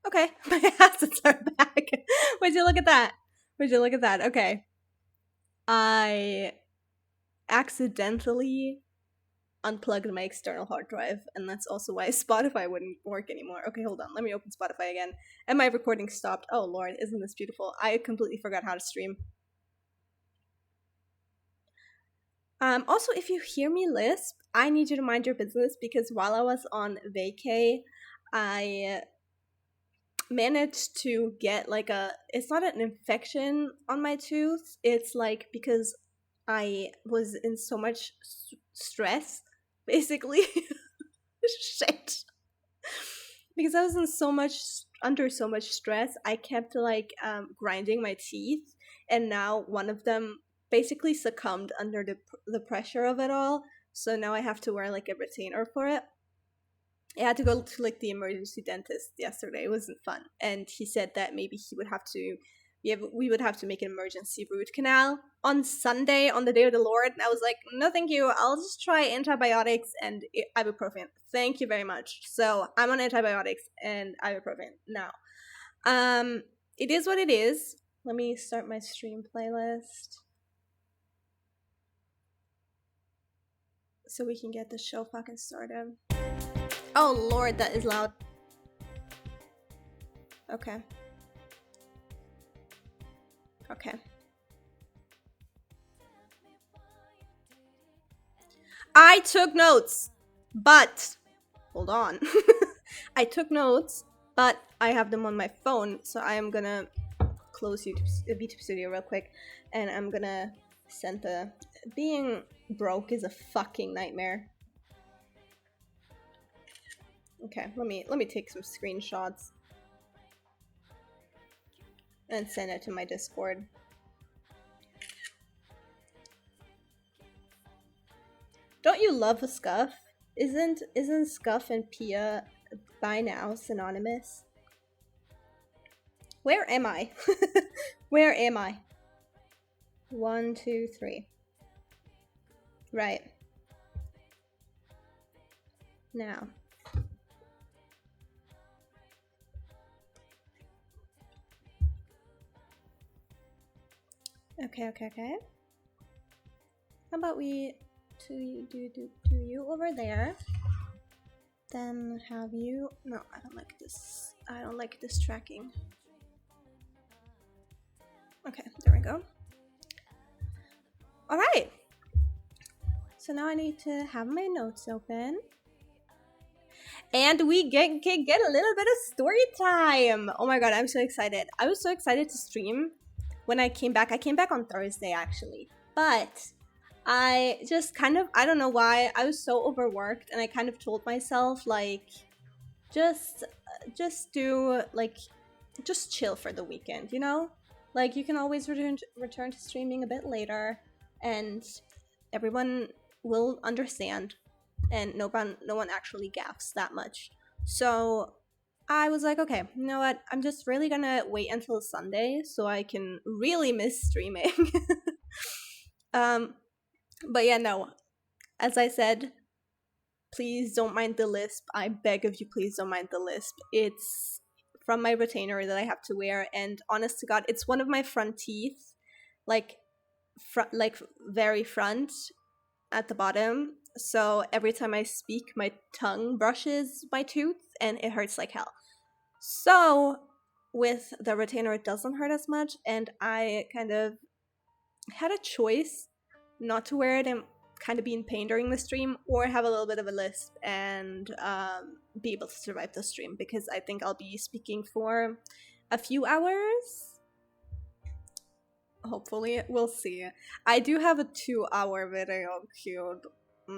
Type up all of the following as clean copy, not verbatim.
Okay, my assets are back. Would you look at that? Would you look at that? Okay. I accidentally unplugged my external hard drive, and that's also why Spotify wouldn't work anymore. Okay, hold on. Let me open Spotify again. And my recording stopped. Oh lord, isn't this beautiful? I completely forgot how to stream. Also, if you hear me lisp, I need you to mind your business because while I was on vacay, I managed to get like it's not an infection on my tooth. It's like because I was in so much stress, basically. Shit. Because I was in under so much stress, I kept like grinding my teeth, and now one of them basically succumbed under the pressure of it all. So now I have to wear like a retainer for it. I had to go to like the emergency dentist yesterday. It wasn't fun, and he said that maybe he would have to. Yeah, we would have to make an emergency root canal on Sunday, on the day of the Lord. And I was like, no, thank you. I'll just try antibiotics and ibuprofen. Thank you very much. So I'm on antibiotics and ibuprofen now. It is what it is. Let me start my stream playlist so we can get the show fucking started. Oh Lord, that is loud. Okay. Okay. I took notes, but hold on. I took notes, but I have them on my phone, so I am gonna close VTube Studio real quick, and I'm gonna send the. Being broke is a fucking nightmare. Okay, let me take some screenshots and send it to my Discord. Don't you love a scuff? Isn't Scuff and Pia by now synonymous? Where am I? Where am I? 1, 2, 3. Right. Now. Okay. How about we do you over there? Then have you. No, I don't like this. I don't like this tracking. Okay, there we go. Alright. So now I need to have my notes open. And we get a little bit of story time. Oh my god, I'm so excited. I was so excited to stream when I came back. I came back on Thursday actually. But I just kind of, I don't know why, I was so overworked, and I kind of told myself like just do like just chill for the weekend, you know? Like you can always return to streaming a bit later, and everyone will understand, and no one actually gaffs that much. So I was like, okay, you know what? I'm just really gonna wait until Sunday so I can really miss streaming. But yeah, no. As I said, please don't mind the lisp. I beg of you, please don't mind the lisp. It's from my retainer that I have to wear, and honest to God, it's one of my front teeth, like very front at the bottom. So every time I speak, my tongue brushes my tooth, and it hurts like hell. So with the retainer, it doesn't hurt as much, and I kind of had a choice not to wear it and kind of be in pain during the stream, or have a little bit of a lisp and be able to survive the stream, because I think I'll be speaking for a few hours. Hopefully, we'll see. I do have a 2-hour video queued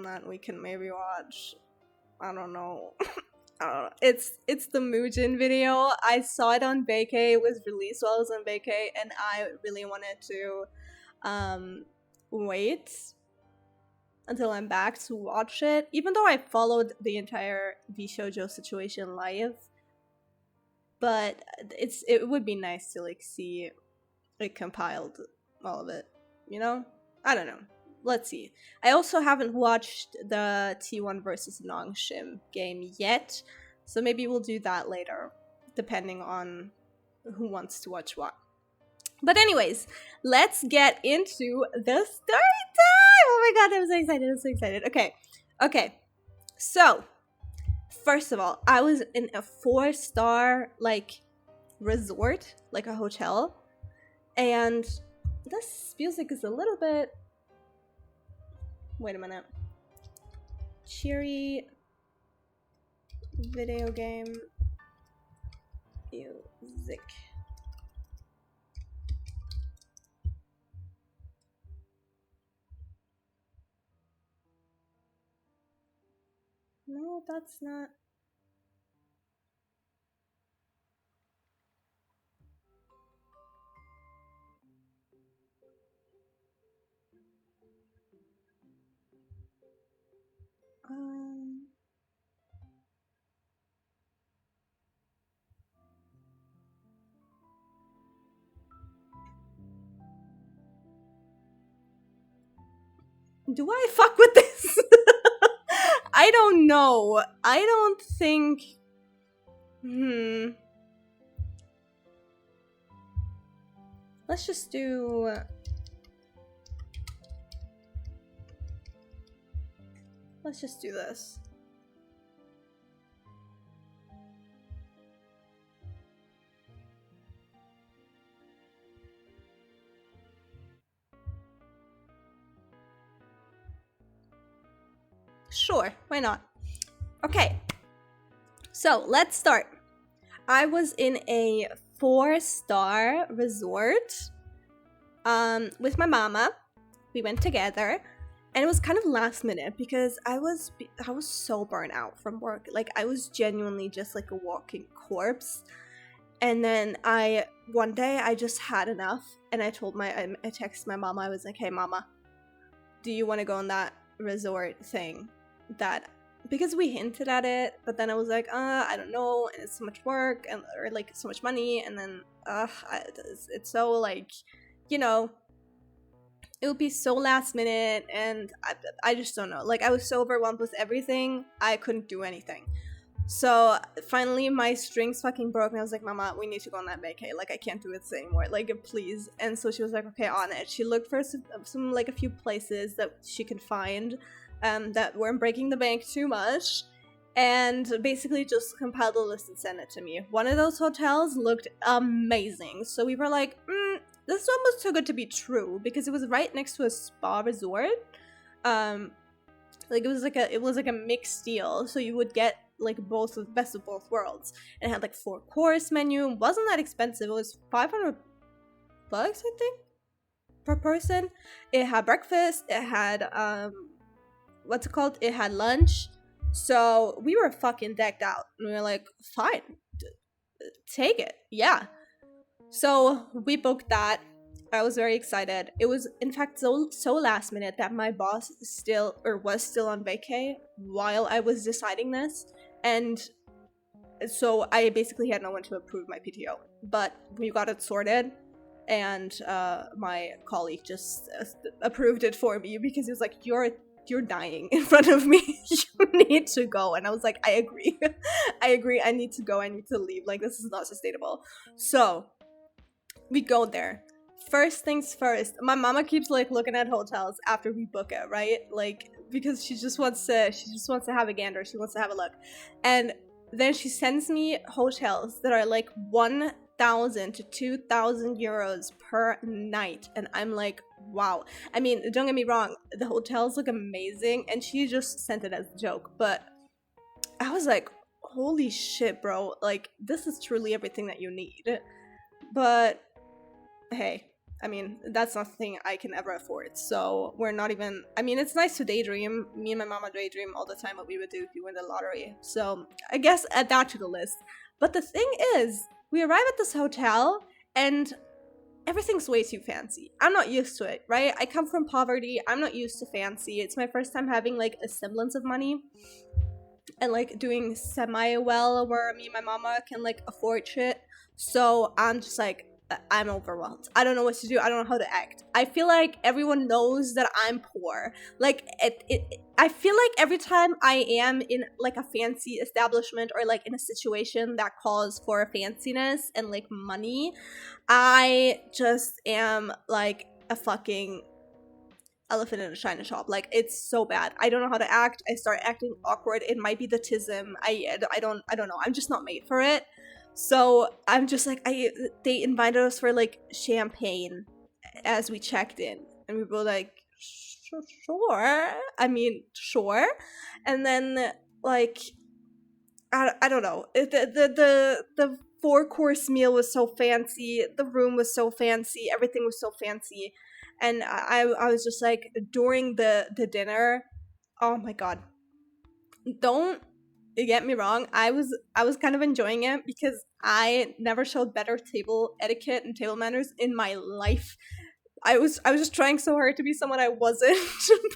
that we can maybe watch. I don't know. It's the Mujin video. I saw it on Vacay. It was released while I was on Vacay, and I really wanted to wait until I'm back to watch it, even though I followed the entire Vshojo situation live. But it would be nice to like see it compiled, all of it, you know? I don't know. Let's see. I also haven't watched the T1 versus Nongshim game yet, so maybe we'll do that later. depending on who wants to watch what. But anyways, let's get into the story time. Oh my god, I'm so excited. I'm so excited. Okay. So, first of all, I was in a 4-star like resort, like a hotel. And this music is a little bit, wait a minute. Cheery video game music. No, that's not. Do I fuck with this? I don't know. I don't think. Let's just do. Let's just do this. Sure, why not? Okay, so let's start. I was in a 4-star resort with my mama. We went together, and it was kind of last minute because I was so burnt out from work. Like, I was genuinely just like a walking corpse. And then one day I just had enough, and I texted my mama. I was like, hey mama, do you want to go on that resort thing? That, because we hinted at it, but then I was like, I don't know, and it's so much work, and or like so much money, and then it's so like, it would be so last minute, and I just don't know. Like, I was so overwhelmed with everything, I couldn't do anything. So finally my strings fucking broke, and I was like, mama, we need to go on that vacay. Like, I can't do this anymore, like, please. And so she was like, okay, on it. She looked for some like a few places that she could find that weren't breaking the bank too much, and basically just compiled a list and sent it to me. One of those hotels looked amazing, so we were like, this is almost too good to be true, because it was right next to a spa resort. Like, it was like a mixed deal, so you would get like best of both worlds. And it had like 4-course menu. It wasn't that expensive. It was $500, I think, per person. It had breakfast. It had what's it called? It had lunch. So we were fucking decked out, and we were like, fine, take it, yeah. So we booked that. I was very excited. It was, in fact, so last minute that my boss was still on vacay while I was deciding this, and so I basically had no one to approve my PTO. But we got it sorted, and my colleague just approved it for me, because he was like, you're dying in front of me. You need to go. And I was like, I agree. I agree. I need to go. I need to leave. Like, this is not sustainable. So we go there. First things first, my mama keeps like looking at hotels after we book it, right? Like, because she just wants to have a gander. She wants to have a look. And then she sends me hotels that are like 1,000 to 2,000 euros per night. And I'm like, wow. I mean, don't get me wrong, the hotels look amazing, and she just sent it as a joke, but I was like, holy shit, bro, like, this is truly everything that you need. But hey, I mean, that's nothing I can ever afford, so we're not even, I mean, it's nice to daydream. Me and my mama daydream all the time what we would do if we win the lottery, so I guess add that to the list. But the thing is, we arrive at this hotel, and everything's way too fancy. I'm not used to it, right? I come from poverty. I'm not used to fancy. It's my first time having like a semblance of money and like doing semi well, where me and my mama can like afford shit. So I'm just like, I'm overwhelmed. I don't know what to do. I don't know how to act. I feel like everyone knows that I'm poor. Like I feel like every time I am in like a fancy establishment or like in a situation that calls for fanciness and like money, I just am like a fucking elephant in a china shop. Like, it's so bad. I don't know how to act. I start acting awkward. It might be the tism. I don't know. I'm just not made for it. So I'm just like, they invited us for like champagne as we checked in, and we were like, sure. I mean, sure. And then like, I don't know. The 4-course meal was so fancy. The room was so fancy. Everything was so fancy. And I was just like, during the dinner, oh my god. Don't get me wrong. I was kind of enjoying it because I never showed better table etiquette and table manners in my life. I was just trying so hard to be someone I wasn't,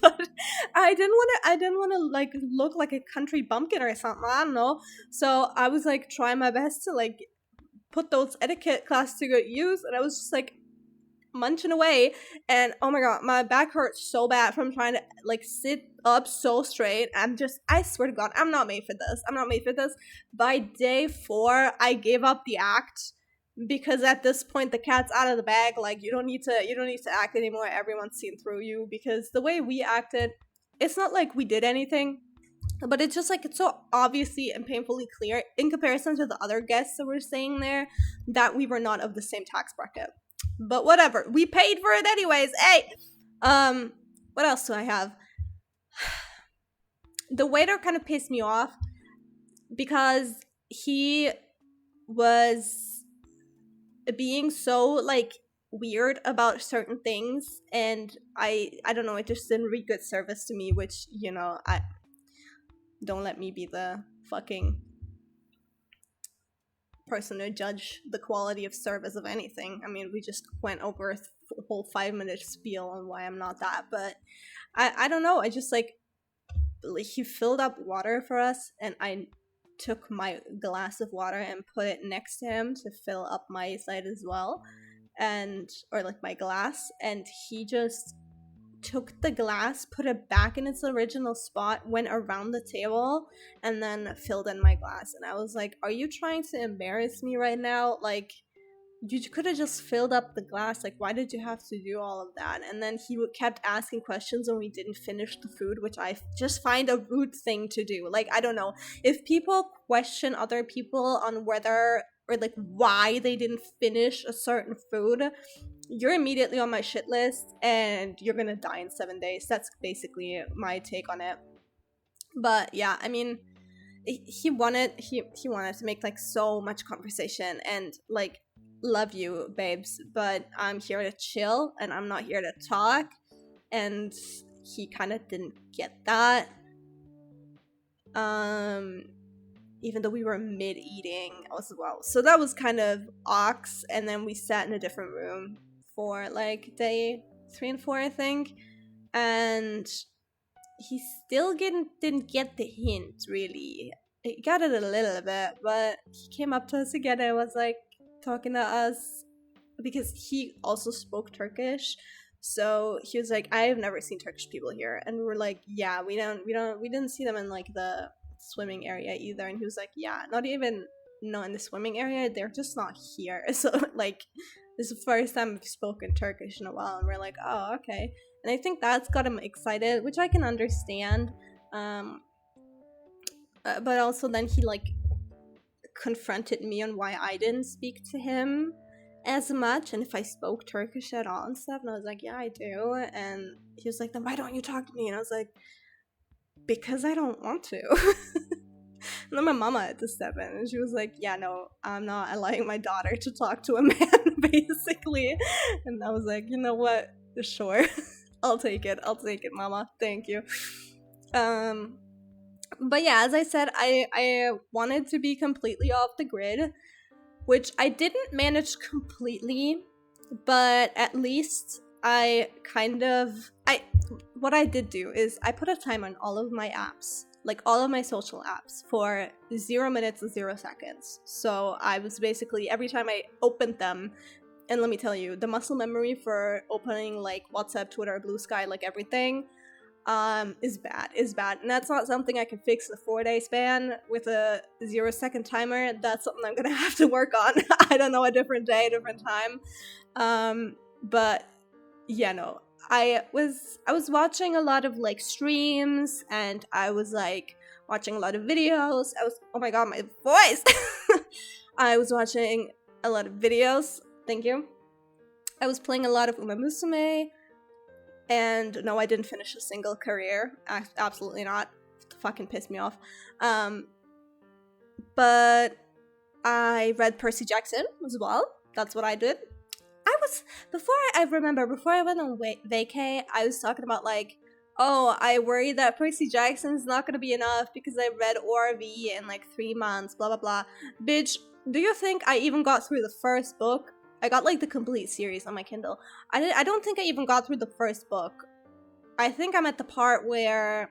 but I didn't want to like look like a country bumpkin or something. I don't know. So I was like trying my best to like put those etiquette class to good use, and I was just like munching away, and oh my god, my back hurts so bad from trying to like sit up so straight. I swear to god, I'm not made for this. I'm not made for this. By day 4, I gave up the act because at this point the cat's out of the bag. Like, you don't need to act anymore. Everyone's seen through you, because the way we acted, it's not like we did anything, but it's just like, it's so obviously and painfully clear in comparison to the other guests that were staying there that we were not of the same tax bracket. But whatever, we paid for it anyways. Hey, what else do I have? The waiter kind of pissed me off because he was being so like weird about certain things, and I don't know, it just didn't read good service to me, which, you know, I don't let me be the fucking person to judge the quality of service of anything. I mean, we just went over a whole 5-minute spiel on why I'm not that, but I don't know. I just like, he filled up water for us, and I took my glass of water and put it next to him to fill up my side as well, and or like my glass, and he just took the glass, put it back in its original spot, went around the table, and then filled in my glass. And I was like, are you trying to embarrass me right now? Like, you could have just filled up the glass. Like, why did you have to do all of that? And then he kept asking questions when we didn't finish the food, which I just find a rude thing to do. Like, I don't know. If people question other people on whether or like why they didn't finish a certain food, you're immediately on my shit list and you're gonna die in 7 days. That's basically my take on it. But yeah, I mean, he wanted to make like so much conversation, and like, love you babes, but I'm here to chill and I'm not here to talk, and he kind of didn't get that. Even though we were mid-eating as well. So that was kind of ox, and then we sat in a different room for like day 3 and 4, I think, and he still didn't get the hint, really. He got it a little bit, but he came up to us again and was like talking to us, because he also spoke Turkish. So he was like, I have never seen Turkish people here, and we were like, yeah, we didn't see them in like the swimming area either. And he was like, yeah, not in the swimming area, they're just not here. So like, this is the first time we've spoken Turkish in a while, and we're like, oh, okay. And I think that's got him excited, which I can understand. But also then he like confronted me on why I didn't speak to him as much, and if I spoke Turkish at all and stuff. And I was like, yeah, I do. And he was like, then why don't you talk to me? And I was like, because I don't want to. And then my mama had to step in, and she was like, yeah, no, I'm not allowing my daughter to talk to a man, basically. And I was like, you know what, sure. I'll take it, mama, thank you. But yeah, as I said, I wanted to be completely off the grid, which I didn't manage completely, but at least what I did do is I put a time on all of my apps, like all of my social apps, for 0 minutes and 0 seconds. So I was basically, every time I opened them, And let me tell you, the muscle memory for opening like WhatsApp, Twitter, Blue Sky, like everything, is bad. And that's not something I can fix in a 4-day span with a 0-second timer. That's something I'm gonna have to work on. I don't know, a different day, different time. But yeah, no. I was watching a lot of like streams, and I was like watching a lot of videos. Oh my god, my voice. I was watching a lot of videos. Thank you. I was playing a lot of Uma Musume, and no, I didn't finish a single career. Absolutely not. It fucking pissed me off. But I read Percy Jackson as well. That's what I did. Before I went on vacay, I was talking about like, oh, I worry that Percy Jackson's not gonna be enough because I read ORV in like 3 months, blah blah blah. Bitch, do you think I even got through the first book? I got like the complete series on my Kindle. I don't think I even got through the first book. I think I'm at the part where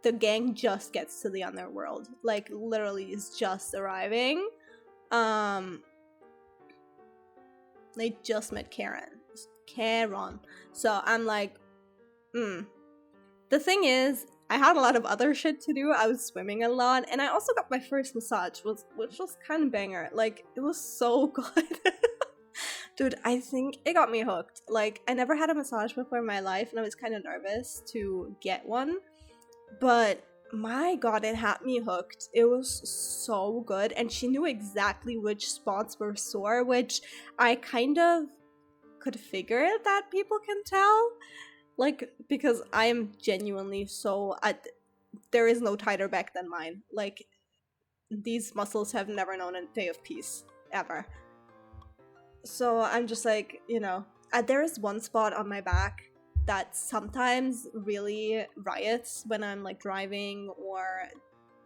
the gang just gets to the underworld. Like, literally is just arriving. They just met Karen. So I'm like, The thing is, I had a lot of other shit to do. I was swimming a lot, and I also got my first massage, which was kind of banger. Like, it was so good. Dude, I think it got me hooked. Like, I never had a massage before in my life, and I was kind of nervous to get one. But my god, it had me hooked. It was so good, and she knew exactly which spots were sore, which I kind of could figure that people can tell. Like, because I'm genuinely so... there is no tighter back than mine. Like, these muscles have never known a day of peace. Ever. So I'm just like, there is one spot on my back that sometimes really riots when I'm like driving or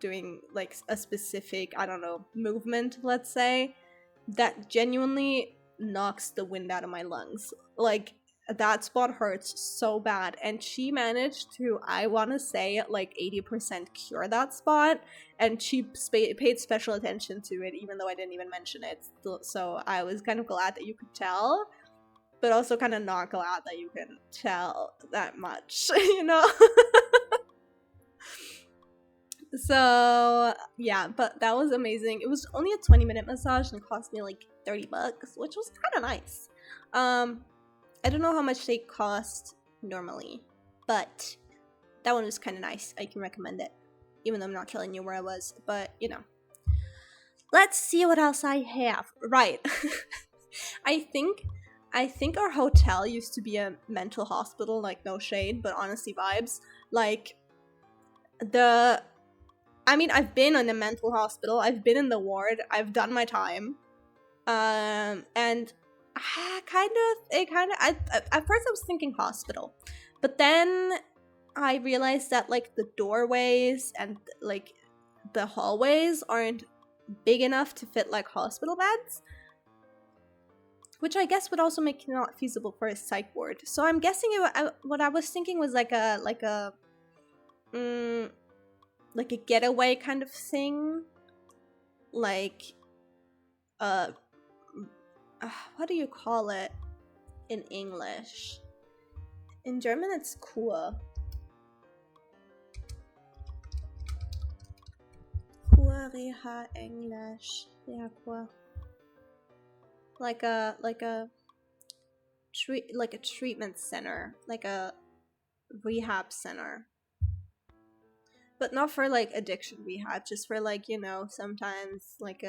doing like a specific, I don't know, movement, let's say, that genuinely knocks the wind out of my lungs. Like, that spot hurts so bad, and she managed to, I want to say, like 80% cure that spot, and she paid special attention to it even though I didn't even mention it. So I was kind of glad that you could tell, but also kind of not glad that you can tell that much, So yeah, but that was amazing. It was only a 20-minute massage and it cost me like $30, which was kind of nice. I don't know how much they cost normally, but that one was kind of nice. I can recommend it, even though I'm not telling you where I was, but let's see what else I have. Right. I think our hotel used to be a mental hospital, like, no shade, but honestly vibes. Like, I've been in a mental hospital, I've been in the ward, I've done my time, and at first I was thinking hospital, but then I realized that, like, the doorways and, like, the hallways aren't big enough to fit, like, hospital beds, which I guess would also make it not feasible for a psych ward. So I'm guessing what I was thinking was like a getaway kind of thing, like what do you call it in English? In German it's Kur. Kur English. Yeah, Kur. Like a treatment center, like a rehab center, but not for like addiction rehab, just for like, sometimes like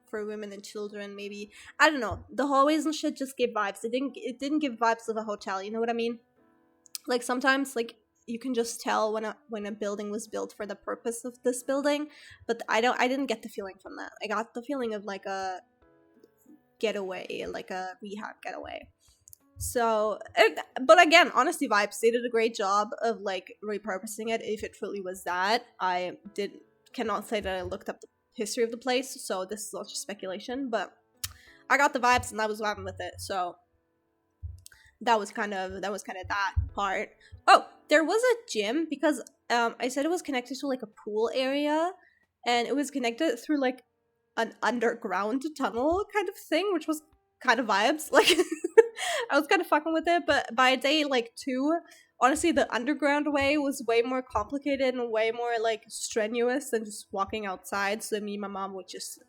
for women and children, maybe. I don't know, the hallways and shit just gave vibes. It didn't give vibes of a hotel, you know what I mean? Like, sometimes, like, you can just tell when a building was built for the purpose of this building, but I didn't get the feeling from that. I got the feeling of like a getaway, like a rehab getaway. So, but again, honestly vibes, they did a great job of like repurposing it, if it truly was that. I cannot say that I looked up the history of the place, so this is all just speculation, but I got the vibes and I was vibing with it. So that was kind of that part. Oh, there was a gym, because I said it was connected to like a pool area, and it was connected through like an underground tunnel kind of thing, which was kind of vibes. Like, I was kind of fucking with it, but by day like 2, honestly, the underground way was way more complicated and way more like strenuous than just walking outside. So me and my mom would just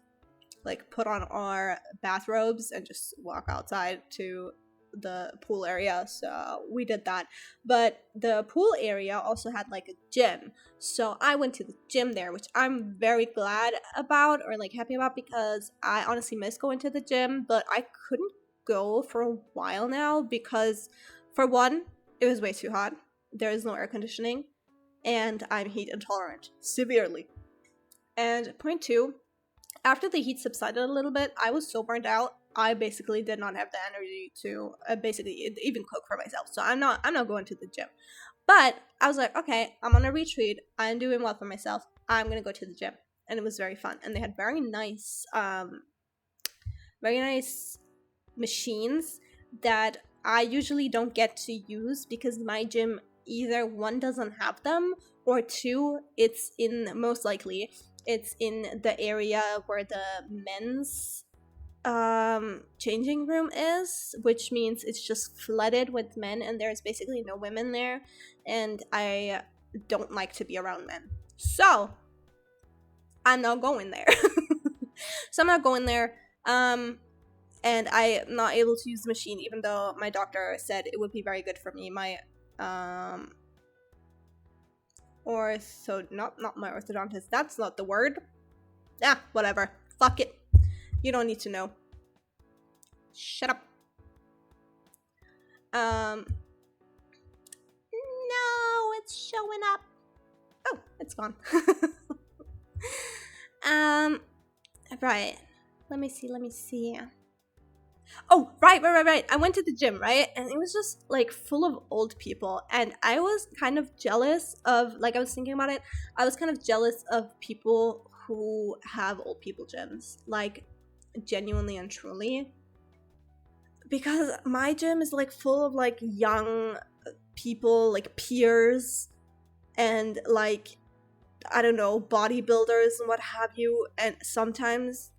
like put on our bathrobes and just walk outside to the pool area. So we did that. But the pool area also had like a gym. So I went to the gym there, which I'm very glad about, or like happy about, because I honestly miss going to the gym, but I couldn't go for a while now because, for one, it was way too hot. There is no air conditioning, and I'm heat intolerant severely. And point two, after the heat subsided a little bit, I was so burnt out. I basically did not have the energy to basically even cook for myself. So I'm not going to the gym. But I was like, okay, I'm on a retreat. I'm doing well for myself. I'm gonna go to the gym, and it was very fun. And they had very nice machines that I usually don't get to use because my gym either one doesn't have them, or two, it's in, most likely it's in the area where the men's changing room is, which means it's just flooded with men and there's basically no women there, and I don't like to be around men, so I'm not going there. So I'm not going there, and I'm not able to use the machine, even though my doctor said it would be very good for me. My not my orthodontist, that's not the word. Whatever, fuck it, you don't need to know. Shut up. No, it's showing up. Oh, it's gone. Right. Let me see. Oh, right. I went to the gym, right? And it was just like full of old people. And I was kind of jealous of, like, I was thinking about it. I was kind of jealous of people who have old people gyms. Like, genuinely and truly. Because my gym is like full of like young people, like peers, and like, I don't know, bodybuilders and what have you. And sometimes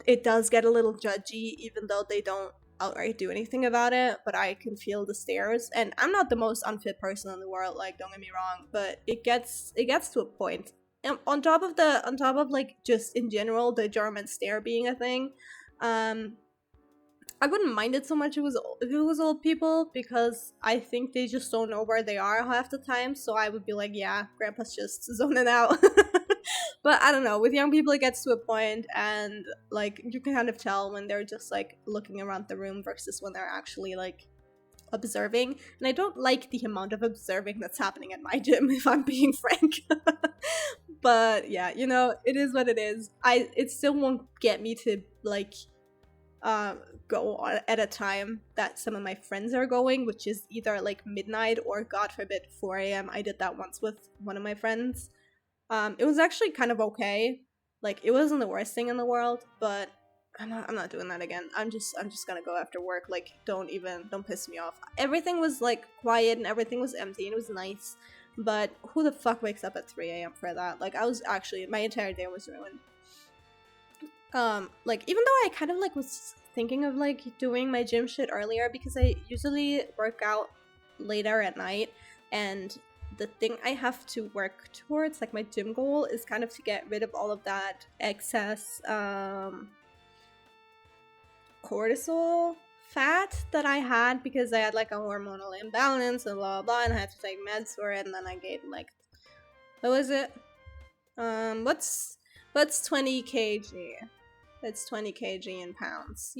it does get a little judgy, even though they don't outright do anything about it, but I can feel the stares. And I'm not the most unfit person in the world, like, don't get me wrong, but it gets to a point. And on top of like just in general the German stare being a thing, I wouldn't mind it so much if it was old people, because I think they just don't know where they are half the time. So I would be like, yeah, grandpa's just zoning out. But I don't know, with young people it gets to a point, and like you can kind of tell when they're just like looking around the room versus when they're actually like observing. And I don't like the amount of observing that's happening at my gym, if I'm being frank. But yeah, it is what it is. It still won't get me to like go on at a time that some of my friends are going, which is either like midnight or, God forbid, 4 a.m. I did that once with one of my friends. It was actually kind of okay. Like, it wasn't the worst thing in the world, but I'm not doing that again. I'm just gonna go after work. Like, don't piss me off. Everything was like quiet and everything was empty and it was nice, but who the fuck wakes up at 3 a.m. for that? Like, I was actually, my entire day was ruined. Like, even though I kind of like was thinking of like doing my gym shit earlier, because I usually work out later at night, and the thing I have to work towards, like my gym goal, is kind of to get rid of all of that excess cortisol fat that I had, because I had like a hormonal imbalance and blah blah, and I had to take meds for it, and then I gained like, what was it? What's 20 kg? It's 20 kg in pounds.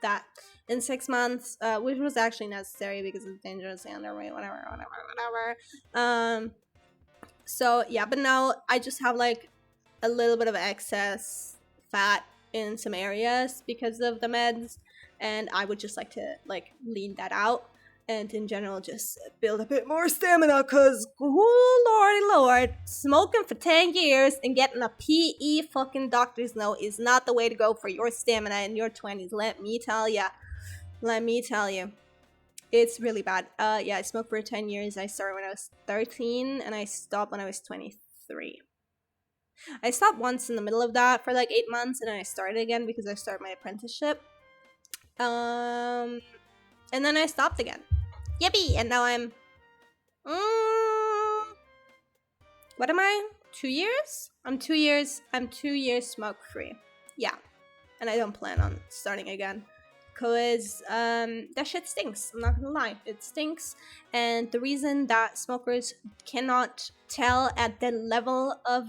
That in 6 months, which was actually necessary because it's dangerous and underweight, whatever. So yeah, but now I just have like a little bit of excess fat in some areas because of the meds, and I would just like to like lean that out, and in general just build a bit more stamina, because oh lordy lord, smoking for 10 years and getting a PE fucking doctor's note is not the way to go for your stamina in your 20s. Let me tell you, it's really bad. Yeah, I smoked for 10 years. I started when I was 13 and I stopped when I was 23. I stopped once in the middle of that for like 8 months, and then I started again because I started my apprenticeship. And then I stopped again. Yippee! And now I'm, what am I? 2 years? I'm 2 years. I'm 2 years smoke free. Yeah, and I don't plan on starting again. Because that shit stinks. I'm not gonna lie, it stinks. And the reason that smokers cannot tell at the level of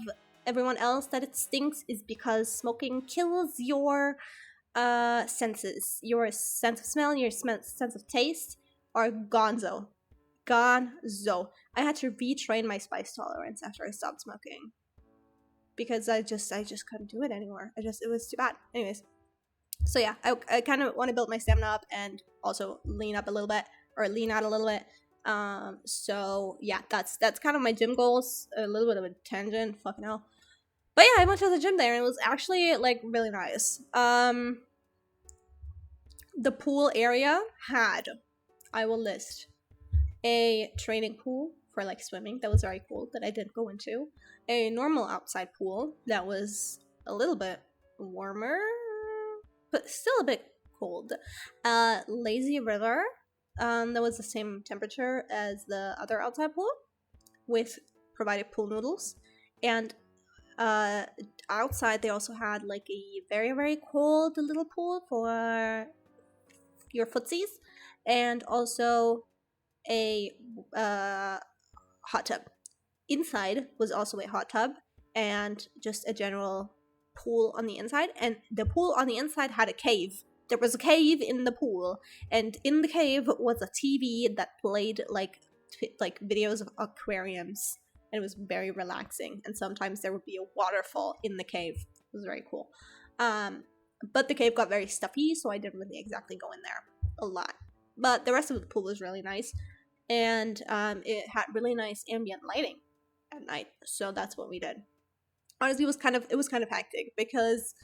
everyone else that it stinks is because smoking kills your senses. Your sense of smell, your sense of taste are gonzo. Gonzo. I had to retrain my spice tolerance after I stopped smoking. Because I just couldn't do it anymore. It was too bad. Anyways. So yeah, I kind of want to build my stamina up and also lean up a little bit, or lean out a little bit. So yeah, that's kind of my gym goals. A little bit of a tangent, fucking hell. But yeah, I went to the gym there and it was actually like really nice. The pool area had, I will list, a training pool for like swimming that was very cool that I didn't go into. A normal outside pool that was a little bit warmer, but still a bit cold. Lazy river that was the same temperature as the other outside pool, with provided pool noodles. And outside they also had like a very, very cold little pool for your footsies, and also a hot tub. Inside was also a hot tub and just a general pool on the inside, and the pool on the inside had a cave. There was a cave in the pool, and in the cave was a TV that played like videos of aquariums, and it was very relaxing. And sometimes there would be a waterfall in the cave. It was very cool. But the cave got very stuffy, so I didn't really exactly go in there a lot. But the rest of the pool was really nice, and it had really nice ambient lighting at night. So that's what we did. Honestly, it was kind of hectic because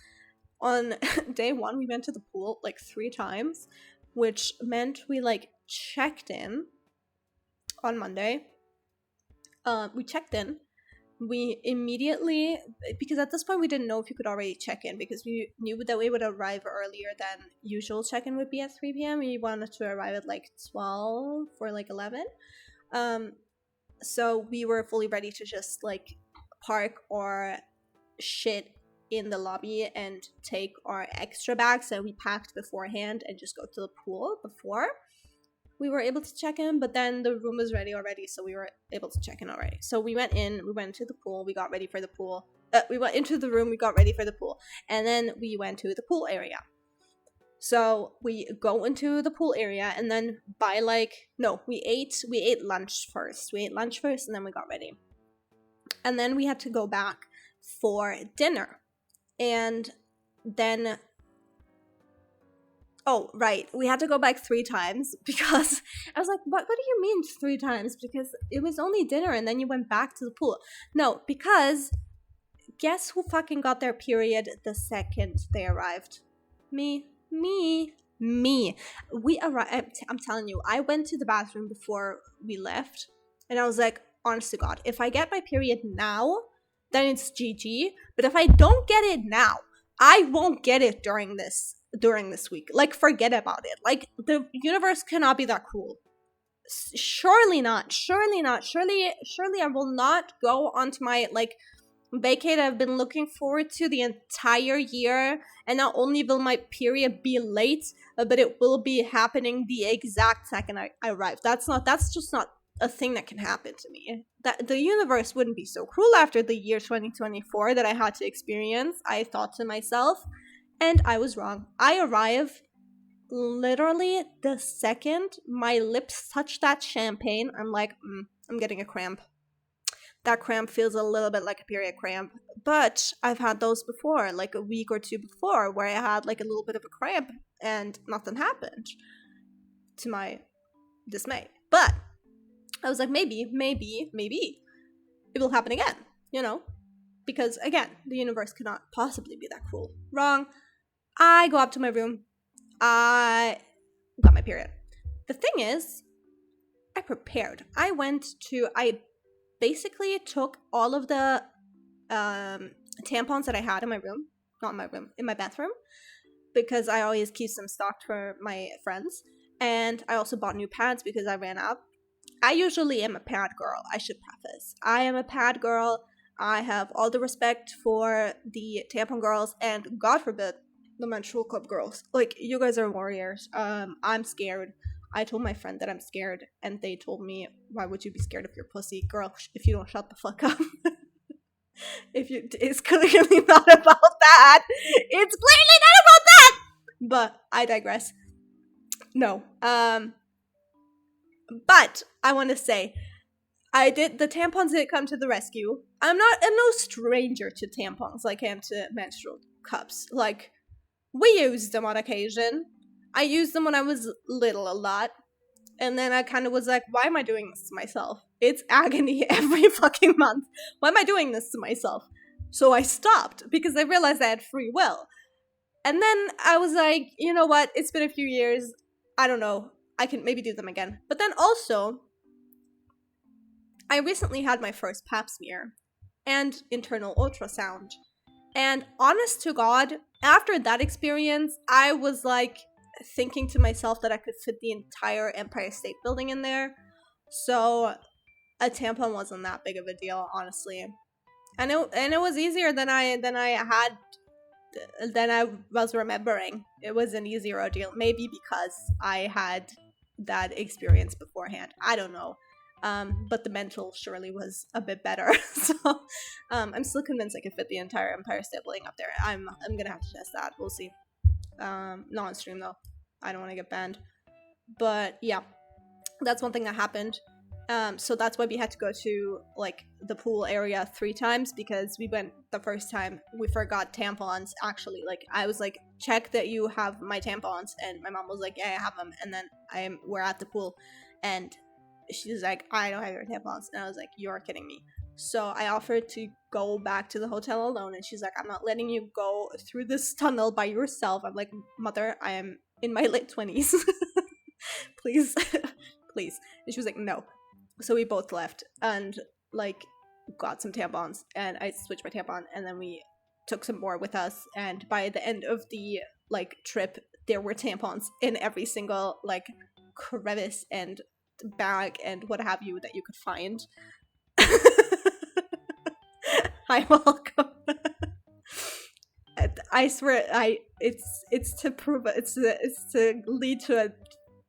on day one we went to the pool like 3 times, which meant we like checked in on Monday. We checked in. We immediately, because at this point we didn't know if you could already check in, because we knew that we would arrive earlier than usual. Check-in would be at 3 p.m. We wanted to arrive at like 12 or like 11. So we were fully ready to just like park or shit in the lobby and take our extra bags that we packed beforehand and just go to the pool before we were able to check in. But then the room was ready already, so we were able to check in already. So we went to the pool, we got ready for the pool. We went into the room, we got ready for the pool, and then we went to the pool area. So we go into the pool area, and then we ate lunch first. We ate lunch first, and then we got ready. And then we had to go back for dinner. And then, oh, right, we had to go back 3 times because I was like, what do you mean 3 times? Because it was only dinner and then you went back to the pool. No, because guess who fucking got their period the second they arrived? Me. We arrived, I'm telling you, I went to the bathroom before we left, and I was like, honest to God, if I get my period now, then it's GG. But if I don't get it now, I won't get it during this week. Like, forget about it. Like, the universe cannot be that cruel. Surely not. Surely I will not go onto my like vacay that I've been looking forward to the entire year, and not only will my period be late, but it will be happening the exact second I arrive. That's just not a thing that can happen to me. That the universe wouldn't be so cruel after the year 2024 that I had to experience, I thought to myself, and I was wrong. I arrive literally the second my lips touch that champagne. I'm like, I'm getting a cramp. That cramp feels a little bit like a period cramp, but I've had those before, like a week or 2 before, where I had like a little bit of a cramp and nothing happened, to my dismay. But I was like, maybe it will happen again, because again, the universe cannot possibly be that cruel. Wrong. I go up to my room. I got my period. The thing is, I prepared. I basically took all of the tampons that I had in my room, not in my room, in my bathroom, because I always keep some stocked for my friends. And I also bought new pads because I ran out. I usually am a pad girl, I should preface. I am a pad girl. I have all the respect for the tampon girls, and God forbid, the menstrual cup girls. Like, you guys are warriors. I'm scared. I told my friend that I'm scared, and they told me, why would you be scared of your pussy? Girl, if you don't shut the fuck up. It's clearly not about that. It's clearly not about that! But I digress. No. But I want to say, the tampons did come to the rescue. I'm no stranger to tampons like I am to menstrual cups. Like, we used them on occasion. I used them when I was little a lot. And then I kind of was like, why am I doing this to myself? It's agony every fucking month. Why am I doing this to myself? So I stopped because I realized I had free will. And then I was like, you know what? It's been a few years. I don't know. I can maybe do them again. But then also, I recently had my first pap smear and internal ultrasound. And honest to God, after that experience, I was like thinking to myself that I could fit the entire Empire State Building in there. So a tampon wasn't that big of a deal, honestly. And it was easier than I was remembering. It was an easier ordeal, maybe because I had that experience beforehand. I don't know. But the mental surely was a bit better. So I'm still convinced I could fit the entire Empire State Building up there. I'm gonna have to test that. We'll see. Not on stream though. I don't want to get banned. But yeah, that's one thing that happened. So that's why we had to go to like the pool area 3 times, because we went the first time, we forgot tampons. Actually, like, I was like, check that you have my tampons, and my mom was like, yeah, I have them. And then we're at the pool, and she's like, I don't have your tampons. And I was like, you're kidding me. So I offered to go back to the hotel alone, and she's like, I'm not letting you go through this tunnel by yourself. I'm like, mother, I am in my late 20s. Please. Please. And she was like, no. So we both left and like got some tampons, and I switched my tampon, and then we took some more with us. And by the end of the like trip, there were tampons in every single like crevice and bag and what have you that you could find. Hi, welcome. I swear, it's to prove it. It's to lead to a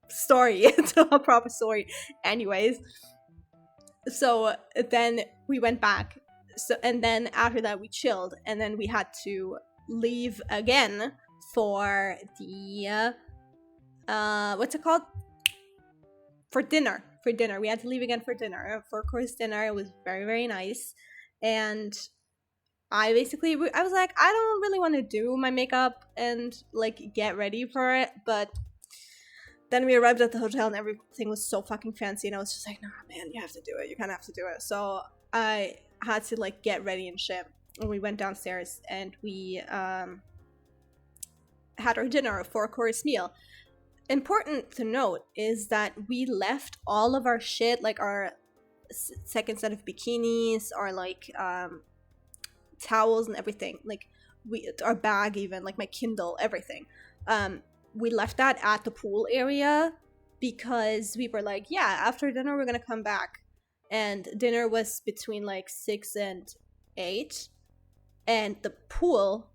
story, to a proper story. Anyways, so then we went back. So, and then after that we chilled, and then we had to leave again for the what's it called? For dinner. We had to leave again for dinner, for course dinner. It was very, very nice. And I was like, I don't really want to do my makeup and like get ready for it. But then we arrived at the hotel and everything was so fucking fancy, and I was just like, nah, man, you have to do it. You kind of have to do it. So I had to like get ready and shit. And we went downstairs and we had our dinner, a 4-course meal. Important to note is that we left all of our shit, like our second set of bikinis, our like towels and everything, like our bag, even like my Kindle, everything. We left that at the pool area because we were like, yeah, after dinner we're gonna come back. And dinner was between like 6 and 8, and the pool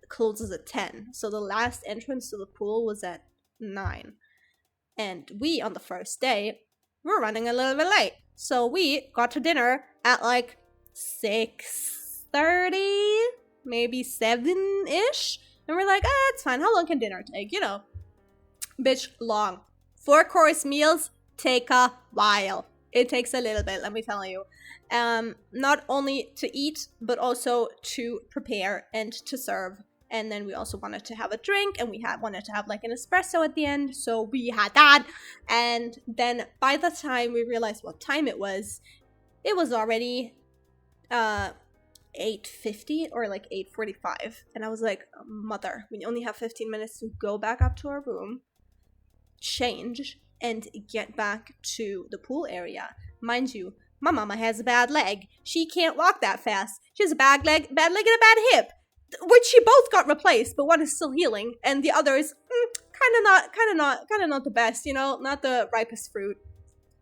closes at 10. So the last entrance to the pool was at 9. And we, on the first day, were running a little bit late. So we got to dinner at like 6:30, maybe 7-ish. And we're like, it's fine. How long can dinner take? You know, bitch, long. 4-course meals take a while. It takes a little bit, let me tell you. Not only to eat, but also to prepare and to serve. And then we also wanted to have a drink, and we wanted to have like an espresso at the end. So we had that. And then by the time we realized what time it was already 8:50 or like 8:45. And I was like, mother, we only have 15 minutes to go back up to our room, change, and get back to the pool area. Mind you, my mama has a bad leg. She can't walk that fast. She has a bad leg and a bad hip, which she both got replaced, but one is still healing, and the other is kind of not the best, not the ripest fruit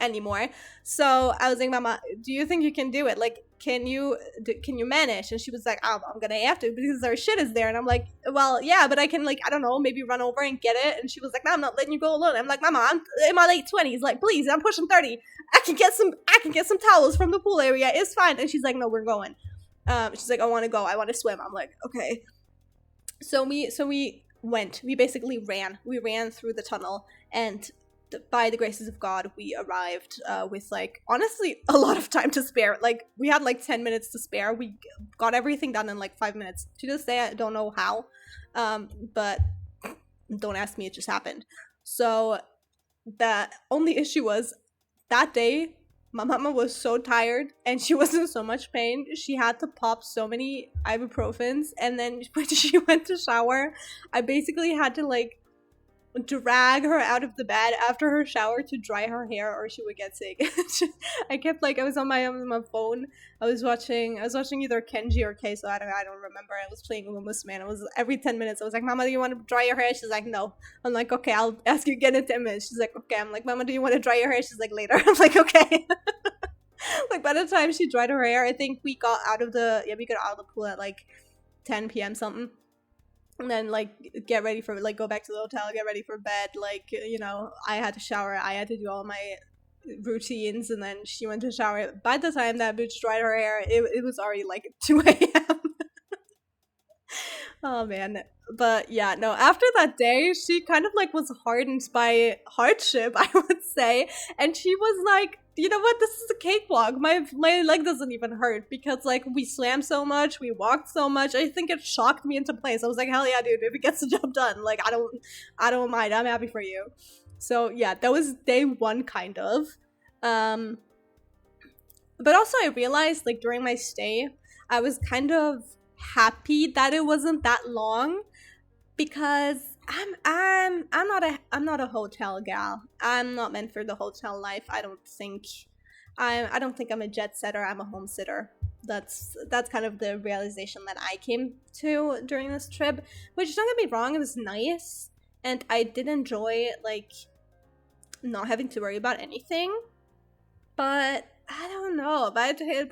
anymore. So I was like, Mama, do you think you can do it? Like, can you manage? And she was like, I'm gonna have to because our shit is there. And I'm like, well, yeah, but I can, like, I don't know, maybe run over and get it. And she was like, no, I'm not letting you go alone. I'm like, Mama, I'm in my late 20s. Like, please, I'm pushing 30. I can get some towels from the pool area. It's fine. And she's like, no, we're going. She's like, I want to go. I want to swim. I'm like, okay. So we went. We basically ran. We ran through the tunnel, and by the graces of God, we arrived with, like, honestly, a lot of time to spare. Like, we had like 10 minutes to spare. We got everything done in like 5 minutes. To this day, I don't know how, but don't ask me. It just happened. So the only issue was that day, my mama was so tired and she was in so much pain. She had to pop so many ibuprofens, and then when she went to shower, I basically had to, like, drag her out of the bed after her shower to dry her hair or she would get sick. I kept, like, I was on my phone. I was watching either Kenji or Keiso. I don't remember. I was playing Lumus Man. It was every 10 minutes. I was like, Mama, do you want to dry your hair? She's like, no. I'm like, okay, I'll ask you again in 10 minutes. She's like, okay. I'm like, Mama, do you want to dry your hair? She's like, later. I'm like, okay. Like, by the time she dried her hair, I think we got out of the pool at like 10 p.m. something. And then, like, get ready for, like, go back to the hotel, get ready for bed. Like, I had to shower. I had to do all my routines. And then she went to shower. By the time that bitch dried her hair, it was already, like, 2 a.m. Oh, man. But, yeah, no, after that day, she kind of, like, was hardened by hardship, I would say. And she was like, you know what, this is a cakewalk. My leg doesn't even hurt because, like, we swam so much, we walked so much. I think it shocked me into place. I was like, hell yeah, dude, if it gets the job done, like, I don't mind. I'm happy for you. So yeah, that was day one, kind of. But also I realized, like, during my stay, I was kind of happy that it wasn't that long, because I'm not a hotel gal. I'm not meant for the hotel life. I don't think I'm a jet setter. I'm a home sitter. That's kind of the realization that I came to during this trip. Which, don't get me wrong, it was nice, and I did enjoy, like, not having to worry about anything. But I don't know. By day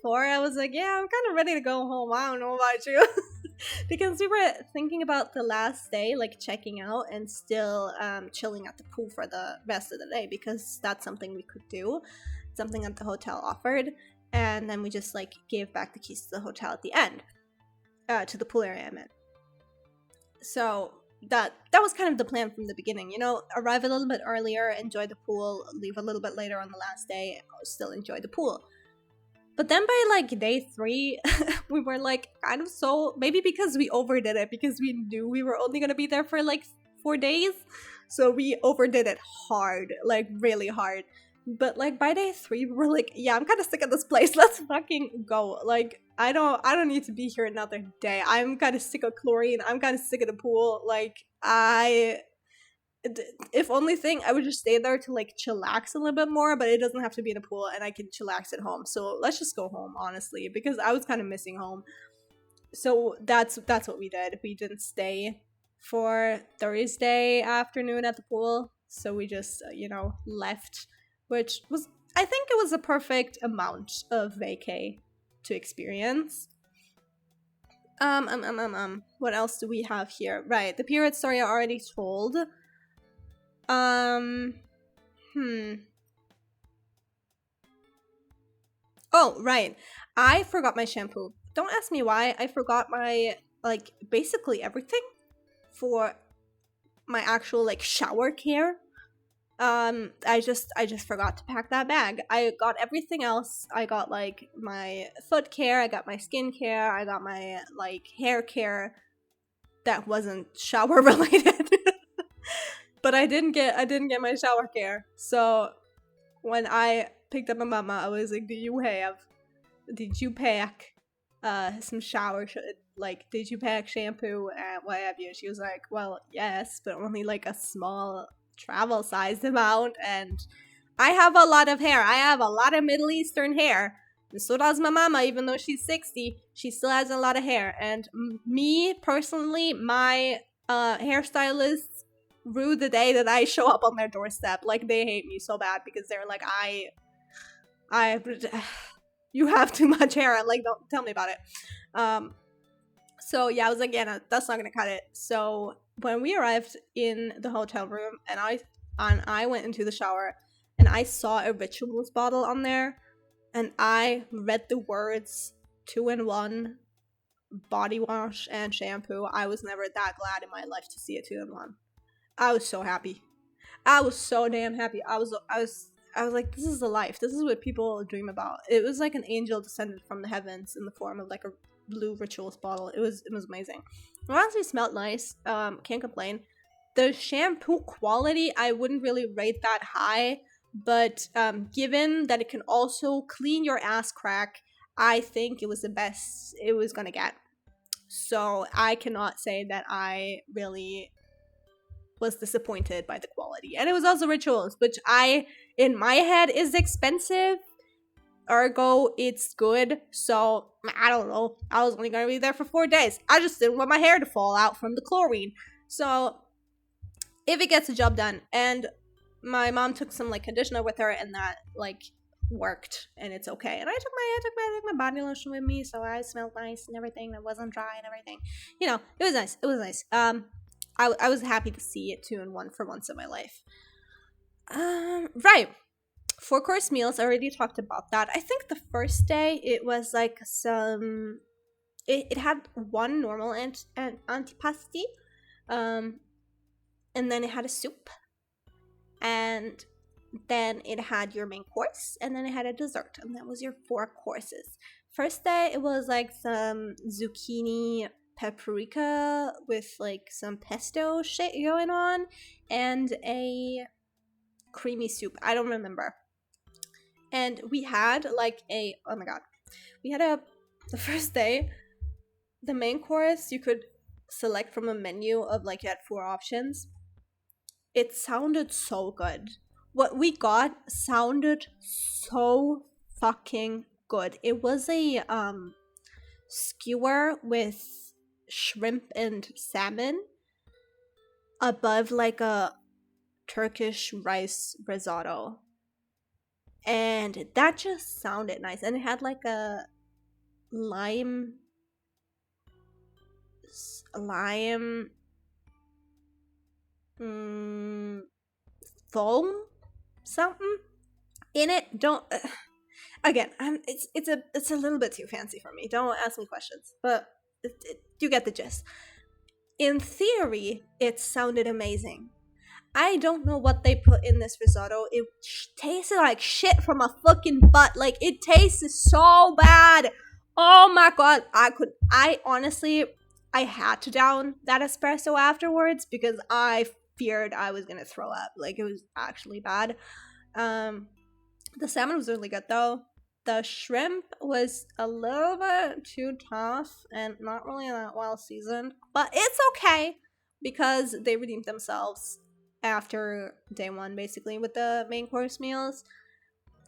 4, I was like, yeah, I'm kind of ready to go home. I don't know about you. Because we were thinking about the last day, like, checking out and still chilling at the pool for the rest of the day, because that's something we could do, something that the hotel offered. And then we just, like, gave back the keys to the hotel at the end, to the pool area, I meant. So that was kind of the plan from the beginning, arrive a little bit earlier, enjoy the pool, leave a little bit later on the last day, still enjoy the pool. But then by, like, day 3, we were, like, kind of maybe because we overdid it, because we knew we were only going to be there for, like, 4 days. So we overdid it hard, like, really hard. But, like, by day 3, we were like, yeah, I'm kind of sick of this place. Let's fucking go. Like, I don't need to be here another day. I'm kind of sick of chlorine. I'm kind of sick of the pool. Like, if only thing, I would just stay there to, like, chillax a little bit more, but it doesn't have to be in a pool, and I can chillax at home. So let's just go home, honestly, because I was kind of missing home. So that's what we did. We didn't stay for Thursday afternoon at the pool, so we just left, which was, I think it was a perfect amount of vacay to experience. What else do we have here? Right, the period story I already told. Oh, right. I forgot my shampoo. Don't ask me why. I forgot my, like, basically everything for my actual, like, shower care. I just forgot to pack that bag. I got everything else. I got, like, my foot care, I got my skin care, I got my, like, hair care that wasn't shower related. But I didn't get my shower care. So when I picked up my mama, I was like, did you pack some shower did you pack shampoo and what have you? She was like, well, yes, but only, like, a small travel sized amount, and I have a lot of hair. I have a lot of Middle Eastern hair. And so does my mama, even though she's 60. She still has a lot of hair. And me, personally, my hairstylists rue the day that I show up on their doorstep. Like, they hate me so bad because they're like, I, you have too much hair. I'm like, don't tell me about it. So yeah, I was like, yeah, no, that's not gonna cut it. So when we arrived in the hotel room, and I went into the shower, and I saw a rituals bottle on there, and I read the words 2-in-1 body wash and shampoo. I was never that glad in my life to see a 2-in-1. I was so happy. I was so damn happy. I was like, this is the life. This is what people dream about. It was like an angel descended from the heavens in the form of like a blue rituals bottle. It was amazing. It honestly smelled nice. Can't complain. The shampoo quality, I wouldn't really rate that high, but given that it can also clean your ass crack, I think it was the best it was gonna get. So I cannot say that I really was disappointed by the quality. And it was also rituals, which in my head is expensive, ergo it's good. So I don't know, I was only gonna be there for 4 days. I just didn't want my hair to fall out from the chlorine. So if it gets the job done, and my mom took some like conditioner with her, and that like worked, and it's okay. And I took my body lotion with me, so I smelled nice and everything. It wasn't dry and everything. You know, it was nice. It was nice. I was happy to see it 2-in-1 for once in my life. Right. 4-course meals. I already talked about that. I think the first day it was like some. It had one normal antipasti, and then it had a soup, and then it had your main course, and then it had a dessert, and that was your 4 courses. First day it was like some zucchini paprika with like some pesto shit going on, and a creamy soup. I don't remember. And we had like oh my god, we had the first day, the main course you could select from a menu of like, you had 4 options. It sounded so good. What we got sounded so fucking good. It was a skewer with shrimp and salmon above like a Turkish rice risotto. And that just sounded nice. And it had like a lime foam something in it. Don't again, it's a little bit too fancy for me. Don't ask me questions, but you get the gist. In theory, it sounded amazing. I don't know what they put in this risotto. It tasted like shit from a fucking butt. Like, it tasted so bad. Oh my god. I honestly, I had to down that espresso afterwards because I feared I was gonna throw up. Like, it was actually bad. The salmon was really good though. The shrimp was a little bit too tough and not really that well seasoned, but it's okay because they redeemed themselves after day 1, basically, with the main course meals.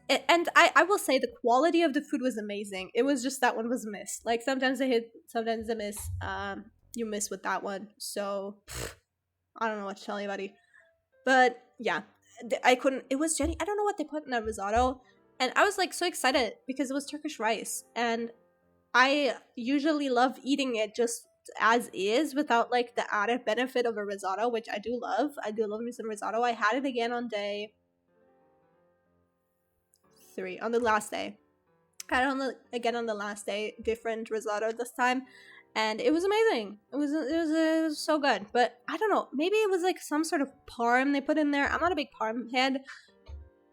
And I will say the quality of the food was amazing. It was just that one was missed. Like, sometimes they hit, sometimes they miss. You miss with that one. So I don't know what to tell you, buddy. But yeah, I couldn't. It was Jenny. I don't know what they put in that risotto, and I was like so excited because it was Turkish rice, and I usually love eating it just as is without like the added benefit of a risotto, which I do love. I do love me some risotto. I had it again on day 3, on the last day. I had it again on the last day, different risotto this time, and it was amazing. It was so good. But I don't know, maybe it was like some sort of parm they put in there. I'm not a big parm head,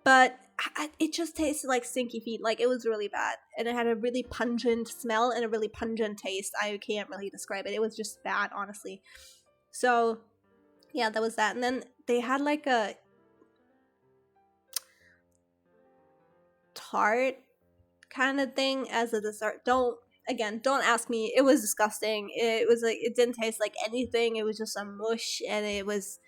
but it just tasted like stinky feet. Like, it was really bad, and it had a really pungent smell and a really pungent taste. I can't really describe it. It was just bad, honestly. So yeah, that was that. And then they had like a tart kind of thing as a dessert. Don't ask me. It was disgusting. It was like, it didn't taste like anything. It was just a mush, and it was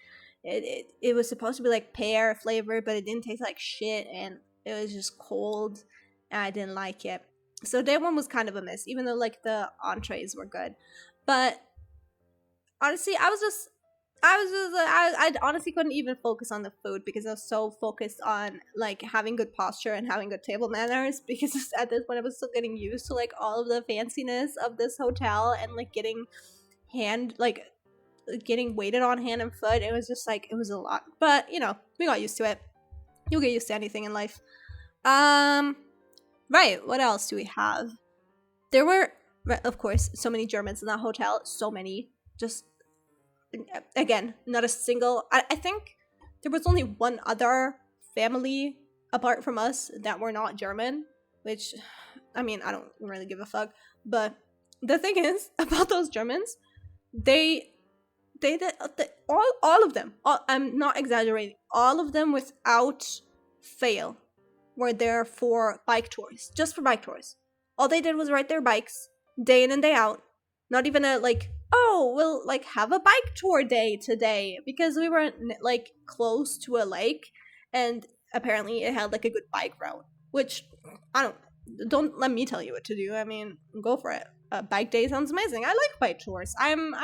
It was supposed to be like pear flavor, but it didn't taste like shit, and it was just cold, and I didn't like it. So that one was kind of a miss, even though like the entrees were good. But honestly, I honestly couldn't even focus on the food because I was so focused on like having good posture and having good table manners, because at this point I was still getting used to like all of the fanciness of this hotel, and like hand like getting waited on hand and foot. It was just like, it was a lot, but you know, we got used to it. You'll get used to anything in life. Right, what else do we have? There were, of course, so many Germans in that hotel. So many. Just, again, not a single. I think there was only one other family apart from us that were not German, which, I mean, I don't really give a fuck. But the thing is about those Germans, they did all of them. I'm not exaggerating. All of them, without fail, were there for bike tours, just for bike tours. All they did was ride their bikes day in and day out. Not even a like, oh, we'll like have a bike tour day today, because we were like close to a lake, and apparently it had like a good bike route. Which don't let me tell you what to do. I mean, go for it. Bike day sounds amazing. I like bike tours. I'm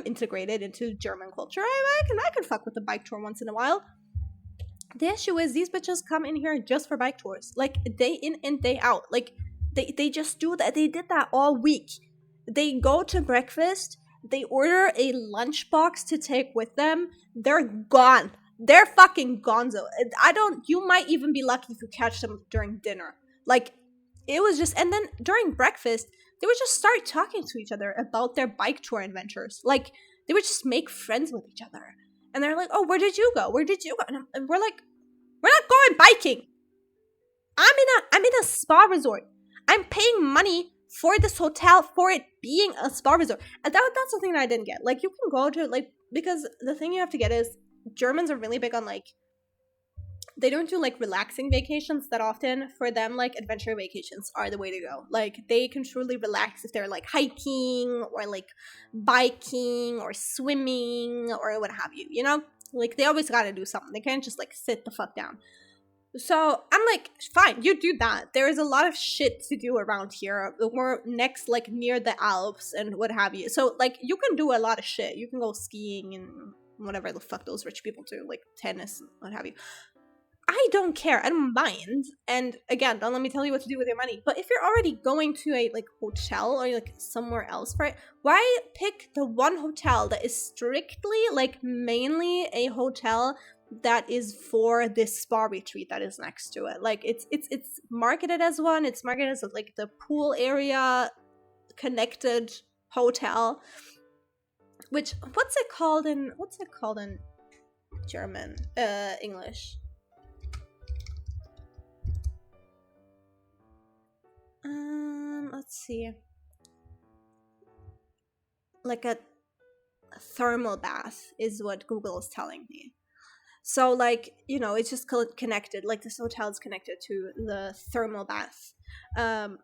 integrated into German culture. I can fuck with a bike tour once in a while. The issue is these bitches come in here just for bike tours, like day in and day out. Like they just do that. They did that all week. They go to breakfast, they order a lunchbox to take with them, they're gone. They're fucking gonzo. You might even be lucky if you catch them during dinner. Like, it was just, and then during breakfast, they would just start talking to each other about their bike tour adventures. Like, they would just make friends with each other. And they're like, oh, where did you go? Where did you go? And we're like, we're not going biking. I'm in a spa resort. I'm paying money for this hotel for it being a spa resort. And that's the thing that I didn't get. Like, you can go to, like, because the thing you have to get is Germans are really big on, like, they don't do like relaxing vacations that often. For them, like, adventure vacations are the way to go. Like, they can truly relax if they're like hiking or like biking or swimming or what have you, you know? Like, they always gotta do something. They can't just like sit the fuck down. So I'm like, fine, you do that. There is a lot of shit to do around here. We're next, like, near the Alps and what have you. So, like, you can do a lot of shit. You can go skiing and whatever the fuck those rich people do, like tennis and what have you. I don't care. I don't mind. And again, don't let me tell you what to do with your money. But if you're already going to a like hotel or like somewhere else for it, why pick the one hotel that is strictly like mainly a hotel that is for this spa retreat that is next to it? Like, it's marketed as one. It's marketed as like the pool area connected hotel. Which what's it called in German? English. Let's see. Like a thermal bath is what Google is telling me. So, like, you know, it's just connected. Like, this hotel is connected to the thermal bath, and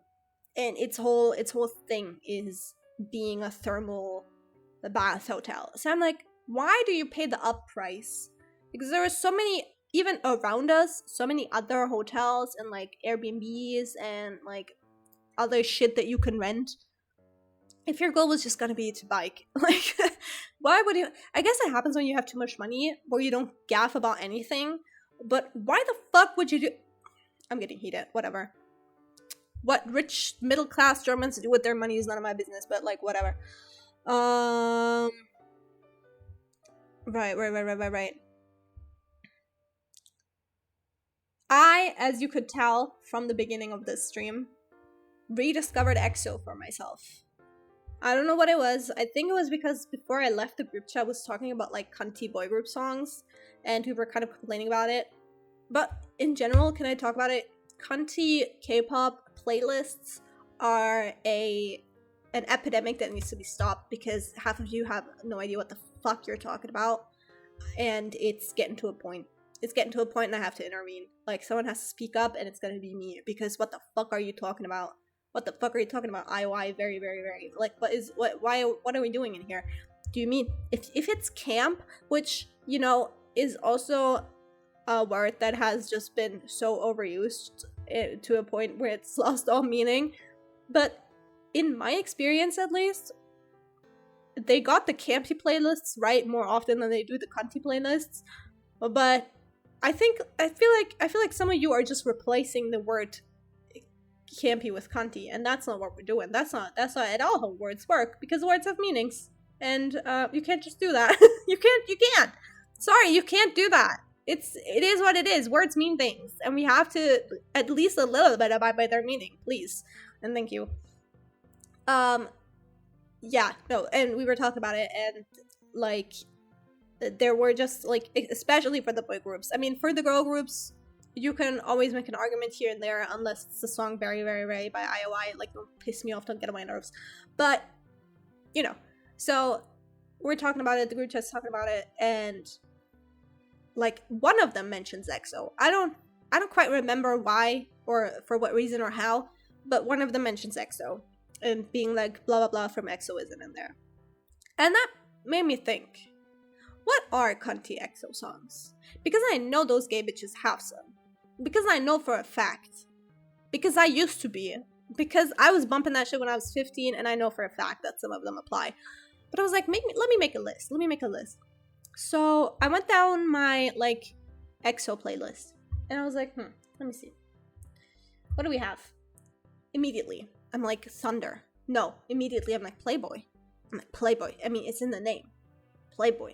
its whole thing is being a thermal bath hotel. So I'm like, why do you pay the up price? Because there are so many, even around us, so many other hotels and like Airbnbs and like other shit that you can rent. If your goal was just gonna be to bike, like, why would you? I guess it happens when you have too much money where you don't gaff about anything. But why the fuck would you do? I'm getting heated. Whatever. What rich middle class Germans do with their money is none of my business. But like, whatever. Right. I, as you could tell from the beginning of this stream, rediscovered EXO for myself. I don't know what it was. I think it was because before I left the group chat, I was talking about like cunty boy group songs, and people were kind of complaining about it. But in general, can I talk about it? Cunty K-pop playlists are an epidemic that needs to be stopped, because half of you have no idea what the fuck you're talking about, and it's getting to a point. And I have to intervene. Like, someone has to speak up, and it's gonna be me, because what the fuck are you talking about? What the fuck are you talking about? IOI, very, very, very. Like, what are we doing in here? do you mean? If it's camp, which, you know, is also a word that has just been so overused to a point where it's lost all meaning. But in my experience, at least, they got the campy playlists right more often than they do the cunty playlists. But I feel like some of you are just replacing the word campy with cunty, and that's not what we're doing. That's not at all how words work, because words have meanings, and you can't just do that. you can't. Sorry, you can't do that. It is what it is. Words mean things, and we have to at least a little bit abide by their meaning, please, and thank you. Yeah, no, and we were talking about it, and like there were just like, especially for the boy groups. I mean, for the girl groups, you can always make an argument here and there, unless it's a song very, very, very by IOI. Like, don't piss me off, don't get on my nerves. But, you know, so we're talking about it, the group chat's talking about it, and like one of them mentions EXO. I don't quite remember why or for what reason or how, but one of them mentions EXO and being like blah blah blah from EXO isn't in there. And that made me think, what are cunty EXO songs? Because I know those gay bitches have some. Because I know for a fact. Because I used to be. Because I was bumping that shit when I was 15, and I know for a fact that some of them apply. But I was like, let me make a list. Let me make a list. So I went down my like EXO playlist, and I was like, let me see. What do we have? Immediately, I'm like Thunder. No, immediately I'm like Playboy. I'm like Playboy. I mean, it's in the name. Playboy.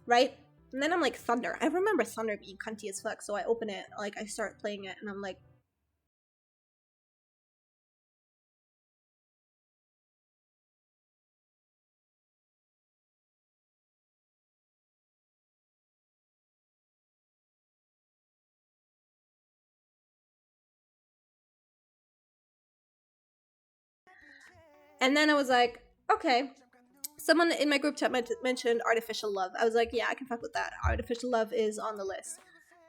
Right? And then I'm like Thunder. I remember Thunder being cunty as fuck, so I open it, like I start playing it, and I'm like, and then I was like, okay. Someone in my group chat mentioned Artificial Love. I was like, yeah, I can fuck with that. Artificial Love is on the list.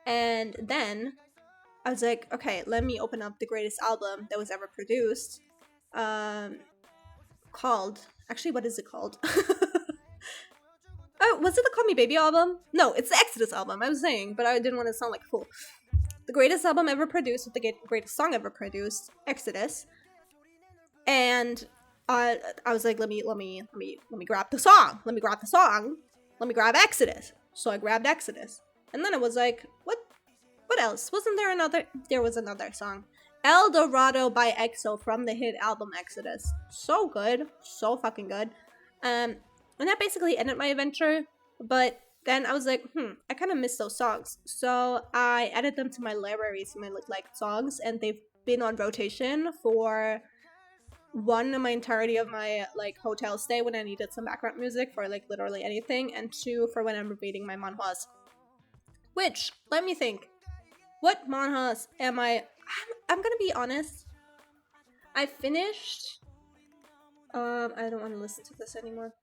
And then I was like, okay, let me open up the greatest album that was ever produced. Called, actually, what is it called? Oh, was it the Call Me Baby album? No, it's the Exodus album, I was saying, but I didn't want to sound like a fool. The greatest album ever produced with the greatest song ever produced, Exodus. And I was like, let me grab the song. Let me grab Exodus. So I grabbed Exodus. And then I was like, what else? There was another song. El Dorado by EXO from the hit album Exodus. So good. So fucking good. And that basically ended my adventure. But then I was like, I kind of miss those songs. So I added them to my library, to my liked songs, and they've been on rotation for one, my entirety of my like hotel stay when I needed some background music for like literally anything, and two, for when I'm reading my manhwas. Which, let me think, what manhwas am I'm gonna be honest, I finished I don't want to listen to this anymore.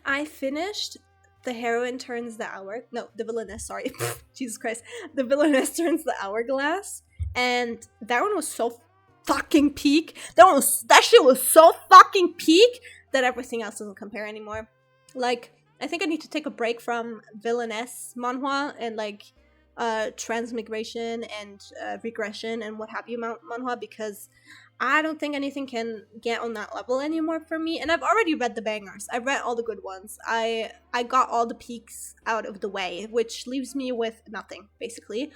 I finished The Heroine Turns the Hour, no, the Villainess, sorry. Jesus Christ. The Villainess Turns the Hourglass, and that one was so fucking peak. That shit was so fucking peak that everything else doesn't compare anymore. Like, I think I need to take a break from Villainess manhwa and like transmigration and regression and what have you manhwa, because I don't think anything can get on that level anymore for me. And I've already read the bangers. I've read all the good ones. I got all the peaks out of the way, which leaves me with nothing, basically.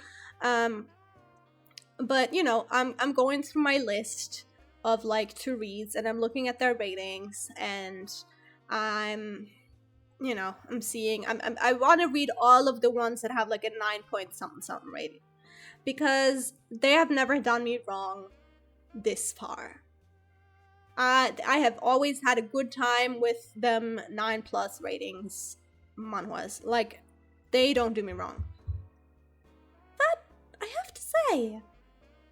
But, you know, I'm going through my list of, like, to reads, and I'm looking at their ratings, and I'm seeing, I want to read all of the ones that have, like, a 9 point something something rating. Because they have never done me wrong this far. I have always had a good time with them 9+ ratings manhwas. Like, they don't do me wrong. But I have to say,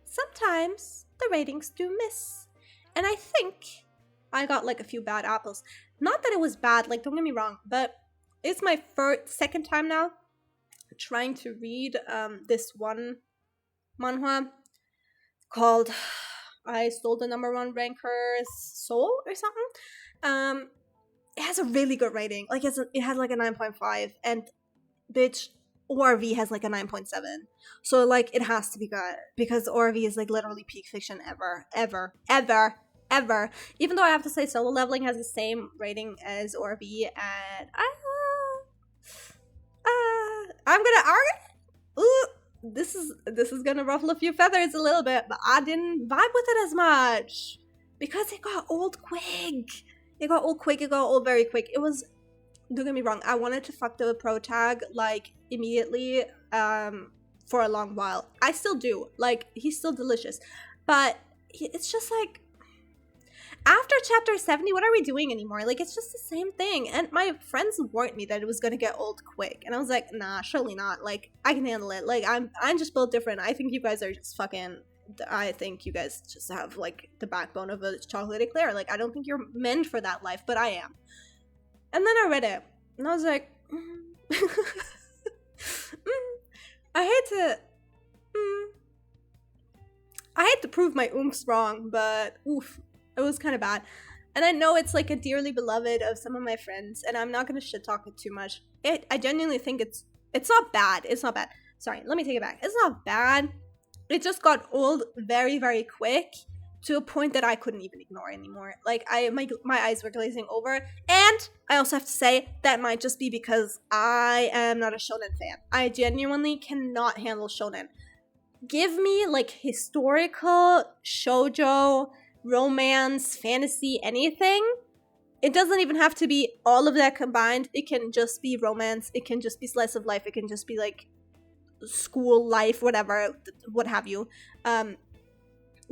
sometimes the ratings do miss. And I think I got like a few bad apples. Not that it was bad, like, don't get me wrong, but it's my second time now trying to read this one manhwa called I Stole the #1 Ranker's Soul or something. it has a really good rating. Like it has like a 9.5, and bitch, ORV has like a 9.7. So like it has to be good because ORV is like literally peak fiction ever, ever, ever, ever. Even though I have to say Solo Leveling has the same rating as ORV, and I'm gonna argue. Ooh, this is gonna ruffle a few feathers a little bit, but I didn't vibe with it as much because it got old quick. It got old very quick. It was, don't get me wrong, I wanted to fuck the pro tag like immediately for a long while. I still do. Like, he's still delicious. But it's just like, after chapter 70, what are we doing anymore? Like, it's just the same thing. And my friends warned me that it was gonna get old quick. And I was like, nah, surely not. Like, I can handle it. Like, I'm just built different. I think you guys are just fucking, I think you guys just have, like, the backbone of a chocolate eclair. Like, I don't think you're meant for that life, but I am. And then I read it. And I was like, I hate to prove my oomphs wrong, but oof, it was kind of bad. And I know it's like a dearly beloved of some of my friends, and I'm not gonna shit talk it too much. I genuinely think it's not bad. It's not bad. Sorry, let me take it back. It's not bad. It just got old very, very quick to a point that I couldn't even ignore anymore. Like, my eyes were glazing over. And I also have to say that might just be because I am not a shonen fan. I genuinely cannot handle shonen. Give me like historical, shoujo, romance, fantasy, anything. It doesn't even have to be all of that combined. It can just be romance. It can just be slice of life. It can just be like school life, whatever, what have you.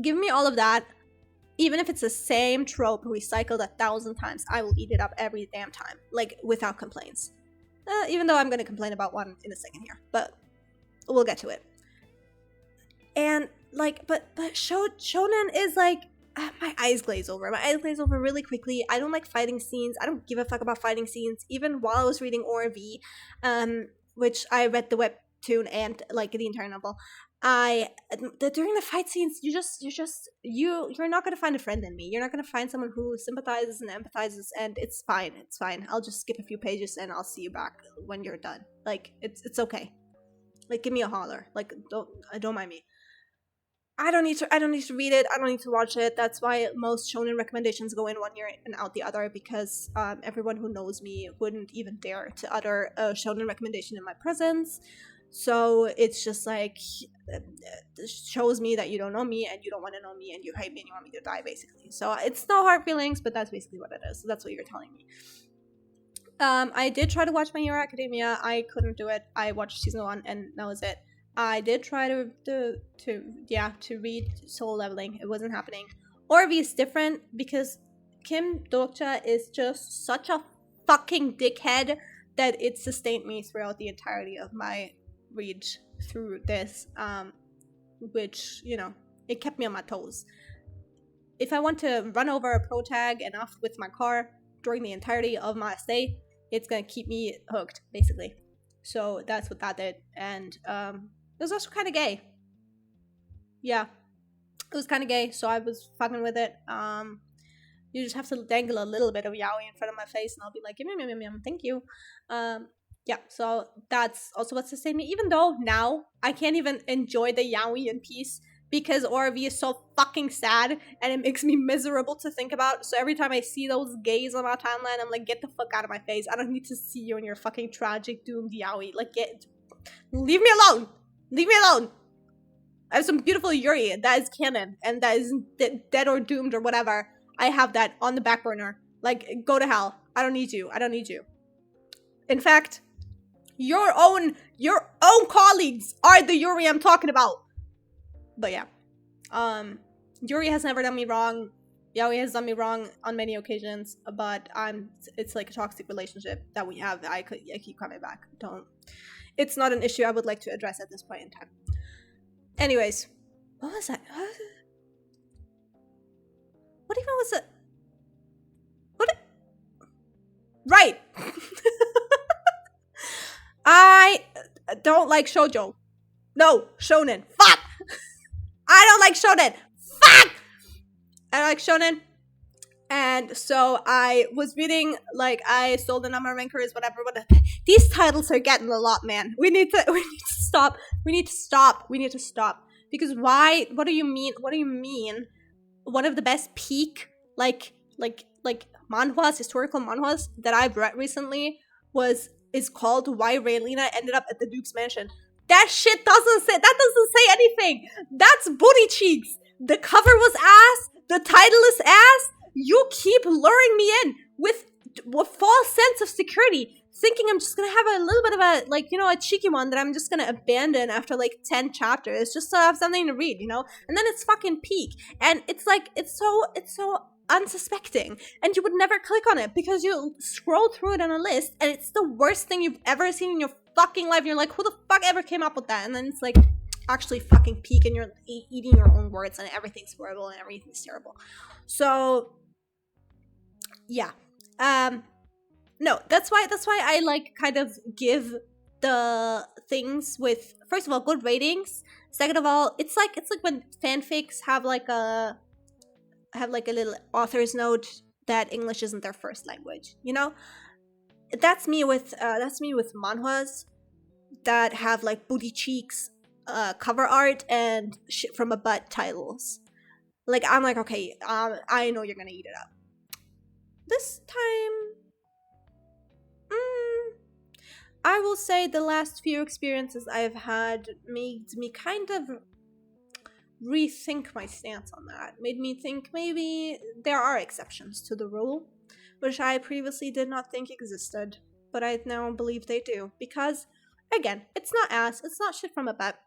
Give me all of that. Even if it's the same trope recycled 1,000 times, I will eat it up every damn time, like without complaints. Even though I'm gonna complain about one in a second here, but we'll get to it. And like, but shonen is like, my eyes glaze over. My eyes glaze over really quickly. I don't like fighting scenes. I don't give a fuck about fighting scenes. Even while I was reading ORV, which I read the webtoon and like the entire novel, during the fight scenes, you're not gonna find a friend in me. You're not gonna find someone who sympathizes and empathizes, and it's fine. It's fine. I'll just skip a few pages and I'll see you back when you're done. Like, it's okay. Like, give me a holler. Like, don't mind me. I don't need to read it. I don't need to watch it. That's why most shonen recommendations go in one ear and out the other, because everyone who knows me wouldn't even dare to utter a shonen recommendation in my presence. So it's just like, it shows me that you don't know me and you don't want to know me and you hate me and you want me to die, basically. So it's no hard feelings, but that's basically what it is. So that's what you're telling me. I did try to watch My Hero Academia. I couldn't do it. I watched season 1 and that was it. I did try to read Solo Leveling. It wasn't happening. ORV is different because Kim Dokcha is just such a fucking dickhead that it sustained me throughout the entirety of my read through this, which, you know, it kept me on my toes. If I want to run over a pro tag enough with my car during the entirety of my stay, it's gonna keep me hooked, basically. So that's what that did. And it was also kind of gay. Yeah, it was kind of gay, so I was fucking with it. You just have to dangle a little bit of yaoi in front of my face and I'll be like, yum, thank you. Yeah, so that's also what sustained me. Even though now I can't even enjoy the yaoi in peace because ORV is so fucking sad and it makes me miserable to think about. So every time I see those gays on my timeline, I'm like, get the fuck out of my face. I don't need to see you in your fucking tragic doomed yaoi. Like, leave me alone. Leave me alone. I have some beautiful Yuri that is canon and that is dead or doomed or whatever. I have that on the back burner. Like, go to hell. I don't need you. I don't need you. In fact, your own colleagues are the Yuri I'm talking about. But yeah, Yuri has never done me wrong. Yaoi has done me wrong on many occasions, but it's like a toxic relationship that we have. I keep coming back. It's not an issue I would like to address at this point in time. Anyways, what was that? What even was it? Right. I don't like shoujo. No, shonen. Fuck. I don't like shonen. Fuck. I don't like shonen. And so I was reading, like, I stole the number of anchors, whatever. These titles are getting a lot, man. We need to stop. We need to stop. Because why? What do you mean? What do you mean? One of the best peak, like manhwas, historical manhwas that I've read recently is called Why Raylina Ended Up at the Duke's Mansion. That shit doesn't say anything. That's booty cheeks. The cover was ass. The title is ass. You keep luring me in with false sense of security, thinking I'm just gonna have a little bit of a, like, a cheeky one that I'm just gonna abandon after like 10 chapters just to have something to read, and then it's fucking peak, and it's like it's so unsuspecting, and you would never click on it because you scroll through it on a list and it's the worst thing you've ever seen in your fucking life, and you're like, who the fuck ever came up with that? And then it's like actually fucking peak, and you're eating your own words, and everything's horrible and everything's terrible. So yeah, no, that's why I like kind of give the things with, first of all, good ratings. Second of all, it's like when fanfics have like a little author's note that English isn't their first language, That's me with manhwas that have like booty cheeks, cover art, and shit from a butt titles. Like, I'm like, okay, I know you're gonna eat it up. This time, I will say the last few experiences I've had made me kind of rethink my stance on that. Made me think maybe there are exceptions to the rule, which I previously did not think existed, but I now believe they do. Because, again, it's not ass, it's not shit from a butt.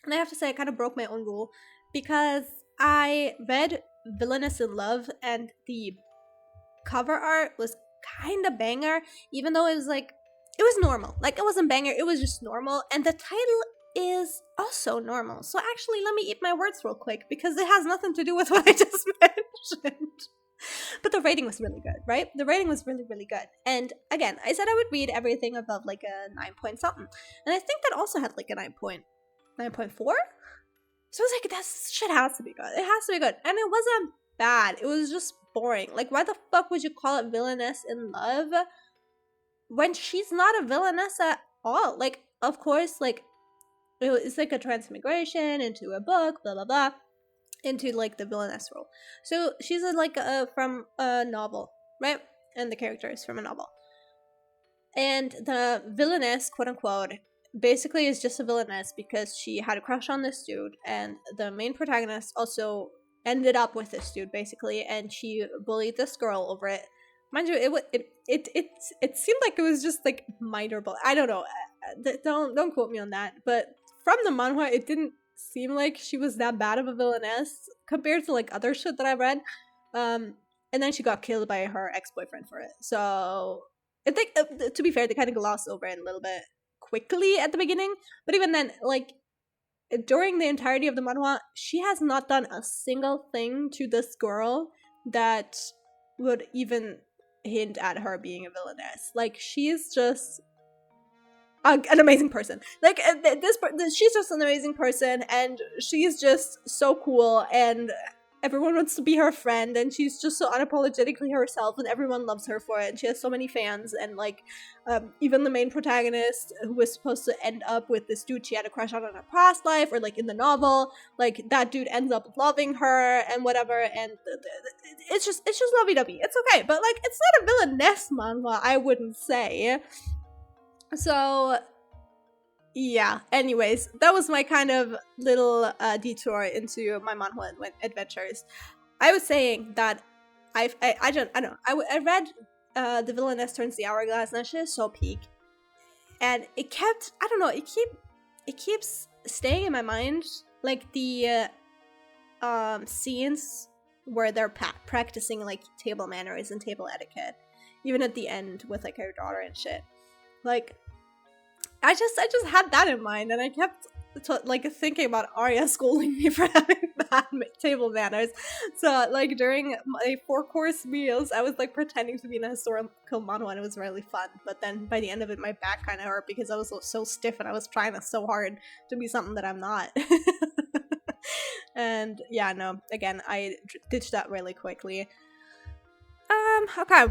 And I have to say, I kind of broke my own rule, because I read Villainous in Love, and the cover art was kind of banger, even though it was normal. Like, it wasn't banger, it was just normal, and the title is also normal. So actually, let me eat my words real quick, because it has nothing to do with what I just mentioned. But the rating was really good, right? The rating was really, really good. And again, I said I would read everything above like a 9 point something. And I think that also had like a 9.4. So I was like, that shit has to be good. It has to be good. And it wasn't bad. It was just boring. Like, why the fuck would you call it Villainous in Love when she's not a villainess at all? Like, of course, like, it's like a transmigration into a book, blah, blah, blah, into like the villainess role. So she's from a novel, right? And the character is from a novel. And the villainess, quote unquote, basically is just a villainess because she had a crush on this dude, and the main protagonist also ended up with this dude, basically, and she bullied this girl over it. Mind you, it seemed like it was just like minor bullying. I don't know. Don't quote me on that. But from the manhwa, it didn't seem like she was that bad of a villainess compared to like other shit that I read. And then she got killed by her ex-boyfriend for it. So I think, to be fair, they kind of glossed over it a little bit quickly at the beginning. But even then, like, during the entirety of the manhwa, she has not done a single thing to this girl that would even hint at her being a villainess. Like, she's just an amazing person. Like, she's just an amazing person, and she's just so cool, and everyone wants to be her friend, and she's just so unapologetically herself, and everyone loves her for it, and she has so many fans. And like, even the main protagonist, who was supposed to end up with this dude she had a crush on in her past life, or like in the novel, like, that dude ends up loving her and whatever, and it's just lovey-dovey. It's okay, but like, it's not a villainess manhwa, I wouldn't say. So yeah, anyways, that was my kind of little detour into my manhwa adventures. I was saying that I read The Villainess Turns the Hourglass, and that shit is so peak, and it kept, I don't know, it keeps staying in my mind, like the scenes where they're practicing like table manners and table etiquette, even at the end with like her daughter and shit. Like, I just had that in mind, and I kept thinking about Arya scolding me for having bad table manners. So like, during my 4-course meals, I was like pretending to be in a historical manhwa, and it was really fun. But then by the end of it, my back kind of hurt because I was so stiff, and I was trying so hard to be something that I'm not. And yeah, no, again, I ditched that really quickly. Okay.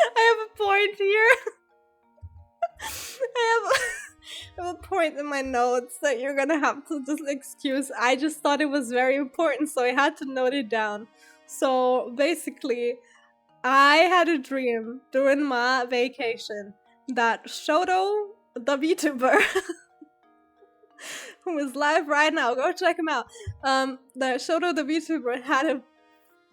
I have a point here. I have a point in my notes that you're gonna have to just excuse. I just thought it was very important, so I had to note it down. So basically, I had a dream during my vacation that Vshojo, the VTuber, who is live right now, go check him out. That Vshojo, the VTuber, had a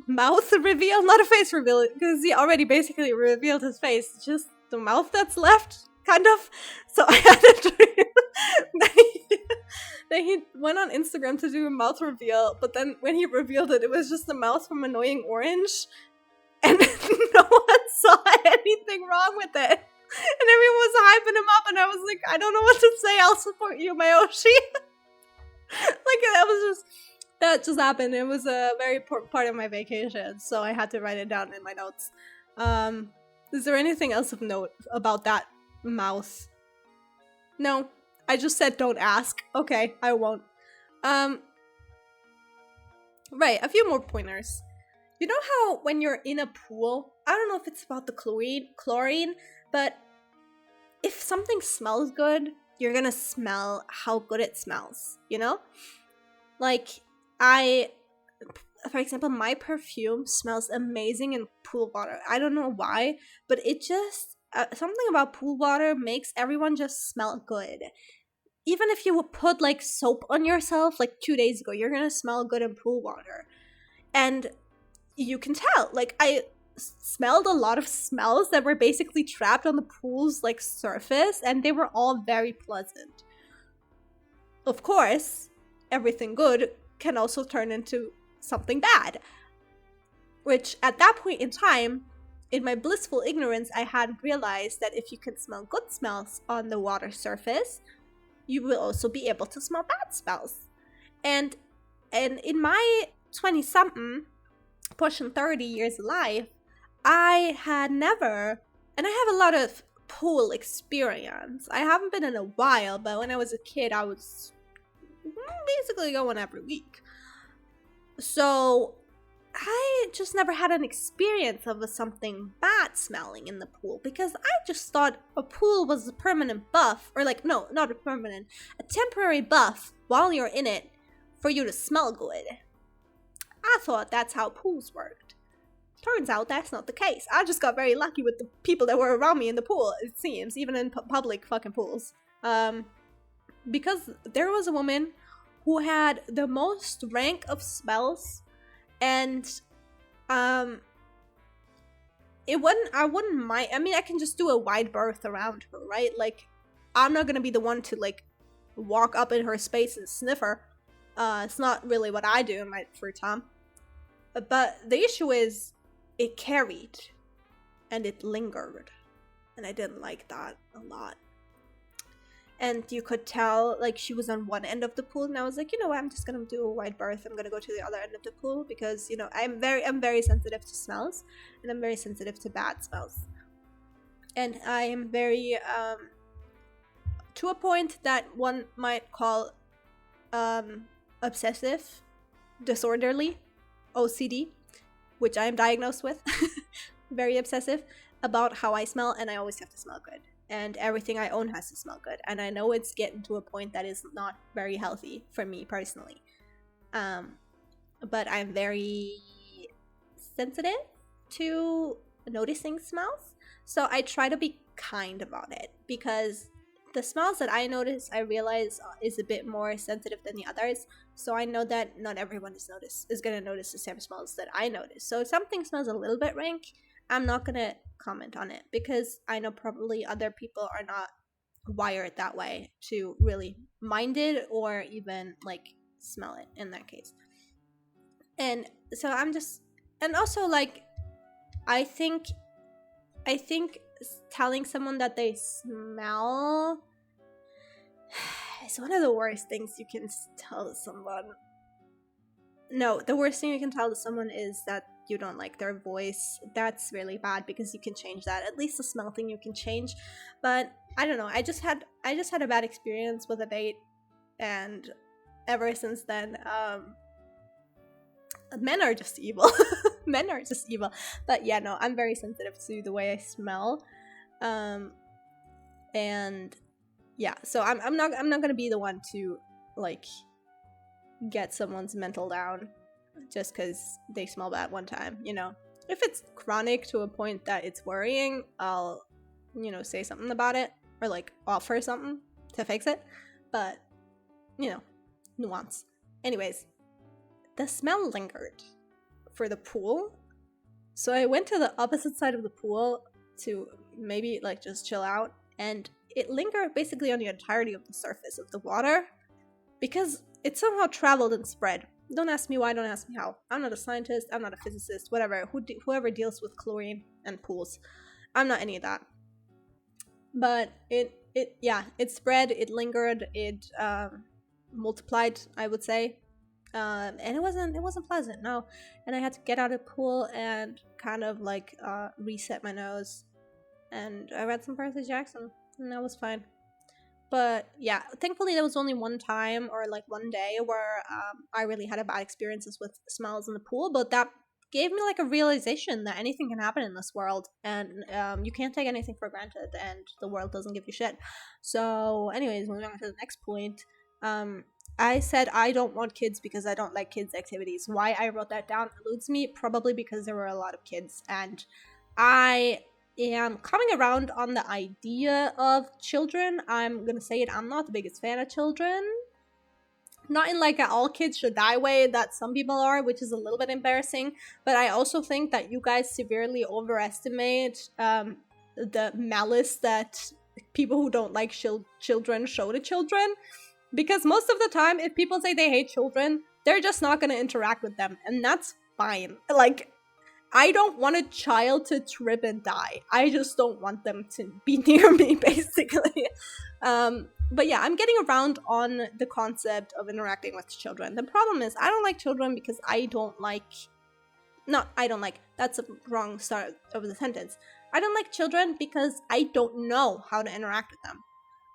mouth reveal, not a face reveal, because he already basically revealed his face, just the mouth that's left, kind of. So I had a dream that he went on Instagram to do a mouth reveal, but then when he revealed it, it was just the mouth from Annoying Orange, and no one saw anything wrong with it. And everyone was hyping him up, and I was like, I don't know what to say, I'll support you, Mayoshi. That just happened. It was a very important part of my vacation, so I had to write it down in my notes. Is there anything else of note about that mouth? No, I just said don't ask. Okay, I won't. Right, a few more pointers. You know how when you're in a pool, I don't know if it's about the chlorine, but if something smells good, you're gonna smell how good it smells, you know? Like, for example, my perfume smells amazing in pool water. I don't know why, but it just, something about pool water makes everyone just smell good. Even if you would put like soap on yourself like 2 days ago, you're gonna smell good in pool water. And you can tell, like, I smelled a lot of smells that were basically trapped on the pool's like surface, and they were all very pleasant. Of course, everything good can also turn into something bad, which at that point in time, in my blissful ignorance, I hadn't realized that if you can smell good smells on the water surface, you will also be able to smell bad smells. And in my 20-something, pushing 30 years of life, I had never, and I have a lot of pool experience. I haven't been in a while, but when I was a kid, I was basically going every week. So I just never had an experience of something bad smelling in the pool, because I just thought a pool was a permanent buff, or like, no, not a permanent, a temporary buff while you're in it for you to smell good. I thought that's how pools worked. Turns out that's not the case. I just got very lucky with the people that were around me in the pool, it seems, even in public fucking pools. Because there was a woman who had the most rank of smells, and it wouldn't, I wouldn't mind. I mean, I can just do a wide berth around her, right? Like, I'm not gonna be the one to like walk up in her space and sniff her. It's not really what I do in my free time. But the issue is, it carried and it lingered, and I didn't like that a lot. And you could tell, like, she was on one end of the pool, and I was like, you know what, I'm just gonna do a wide berth. I'm gonna go to the other end of the pool, because, you know, I'm very sensitive to smells, and I'm very sensitive to bad smells. And I am very, to a point that one might call, obsessive, disorderly, OCD, which I am diagnosed with. Very obsessive about how I smell, and I always have to smell good. And everything I own has to smell good. And I know it's getting to a point that is not very healthy for me personally. But I'm very sensitive to noticing smells. So I try to be kind about it, because the smells that I notice, I realize is a bit more sensitive than the others. So I know that not everyone is going to notice the same smells that I notice. So if something smells a little bit rank, I'm not going to comment on it, because I know probably other people are not wired that way to really mind it or even like smell it in that case. And so I'm just, and also like, I think telling someone that they smell is one of the worst things you can tell someone. No, the worst thing you can tell someone is that you don't like their voice. That's really bad, because you can change that. At least the smell thing you can change. But I don't know, I just had a bad experience with a date, and ever since then, men are just evil. Men are just evil. But yeah, no, I'm very sensitive to the way I smell. And yeah, so I'm not gonna be the one to like get someone's mental down just because they smell bad one time, you know. If it's chronic to a point that it's worrying, I'll, you know, say something about it or like offer something to fix it. But, you know, nuance. Anyways, the smell lingered for the pool. So I went to the opposite side of the pool to maybe like just chill out, and it lingered basically on the entirety of the surface of the water because it somehow traveled and spread. Don't ask me why, don't ask me how. I'm not a scientist, I'm not a physicist, whatever. Whoever deals with chlorine and pools. I'm not any of that. But it spread, it lingered, it multiplied, I would say. And it wasn't pleasant, no. And I had to get out of the pool and kind of like reset my nose. And I read some Percy Jackson, and that was fine. But yeah, thankfully there was only one time or like one day where I really had a bad experiences with smells in the pool, but that gave me like a realization that anything can happen in this world, and you can't take anything for granted, and the world doesn't give you shit. So anyways, moving on to the next point, I said I don't want kids because I don't like kids activities. Why I wrote that down eludes me, probably because there were a lot of kids, and I am coming around on the idea of children. I'm gonna say it, I'm not the biggest fan of children. Not in like a all kids should die way that some people are, which is a little bit embarrassing, but I also think that you guys severely overestimate the malice that people who don't like children show to children. Because most of the time, if people say they hate children, they're just not gonna interact with them, and that's fine. Like, I don't want a child to trip and die. I just don't want them to be near me, basically. But yeah, I'm getting around on the concept of interacting with children. The problem is, I don't like children because that's a wrong start of the sentence. I don't like children because I don't know how to interact with them.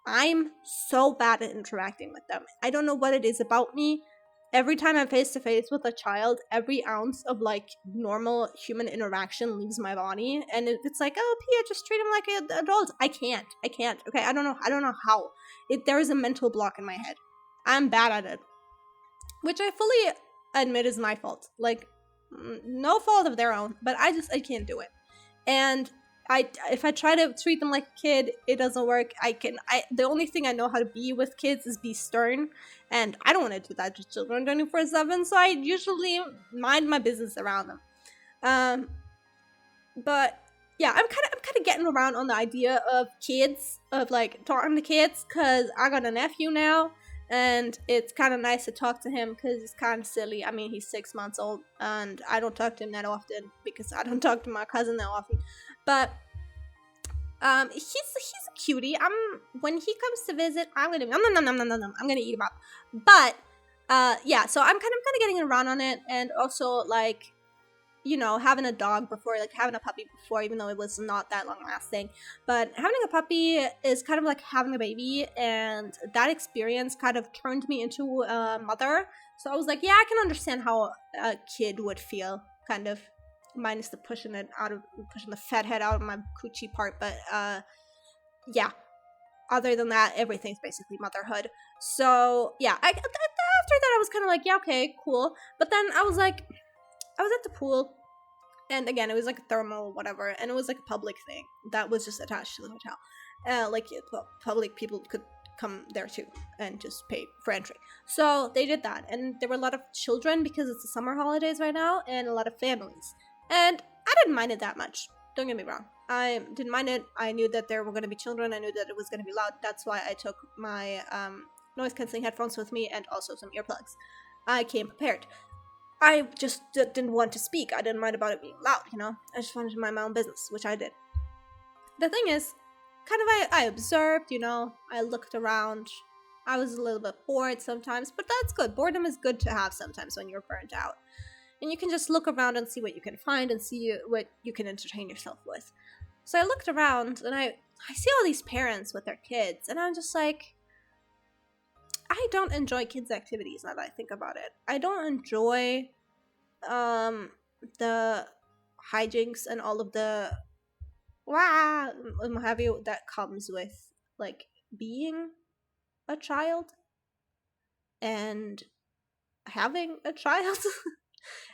I'm so bad at interacting with them. I don't know what it is about me. Every time I'm face to face with a child, every ounce of like normal human interaction leaves my body, and it's like, oh, Pia, just treat him like an adult. I can't. Okay, I don't know how. There is a mental block in my head. I'm bad at it, which I fully admit is my fault. Like, no fault of their own, but I can't do it. And if I try to treat them like a kid, it doesn't work. The only thing I know how to be with kids is be stern, and I don't want to do that to children 24/7, so I usually mind my business around them. But yeah, I'm kind of getting around on the idea of kids, of like talking to kids, because I got a nephew now, and it's kind of nice to talk to him because it's kind of silly. I mean, he's 6 months old, and I don't talk to him that often because I don't talk to my cousin that often. But he's a cutie. When he comes to visit, I'm gonna I'm gonna eat him up. But yeah, so I'm kind of getting around on it, and also like, you know, having a dog before, like having a puppy before, even though it was not that long lasting. But having a puppy is kind of like having a baby, and that experience kind of turned me into a mother. So I was like, yeah, I can understand how a kid would feel, kind of, minus the pushing the fat head out of my coochie part. But yeah, other than that, everything's basically motherhood. So yeah, after that I was kind of like, yeah, okay, cool. But then I was at the pool, and again, it was like a thermal whatever, and it was like a public thing that was just attached to the hotel. Public people could come there too and just pay for entry. So they did that, and there were a lot of children because it's the summer holidays right now, and a lot of families. And I didn't mind it that much. Don't get me wrong. I didn't mind it. I knew that there were going to be children. I knew that it was going to be loud. That's why I took my noise cancelling headphones with me, and also some earplugs. I came prepared. I just didn't want to speak. I didn't mind about it being loud, you know? I just wanted to mind my own business, which I did. The thing is, kind of I observed, you know? I looked around. I was a little bit bored sometimes, but that's good. Boredom is good to have sometimes when you're burnt out. And you can just look around and see what you can find and see what you can entertain yourself with. So I looked around, and I see all these parents with their kids, and I'm just like, I don't enjoy kids' activities now that I think about it. I don't enjoy um the hijinks and all of the wow have you that comes with like being a child and having a child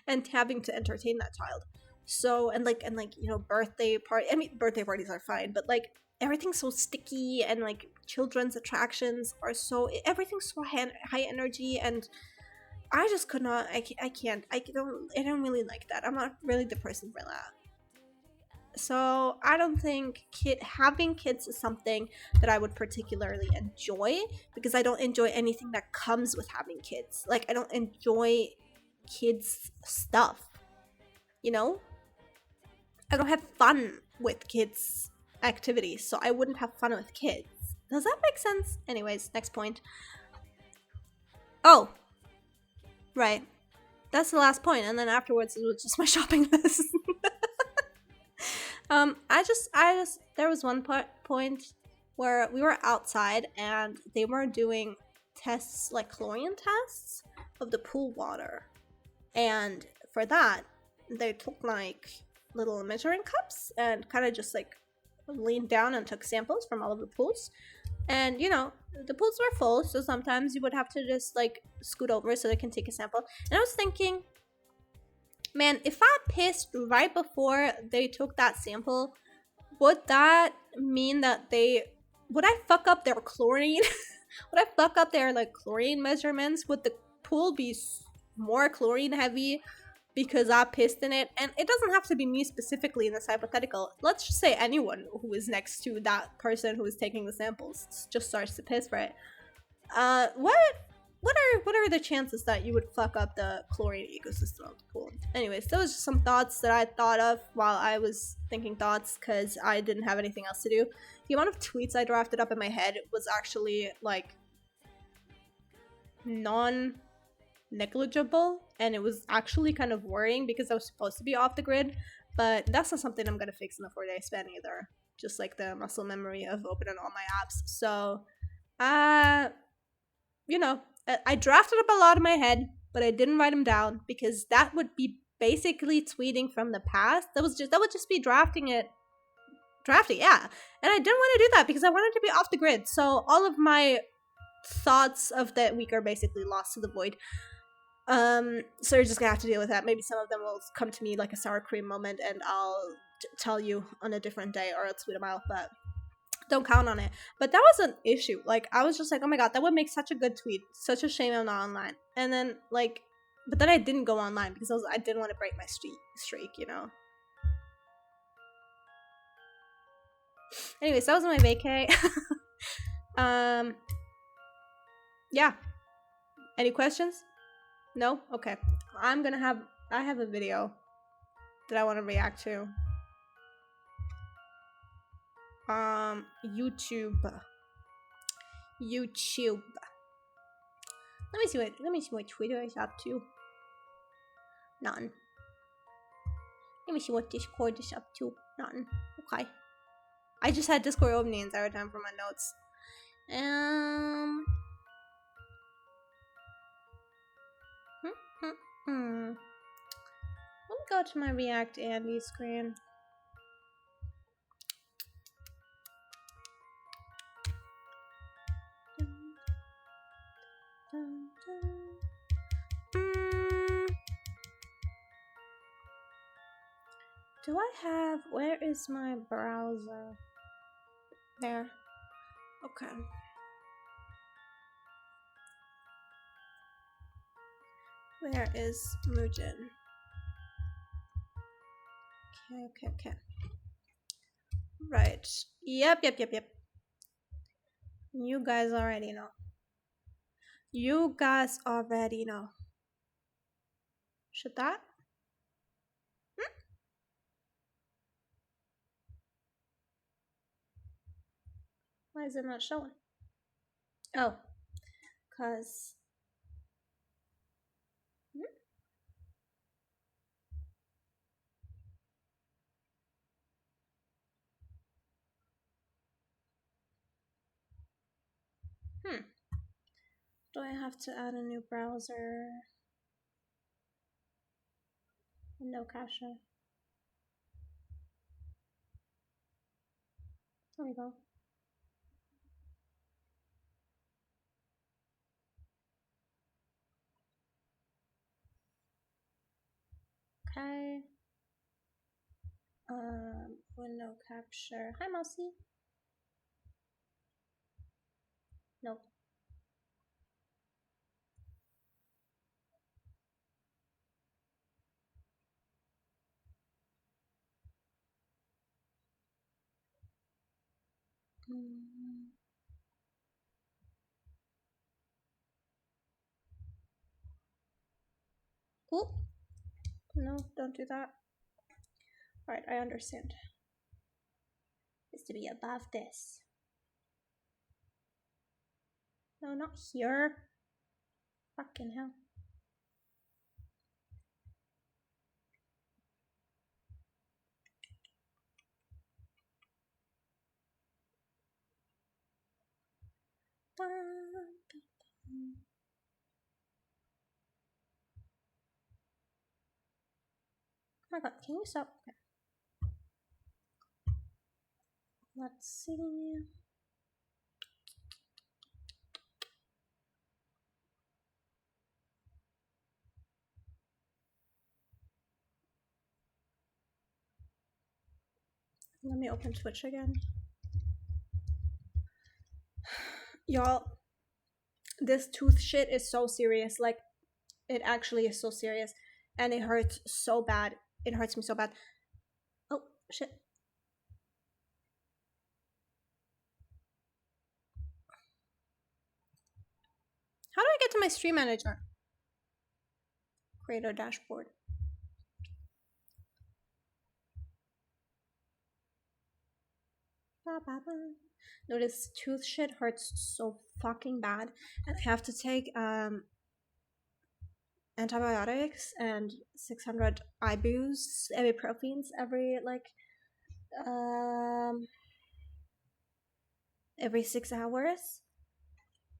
and having to entertain that child. So and you know, birthday party. I mean, birthday parties are fine, but like everything's so sticky and like children's attractions are so everything's so high energy and I just could not. I can't. I don't really like that. I'm not really the person for that. So I don't think having kids is something that I would particularly enjoy because I don't enjoy anything that comes with having kids. Like I don't enjoy kids stuff. You know, I don't have fun with kids activities, so I wouldn't have fun with kids. Does that make sense? Anyways, next point. Oh, right. That's the last point, and then afterwards it was just my shopping list. There was one point where we were outside and they were doing tests, like chlorine tests of the pool water. And for that, they took like little measuring cups and kind of just like leaned down and took samples from all of the pools. And you know, the pools were full, so sometimes you would have to just like scoot over so they can take a sample. And I was thinking, man, if I pissed right before they took that sample, would that mean that would I fuck up their chlorine? Would I fuck up their like chlorine measurements? Would the pool be more chlorine heavy because I pissed in it? And it doesn't have to be me specifically in this hypothetical. Let's just say anyone who is next to that person who is taking the samples just starts to piss, right? What are the chances that you would fuck up the chlorine ecosystem of the pool? Anyways, those are some thoughts that I thought of while I was thinking thoughts because I didn't have anything else to do. The amount of tweets I drafted up in my head was actually like non-negligible, and it was actually kind of worrying because I was supposed to be off the grid, but that's not something I'm gonna fix in a 4-day span either. Just like the muscle memory of opening all my apps. So, uh, you know, I drafted up a lot in my head, but I didn't write them down because that would be basically tweeting from the past. That would just be drafting, yeah. And I didn't want to do that because I wanted to be off the grid. So all of my thoughts of that week are basically lost to the void. So you're just gonna have to deal with that. Maybe some of them will come to me like a sour cream moment, and I'll tell you on a different day, or I'll tweet them out. But don't count on it. But that was an issue. Like I was just like, oh my god, that would make such a good tweet. Such a shame I'm not online. And then like, but then I didn't go online because I didn't want to break my streak, you know. Anyways, that was my vacay. Yeah. Any questions? No? Okay. I have a video that I want to react to. YouTube. Let me see what Twitter is up to. None. Let me see what Discord is up to. None. Okay. I just had Discord open the entire time for my notes. Let me go to my React Andy screen. Do I have... Where is my browser? There. Okay. Where is Mujin? Okay. Right. Yep. You guys already know. Should that? Why is it not showing? Oh. Because... Do I have to add a new browser? No capture. There we go. Okay. Window capture. Hi, Mousy. Nope. Oop. No, don't do that. Alright, I understand. It's to be above this. No, not here. Fucking hell. Oh my god, can you stop? Okay. Let's see. Let me open Twitch again. Y'all, this tooth shit is so serious. Like, it actually is so serious. And it hurts so bad. It hurts me so bad. Oh, shit. How do I get to my stream manager? Create a dashboard. No, this tooth shit hurts so fucking bad. And I have to take antibiotics and 600 ibus, ibuprofens every 6 hours.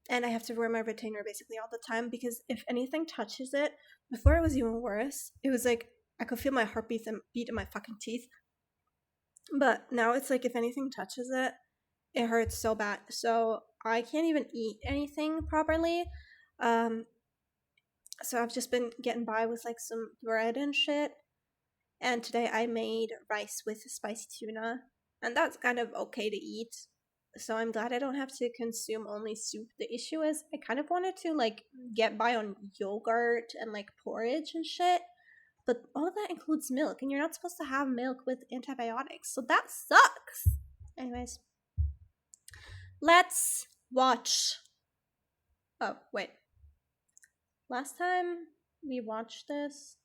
And I have to wear my retainer basically all the time because if anything touches it, before it was even worse. It was like I could feel my heartbeat and beat in my fucking teeth. But now it's like if anything touches it, it hurts so bad. So I can't even eat anything properly. So I've just been getting by with like some bread and shit. And today I made rice with spicy tuna, and that's kind of okay to eat. So I'm glad I don't have to consume only soup. The issue is I kind of wanted to like get by on yogurt and like porridge and shit, but all of that includes milk, and you're not supposed to have milk with antibiotics, so that sucks. Anyways, let's watch. Oh, wait. Last time we watched this,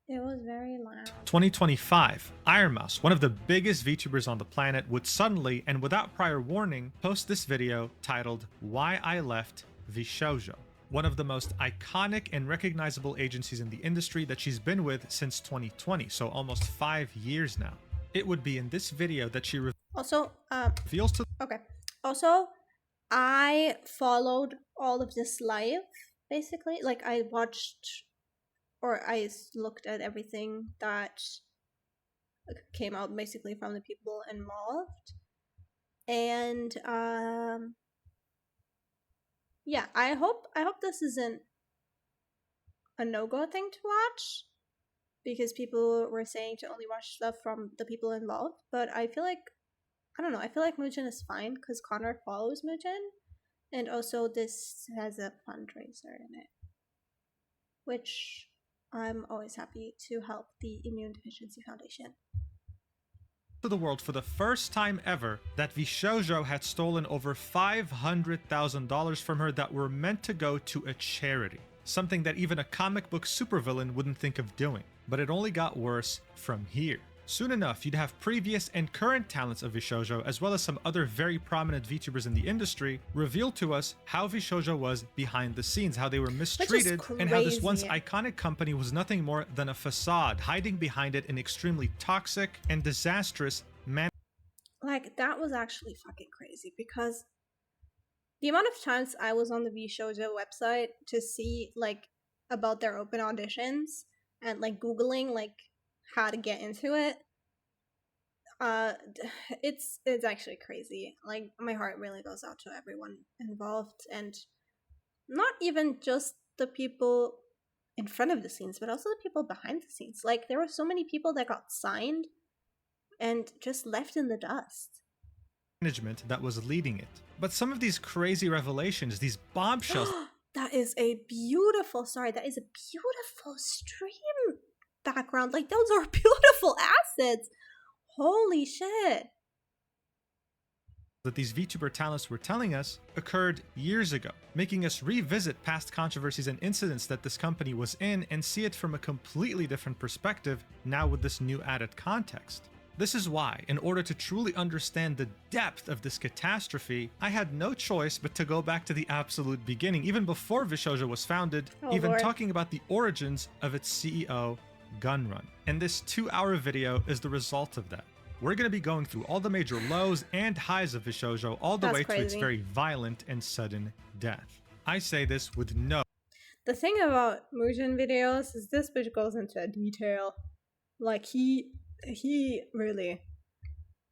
it was very loud. 2025, Iron Mouse, one of the biggest VTubers on the planet, would suddenly and without prior warning post this video titled Why I Left Vshojo, one of the most iconic and recognizable agencies in the industry that she's been with since 2020, so almost 5 years now. It would be in this video that she reveals to... Okay. Also, I followed all of this live, basically. Like, I watched, or I looked at everything that came out basically from the people involved. And, yeah, I hope this isn't a no-go thing to watch, because people were saying to only watch stuff from the people involved. But I feel like, I don't know, I feel like Mujin is fine because Connor follows Mujin. And also this has a fundraiser in it, which I'm always happy to help the Immune Deficiency Foundation. To the world for the first time ever that Vshojo had stolen over $500,000 from her that were meant to go to a charity. Something that even a comic book supervillain wouldn't think of doing. But it only got worse from here. Soon enough, you'd have previous and current talents of Vshojo, as well as some other very prominent VTubers in the industry, reveal to us how Vshojo was behind the scenes, how they were mistreated, and how this once iconic company was nothing more than a facade, hiding behind it an extremely toxic and disastrous man. Like, that was actually fucking crazy, because the amount of times I was on the Vshojo website to see, like, about their open auditions, and like Googling like how to get into it, uh it's actually crazy. Like my heart really goes out to everyone involved, and not even just the people in front of the scenes, but also the people behind the scenes. Like there were so many people that got signed and just left in the dust. Management that was leading it. But some of these crazy revelations, these bombshells, That is a beautiful, sorry, that is a beautiful stream background. Like those are beautiful assets. Holy shit. that these VTuber talents were telling us occurred years ago, making us revisit past controversies and incidents that this company was in and see it from a completely different perspective now with this new added context. This is why, in order to truly understand the depth of this catastrophe, I had no choice but to go back to the absolute beginning, even before Vshojo was founded, even Lord. talking about the origins of its CEO, Gunrun. And this 2-hour video is the result of that. We're going to be going through all the major lows and highs of Vshojo, all the That's way to its crazy. very violent and sudden death. I say this with no The thing about Mujin videos is this bitch goes into detail. Like he really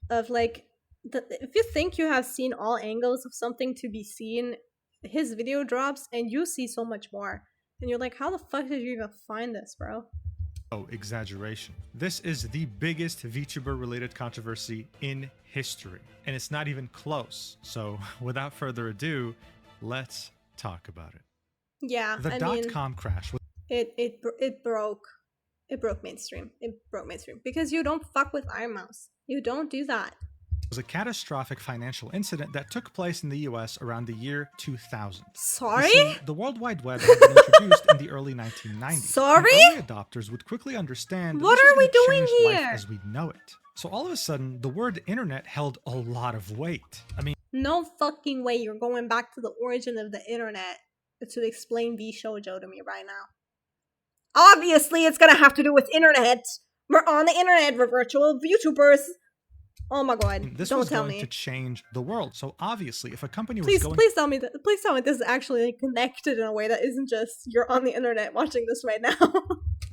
of like if you think you have seen all angles of something to be seen, his video drops and you see so much more. And you're like, how the fuck did you even find this, bro? exaggeration. This is the biggest VTuber related controversy in history, and it's not even close. So without further ado, let's talk about it. Yeah, The I mean, dot-com crash was it broke mainstream. It broke mainstream because you don't fuck with Iron Mouse. You don't do that. a catastrophic financial incident that took place in the US around the year 2000. Sorry? You see, the World Wide Web had been introduced in the early 1990s. Sorry? And early adopters would quickly understand What this was are we gonna doing change life here? as we know it. So all of a sudden, the word internet held a lot of weight. I mean, No fucking way you're going back to the origin of the internet to explain Vshojo to me right now. Obviously, it's gonna have to do with internet. We're on the internet. We're virtual YouTubers. Oh my god! this Don't was tell going me. to change the world. So obviously, if a company was Please, going please tell me that. Please tell me this is actually connected in a way that isn't just you're on the internet watching this right now.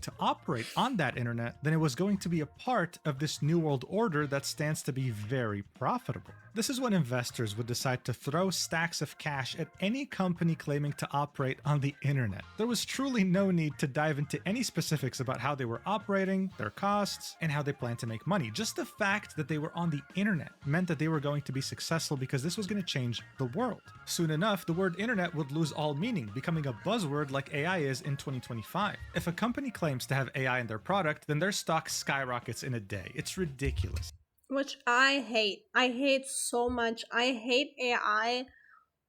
to operate on that internet, then it was going to be a part of this new world order that stands to be very profitable. This is when investors would decide to throw stacks of cash at any company claiming to operate on the internet. There was truly no need to dive into any specifics about how they were operating, their costs, and how they planned to make money. Just the fact that they were on the internet meant that they were going to be successful because this was going to change the world. Soon enough, the word internet would lose all meaning, becoming a buzzword like AI is in 2025. If a company claims to have AI in their product, then their stock skyrockets in a day. It's ridiculous. Which I hate. I hate so much. I hate AI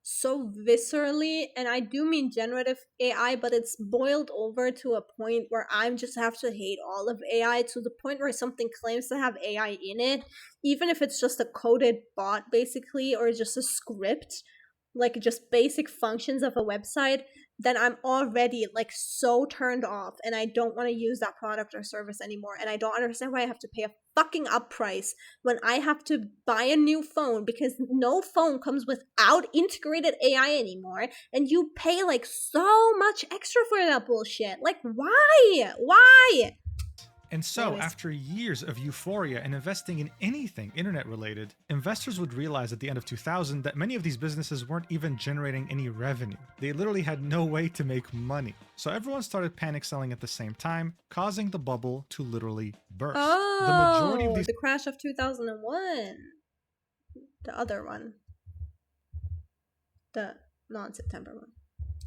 so viscerally, and I do mean generative AI, but it's boiled over to a point where I just have to hate all of AI to the point where something claims to have AI in it, even if it's just a coded bot basically, or just a script, like just basic functions of a website, then I'm already like so turned off and I don't want to use that product or service anymore. And I don't understand why I have to pay a fucking up price when I have to buy a new phone because no phone comes without integrated AI anymore. And you pay like so much extra for that bullshit. Like, why? Why? And so, Anyways. after years of euphoria and investing in anything internet related, investors would realize at the end of 2000 that many of these businesses weren't even generating any revenue. They literally had no way to make money. So everyone started panic selling at the same time, causing the bubble to literally burst. Oh, The majority of these the crash of 2001. The other one. The non-September one.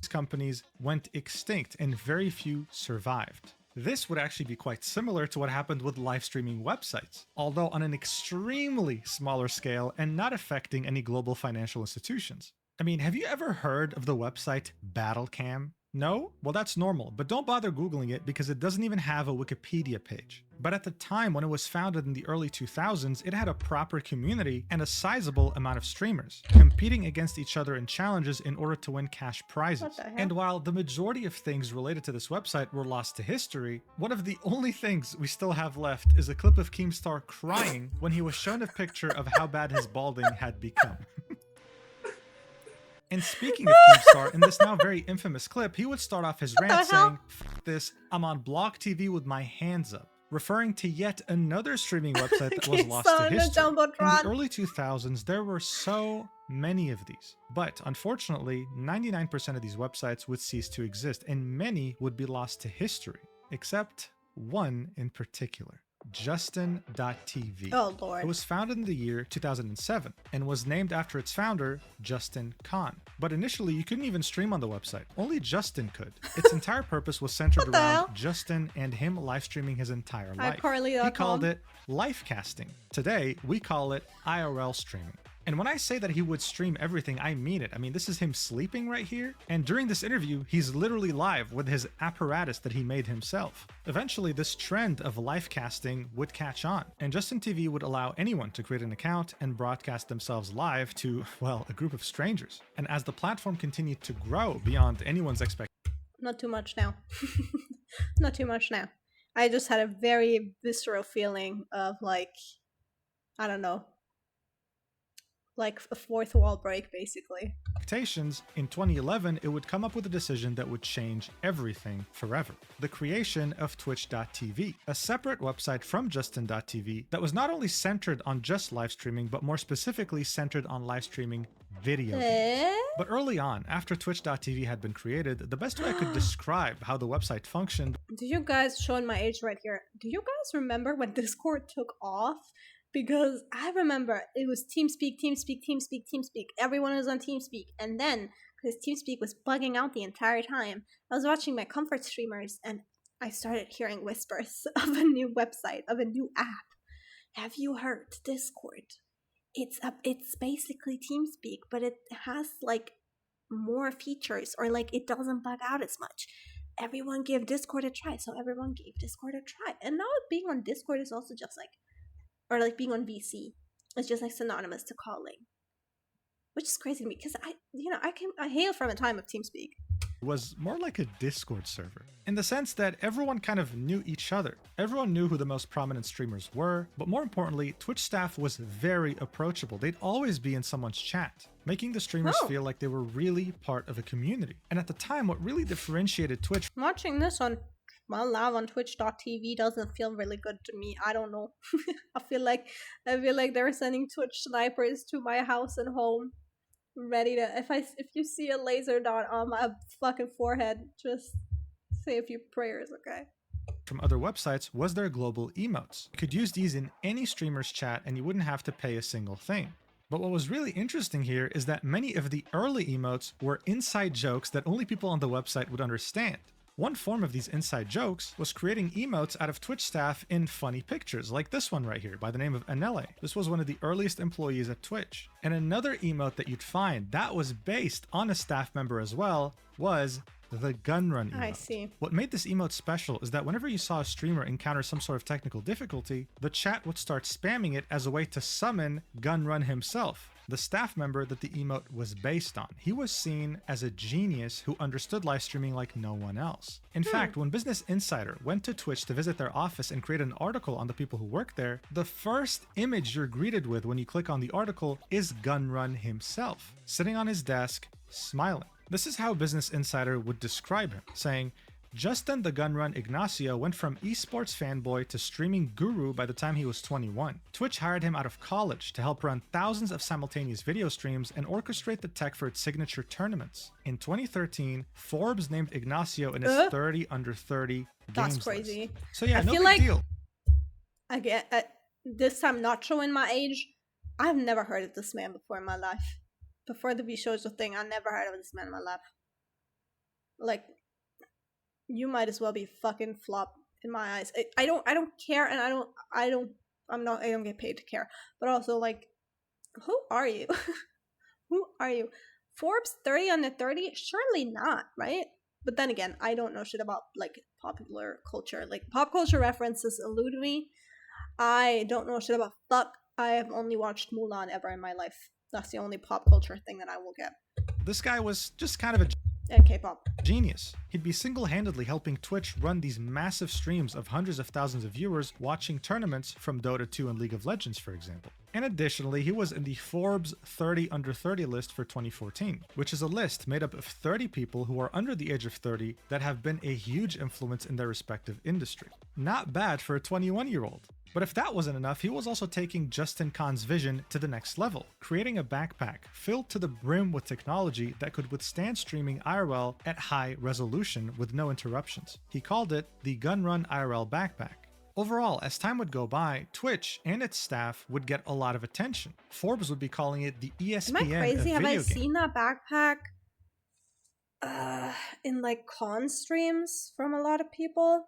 companies went extinct and very few survived. This would actually be quite similar to what happened with live streaming websites, although on an extremely smaller scale and not affecting any global financial institutions. I mean, have you ever heard of the website BattleCam? No? Well, that's normal, but don't bother Googling it because it doesn't even have a Wikipedia page. But at the time when it was founded in the early 2000s, it had a proper community and a sizable amount of streamers, competing against each other in challenges in order to win cash prizes. What the hell? And while the majority of things related to this website were lost to history, one of the only things we still have left is a clip of Keemstar crying when he was shown a picture of how bad his balding had become. And speaking of Keemstar, in this now very infamous clip, he would start off his What the rant hell? saying, "F this, I'm on Block TV with my hands up," referring to yet another streaming website that was lost to Son, the history. In the Jumbotron. early 2000s, there were so many of these. But unfortunately, 99% of these websites would cease to exist, and many would be lost to history, except one in particular. Justin.tv. Oh lord. It was founded in the year 2007 and was named after its founder, Justin Kan. But initially, you couldn't even stream on the website. Only Justin could. Its entire purpose was centered What the around hell? Justin and him live streaming his entire life. iCarly.com. He called it life casting. Today, we call it IRL streaming. And when I say that he would stream everything, I mean it. I mean, this is him sleeping right here. And during this interview, he's literally live with his apparatus that he made himself. Eventually, this trend of live casting would catch on, and Justin TV would allow anyone to create an account and broadcast themselves live to, well, a group of strangers. And as the platform continued to grow beyond anyone's expectations, Not too much now. Not too much now. I just had a very visceral feeling of like, I don't know, like a fourth wall break, basically. in 2011, it would come up with a decision that would change everything forever. The creation of Twitch.tv, a separate website from Justin.tv that was not only centered on just live streaming, but more specifically centered on live streaming video games. But early on, after Twitch.tv had been created, the best way I could describe how the website functioned. Do you guys, showing my age right here, do you guys remember when Discord took off? Because I remember it was TeamSpeak, TeamSpeak, TeamSpeak, TeamSpeak. Everyone was on TeamSpeak. And then, because TeamSpeak was bugging out the entire time, I was watching my comfort streamers and I started hearing whispers of a new website, of a new app. Have you heard Discord? It's basically TeamSpeak, but it has like more features, or like it doesn't bug out as much. Everyone give Discord a try. So everyone gave Discord a try. And now being on Discord is also just like, or like being on VC, it's just like synonymous to calling, which is crazy to me because I hail from a time of TeamSpeak. Was more like a Discord server, in the sense that everyone kind of knew each other. Everyone knew who the most prominent streamers were, but more importantly, Twitch staff was very approachable. They'd always be in someone's chat, making the streamers feel like they were really part of a community. And at the time, what really differentiated Twitch Watching this on live on Twitch.tv doesn't feel really good to me. I don't know. I feel like they're sending Twitch snipers to my house and home, ready to. If you see a laser dot on my fucking forehead, just say a few prayers, okay? from other websites was their global emotes. You could use these in any streamer's chat and you wouldn't have to pay a single thing. But what was really interesting here is that many of the early emotes were inside jokes that only people on the website would understand. One form of these inside jokes was creating emotes out of Twitch staff in funny pictures, like this one right here by the name of Anele. This was one of the earliest employees at Twitch. And another emote that you'd find that was based on a staff member as well was the gun run emote. I see. What made this emote special is that whenever you saw a streamer encounter some sort of technical difficulty, the chat would start spamming it as a way to summon Gun Run himself, the staff member that the emote was based on. He was seen as a genius who understood live streaming like no one else. In fact, when Business Insider went to Twitch to visit their office and create an article on the people who work there, the first image you're greeted with when you click on the article is Gun Run himself, sitting on his desk, smiling. This is how Business Insider would describe him, saying, Justin the Gun Run Ignacio went from esports fanboy to streaming guru by the time he was 21. Twitch hired him out of college to help run thousands of simultaneous video streams and orchestrate the tech for its signature tournaments. In 2013, Forbes named Ignacio in its 30 under 30 That's games crazy. list. So yeah, I no feel big like- deal. Again, this time not showing my age, I've never heard of this man before in my life. Before the Vshojo thing, I never heard of this man in my life. Like, you might as well be fucking flop in my eyes. I don't care, and I don't get paid to care. But also, like, who are you? Who are you? Forbes 30 under 30? Surely not, right? But then again, I don't know shit about, like, popular culture. Like, pop culture references elude me. I don't know shit about fuck. I have only watched Mulan ever in my life. That's the only pop culture thing that I will get. This guy was just kind of a And K-pop. Genius. He'd be single-handedly helping Twitch run these massive streams of hundreds of thousands of viewers watching tournaments from Dota 2 and League of Legends, for example. And additionally, he was in the Forbes 30 under 30 list for 2014, which is a list made up of 30 people who are under the age of 30 that have been a huge influence in their respective industry. Not bad for a 21-year-old. But if that wasn't enough, he was also taking Justin Khan's vision to the next level, creating a backpack filled to the brim with technology that could withstand streaming IRL at high resolution with no interruptions. He called it the Gunrun IRL backpack. Overall, as time would go by, Twitch and its staff would get a lot of attention. Forbes would be calling it the ESPN Am I crazy? of video Have I games. seen that backpack in like con streams from a lot of people?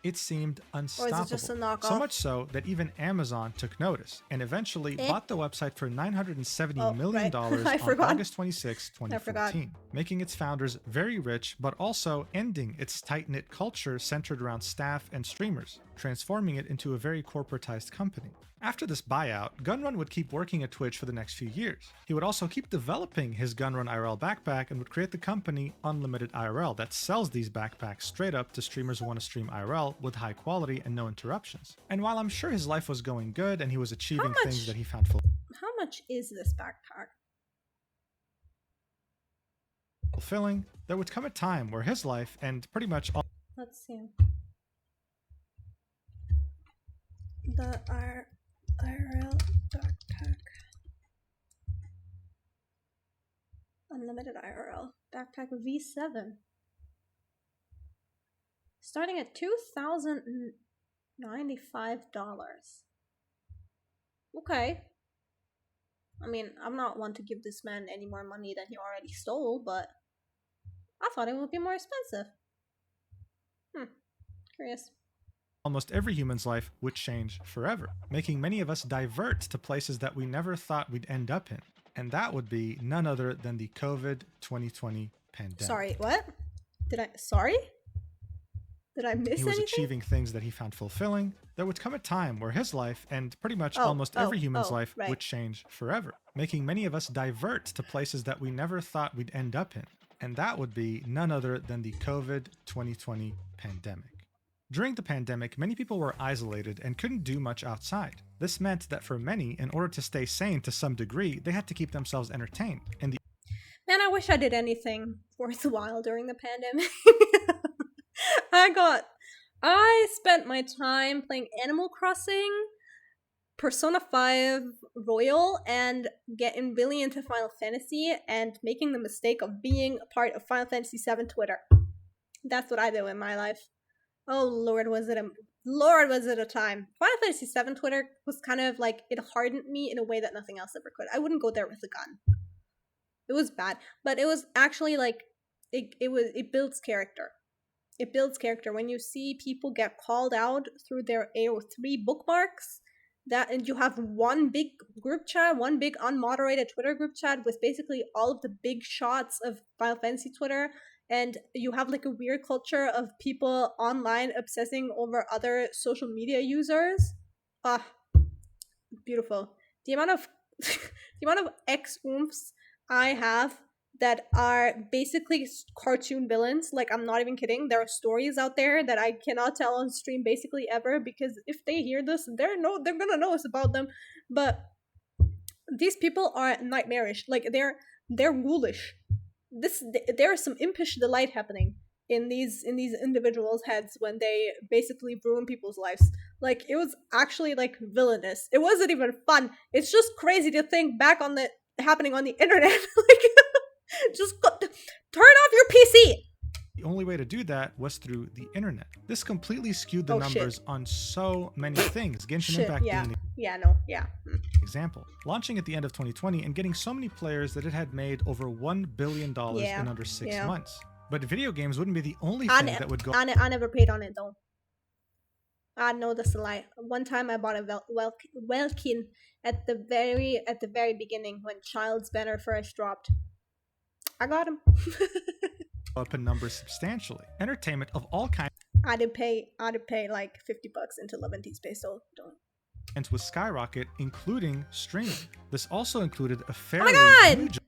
It seemed unstoppable. Or is it just a knockoff? So much so that even Amazon took notice and eventually bought the website for $970 million on August 26, 2014, making its founders very rich, but also ending its tight-knit culture centered around staff and streamers, transforming it into a very corporatized company. After this buyout, Gunrun would keep working at Twitch for the next few years. He would also keep developing his Gunrun IRL backpack and would create the company Unlimited IRL that sells these backpacks straight up to streamers who want to stream IRL with high quality and no interruptions. And while I'm sure his life was going good and he was achieving things that he found How much is this backpack? fulfilling, there would come a time where his life and pretty much all Let's see. The IRL backpack. Unlimited IRL backpack V7. Starting at $2,095. Okay. I mean, I'm not one to give this man any more money than he already stole, but I thought it would be more expensive. Curious. almost every human's life would change forever, making many of us divert to places that we never thought we'd end up in. And that would be none other than the COVID 2020 pandemic. Sorry, what? Did I miss anything? He was achieving things that he found fulfilling. There would come a time where his life, and pretty much almost every human's life, would change forever, making many of us divert to places that we never thought we'd end up in. And that would be none other than the COVID 2020 pandemic. During the pandemic, many people were isolated and couldn't do much outside. This meant that for many, in order to stay sane to some degree, they had to keep themselves entertained. And Man, I wish I did anything worthwhile during the pandemic. I spent my time playing Animal Crossing, Persona 5 Royal, and getting really into Final Fantasy and making the mistake of being a part of Final Fantasy 7 Twitter. That's what I do in my life. Oh Lord, was it a time. Final Fantasy 7 Twitter was kind of like, it hardened me in a way that nothing else ever could. I wouldn't go there with a gun. It was bad, but it was actually like, it builds character. It builds character. When you see people get called out through their AO3 bookmarks, and you have one big group chat, one big unmoderated Twitter group chat with basically all of the big shots of Final Fantasy Twitter, and you have like a weird culture of people online obsessing over other social media users. Beautiful. The amount of ex-oomphs I have that are basically cartoon villains. Like, I'm not even kidding. There are stories out there that I cannot tell on stream basically ever, because if they hear this, they're gonna know us about them. But these people are nightmarish. Like, they're ghoulish. There is some impish delight happening in these individuals' heads when they basically ruin people's lives. Like, it was actually like villainous. It wasn't even fun. It's just crazy to think back on the happening on the internet. Like, just turn off your PC. The only way to do that was through the internet. This completely skewed the numbers on so many things. Genshin Impact being example. Launching at the end of 2020 and getting so many players that it had made over $1 billion in under 6 months. But video games wouldn't be the only thing that would go. I never paid on it though. I know that's a lie. One time I bought a Welkin at the very beginning when Child's Banner first dropped. I got him. Up in numbers substantially. Entertainment of all kinds. I'd pay like $50 into Love and Space, so don't. And with skyrocket, including streaming. This also included a fairly Oh my God!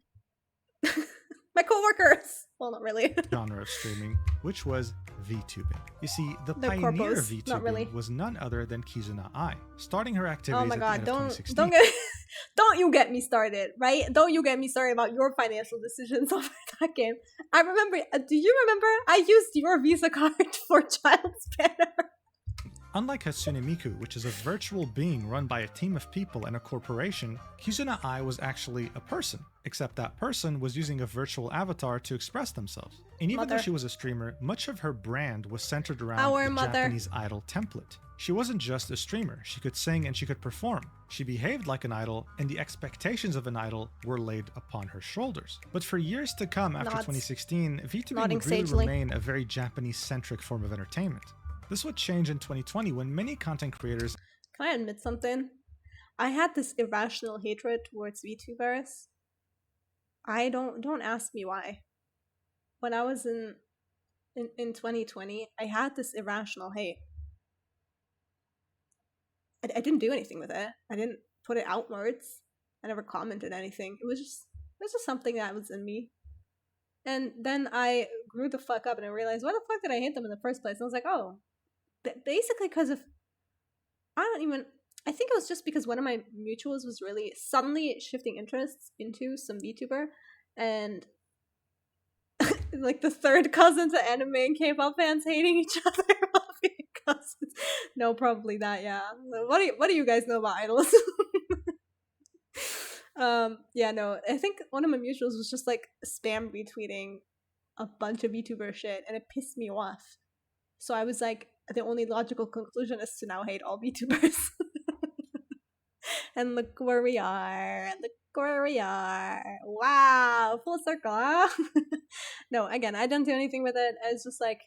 Well, not really. genre of streaming, which was VTubing. You see, the The pioneer of corpos, not really. VTubing was none other than Kizuna Ai, starting her Oh activities my at the end god, of don't 2016. get don't you get me started, right? Don't you get me started about your financial decisions over that game. I remember. Do you remember? I used your Visa card for Child's Banner. Unlike Hatsune Miku, which is a virtual being run by a team of people and a corporation, Kizuna Ai was actually a person, except that person was using a virtual avatar to express themselves. And even though Mother. she was a streamer, much of her brand was centered around Our the mother. Japanese idol template. She wasn't just a streamer, she could sing and she could perform. She behaved like an idol, and the expectations of an idol were laid upon her shoulders. But for years to come after Nods. 2016, VTubing Nodding would really sagely. remain a very Japanese-centric form of entertainment. This would change in 2020 when many content creators Can I admit something? I had this irrational hatred towards VTubers. I don't ask me why. When I was in 2020, I had this irrational hate. I didn't do anything with it. I didn't put it outwards. I never commented anything. It was just something that was in me. And then I grew the fuck up and I realized, why the fuck did I hate them in the first place? And I was like, oh, basically because of, I think it was just because one of my mutuals was really suddenly shifting interests into some VTuber, and like the third cousin to anime and K-pop fans hating each other while being cousins. No, probably that. Yeah. What do you guys know about idols? Yeah, no. I think one of my mutuals was just like spam retweeting a bunch of VTuber shit, and it pissed me off. So I was like, the only logical conclusion is to now hate all VTubers. And look where we are. Look where we are. Wow, full circle, huh? No, again, I didn't do anything with it. It's just like,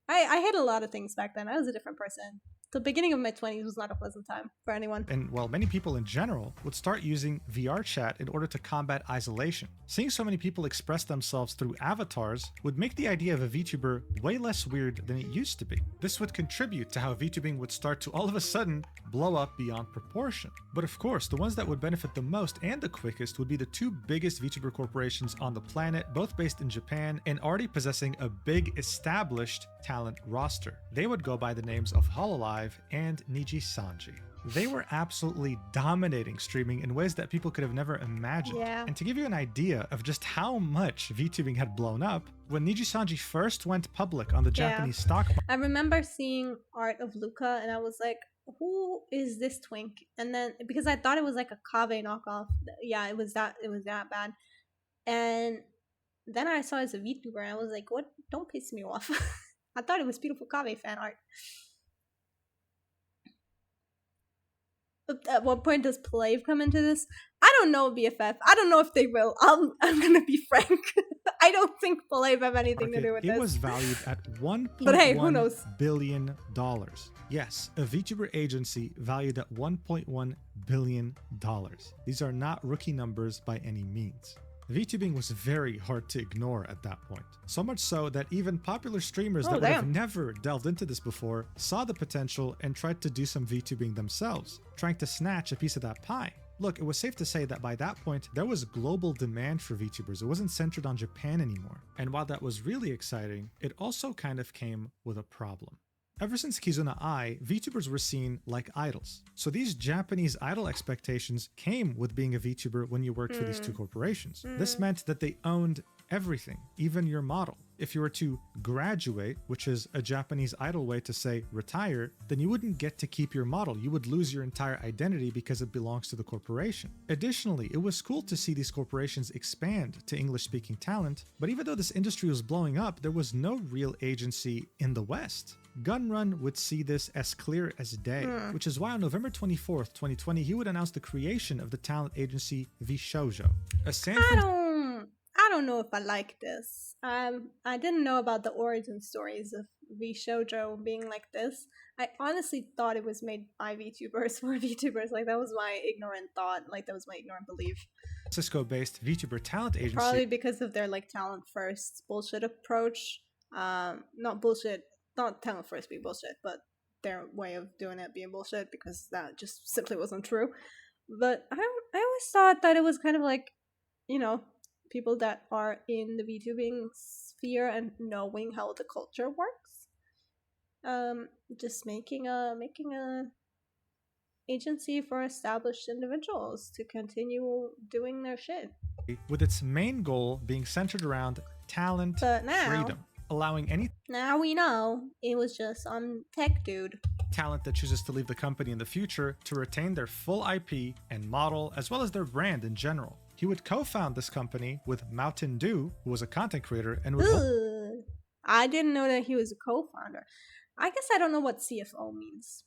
I hate a lot of things back then. I was a different person. The beginning of my 20s was not a pleasant time for anyone. and, well, many people in general would start using VR chat in order to combat isolation. Seeing so many people express themselves through avatars would make the idea of a VTuber way less weird than it used to be. This would contribute to how VTubing would start to all of a sudden blow up beyond proportion. But of course, the ones that would benefit the most and the quickest would be the two biggest VTuber corporations on the planet, both based in Japan and already possessing a big established talent roster. They would go by the names of Hololive and Niji Sanji. They were absolutely dominating streaming in ways that people could have never imagined. Yeah. And to give you an idea of just how much VTubing had blown up, when Niji Sanji first went public on the Japanese stock market, I remember seeing art of Luca and I was like, who is this twink? And then because I thought it was like a Kave knockoff. Yeah, it was that bad. And then I saw it as a VTuber and I was like, what? Don't piss me off. I thought it was beautiful Kave fan art. At what point does Plave come into this? I don't know, BFF. I don't know if they will. I'm gonna be frank. I don't think Plave have anything to do with this. it was valued at But hey, who knows? $1.1 billion. Yes, a VTuber agency valued at $1.1 billion. These are not rookie numbers by any means. VTubing was very hard to ignore at that point. So much so that even popular streamers that would have never delved into this before saw the potential and tried to do some VTubing themselves, trying to snatch a piece of that pie. Look, it was safe to say that by that point, there was global demand for VTubers. It wasn't centered on Japan anymore. And while that was really exciting, it also kind of came with a problem. Ever since Kizuna Ai, VTubers were seen like idols. So these Japanese idol expectations came with being a VTuber when you worked for these two corporations. This meant that they owned everything, even your model. If you were to graduate, which is a Japanese idol way to say retire, then you wouldn't get to keep your model. You would lose your entire identity because it belongs to the corporation. Additionally, it was cool to see these corporations expand to English-speaking talent, but even though this industry was blowing up, there was no real agency in the West. Gunrun would see this as clear as day, which is why on November 24th, 2020, he would announce the creation of the talent agency Vshojo. I don't know if I like this. I didn't know about the origin stories of Vshojo being like this. I honestly thought it was made by VTubers for VTubers. Like, that was my ignorant thought. Like, that was my ignorant belief. Cisco-based VTuber talent agency. Probably because of their, like, talent first bullshit approach. Not bullshit. Not talent first being bullshit, but their way of doing it being bullshit, because that just simply wasn't true. But I always thought that it was kind of like, you know, people that are in the VTubing fear and knowing how the culture works. Just making a agency for established individuals to continue doing their shit. with its main goal being centered around talent But now, freedom, allowing any now we know it was just some tech dude. talent that chooses to leave the company in the future to retain their full IP and model, as well as their brand in general. He would co-found this company with Mountain Dew, who was a content creator, and would Ugh. I didn't know that he was a co-founder. I guess I don't know what CFO means.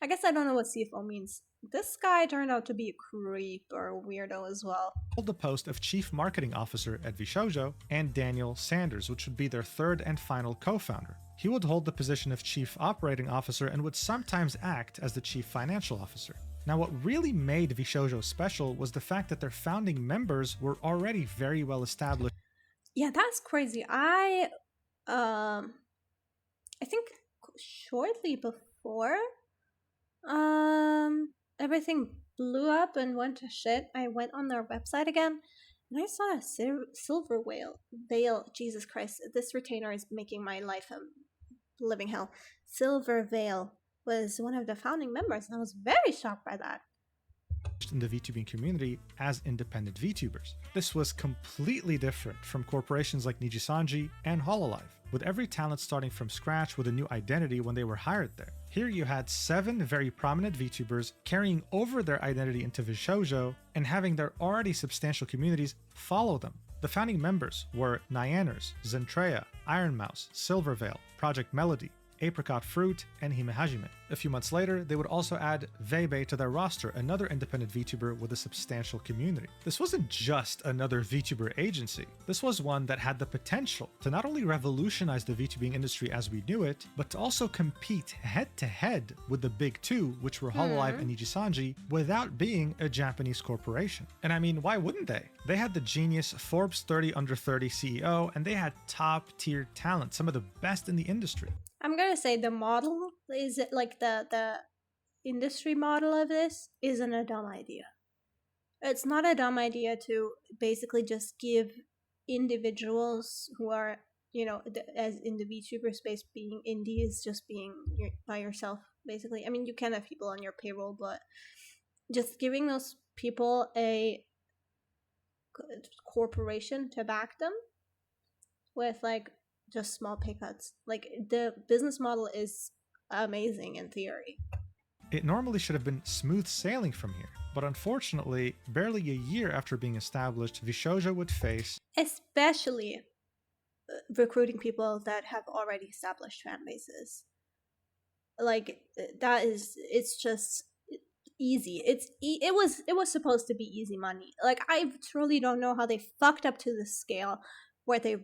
I guess I don't know what CFO means. This guy turned out to be a creep or a weirdo as well. hold the post of Chief Marketing Officer at Vshojo, and Daniel Sanders, which would be their third and final co-founder. He would hold the position of Chief Operating Officer and would sometimes act as the Chief Financial Officer. Now, what really made Vshojo special was the fact that their founding members were already very well established. Yeah, that's crazy. I think shortly before everything blew up and went to shit, I went on their website again and I saw a silver veil. Jesus Christ, this retainer is making my life a living hell. Silver Veil was one of the founding members, and I was very shocked by that. In the VTubing community as independent VTubers. This was completely different from corporations like Nijisanji and Hololive, with every talent starting from scratch with a new identity when they were hired there. Here you had 7 very prominent VTubers carrying over their identity into Vshojo and having their already substantial communities follow them. The founding members were Nyaners, Zentreya, Iron Mouse, Silverveil, Project Melody, Apricot Fruit, and Hime Hajime. A few months later, they would also add Veibe to their roster, another independent VTuber with a substantial community. This wasn't just another VTuber agency. This was one that had the potential to not only revolutionize the VTubing industry as we knew it, but to also compete head-to-head with the big two, which were Hololive and Nijisanji, without being a Japanese corporation. And I mean, why wouldn't they? They had the genius Forbes 30 Under 30 CEO, and they had top-tier talent, some of the best in the industry. I'm gonna say the model is it like the industry model of this isn't a dumb idea. It's not a dumb idea to basically just give individuals who are, you know, as in the VTuber space, being indie is just being by yourself, basically. I mean, you can have people on your payroll, but just giving those people a corporation to back them with like just small pay cuts. Like, the business model is amazing in theory. It normally should have been smooth sailing from here, but unfortunately, barely a year after being established, Vshojo would face, especially recruiting people that have already established fan bases. Like, that is, it's just easy. It was supposed to be easy money. Like, I truly don't know how they fucked up to the scale where they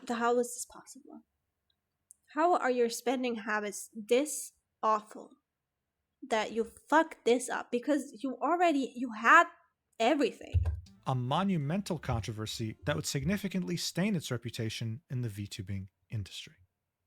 how is this possible? How are your spending habits this awful that you fuck this up? Because you had everything. a monumental controversy that would significantly stain its reputation in the VTubing industry.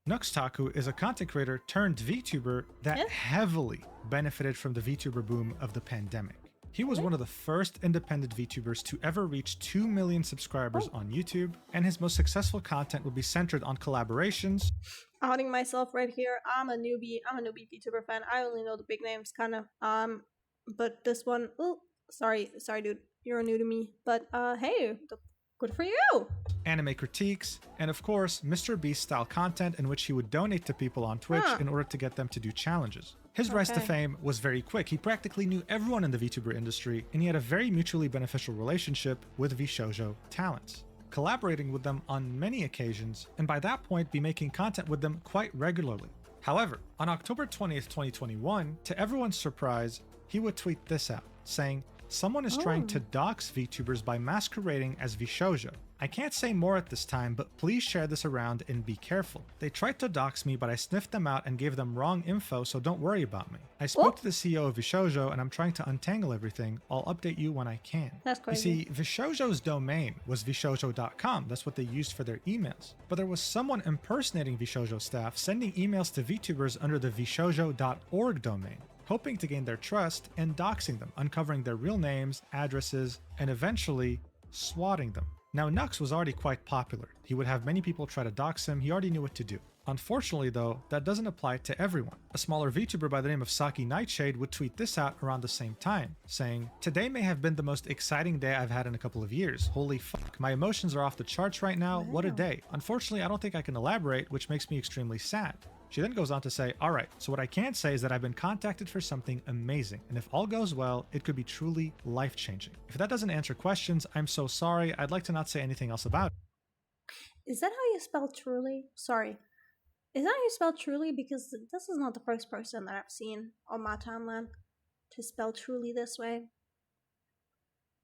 Nuxtaku is a content creator turned VTuber that heavily benefited from the VTuber boom of the pandemic. He was one of the first independent VTubers to ever reach 2 million subscribers on YouTube, and his most successful content would be centered on collaborations. Outing myself right here. I'm a newbie VTuber fan. I only know the big names, kind of. But this one, sorry, dude, you're new to me. But hey, good for you. Anime critiques, and of course, Mr. Beast style content in which he would donate to people on Twitch in order to get them to do challenges. His rise to fame was very quick. He practically knew everyone in the VTuber industry, and he had a very mutually beneficial relationship with Vshojo talents, collaborating with them on many occasions, and by that point be making content with them quite regularly. However, on October 20th, 2021, to everyone's surprise, he would tweet this out, saying, "Someone is trying to dox VTubers by masquerading as Vshojo. I can't say more at this time, but please share this around and be careful. They tried to dox me, but I sniffed them out and gave them wrong info, so don't worry about me. I spoke to the CEO of Vshojo and I'm trying to untangle everything. I'll update you when I can." That's crazy. You see, Vshojo's domain was vshojo.com. That's what they used for their emails. But there was someone impersonating Vshojo staff sending emails to VTubers under the vshojo.org domain, hoping to gain their trust and doxing them, uncovering their real names, addresses, and eventually swatting them. Now, Nux was already quite popular. He would have many people try to dox him, he already knew what to do. Unfortunately though, that doesn't apply to everyone. A smaller VTuber by the name of Saki Nightshade would tweet this out around the same time, saying, "Today may have been the most exciting day I've had in a couple of years. Holy fuck, my emotions are off the charts right now, what a day. Unfortunately, I don't think I can elaborate, which makes me extremely sad." She then goes on to say, "Alright, so what I can say is that I've been contacted for something amazing, and if all goes well, it could be truly life-changing. If that doesn't answer questions, I'm so sorry, I'd like to not say anything else about it." Is that how you spell truly? Sorry. Is that how you spell truly? Because this is not the first person that I've seen on my timeline to spell truly this way.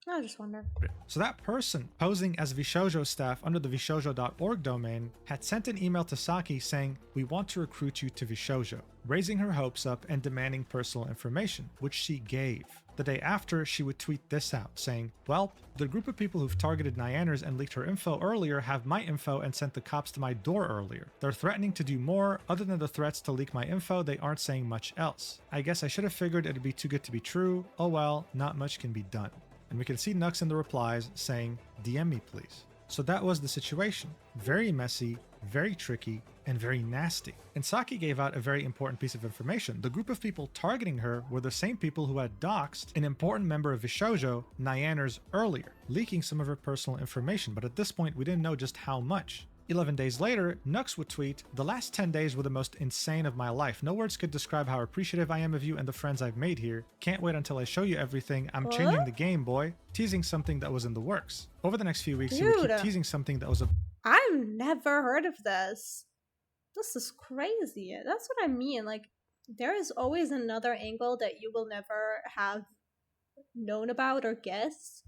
I just wonder. So that person, posing as Vshojo staff under the vshojo.org domain, had sent an email to Saki saying, "We want to recruit you to Vshojo," raising her hopes up and demanding personal information, which she gave. The day after, she would tweet this out, saying, "Well, the group of people who've targeted Nyaners and leaked her info earlier have my info and sent the cops to my door earlier. They're threatening to do more. Other than the threats to leak my info, they aren't saying much else. I guess I should have figured it'd be too good to be true. Oh well, not much can be done." And we can see Nux in the replies saying, "DM me please." So that was the situation. Very messy, very tricky, and very nasty. And Saki gave out a very important piece of information. The group of people targeting her were the same people who had doxed an important member of Vshojo, Nyaners, earlier, leaking some of her personal information, but at this point we didn't know just how much. 11 days later, Nux would tweet, "The last 10 days were the most insane of my life. No words could describe how appreciative I am of you and the friends I've made here. Can't wait until I show you everything. I'm changing the game, boy." Teasing something that was in the works. Over the next few weeks, he would keep teasing something that was I've never heard of this. This is crazy. That's what I mean. Like, there is always another angle that you will never have known about or guessed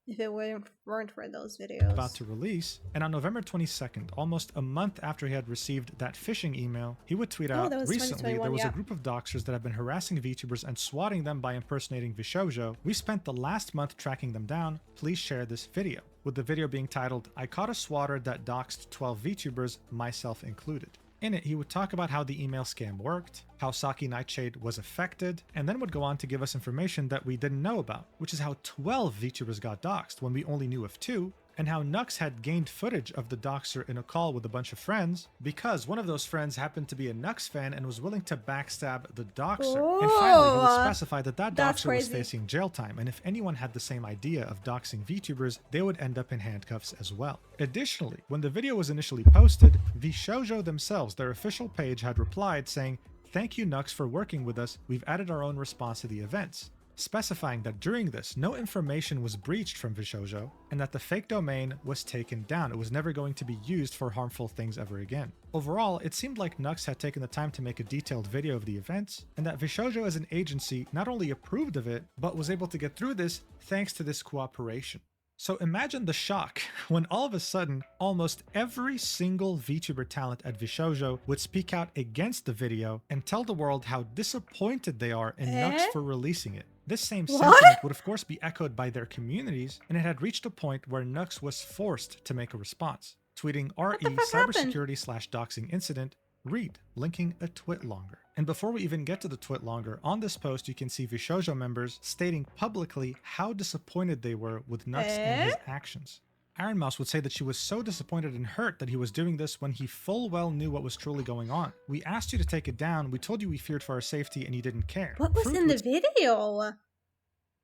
if it weren't for those videos. about to release. And on November 22nd, almost a month after he had received that phishing email, he would tweet out, "Recently, there was a group of doxers that have been harassing VTubers and swatting them by impersonating Vshojo. We spent the last month tracking them down. Please share this video." With the video being titled, "I caught a swatter that doxed 12 VTubers, myself included." In it, he would talk about how the email scam worked, how Saki Nightshade was affected, and then would go on to give us information that we didn't know about, which is how 12 VTubers got doxed when we only knew of 2, and how Nux had gained footage of the doxer in a call with a bunch of friends because one of those friends happened to be a Nux fan and was willing to backstab the doxer. And finally, he would specify that doxer was facing jail time, and if anyone had the same idea of doxing VTubers, they would end up in handcuffs as well. Additionally, when the video was initially posted, Vshojo themselves, their official page, had replied saying, "Thank you Nux for working with us, we've added our own response to the events," specifying that during this, no information was breached from Vshojo, and that the fake domain was taken down. It was never going to be used for harmful things ever again. Overall, it seemed like Nux had taken the time to make a detailed video of the events, and that Vshojo as an agency not only approved of it, but was able to get through this thanks to this cooperation. So imagine the shock when all of a sudden, almost every single VTuber talent at Vshojo would speak out against the video and tell the world how disappointed they are in Nux for releasing it. This same sentiment would of course be echoed by their communities, and it had reached a point where Nux was forced to make a response, tweeting RE cybersecurity/doxing incident, read, linking a twit longer. And before we even get to the twit longer, on this post you can see Vshojo members stating publicly how disappointed they were with Nux and his actions. Iron Mouse would say that she was so disappointed and hurt that he was doing this when he full well knew what was truly going on. "We asked you to take it down, we told you we feared for our safety and you didn't care." What was in the video?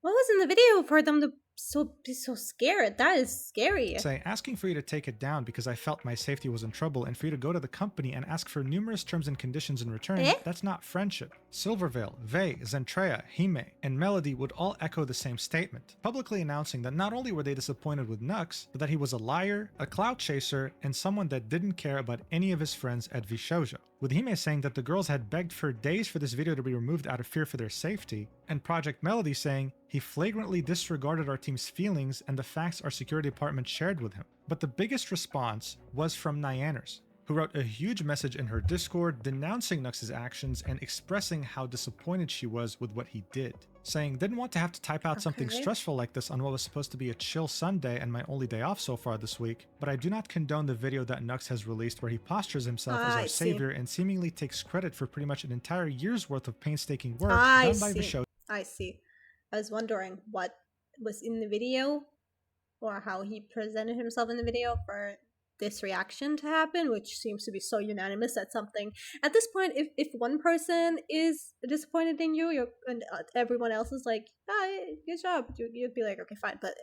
What was in the video for them to be so scared? That is scary. Say, "Asking for you to take it down because I felt my safety was in trouble and for you to go to the company and ask for numerous terms and conditions in return, that's not friendship." Silverveil, Vey, Zentrea, Hime, and Melody would all echo the same statement, publicly announcing that not only were they disappointed with Nux, but that he was a liar, a clout chaser, and someone that didn't care about any of his friends at Vshojo. With Hime saying that the girls had begged for days for this video to be removed out of fear for their safety, and Project Melody saying, "He flagrantly disregarded our team's feelings and the facts our security department shared with him." But the biggest response was from Nyaners, who wrote a huge message in her Discord denouncing Nux's actions and expressing how disappointed she was with what he did, saying, "Didn't want to have to type out something stressful like this on what was supposed to be a chill Sunday and my only day off so far this week, but I do not condone the video that Nux has released where he postures himself as our savior and seemingly takes credit for pretty much an entire year's worth of painstaking work done by Vshojo." I see. I was wondering what was in the video. or how he presented himself in the video for this reaction to happen, which seems to be so unanimous that something at this point, if one person is disappointed in you, and everyone else is like, ah, good job, you'd be like, okay, fine. But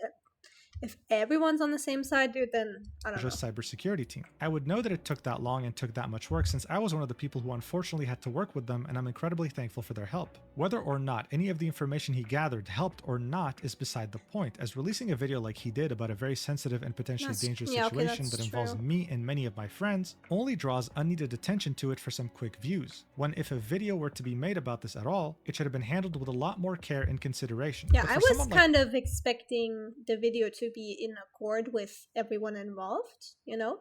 if everyone's on the same side, dude, then I don't know. Cybersecurity team. I would know that it took that long and took that much work since I was one of the people who unfortunately had to work with them, and I'm incredibly thankful for their help. Whether or not any of the information he gathered helped or not is beside the point, as releasing a video like he did about a very sensitive and potentially dangerous situation that involves me and many of my friends only draws unneeded attention to it for some quick views, when if a video were to be made about this at all, it should have been handled with a lot more care and consideration. Yeah, I was kind of expecting the video to be in accord with everyone involved, you know?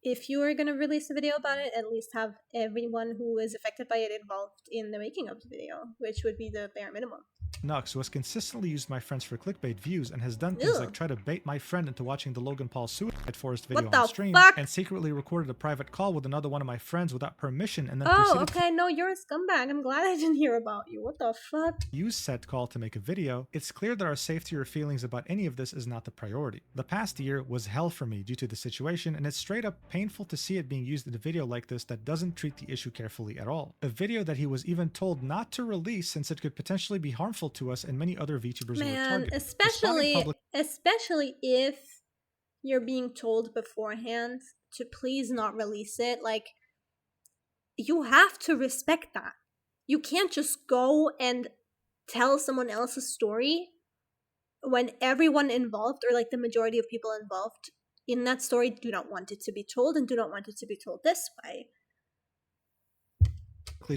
If you were going to release a video about it, at least have everyone who is affected by it involved in the making of the video, which would be the bare minimum. Nux, who has consistently used my friends for clickbait views and has done things like try to bait my friend into watching the Logan Paul Suicide Forest video on stream and secretly recorded a private call with another one of my friends without permission and then okay, no, you're a scumbag. I'm glad I didn't hear about you. What the fuck? Use said call to make a video. It's clear that our safety or feelings about any of this is not the priority. The past year was hell for me due to the situation, and it's straight up painful to see it being used in a video like this that doesn't treat the issue carefully at all. A video that he was even told not to release since it could potentially be harmful to us and many other VTubers who were targeted. Especially if you're being told beforehand to please not release it. Like, you have to respect that. You can't just go and tell someone else's story when everyone involved, or like the majority of people involved in that story, do not want it to be told and do not want it to be told this way.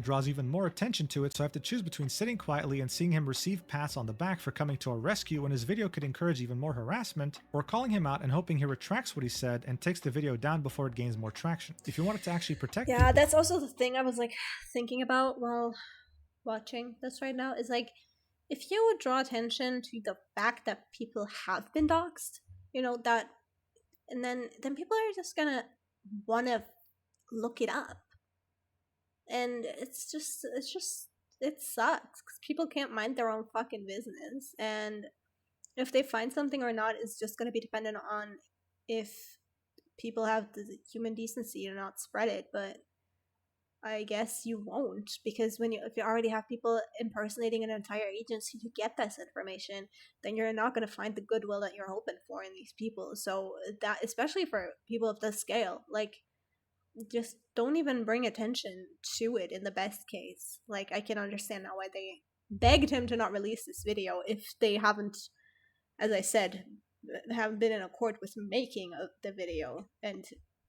Draws even more attention to it, so I have to choose between sitting quietly and seeing him receive pats on the back for coming to our rescue when his video could encourage even more harassment, or calling him out and hoping he retracts what he said and takes the video down before it gains more traction. If you wanted to actually protect people, that's also the thing I was like thinking about while watching this right now, is like, if you would draw attention to the fact that people have been doxxed, you know, that, and then people are just gonna want to look it up. And it sucks because people can't mind their own fucking business, and if they find something or not is just going to be dependent on if people have the human decency to not spread it. But I guess you won't, because if you already have people impersonating an entire agency to get this information, then you're not going to find the goodwill that you're hoping for in these people. So that, especially for people of this scale, like, just don't even bring attention to it in the best case. Like, I can understand now why they begged him to not release this video if they haven't, as I said, haven't been in accord with making of the video and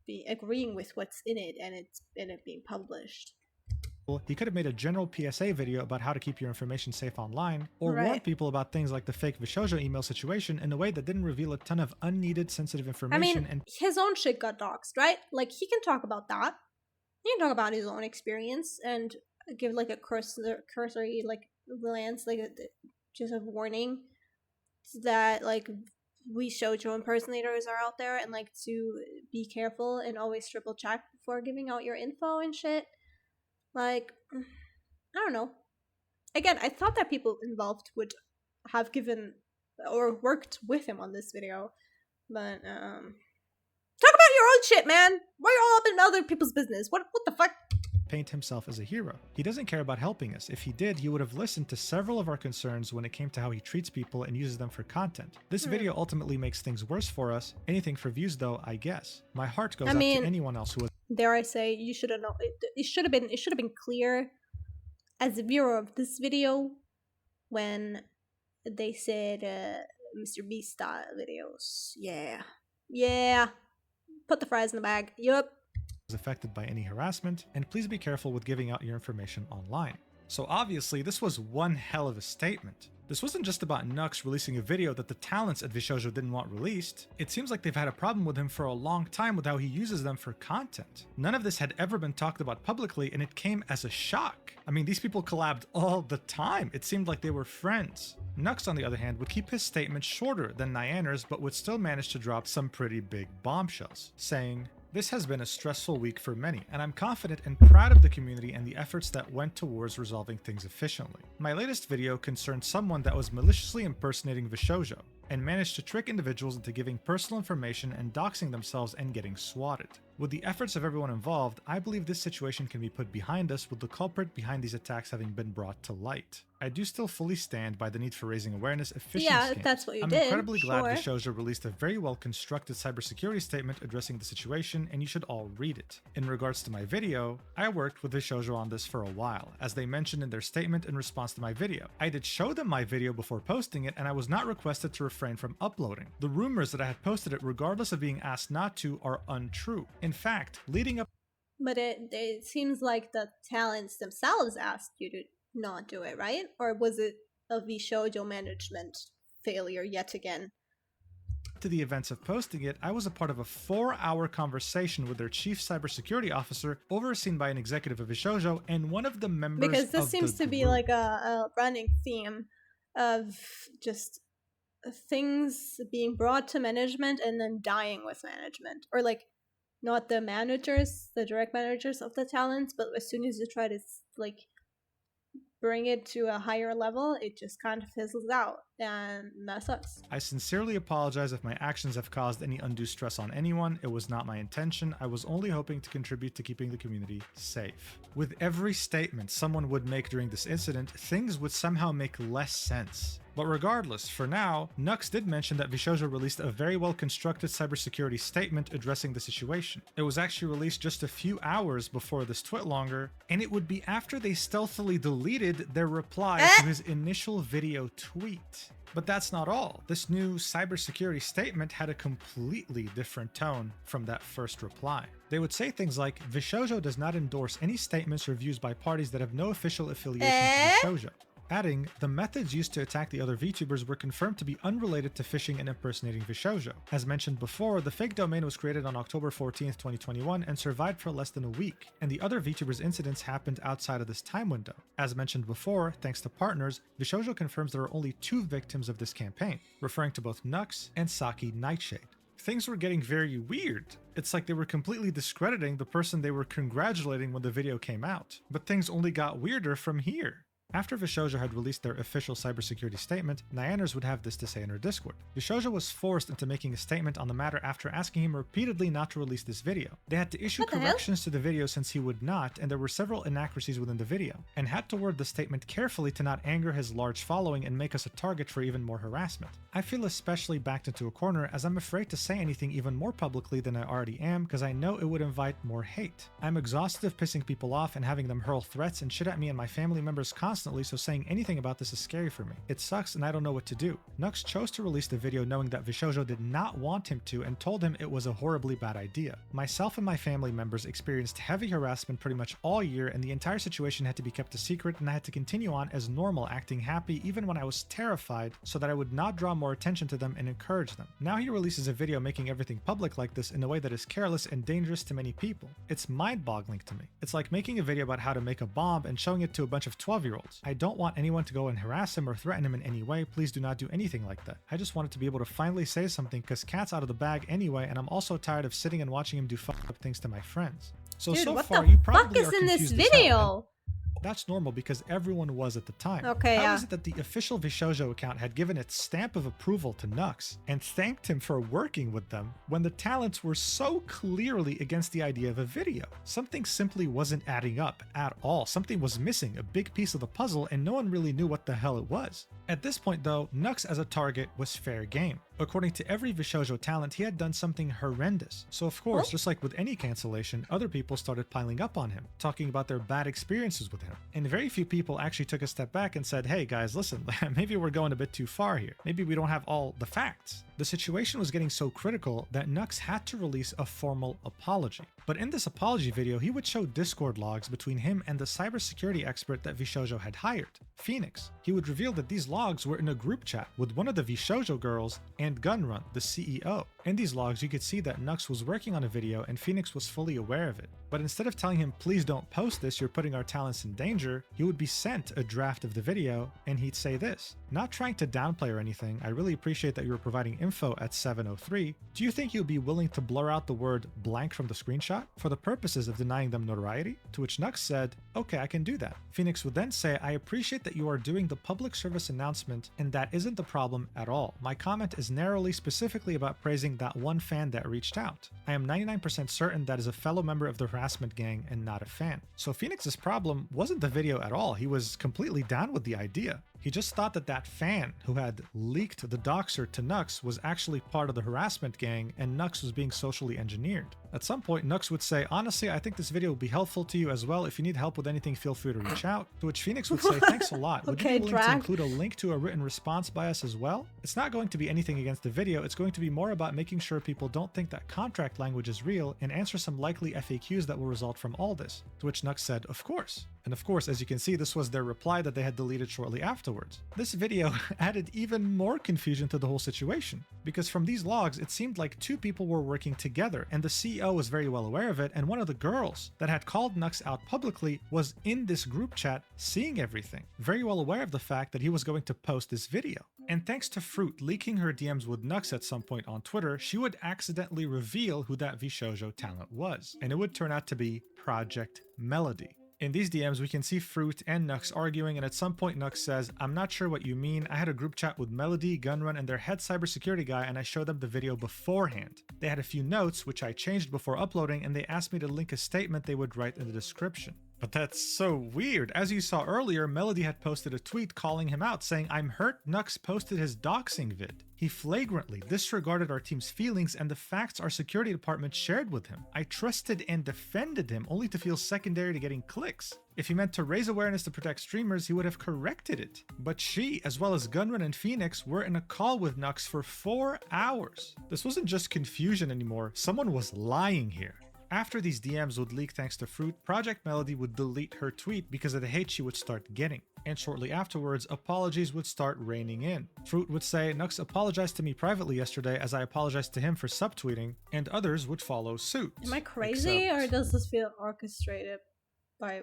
be agreeing with what's in it and it being published. He could have made a general PSA video about how to keep your information safe online, or warn people about things like the fake Vshojo email situation in a way that didn't reveal a ton of unneeded sensitive information. I mean, his own shit got doxxed, right? Like, he can talk about that. He can talk about his own experience and give like a cursory like glance, like just a warning that like Vshojo impersonators are out there, and like to be careful and always triple check before giving out your info and shit. Like, I don't know. Again, I thought that people involved would have given or worked with him on this video, but talk about your own shit, man. Why are you all up in other people's business? What the fuck? Paint himself as a hero. He doesn't care about helping us. If he did, he would have listened to several of our concerns when it came to how he treats people and uses them for content. This video ultimately makes things worse for us. Anything for views though, I guess. My heart goes out to anyone else who was, dare I say, you should have known. It should have been clear as a viewer of this video when they said Mr. Beast style videos. Yeah. Put the fries in the bag. Yup. Was affected by any harassment, and please be careful with giving out your information online. So obviously this was one hell of a statement. This wasn't just about Nux releasing a video that the talents at Vshojo didn't want released. It seems like they've had a problem with him for a long time with how he uses them for content. None of this had ever been talked about publicly, and it came as a shock. I mean, these people collabed all the time. It seemed like they were friends. Nux, on the other hand, would keep his statements shorter than Nyanner's, but would still manage to drop some pretty big bombshells, saying, "This has been a stressful week for many, and I'm confident and proud of the community and the efforts that went towards resolving things efficiently. My latest video concerned someone that was maliciously impersonating Vshojo. and managed to trick individuals into giving personal information and doxing themselves and getting swatted. With the efforts of everyone involved, I believe this situation can be put behind us with the culprit behind these attacks having been brought to light. I do still fully stand by the need for raising awareness of phishing Yeah, scams. that's what you I'm did, incredibly glad sure. Vshojo released a very well constructed cybersecurity statement addressing the situation, and you should all read it. In regards to my video, I worked with Vshojo on this for a while, as they mentioned in their statement in response to my video. I did show them my video before posting it, and I was not requested to refrain from uploading. The rumors that I had posted it regardless of being asked not to are untrue. In fact, leading up But it seems like the talents themselves asked you to not do it, right? Or was it a Vshojo management failure yet again? to the events of posting it, I was a part of a 4-hour conversation with their chief cybersecurity officer, overseen by an executive of Vshojo and one of the members Because this of seems the to be group. like a running theme of just things being brought to management and then dying with management. Or like not the managers, the direct managers of the talents, but as soon as you try to like bring it to a higher level, it just kind of fizzles out, and that sucks. I sincerely apologize if my actions have caused any undue stress on anyone. It was not my intention. I was only hoping to contribute to keeping the community safe. With every statement someone would make during this incident, things would somehow make less sense. But regardless, for now, Nux did mention that Vshojo released a very well constructed cybersecurity statement addressing the situation. It was actually released just a few hours before this twitlonger, and it would be after they stealthily deleted their reply to his initial video tweet. But that's not all. This new cybersecurity statement had a completely different tone from that first reply. They would say things like, Vshojo does not endorse any statements or views by parties that have no official affiliation to Vshojo. Adding, the methods used to attack the other VTubers were confirmed to be unrelated to phishing and impersonating Vshojo. As mentioned before, the fake domain was created on October 14th, 2021 and survived for less than a week, and the other VTubers incidents happened outside of this time window. As mentioned before, thanks to partners, Vshojo confirms there are only 2 victims of this campaign, referring to both Nux and Saki Nightshade. Things were getting very weird. It's like they were completely discrediting the person they were congratulating when the video came out. But things only got weirder from here. After Vshojo had released their official cybersecurity statement, Nyaners would have this to say in her Discord. Vshojo was forced into making a statement on the matter after asking him repeatedly not to release this video. They had to issue corrections to the video since he would not, and there were several inaccuracies within the video, and had to word the statement carefully to not anger his large following and make us a target for even more harassment. I feel especially backed into a corner as I'm afraid to say anything even more publicly than I already am because I know it would invite more hate. I'm exhausted of pissing people off and having them hurl threats and shit at me and my family members constantly, so saying anything about this is scary for me. It sucks and I don't know what to do. Nux chose to release the video knowing that Vshojo did not want him to and told him it was a horribly bad idea. Myself and my family members experienced heavy harassment pretty much all year, and the entire situation had to be kept a secret, and I had to continue on as normal, acting happy even when I was terrified so that I would not draw more attention to them and encourage them. Now he releases a video making everything public like this in a way that is careless and dangerous to many people. It's mind-boggling to me. It's like making a video about how to make a bomb and showing it to a bunch of 12-year-olds. I don't want anyone to go and harass him or threaten him in any way. Please do not do anything like that. I just wanted to be able to finally say something because Cat's out of the bag anyway, and I'm also tired of sitting and watching him do fucked up things to my friends. Dude, so what far, the you fuck probably is are in this confused as hell, video? That's normal because everyone was at the time. Okay, How yeah. is it that the official Vshojo account had given its stamp of approval to Nux and thanked him for working with them when the talents were so clearly against the idea of a video? Something simply wasn't adding up at all. Something was missing, a big piece of the puzzle, and no one really knew what the hell it was. At this point though, Nux as a target was fair game. According to every Vshojo talent, he had done something horrendous. So of course, just like with any cancellation, other people started piling up on him, talking about their bad experiences with him. And very few people actually took a step back and said, hey guys, listen, maybe we're going a bit too far here. Maybe we don't have all the facts. The situation was getting so critical that Nux had to release a formal apology. But in this apology video, he would show Discord logs between him and the cybersecurity expert that Vshojo had hired, Phoenix. He would reveal that these logs were in a group chat with one of the Vshojo girls and Gunrun, the CEO. In these logs, you could see that Nux was working on a video and Phoenix was fully aware of it. But instead of telling him, please don't post this, you're putting our talents in danger, he would be sent a draft of the video and he'd say this, Not trying to downplay or anything, I really appreciate that you were providing info at 7:03. Do you think you'd be willing to blur out the word blank from the screenshot for the purposes of denying them notoriety? To which Nux said, okay, I can do that. Phoenix would then say, I appreciate that you are doing the public service announcement, and that isn't the problem at all. My comment is narrowly specifically about praising that one fan that reached out. I am 99% certain that is a fellow member of the harassment gang and not a fan. So Phoenix's problem wasn't the video at all. He was completely down with the idea. He just thought that that fan who had leaked the doxer to Nux was actually part of the harassment gang and Nux was being socially engineered. At some point, Nux would say, honestly, I think this video will be helpful to you as well. If you need help with anything, feel free to reach out. To which Phoenix would say, thanks a lot. Would you be willing to include a link to a written response by us as well? It's not going to be anything against the video. It's going to be more about making sure people don't think that contract language is real and answer some likely FAQs that will result from all this. To which Nux said, of course. And of course, as you can see, this was their reply that they had deleted shortly afterwards. This video added even more confusion to the whole situation, because from these logs, it seemed like two people were working together, and the CEO was very well aware of it, and one of the girls that had called Nux out publicly was in this group chat seeing everything, very well aware of the fact that he was going to post this video. And thanks to Fruit leaking her DMs with Nux at some point on Twitter, she would accidentally reveal who that Vshojo talent was, and it would turn out to be Project Melody. In these DMs, we can see Fruit and Nux arguing, and at some point Nux says, I'm not sure what you mean. I had a group chat with Melody, Gunrun, and their head cybersecurity guy, and I showed them the video beforehand. They had a few notes, which I changed before uploading, and they asked me to link a statement they would write in the description. But that's so weird. As you saw earlier, Melody had posted a tweet calling him out, saying, I'm hurt Nux posted his doxing vid. He flagrantly disregarded our team's feelings and the facts our security department shared with him. I trusted and defended him only to feel secondary to getting clicks. If he meant to raise awareness to protect streamers, he would have corrected it. But she, as well as Gunrun and Phoenix, were in a call with Nux for 4 hours. This wasn't just confusion anymore, someone was lying here. After these DMs would leak thanks to Fruit, Project Melody would delete her tweet because of the hate she would start getting. And shortly afterwards, apologies would start raining in. Fruit would say, Nux apologized to me privately yesterday as I apologized to him for subtweeting, and others would follow suit. Am I crazy, or does this feel orchestrated by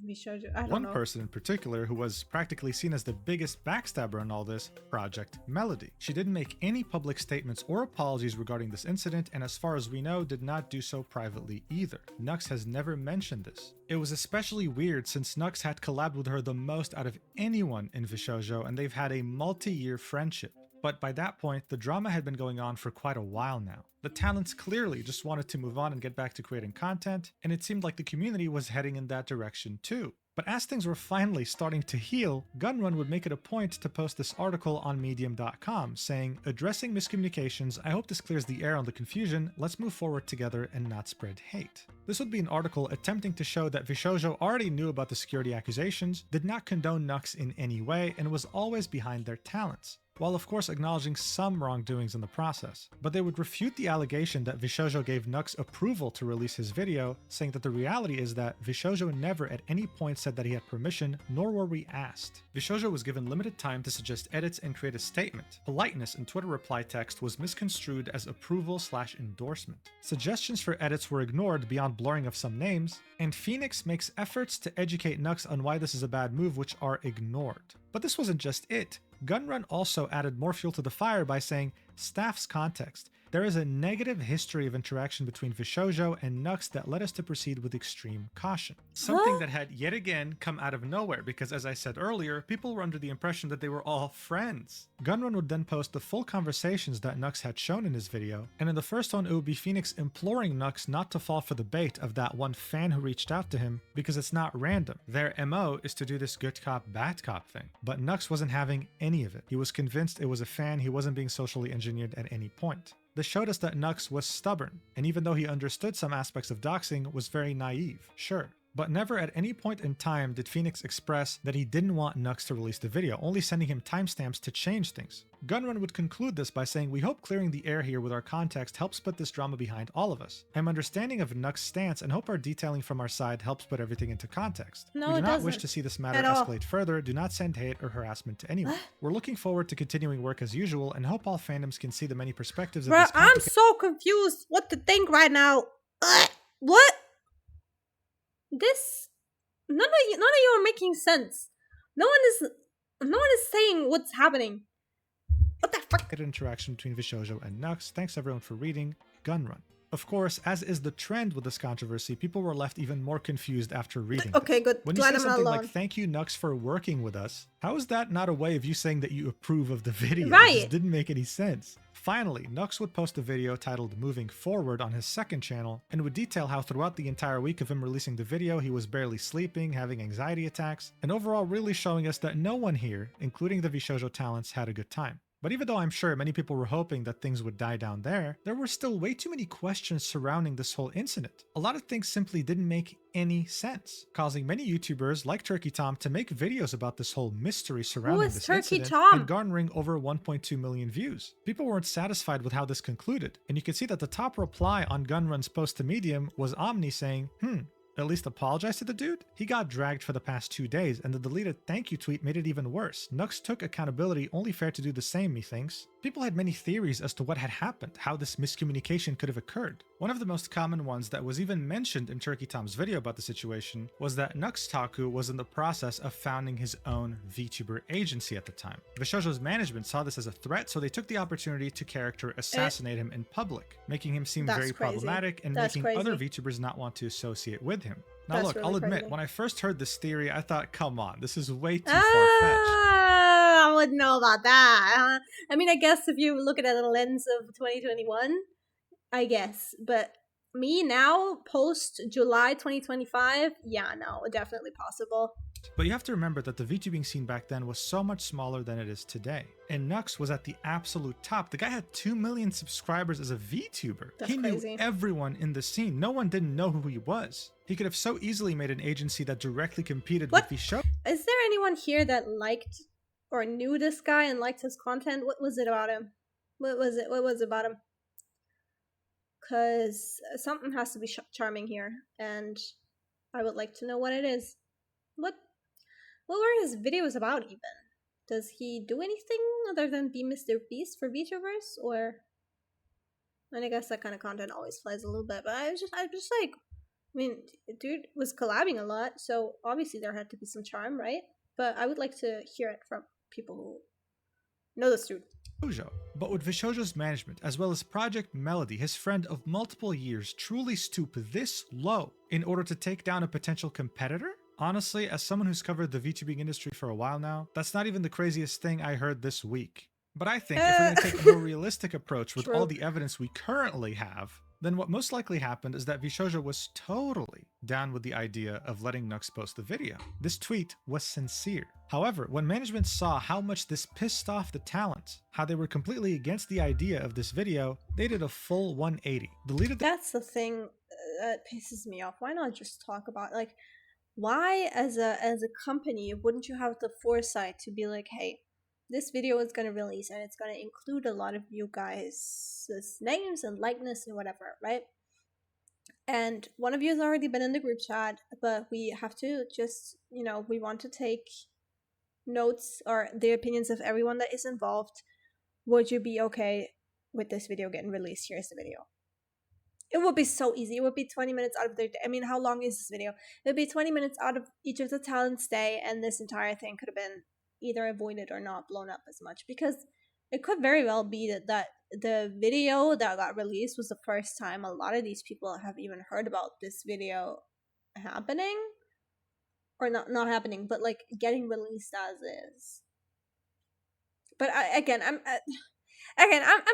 Vshojo? I don't know. One person in particular who was practically seen as the biggest backstabber in all this, Project Melody. She didn't make any public statements or apologies regarding this incident, and as far as we know, did not do so privately either. Nux has never mentioned this. It was especially weird since Nux had collabed with her the most out of anyone in Vshojo, and they've had a multi-year friendship. But by that point, the drama had been going on for quite a while now. The talents clearly just wanted to move on and get back to creating content, and it seemed like the community was heading in that direction too. But as things were finally starting to heal, Gunrun would make it a point to post this article on medium.com saying, addressing miscommunications, I hope this clears the air on the confusion, let's move forward together and not spread hate. This would be an article attempting to show that Vshojo already knew about the security accusations, did not condone Nux in any way, and was always behind their talents, while of course acknowledging some wrongdoings in the process. But they would refute the allegation that Vshojo gave Nux approval to release his video, saying that the reality is that Vshojo never at any point said that he had permission, nor were we asked. Vshojo was given limited time to suggest edits and create a statement. Politeness in Twitter reply text was misconstrued as approval/endorsement. Suggestions for edits were ignored beyond blurring of some names, and Phoenix makes efforts to educate Nux on why this is a bad move, which are ignored. But this wasn't just it. Gunrun also added more fuel to the fire by saying, staff's context. There is a negative history of interaction between Vshojo and Nux that led us to proceed with extreme caution. Something that had yet again come out of nowhere because, as I said earlier, people were under the impression that they were all friends. Gunrun would then post the full conversations that Nux had shown in his video, and in the first one it would be Phoenix imploring Nux not to fall for the bait of that one fan who reached out to him because it's not random. Their MO is to do this good cop, bad cop thing. But Nux wasn't having any of it. He was convinced it was a fan, he wasn't being socially engineered at any point. This showed us that Nux was stubborn, and even though he understood some aspects of doxing, was very naive, sure. But never at any point in time did Phoenix express that he didn't want Nux to release the video, only sending him timestamps to change things. Gunrun would conclude this by saying, we hope clearing the air here with our context helps put this drama behind all of us. I'm understanding of Nux's stance and hope our detailing from our side helps put everything into context. No, we do it not doesn't wish to see this matter at all. escalate further. Do not send hate or harassment to anyone. We're looking forward to continuing work as usual and hope all fandoms can see the many perspectives of Bro, this I'm so confused what to think right now. What? This... None of you are making sense. No one is... No one is saying what's happening. What the fuck? Interaction between Vshojo and Nux. Thanks everyone for reading. Gunrun. Of course, as is the trend with this controversy, people were left even more confused after reading Okay, this. good. When you Glad say I'm not something alone. like, thank you, Nux, for working with us, how is that not a way of you saying that you approve of the video? Right. It just didn't make any sense. Finally, Nux would post a video titled Moving Forward on his second channel and would detail how throughout the entire week of him releasing the video, he was barely sleeping, having anxiety attacks, and overall really showing us that no one here, including the Vshojo talents, had a good time. But even though I'm sure many people were hoping that things would die down there were still way too many questions surrounding this whole incident. A lot of things simply didn't make any sense, causing many YouTubers like Turkey Tom to make videos about this whole mystery surrounding this Turkey incident Tom? and garnering over 1.2 million views. People weren't satisfied with how this concluded, and you can see that the top reply on Gunrun's post to Medium was Omni saying, at least apologize to the dude? He got dragged for the past 2 days, and the deleted thank you tweet made it even worse. Nux took accountability, only fair to do the same, methinks. People had many theories as to what had happened, how this miscommunication could have occurred. One of the most common ones that was even mentioned in Turkey Tom's video about the situation was that Nux Taku was in the process of founding his own VTuber agency at the time. Vshojo's management saw this as a threat, so they took the opportunity to character assassinate him in public, making him seem very problematic and making other VTubers not want to associate with him. Now look, I'll admit, when I first heard this theory, I thought, come on, this is way too far-fetched. I wouldn't know about that. I mean, I guess if you look at it in the lens of 2021, I guess. But me now, post July 2025, yeah, no, definitely possible. But you have to remember that the VTubing scene back then was so much smaller than it is today. And Nux was at the absolute top. The guy had 2 million subscribers as a VTuber. He knew everyone in the scene. No one didn't know who he was. He could have so easily made an agency that directly competed with Vshojo. Is there anyone here that liked or knew this guy and liked his content? What was it about him? What was it about him? Because something has to be charming here, and I would like to know what it is. What were his videos about even? Does he do anything other than be Mr. Beast for VTubers? Or, and I guess that kind of content always flies a little bit, but I was just like, I mean, dude was collabing a lot, so obviously there had to be some charm, right? But I would like to hear it from people who know this dude. But would Vshojo's management, as well as Project Melody, his friend of multiple years, truly stoop this low in order to take down a potential competitor? Honestly, as someone who's covered the VTubing industry for a while now, that's not even the craziest thing I heard this week. But I think if we're going to take a more realistic approach with all the evidence we currently have, then what most likely happened is that Vshojo was totally down with the idea of letting Nux post the video. This tweet was sincere. However, when management saw how much this pissed off the talent, how they were completely against the idea of this video, they did a full 180. That's the thing that pisses me off. Why not just talk about, like, why as a company wouldn't you have the foresight to be like, hey, this video is going to release and it's going to include a lot of you guys' names and likeness and whatever, right? And one of you has already been in the group chat, but we have to just, we want to take notes or the opinions of everyone that is involved. Would you be okay with this video getting released? Here's the video. It would be so easy. It would be 20 minutes out of their day. I mean, how long is this video? It would be 20 minutes out of each of the talents' day, and this entire thing could have been either avoided or not blown up as much. Because it could very well be that the video that got released was the first time a lot of these people have even heard about this video happening. Or not happening, but like getting released as is. But I'm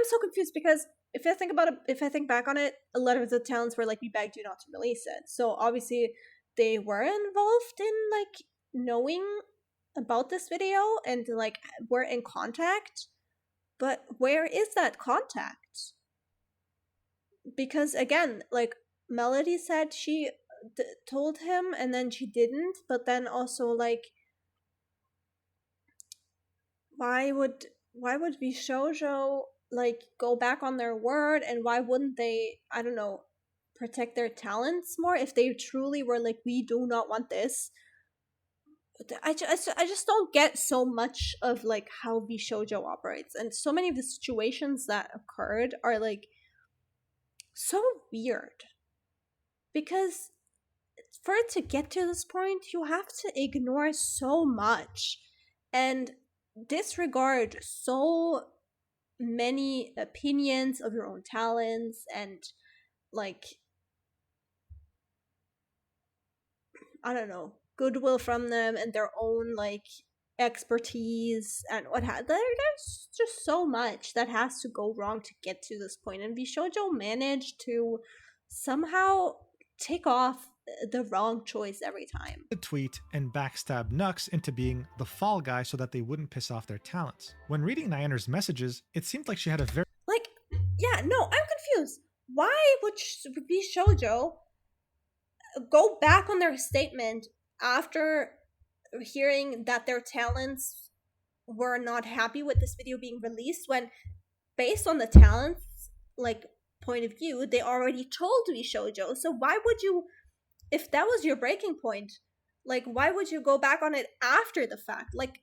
so confused because if I think about it, if I think back on it, a lot of the talents were like, we begged you not to release it. So obviously they were involved in like knowing about this video and like were in contact. But where is that contact? Because again, like Melody said she told him and then she didn't, but then also like why would Vshojo like go back on their word, and why wouldn't they, I don't know, protect their talents more if they truly were like, we do not want this? I just don't get so much of like how Vshojo operates, and so many of the situations that occurred are like so weird because for it to get to this point you have to ignore so much. And disregard so many opinions of your own talents and like I don't know, goodwill from them and their own like expertise and what there's just so much that has to go wrong to get to this point, and Vshojo managed to somehow take off the wrong choice every time. The tweet and backstab Nux into being the fall guy so that they wouldn't piss off their talents. When reading Nianer's messages, it seemed like she had a very Like, yeah, no, I'm confused. Why would Vshojo go back on their statement after hearing that their talents were not happy with this video being released, when based on the talents like point of view they already told Vshojo? So why would you, if that was your breaking point, like why would you go back on it after the fact? Like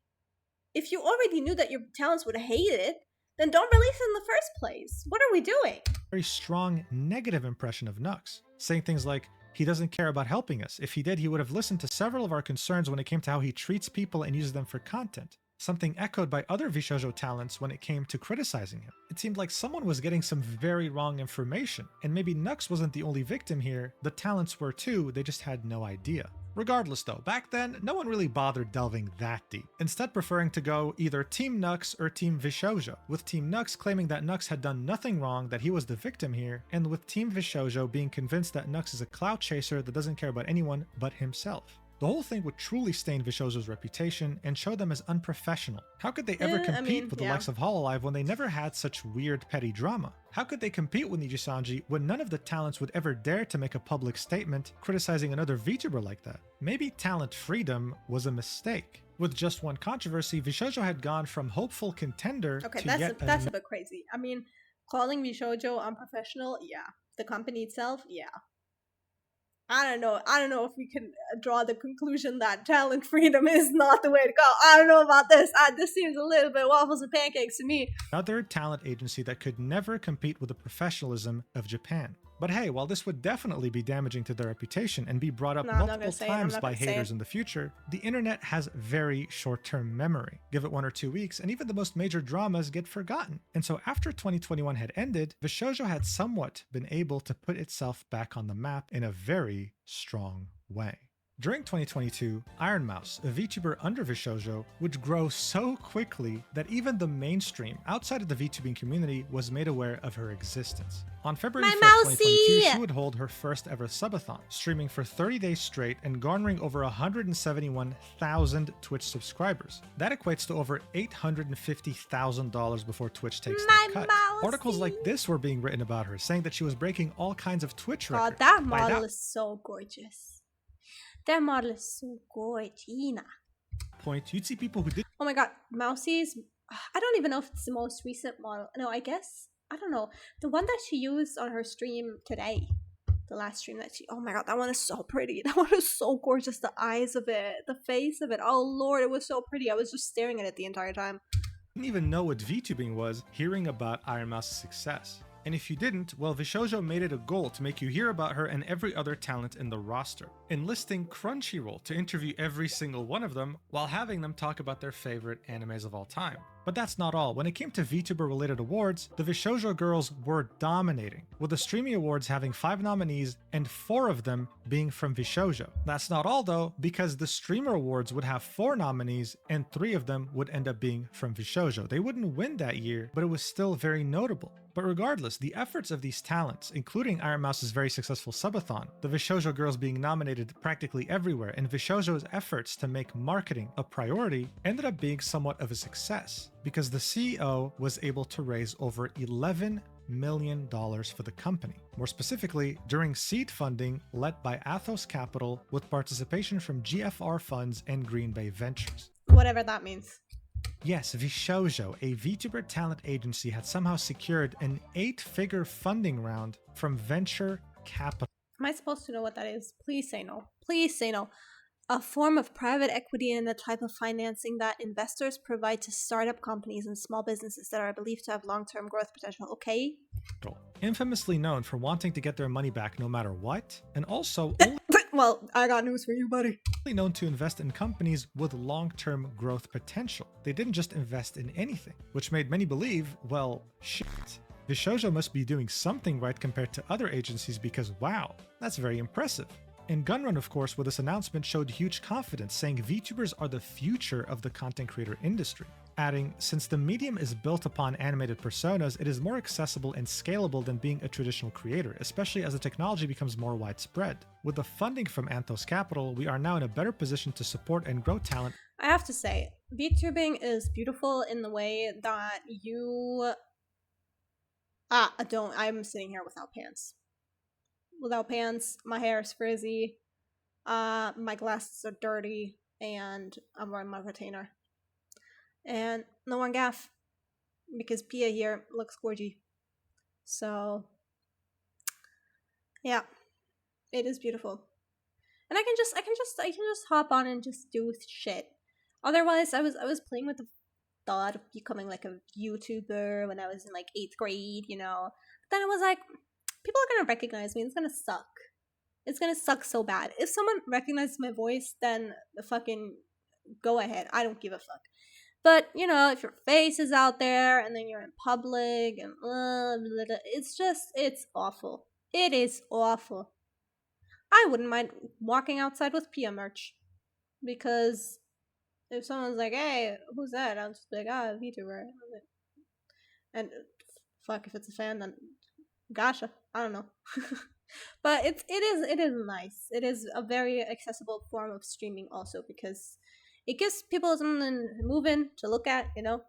if you already knew that your talents would hate it, then don't release it in the first place. What are we doing? very strong negative impression of Nux, saying things like, he doesn't care about helping us. If he did, he would have listened to several of our concerns when it came to how he treats people and uses them for content. Something echoed by other Vshojo talents when it came to criticizing him. It seemed like someone was getting some very wrong information, and maybe Nux wasn't the only victim here, the talents were too, they just had no idea. Regardless though, back then, no one really bothered delving that deep, instead preferring to go either Team Nux or Team Vshojo, with Team Nux claiming that Nux had done nothing wrong, that he was the victim here, and with Team Vshojo being convinced that Nux is a clout chaser that doesn't care about anyone but himself. The whole thing would truly stain Vshojo's reputation and show them as unprofessional. How could they ever compete with the likes of Hololive when they never had such weird petty drama? How could they compete with Nijisanji when none of the talents would ever dare to make a public statement criticizing another VTuber like that? Maybe talent freedom was a mistake. With just one controversy, Vshojo had gone from hopeful contender to that's a bit crazy. I mean, calling Vshojo unprofessional, yeah. The company itself, yeah. I don't know if we can draw the conclusion that talent freedom is not the way to go. I don't know about this. This seems a little bit waffles and pancakes to me. Another talent agency that could never compete with the professionalism of Japan. But hey, while this would definitely be damaging to their reputation and be brought up multiple times by haters in the future, the internet has very short-term memory. Give it 1 or 2 weeks, and even the most major dramas get forgotten. And so after 2021 had ended, Vshojo had somewhat been able to put itself back on the map in a very strong way. During 2022, Iron Mouse, a VTuber under Vshojo, would grow so quickly that even the mainstream outside of the VTubing community was made aware of her existence. On February 1st, 2022, she would hold her first ever subathon, streaming for 30 days straight and garnering over 171,000 Twitch subscribers. That equates to over $850,000 before Twitch takes their cut. Articles like this were being written about her, saying that she was breaking all kinds of Twitch records. God, that model is so gorgeous. That model is so gorgeous. Point, you'd see people who did. Oh my god, Mousie's. I don't even know if it's the most recent model. No, I guess. I don't know. The one that she used on her stream today. The last stream that she. Oh my god, that one is so pretty. That one is so gorgeous. The eyes of it, the face of it. Oh lord, it was so pretty. I was just staring at it the entire time. Didn't even know what VTubing was, hearing about Iron Mouse's success. And if you didn't, well, Vshojo made it a goal to make you hear about her and every other talent in the roster, enlisting Crunchyroll to interview every single one of them while having them talk about their favorite animes of all time. But that's not all. When it came to VTuber-related awards, the Vshojo girls were dominating, with the Streamy Awards having 5 nominees and 4 of them being from Vshojo. That's not all though, because the Streamer Awards would have 4 nominees and 3 of them would end up being from Vshojo. They wouldn't win that year, but it was still very notable. But regardless, the efforts of these talents, including Iron Mouse's very successful subathon, the Vshojo girls being nominated practically everywhere, and Vshojo's efforts to make marketing a priority, ended up being somewhat of a success, because the CEO was able to raise over $11 million for the company. More specifically, during seed funding led by Athos Capital with participation from GFR Funds and Green Bay Ventures. Whatever that means. Yes, Vshojo, a VTuber talent agency, had somehow secured an 8-figure funding round from venture capital. Am I supposed to know what that is? Please say no. Please say no. A form of private equity and a type of financing that investors provide to startup companies and small businesses that are believed to have long-term growth potential, okay? Infamously known for wanting to get their money back no matter what, and also Well, I got news for you, buddy. Known to invest in companies with long-term growth potential. They didn't just invest in anything, which made many believe, well, shit. Vshojo must be doing something right compared to other agencies because wow, that's very impressive. And Gunrun, of course, with this announcement showed huge confidence, saying VTubers are the future of the content creator industry. Adding, since the medium is built upon animated personas, it is more accessible and scalable than being a traditional creator, especially as the technology becomes more widespread. With the funding from Anthos Capital, we are now in a better position to support and grow talent. I have to say, VTubing is beautiful in the way that you... I'm sitting here without pants. Without pants, my hair is frizzy, my glasses are dirty, and I'm wearing my retainer. And no one gaff, because Pia here looks gorgy. So, yeah, it is beautiful. And I can just hop on and just do shit. Otherwise, I was playing with the thought of becoming like a YouTuber when I was in like 8th grade, you know. But then I was like, people are gonna recognize me. It's gonna suck. It's gonna suck so bad. If someone recognizes my voice, then fucking go ahead. I don't give a fuck. But you know, if your face is out there and then you're in public and it's awful. It is awful. I wouldn't mind walking outside with Pia merch, because if someone's like, "Hey, who's that?" I'll just be like, "Ah, VTuber." And fuck, if it's a fan, then gotcha. I don't know. But it is nice. It is a very accessible form of streaming also, because it gives people something to move in, to look at, you know,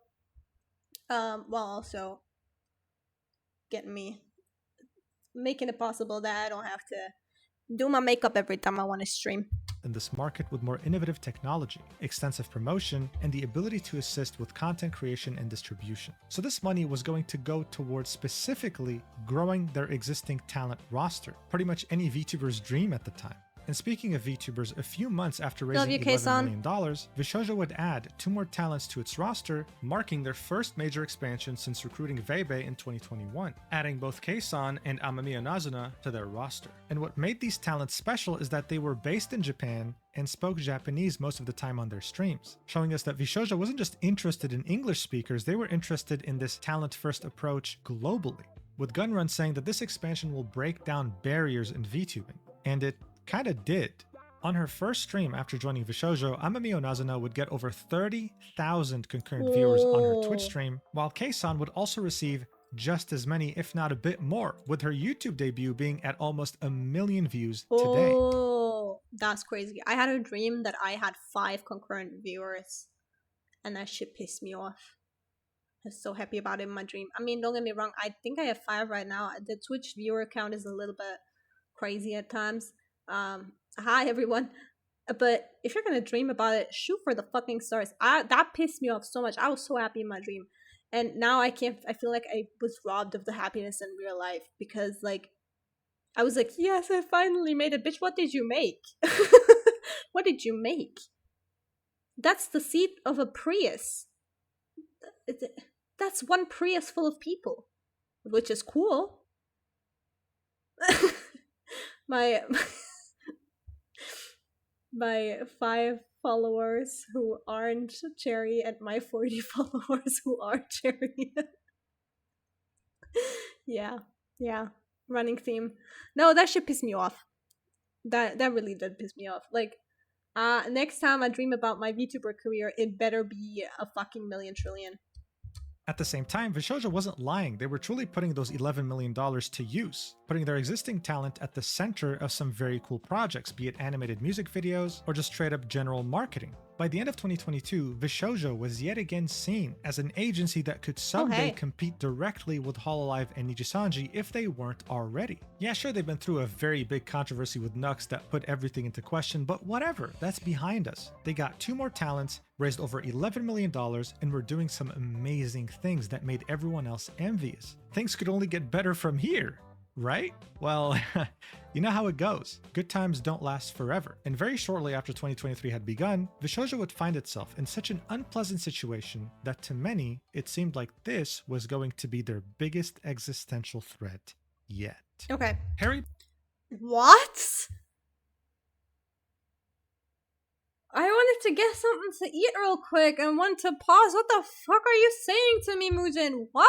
while also making it possible that I don't have to do my makeup every time I want to stream. In this market with more innovative technology, extensive promotion, and the ability to assist with content creation and distribution. So this money was going to go towards specifically growing their existing talent roster, pretty much any VTuber's dream at the time. And speaking of VTubers, a few months after raising $11 million, Vshojo would add 2 more talents to its roster, marking their first major expansion since recruiting Veibe in 2021, adding both Keisan and Amamiya Nazuna to their roster. And what made these talents special is that they were based in Japan and spoke Japanese most of the time on their streams, showing us that Vshojo wasn't just interested in English speakers, they were interested in this talent-first approach globally, with Gunrun saying that this expansion will break down barriers in VTubing. And it kinda did. On her first stream after joining Vshojo, Amamiya Nazuna would get over 30,000 concurrent viewers on her Twitch stream, while Keisan would also receive just as many, if not a bit more, with her YouTube debut being at almost 1 million views today. Oh, that's crazy. I had a dream that I had 5 concurrent viewers, and that shit pissed me off. I was so happy about it in my dream. I mean, don't get me wrong, I think I have 5 right now. The Twitch viewer count is a little bit crazy at times. Hi everyone. But if you're gonna dream about it, shoot for the fucking stars. That pissed me off so much. I was so happy in my dream, and now I feel like I was robbed of the happiness in real life, because like I was like, yes, I finally made it. Bitch, what did you make? What did you make? That's the seat of a Prius. That's one Prius full of people, which is cool. my 5 followers who aren't Cherry and my 40 followers who are Cherry. Yeah. Running theme. No, that shit pissed me off. That really did piss me off. Like, next time I dream about my VTuber career, it better be a fucking million trillion. At the same time, Vshojo wasn't lying. They were truly putting those $11 million to use, putting their existing talent at the center of some very cool projects, be it animated music videos or just straight up general marketing. By the end of 2022, Vshojo was yet again seen as an agency that could someday compete directly with Hololive and Nijisanji if they weren't already. Yeah, sure, they've been through a very big controversy with Nux that put everything into question, but whatever, that's behind us. They got 2 more talents, raised over $11 million, and were doing some amazing things that made everyone else envious. Things could only get better from here, right? Well, you know how it goes. Good times don't last forever. And very shortly after 2023 had begun, Vshojo would find itself in such an unpleasant situation that to many, it seemed like this was going to be their biggest existential threat yet. Okay. Harry... What? to get something to eat real quick and went to pause. What the fuck are you saying to me, Mujin? What?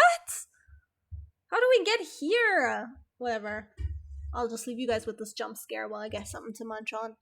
How do we get here? Whatever. I'll just leave you guys with this jump scare while I get something to munch on.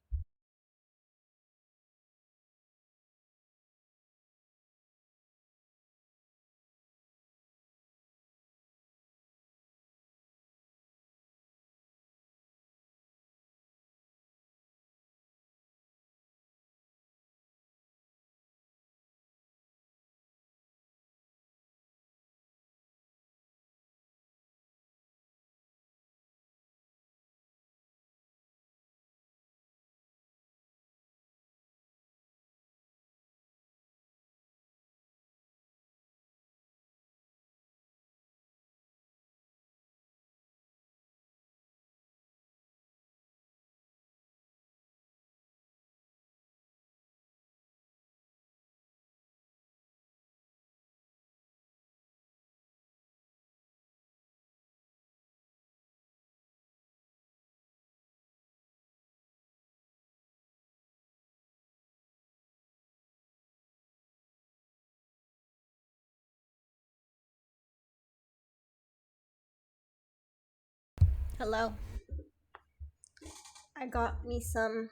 Hello. I got me some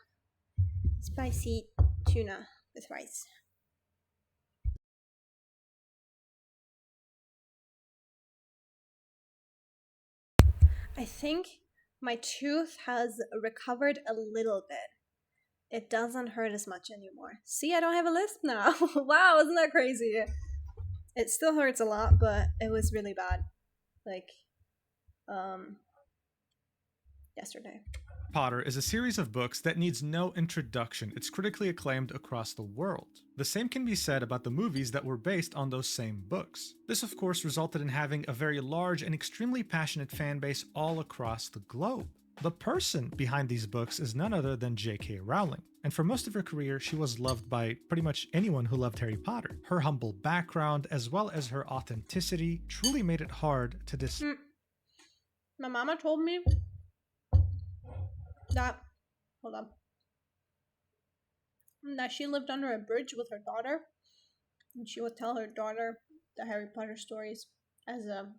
spicy tuna with rice. I think my tooth has recovered a little bit. It doesn't hurt as much anymore. See, I don't have a lisp now. Wow, isn't that crazy? It still hurts a lot, but it was really bad. Like, yesterday. Potter is a series of books that needs no introduction. It's critically acclaimed across the world. The same can be said about the movies that were based on those same books. This of course resulted in having a very large and extremely passionate fan base all across the globe. The person behind these books is none other than J.K. Rowling, and for most of her career she was loved by pretty much anyone who loved Harry Potter. Her humble background as well as her authenticity truly made it hard to My mama told me that, hold on, that she lived under a bridge with her daughter, and she would tell her daughter the Harry Potter stories as a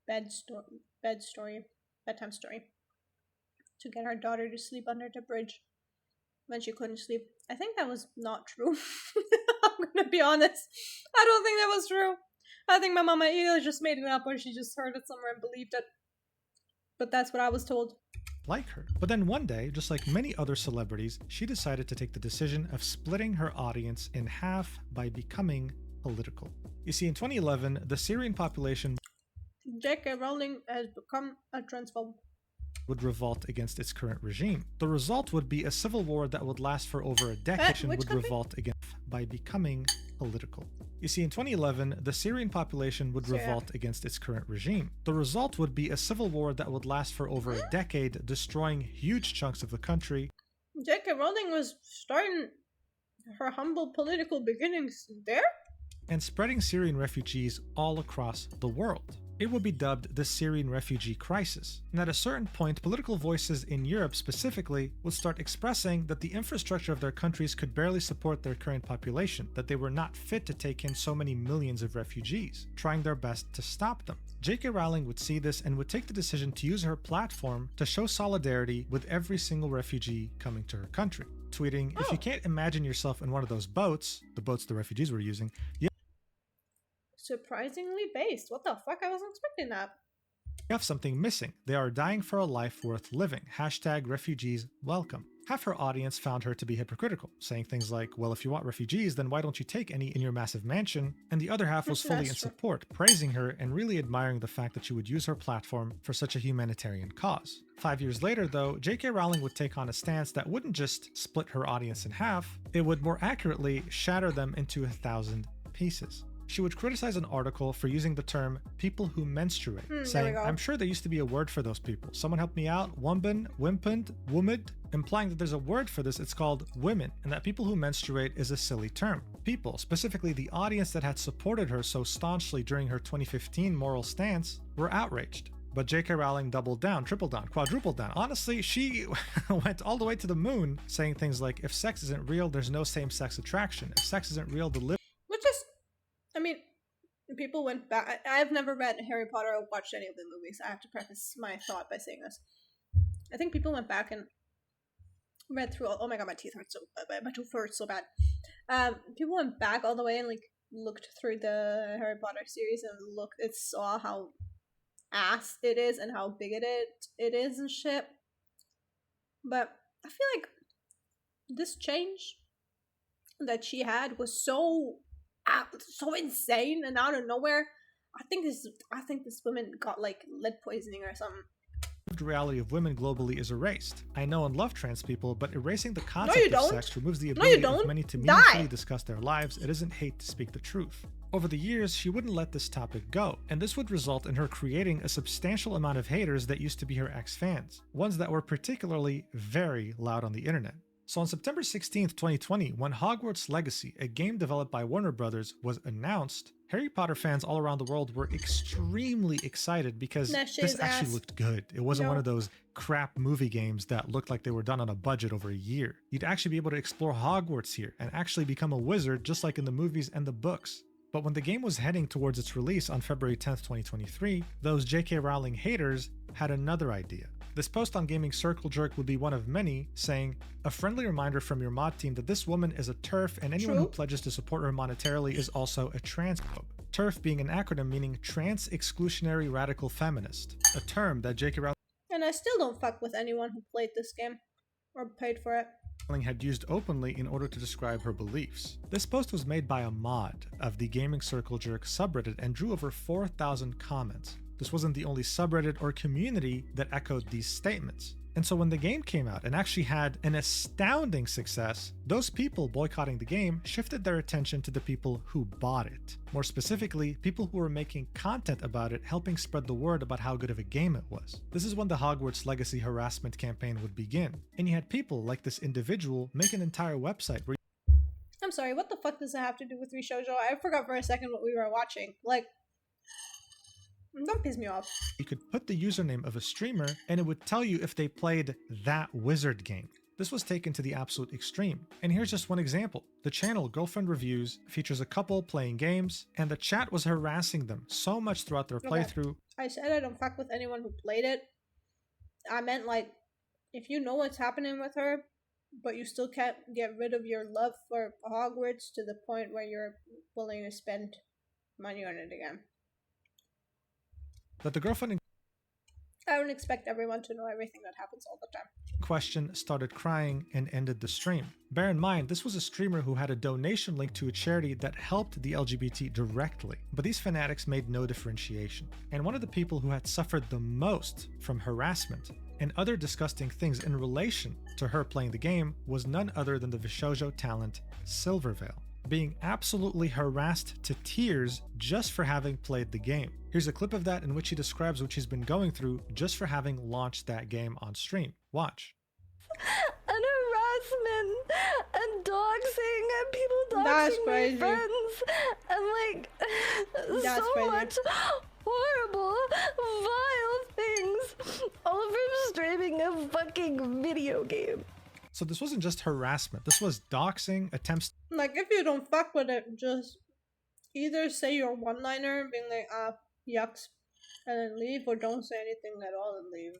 bedtime story, to get her daughter to sleep under the bridge when she couldn't sleep. I think that was not true. I'm gonna be honest. I don't think that was true. I think my mama either just made it up or she just heard it somewhere and believed it. But that's what I was told. Like her. But then one day, just like many other celebrities, she decided to take the decision of splitting her audience in half by becoming political. You see, in 2011, the Syrian population J.K. Rowling has become a transphobe. Would revolt against its current regime. The result would be a civil war that would last for over a decade and would revolt against by becoming political. You see, in 2011, the Syrian population would revolt against its current regime. The result would be a civil war that would last for over a decade, destroying huge chunks of the country. J.K. Rowling was starting her humble political beginnings there? And spreading Syrian refugees all across the world. It would be dubbed the Syrian refugee crisis. And at a certain point, political voices in Europe specifically would start expressing that the infrastructure of their countries could barely support their current population, that they were not fit to take in so many millions of refugees, trying their best to stop them. J.K. Rowling would see this and would take the decision to use her platform to show solidarity with every single refugee coming to her country, tweeting, "If you can't imagine yourself in one of those boats," the boats the refugees were using, surprisingly based. What the fuck? I wasn't expecting that. "You have something missing. They are dying for a life worth living. Hashtag refugees welcome." Half her audience found her to be hypocritical, saying things like, "Well, if you want refugees, then why don't you take any in your massive mansion?" And the other half was fully in support, praising her and really admiring the fact that she would use her platform for such a humanitarian cause. 5 years later, though, J.K. Rowling would take on a stance that wouldn't just split her audience in half, it would more accurately shatter them into 1,000 pieces. She would criticize an article for using the term people who menstruate, saying, "I'm sure there used to be a word for those people. Someone help me out. Wumben, wimpend, wumid," implying that there's a word for this, it's called women, and that people who menstruate is a silly term. People, specifically the audience that had supported her so staunchly during her 2015 moral stance, were outraged. But J.K. Rowling doubled down, tripled down, quadrupled down. Honestly, she went all the way to the moon, saying things like, if sex isn't real, there's no same-sex attraction. If sex isn't real, the Which is, I mean, people went back. I've never read Harry Potter or watched any of the movies. I have to preface my thought by saying this. I think people went back and read through. Oh my god, my teeth hurt so bad. My tooth hurts so bad. People went back all the way and like looked through the Harry Potter series and saw how ass it is and how big it is and shit. But I feel like this change that she had was so insane and out of nowhere. I think this woman got like lead poisoning or something. reality of women globally is erased. I know and love trans people, but erasing the concept of sex removes the ability of many to meaningfully discuss their lives. It isn't hate to speak the truth. Over the years, she wouldn't let this topic go, and this would result in her creating a substantial amount of haters that used to be her ex-fans, ones that were particularly very loud on the internet. So on September 16th, 2020, when Hogwarts Legacy, a game developed by Warner Bros., was announced, Harry Potter fans all around the world were extremely excited because this actually looked good. It wasn't one of those crap movie games that looked like they were done on a budget over a year. You'd actually be able to explore Hogwarts here and actually become a wizard just like in the movies and the books. But when the game was heading towards its release on February 10th, 2023, those J.K. Rowling haters had another idea. This post on Gaming Circle Jerk would be one of many, saying, a friendly reminder from your mod team that this woman is a TERF and anyone who pledges to support her monetarily is also a transphobe. TERF being an acronym meaning Trans Exclusionary Radical Feminist, a term that J.K. Rowling and I still don't fuck with anyone who played this game or paid for it. Had used openly in order to describe her beliefs. This post was made by a mod of the Gaming Circle Jerk subreddit and drew over 4,000 comments. This wasn't the only subreddit or community that echoed these statements. And so when the game came out and actually had an astounding success, those people boycotting the game shifted their attention to the people who bought it. More specifically, people who were making content about it, helping spread the word about how good of a game it was. This is when the Hogwarts Legacy harassment campaign would begin. And you had people like this individual make an entire website where I'm sorry, what the fuck does that have to do with Vshojo? I forgot for a second what we were watching. Like, don't piss me off. You could put the username of a streamer and it would tell you if they played that wizard game. This was taken to the absolute extreme. And here's just one example. The channel Girlfriend Reviews features a couple playing games, and the chat was harassing them so much throughout their playthrough. I said I don't fuck with anyone who played it. I meant like, if you know what's happening with her, but you still can't get rid of your love for Hogwarts to the point where you're willing to spend money on it again. That the girlfriend in I don't expect everyone to know everything that happens all the time. Question started crying and ended the stream. Bear in mind, this was a streamer who had a donation link to a charity that helped the LGBT directly, but these fanatics made no differentiation. And one of the people who had suffered the most from harassment and other disgusting things in relation to her playing the game was none other than the Vshojo talent Silvervale, being absolutely harassed to tears just for having played the game. Here's a clip of that in which he describes what she's been going through just for having launched that game on stream. Watch. And harassment and doxing and people doxing my friends and like much horrible, vile things, all from streaming a fucking video game. So this wasn't just harassment, this was doxing, attempts. Like, if you don't fuck with it, just either say your one-liner, being like, yucks, and then leave, or don't say anything at all and leave.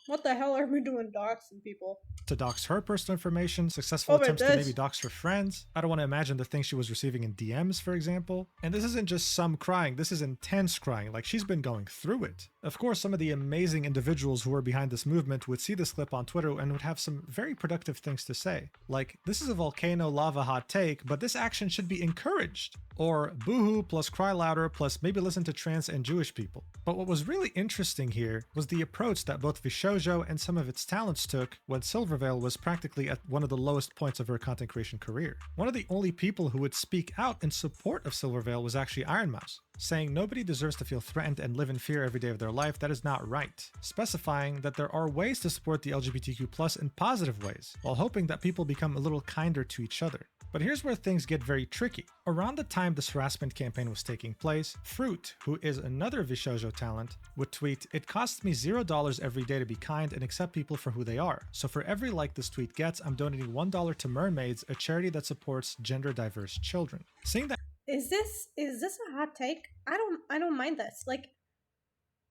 What the hell are we doing doxing people? To dox her personal information, successful attempts to maybe dox her friends. I don't want to imagine the things she was receiving in DMs, for example. And this isn't just some crying, this is intense crying, like she's been going through it. Of course, some of the amazing individuals who are behind this movement would see this clip on Twitter and would have some very productive things to say. Like, this is a volcano lava hot take, but this action should be encouraged. Or boohoo plus cry louder plus maybe listen to trans and Jewish people. But what was really interesting here was the approach that both Vshojo and some of its talents took when Silvervale was practically at one of the lowest points of her content creation career. One of the only people who would speak out in support of Silvervale was actually Iron Mouse. saying nobody deserves to feel threatened and live in fear every day of their life. That is not right. Specifying that there are ways to support the LGBTQ+ in positive ways, while hoping that people become a little kinder to each other. But here's where things get very tricky. Around the time this harassment campaign was taking place, Fruit, who is another Vshojo talent, would tweet, "It costs me $0 every day to be kind and accept people for who they are. So for every like this tweet gets, I'm donating $1 to Mermaids, a charity that supports gender diverse children." Seeing that Is this a hot take? I don't mind this. Like,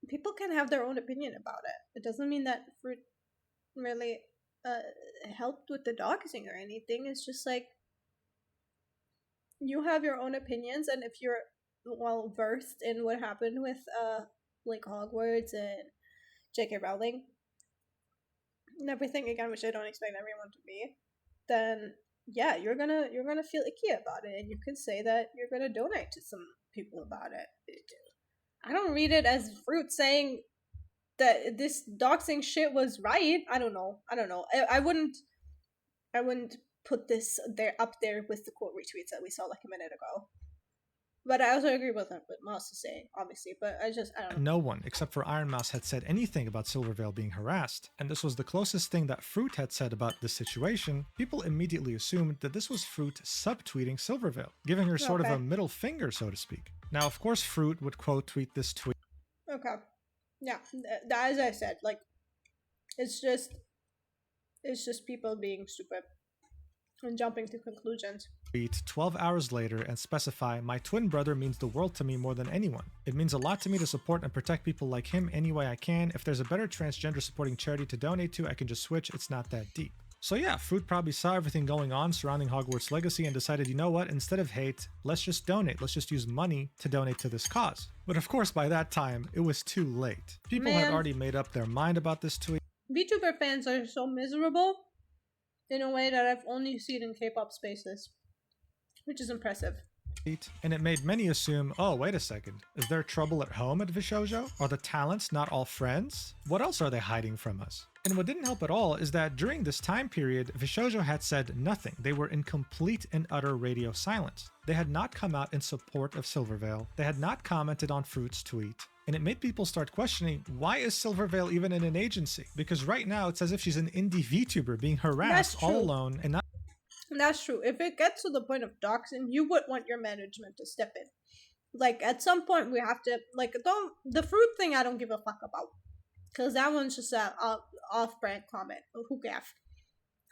people can have their own opinion about it. It doesn't mean that Fruit really helped with the doxing or anything. It's just like, you have your own opinions, and if you're well versed in what happened with like Hogwarts and J.K. Rowling and everything, again, which I don't expect everyone to be, then yeah, you're gonna feel icky about it, and you can say that you're gonna donate to some people about it. I don't read it as Fruit saying that this doxing shit was right. I don't know. I wouldn't put this up there with the quote retweets that we saw like a minute ago. But I also agree with what Mouse is saying, obviously. But I don't know. No one, except for Iron Mouse, had said anything about Silvervale being harassed, and this was the closest thing that Fruit had said about this situation. People immediately assumed that this was Fruit subtweeting Silvervale, giving her sort of a middle finger, so to speak. Now, of course, Fruit would quote tweet this tweet. Okay. Yeah, as I said, like, it's just people being stupid and jumping to conclusions. Tweet 12 hours later and specify, "My twin brother means the world to me more than anyone. It means a lot to me to support and protect people like him any way I can. If there's a better transgender supporting charity to donate to, I can just switch. It's not that deep." So yeah, Fruit probably saw everything going on surrounding Hogwarts Legacy and decided, you know what, instead of hate, let's just donate. Let's just use money to donate to this cause. But of course, by that time, it was too late. People had already made up their mind about this tweet. VTuber fans are so miserable in a way that I've only seen in K-pop spaces, which is impressive. And it made many assume, oh, wait a second, is there trouble at home at Vshojo? Are the talents not all friends? What else are they hiding from us? And what didn't help at all is that during this time period, Vshojo had said nothing. They were in complete and utter radio silence. They had not come out in support of Silvervale. They had not commented on Fruit's tweet. And it made people start questioning, why is Silvervale even in an agency? Because right now it's as if she's an indie VTuber being harassed all alone and not. That's true. If it gets to the point of doxing, you would want your management to step in. Like, at some point we have to, like, the Fruit thing I don't give a fuck about. Because that one's just a off-brand comment. Who cares?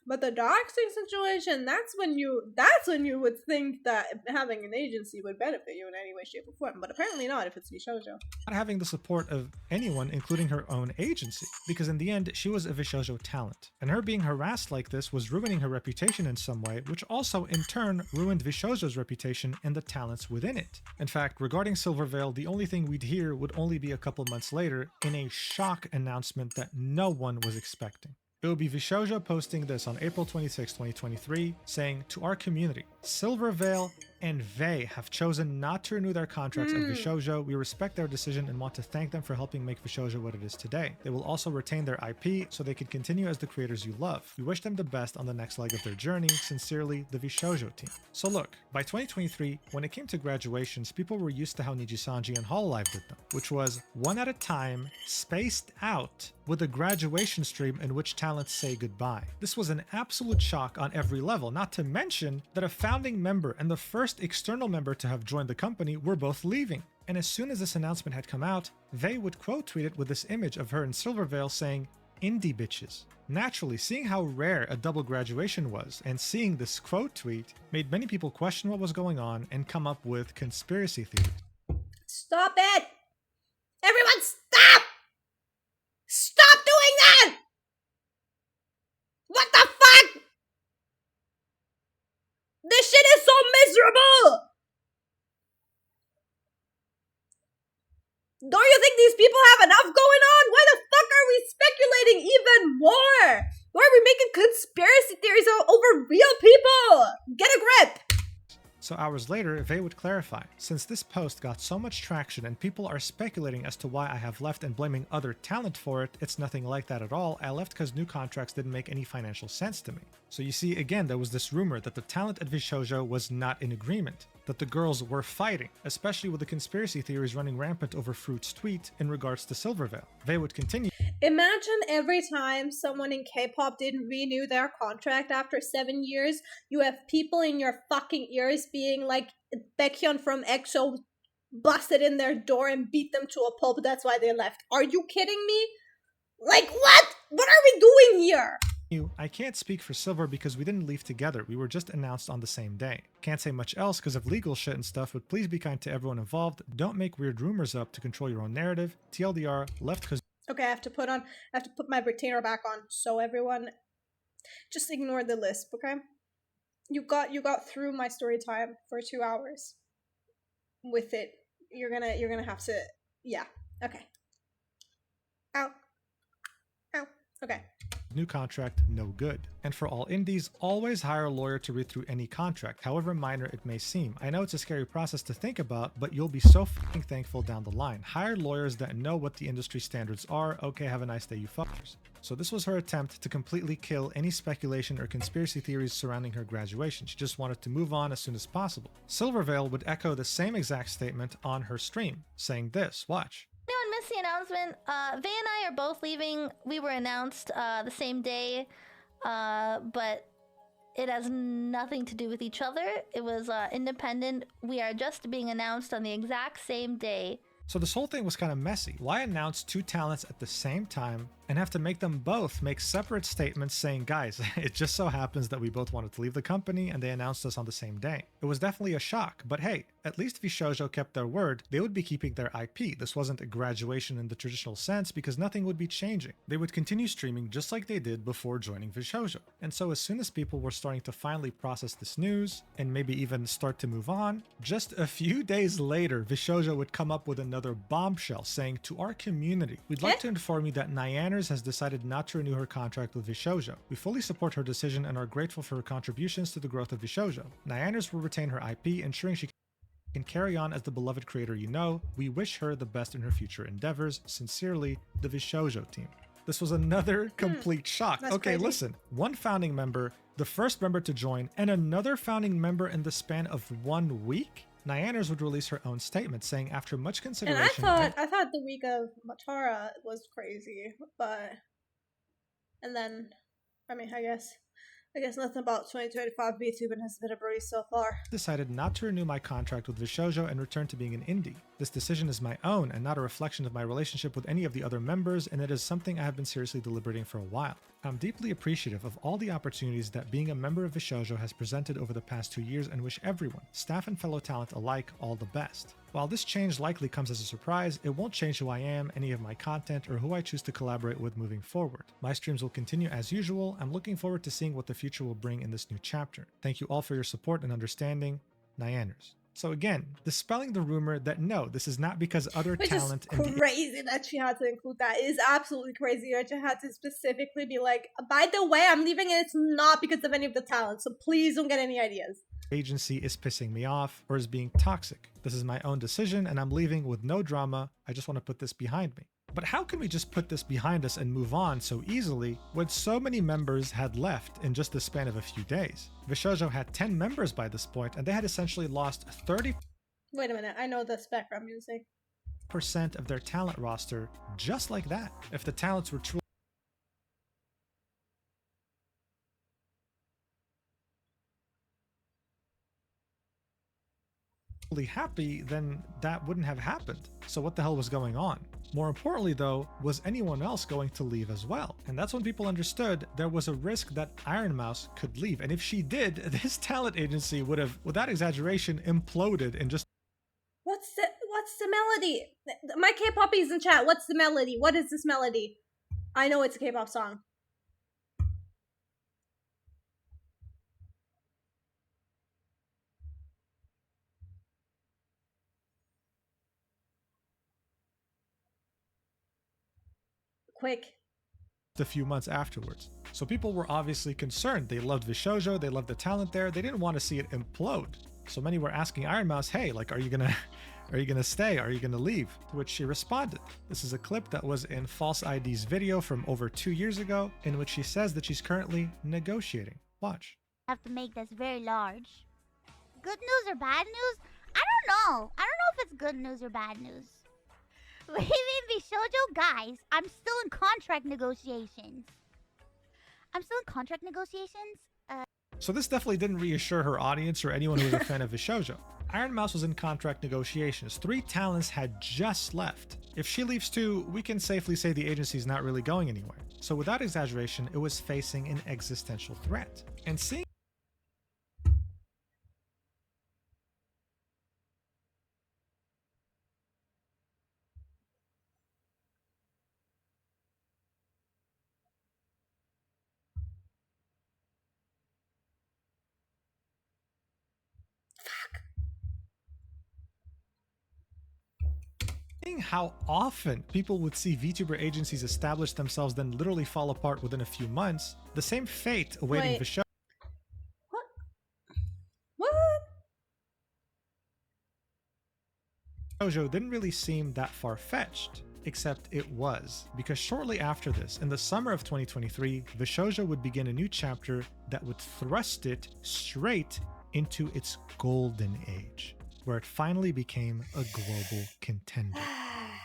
But the doxing situation, that's when you would think that having an agency would benefit you in any way, shape, or form. But apparently not if it's Vshojo. Not having the support of anyone, including her own agency. Because in the end, she was a Vshojo talent. And her being harassed like this was ruining her reputation in some way, which also in turn ruined Vshojo's reputation and the talents within it. In fact, regarding Silvervale, the only thing we'd hear would only be a couple months later in a shock announcement that no one was expecting. It will be Vshojo posting this on April 26, 2023, saying, "To our community, Silvervale and Vay have chosen not to renew their contracts at Vshojo. We respect their decision and want to thank them for helping make Vshojo what it is today. They will also retain their IP so they can continue as the creators you love. We wish them the best on the next leg of their journey. Sincerely, the Vshojo team." So look, by 2023, when it came to graduations, people were used to how Nijisanji and Hololive did them, which was one at a time, spaced out, with a graduation stream in which talents say goodbye. This was an absolute shock on every level, not to mention that a founding member and the first external member to have joined the company were both leaving. And as soon as this announcement had come out, they would quote tweet it with this image of her in Silvervale saying, "Indie bitches." Naturally, seeing how rare a double graduation was and seeing this quote tweet made many people question what was going on and come up with conspiracy theories. Stop it! Everyone stop! Stop doing that! What the fuck? This shit is so miserable! Don't you think these people have enough going on? Why the fuck are we speculating even more? Why are we making conspiracy theories over real people? Get a grip! So hours later, Vay would clarify, since this post got so much traction and people are speculating as to why I have left and blaming other talent for it, it's nothing like that at all. I left because new contracts didn't make any financial sense to me. So you see, again, there was this rumor that the talent at Vshojo was not in agreement, that the girls were fighting, especially with the conspiracy theories running rampant over Fruit's tweet in regards to Silverveil. Vay would continue. Imagine every time someone in K-pop didn't renew their contract after 7 years, you have people in your fucking ears being like, Baekhyun from EXO busted in their door and beat them to a pulp, that's why they left. Are you kidding me? Like, what? What are we doing here? I can't speak for Silver because we didn't leave together, we were just announced on the same day. Can't say much else because of legal shit and stuff, but please be kind to everyone involved, don't make weird rumors up to control your own narrative. TLDR, left because... Okay, I have to put my retainer back on, so everyone just ignore the lisp, okay? You got through my story time for 2 hours. With it, you're gonna have to, yeah, okay. Ow. Ow. Okay. New contract, no good. And for all indies, always hire a lawyer to read through any contract, however minor it may seem. I know it's a scary process to think about, but you'll be so fucking thankful down the line. Hire lawyers that know what the industry standards are. Okay, have a nice day, you fuckers. So this was her attempt to completely kill any speculation or conspiracy theories surrounding her graduation. She just wanted to move on as soon as possible. Silverveil would echo the same exact statement on her stream, saying this, watch. Anyone missed the announcement? Vay and I are both leaving. We were announced the same day, but it has nothing to do with each other. It was independent. We are just being announced on the exact same day. So this whole thing was kind of messy. Why announce two talents at the same time and have to make them both make separate statements saying, guys, it just so happens that we both wanted to leave the company and they announced us on the same day. It was definitely a shock, but hey, at least Vshojo kept their word. They would be keeping their IP. This wasn't a graduation in the traditional sense because nothing would be changing. They would continue streaming just like they did before joining Vshojo. And so as soon as people were starting to finally process this news and maybe even start to move on, just a few days later, Vshojo would come up with another bombshell saying, to our community, we'd like to inform you that Nyaners has decided not to renew her contract with Vshojo. We fully support her decision and are grateful for her contributions to the growth of Vshojo. Nyaners will retain her IP, ensuring she can carry on as the beloved creator you know. We wish her the best in her future endeavors. Sincerely, the Vshojo team. This was another complete shock. Okay, crazy. Listen, one founding member, the first member to join, and another founding member in the span of 1 week? Nyaners would release her own statement saying after much consideration... And I thought the week of Matara was crazy, but... And then, I mean, I guess nothing about 2025 VTubing has been a breeze so far. Decided not to renew my contract with Vshojo and return to being an indie. This decision is my own and not a reflection of my relationship with any of the other members, and it is something I have been seriously deliberating for a while. I'm deeply appreciative of all the opportunities that being a member of Vshojo has presented over the past 2 years and wish everyone, staff and fellow talent alike, all the best. While this change likely comes as a surprise, it won't change who I am, any of my content, or who I choose to collaborate with moving forward. My streams will continue as usual. I'm looking forward to seeing what the future will bring in this new chapter. Thank you all for your support and understanding. Nyaners. So again, dispelling the rumor that no, this is not because other talent... Which is crazy that she had to include that. It is absolutely crazy that she had to specifically be like, by the way, I'm leaving and it's not because of any of the talent, so please don't get any ideas. Agency is pissing me off or is being toxic. This is my own decision and I'm leaving with no drama. I just want to put this behind me. But how can we just put this behind us and move on so easily when so many members had left in just the span of a few days? Vshojo had 10 members by this point and they had essentially lost 30%. Wait a minute, I know this background music. ...% of their talent roster just like that. If the talents were truly happy, then that wouldn't have happened. So what the hell was going on? More importantly though, was anyone else going to leave as well? And that's when people understood there was a risk that Iron Mouse could leave. And if she did, this talent agency would have, without exaggeration, imploded in just... What's the melody? My K-poppies in chat, what's the melody? What is this melody? I know it's a K-pop song. Quick. A few months afterwards. So people were obviously concerned. They loved Vshojo, they loved the talent there, they didn't want to see it implode. So many were asking Iron Mouse, hey, like, are you gonna stay? Are you gonna leave? To which she responded. This is a clip that was in False ID's video from over 2 years ago, in which she says that she's currently negotiating. Watch. Have to make this very large. Good news or bad news? I don't know. I don't know if it's good news or bad news. Leaving Vshojo, guys, I'm still in contract negotiations. So this definitely didn't reassure her audience or anyone who was a fan of Vshojo. Iron Mouse was in contract negotiations. 3 talents had just left. If she leaves too, we can safely say the agency's not really going anywhere. So without exaggeration, it was facing an existential threat. And seeing how often people would see VTuber agencies establish themselves then literally fall apart within a few months, the same fate awaiting Wait. Vshojo. What? Vshojo didn't really seem that far-fetched, except it was, because shortly after this, in the summer of 2023, Vshojo would begin a new chapter that would thrust it straight into its golden age, where it finally became a global contender.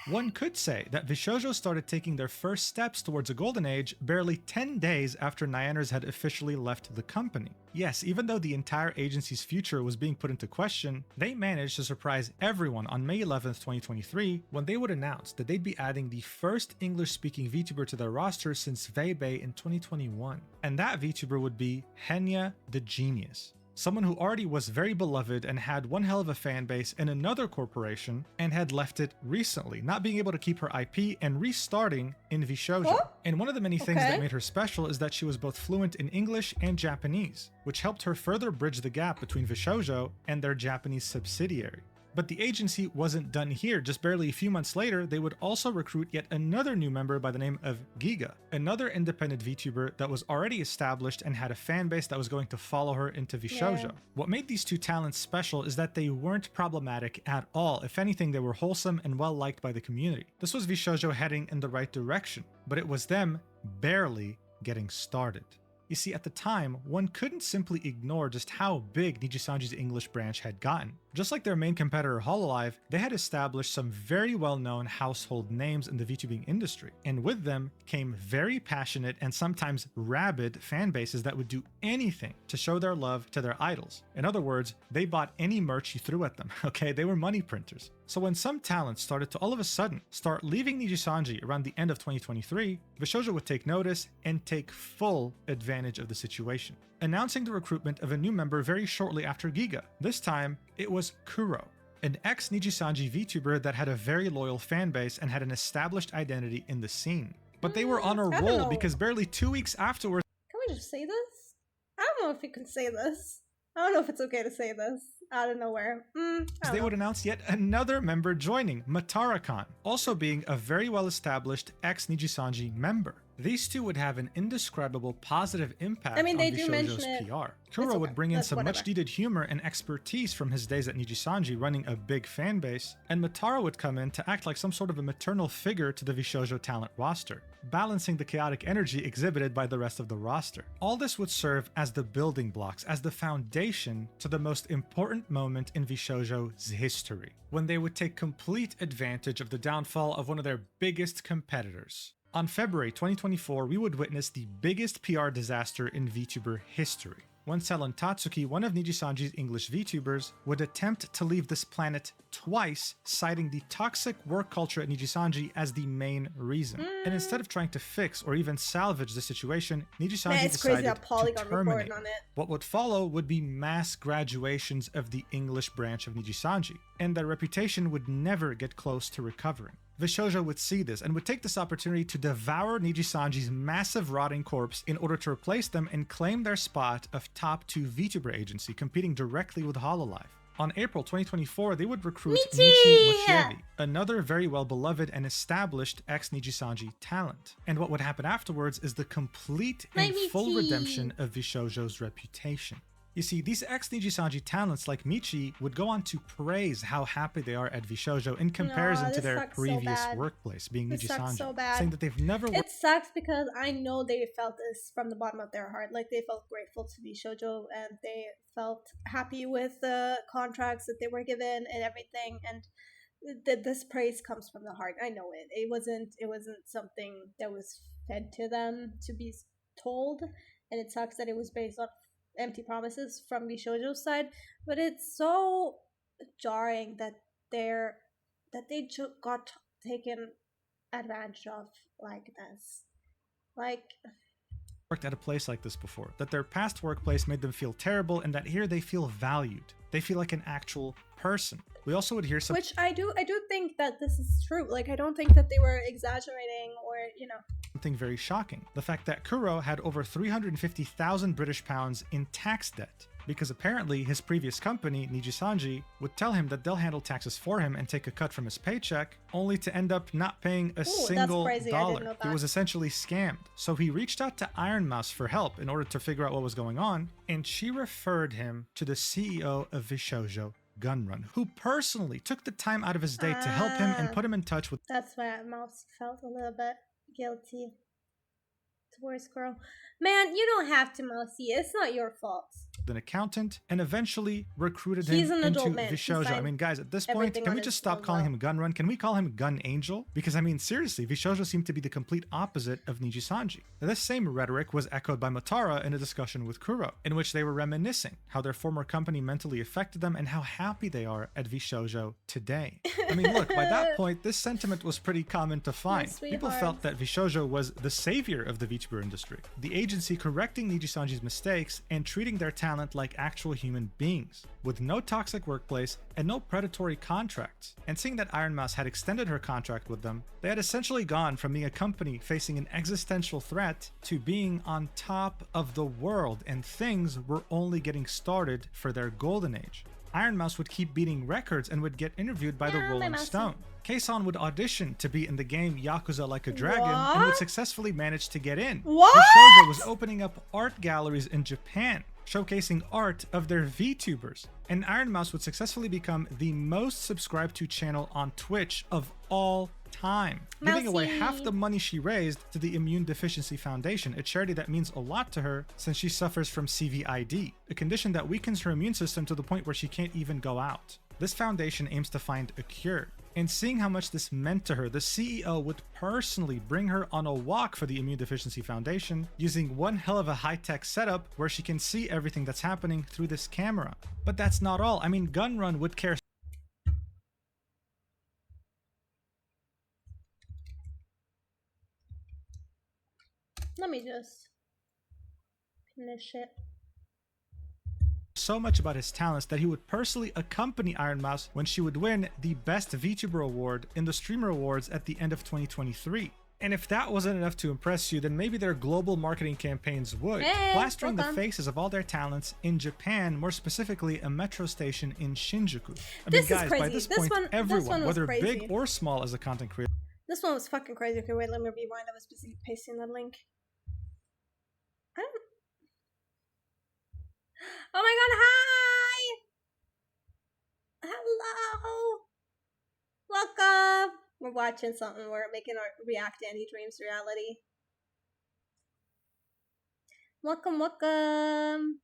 One could say that Vshojo started taking their first steps towards a golden age barely 10 days after Nyanners had officially left the company. Yes, even though the entire agency's future was being put into question, they managed to surprise everyone on May 11th, 2023, when they would announce that they'd be adding the first English-speaking VTuber to their roster since Vacay in 2021. And that VTuber would be Henya the Genius. Someone who already was very beloved and had one hell of a fan base in another corporation and had left it recently, not being able to keep her IP and restarting in Vshojo. Huh? And one of the many things that made her special is that she was both fluent in English and Japanese, which helped her further bridge the gap between Vshojo and their Japanese subsidiary. But the agency wasn't done here. Just barely a few months later, they would also recruit yet another new member by the name of Giga, another independent VTuber that was already established and had a fan base that was going to follow her into Vshojo. Yeah. What made these 2 talents special is that they weren't problematic at all. If anything, they were wholesome and well liked by the community. This was Vshojo heading in the right direction, but it was them barely getting started. You see, at the time, one couldn't simply ignore just how big Nijisanji's English branch had gotten. Just like their main competitor Hololive, they had established some very well-known household names in the VTubing industry, and with them came very passionate and sometimes rabid fan bases that would do anything to show their love to their idols. In other words, they bought any merch you threw at them, okay? They were money printers. So when some talents started to all of a sudden start leaving Nijisanji around the end of 2023, Vshojo would take notice and take full advantage of the situation, announcing the recruitment of a new member very shortly after Giga. This time, it was Kuro, an ex-Nijisanji VTuber that had a very loyal fan base and had an established identity in the scene. But they were on a I don't roll know. because barely 2 weeks afterwards, Can we just say this? I don't know if you can say this. I don't know if it's okay to say this out of nowhere. I don't they know. would announce yet another member joining, Matara-kan, also being a very well-established ex-Nijisanji member. These 2 would have an indescribable positive impact I mean, they on do mention Vshojo's it. PR. Kuro It's would okay. bring in That's some whatever. much-needed humor and expertise from his days at Nijisanji running a big fan base, and Matara would come in to act like some sort of a maternal figure to the Vshojo talent roster, balancing the chaotic energy exhibited by the rest of the roster. All this would serve as the building blocks, as the foundation to the most important moment in Vshojo's history, when they would take complete advantage of the downfall of one of their biggest competitors. On February 2024, we would witness the biggest PR disaster in VTuber history, when Selon Tatsuki, one of Nijisanji's English VTubers, would attempt to leave this planet twice, citing the toxic work culture at Nijisanji as the main reason. And instead of trying to fix or even salvage the situation, Nijisanji Man, it's crazy decided that Polygon to terminate. reported on it. What would follow would be mass graduations of the English branch of Nijisanji, and their reputation would never get close to recovering. Vshojo would see this and would take this opportunity to devour Nijisanji's massive rotting corpse in order to replace them and claim their spot of top 2 VTuber agency, competing directly with Hololive. On April 2024, they would recruit Michi Mochievi, another very well-beloved and established ex-Nijisanji talent. And what would happen afterwards is the complete and full redemption of Vshojo's reputation. You see, these ex-Nijisanji talents like Michi would go on to praise how happy they are at Vshojo in comparison to this their sucks so previous bad. workplace, being This sucks Nijisanji, so bad. saying that they've never worked. It sucks because I know they felt this from the bottom of their heart. Like, they felt grateful to Vshojo and they felt happy with the contracts that they were given and everything. And this praise comes from the heart. I know it. It wasn't something that was fed to them to be told, and it sucks that it was based on empty promises from Vshojo's side. But it's so jarring that they got taken advantage of like this. Like, worked at a place like this before, that their past workplace made them feel terrible, and that here they feel valued. They feel like an actual person. We also would hear some, which I do think that this is true. Like, I don't think that they were exaggerating or, something very shocking. The fact that Kuro had over 350,000 British pounds in tax debt. Because apparently his previous company, Nijisanji, would tell him that they'll handle taxes for him and take a cut from his paycheck, only to end up not paying a single that's crazy. I dollar. didn't know He that. was essentially scammed. So he reached out to Iron Mouse for help in order to figure out what was going on, and she referred him to the CEO of Vshojo, Gunrun, who personally took the time out of his day to help him and put him in touch with. That's why Mouse felt a little bit guilty towards Girl. Man, you don't have to, Mousy. It's not your fault. An accountant, and eventually recruited He's him an into adult man. Vshojo. I mean, guys, at this point, everything can on we his just stop own calling will. him Gunrun? Can we call him Gun Angel? Because, I mean, seriously, Vshojo seemed to be the complete opposite of Nijisanji. Now, this same rhetoric was echoed by Matara in a discussion with Kuro, in which they were reminiscing how their former company mentally affected them and how happy they are at Vshojo today. I mean, look, by that point, this sentiment was pretty common to find. People felt that Vshojo was the savior of the VTuber industry, the agency correcting Nijisanji's mistakes and treating their talent like actual human beings, with no toxic workplace and no predatory contracts. And seeing that Iron Mouse had extended her contract with them, they had essentially gone from being a company facing an existential threat to being on top of the world, and things were only getting started for their golden age. Iron Mouse would keep beating records and would get interviewed by the Rolling Stone. Keisan would audition to be in the game Yakuza Like a Dragon and would successfully manage to get in. Vshojo was opening up art galleries in Japan, showcasing art of their VTubers. And Iron Mouse would successfully become the most subscribed to channel on Twitch of all time, giving away half the money she raised to the Immune Deficiency Foundation, a charity that means a lot to her since she suffers from CVID, a condition that weakens her immune system to the point where she can't even go out. This foundation aims to find a cure. And seeing how much this meant to her, the CEO would personally bring her on a walk for the Immune Deficiency Foundation, using one hell of a high-tech setup where she can see everything that's happening through this camera. But that's not all. I mean, Gunrun would care. Let me just finish it. So much about his talents that he would personally accompany Iron Mouse when she would win the Best VTuber Award in the Streamer Awards at the end of 2023. And if that wasn't enough to impress you, then maybe their global marketing campaigns would, plastering the faces of all their talents in Japan, more specifically a metro station in Shinjuku. I mean, guys, by this point, everyone, whether big or small as a content creator. This one was fucking crazy. Okay, wait, let me rewind. I was busy pasting the link. Oh my god, hi! Hello! Welcome! We're watching something. We're making our React Andy Dreams reality. Welcome, welcome!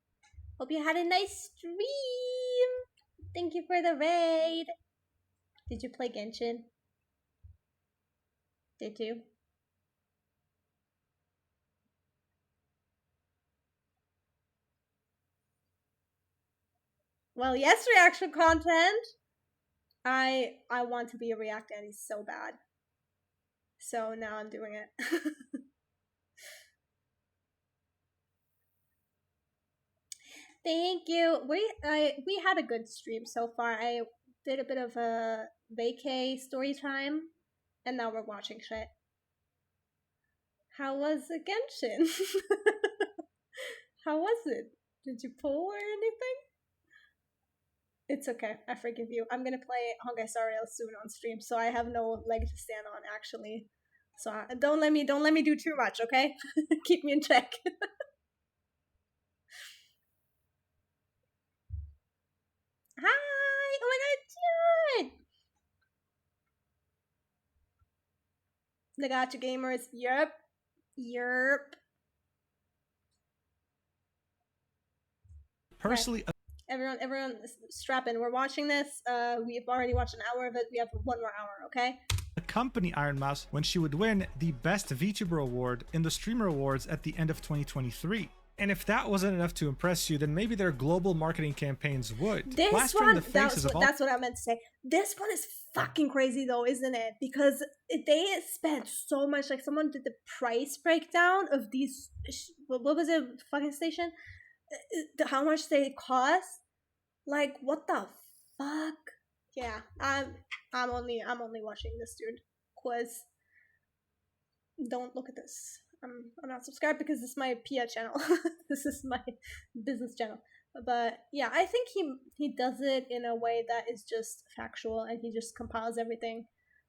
Hope you had a nice stream! Thank you for the raid! Did you play Genshin? Did you? Well, yes, reaction content. I want to be a React Annie so bad. So now I'm doing it. Thank you. We had a good stream so far. I did a bit of a Vacay Storytime, and now we're watching shit. How was the Genshin? How was it? Did you pull or anything? It's okay. I forgive you. I'm gonna play Honkai Star Rail soon on stream, so I have no leg to stand on actually. So don't let me do too much, okay? Keep me in check. The Gacha Gamers. Yep. Personally, Everyone, strap in. We're watching this. We've already watched an hour of it. We have 1 more hour. Okay. accompany Iron Mouse when she would win the Best VTuber Award in the Streamer Awards at the end of 2023. And if that wasn't enough to impress you, then maybe their global marketing campaigns would. That's what I meant to say. This one is fucking crazy though, isn't it? Because they spent so much. Like, someone did the price breakdown of these. What was it? Fucking station. How much they cost? Like, what the fuck? Yeah, I'm only watching this, dude. Cause don't look at this. I'm not subscribed because this is my Pia channel. This is my business channel. But yeah, I think he does it in a way that is just factual, and he just compiles everything.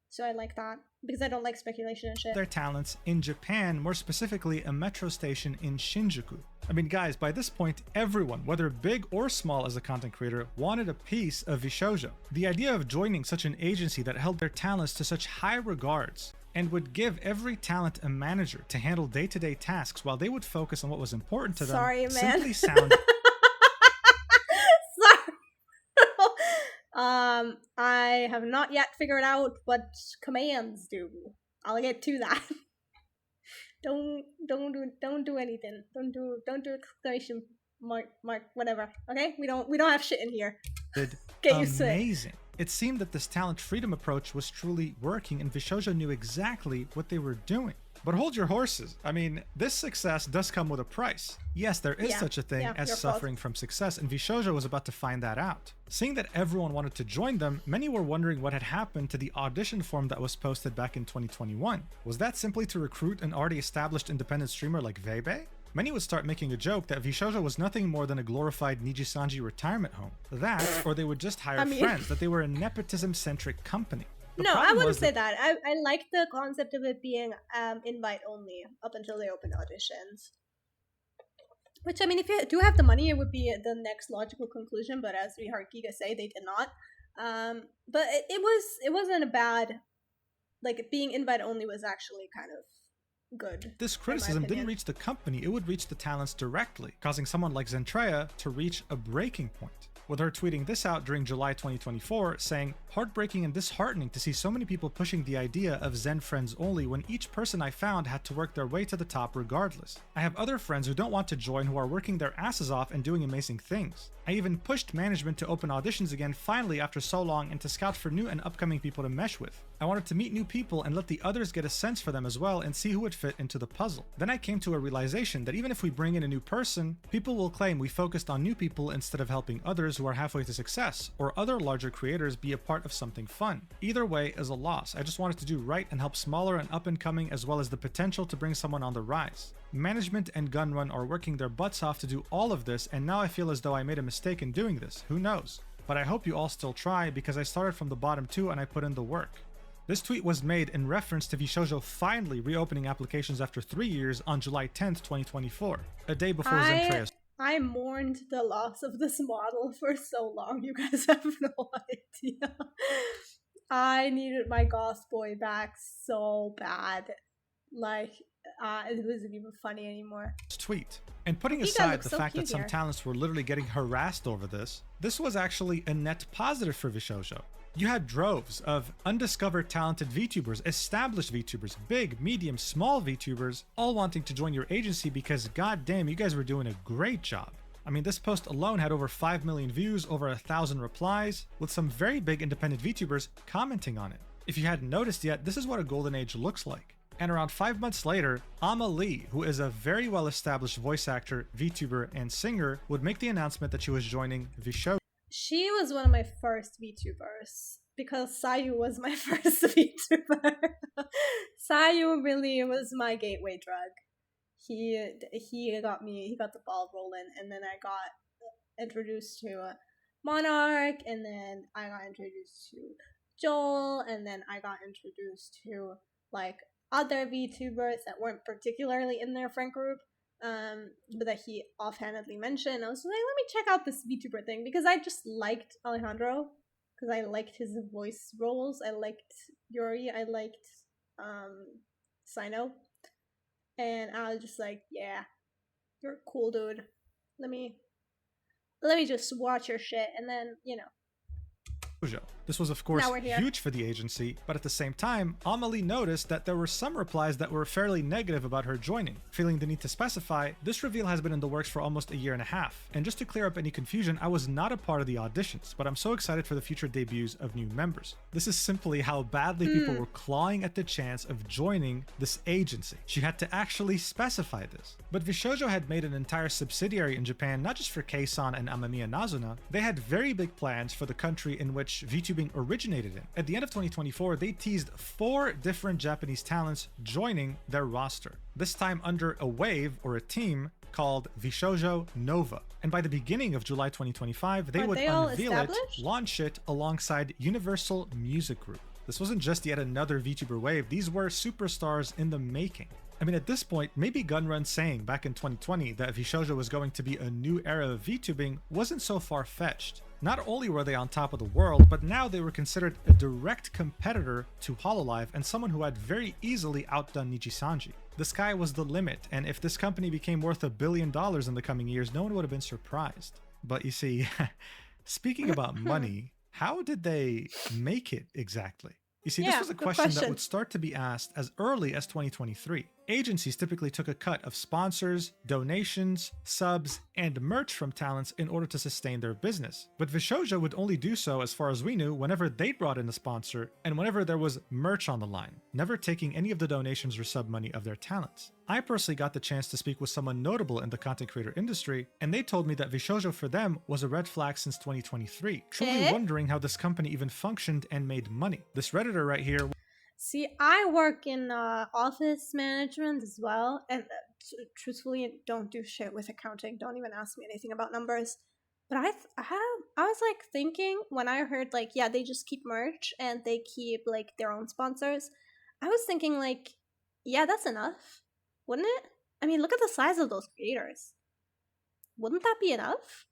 So I like that, because I don't like speculation and shit. Their talents in Japan, more specifically a metro station in Shinjuku. I mean, guys, by this point, everyone, whether big or small as a content creator, wanted a piece of Vshojo. The idea of joining such an agency that held their talents to such high regards and would give every talent a manager to handle day-to-day tasks while they would focus on what was important to them simply sound I have not yet figured out what commands do. I'll get to that. Don't do anything. Don't do exclamation mark whatever. Okay? We don't have shit in here. Get used to it. Amazing. It seemed that this talent freedom approach was truly working, and Vshojo knew exactly what they were doing. But hold your horses. I mean, this success does come with a price. Yes, there is such a thing as suffering from success, and Vshojo was about to find that out. Seeing that everyone wanted to join them, many were wondering what had happened to the audition form that was posted back in 2021. Was that simply to recruit an already established independent streamer like Vebe? Many would start making a joke that Vshojo was nothing more than a glorified Nijisanji retirement home. That, or they would just hire friends, that they were a nepotism-centric company. No, I wouldn't say that. I like the concept of it being invite only up until they open auditions. Which, I mean, if you do have the money, it would be the next logical conclusion. But as we heard Giga say, they did not. But it wasn't a bad, like, being invite only was actually kind of good. This criticism didn't reach the company, it would reach the talents directly, causing someone like Zentreya to reach a breaking point. With her tweeting this out during July 2024, saying, "Heartbreaking and disheartening to see so many people pushing the idea of Zen friends only when each person I found had to work their way to the top regardless. I have other friends who don't want to join who are working their asses off and doing amazing things. I even pushed management to open auditions again finally after so long and to scout for new and upcoming people to mesh with. I wanted to meet new people and let the others get a sense for them as well and see who would fit into the puzzle. Then I came to a realization that even if we bring in a new person, people will claim we focused on new people instead of helping others who are halfway to success, or other larger creators be a part of something fun. Either way is a loss. I just wanted to do right and help smaller and up and coming as well as the potential to bring someone on the rise. Management and Gunrun are working their butts off to do all of this, and now I feel as though I made a mistake in doing this. Who knows? But I hope you all still try because I started from the bottom too and I put in the work." This tweet was made in reference to Vshojo finally reopening applications after 3 years on July 10th, 2024, a day before Zentreya's. I mourned the loss of this model for so long, you guys have no idea. I needed my goth boy back so bad. Like, it wasn't even funny anymore. Tweet. And putting aside the fact that some talents were literally getting harassed over this was actually a net positive for Vshojo. You had droves of undiscovered talented VTubers, established VTubers, big, medium, small VTubers, all wanting to join your agency because goddamn, you guys were doing a great job. I mean, this post alone had over 5 million views, over 1,000 replies, with some very big independent VTubers commenting on it. If you hadn't noticed yet, this is what a golden age looks like. And around 5 months later, Ama Lee, who is a very well-established voice actor, VTuber, and singer, would make the announcement that she was joining Vshojo. She was one of my first VTubers, because Sayu was my first VTuber. Sayu really was my gateway drug. He got the ball rolling, and then I got introduced to Monarch, and then I got introduced to Joel, and then I got introduced to, like, other VTubers that weren't particularly in their friend group, but that he offhandedly mentioned. I was like, let me check out this VTuber thing, because I just liked Alejandro, because I liked his voice roles, I liked Yuri, I liked Sino. And I was just like, yeah, you're a cool dude. Let me just watch your shit, and then Vshojo. This was, of course, now we're here. huge for the agency, but at the same time, Amelie noticed that there were some replies that were fairly negative about her joining. Feeling the need to specify, this reveal has been in the works for almost a year and a half. And just to clear up any confusion, I was not a part of the auditions, but I'm so excited for the future debuts of new members. This is simply how badly people were clawing at the chance of joining this agency. She had to actually specify this. But Vshojo had made an entire subsidiary in Japan, not just for Kei-san and Amamiya Nazuna. They had very big plans for the country in which VTubing originated in. At the end of 2024, they teased 4 different Japanese talents joining their roster, this time under a wave or a team called Vshojo Nova. And by the beginning of July 2025, they would unveil it, launch it alongside Universal Music Group. This wasn't just yet another VTuber wave, these were superstars in the making. I mean, at this point, maybe Gunrun saying back in 2020 that Vshojo was going to be a new era of VTubing wasn't so far-fetched. Not only were they on top of the world, but now they were considered a direct competitor to Hololive and someone who had very easily outdone Nijisanji. The sky was the limit, and if this company became worth $1 billion in the coming years, no one would have been surprised. But you see, speaking about money, how did they make it exactly? You see, this was a question that would start to be asked as early as 2023. Agencies typically took a cut of sponsors, donations, subs, and merch from talents in order to sustain their business. But Vshojo would only do so, as far as we knew, whenever they brought in a sponsor and whenever there was merch on the line, never taking any of the donations or sub money of their talents. I personally got the chance to speak with someone notable in the content creator industry, and they told me that Vshojo for them was a red flag since 2023, truly wondering how this company even functioned and made money. This Redditor right here. See, I work in office management as well, and truthfully, don't do shit with accounting. Don't even ask me anything about numbers. But I was like thinking when I heard like, yeah, they just keep merch and they keep like their own sponsors. I was thinking like, yeah, that's enough, wouldn't it? I mean, look at the size of those creators. Wouldn't that be enough?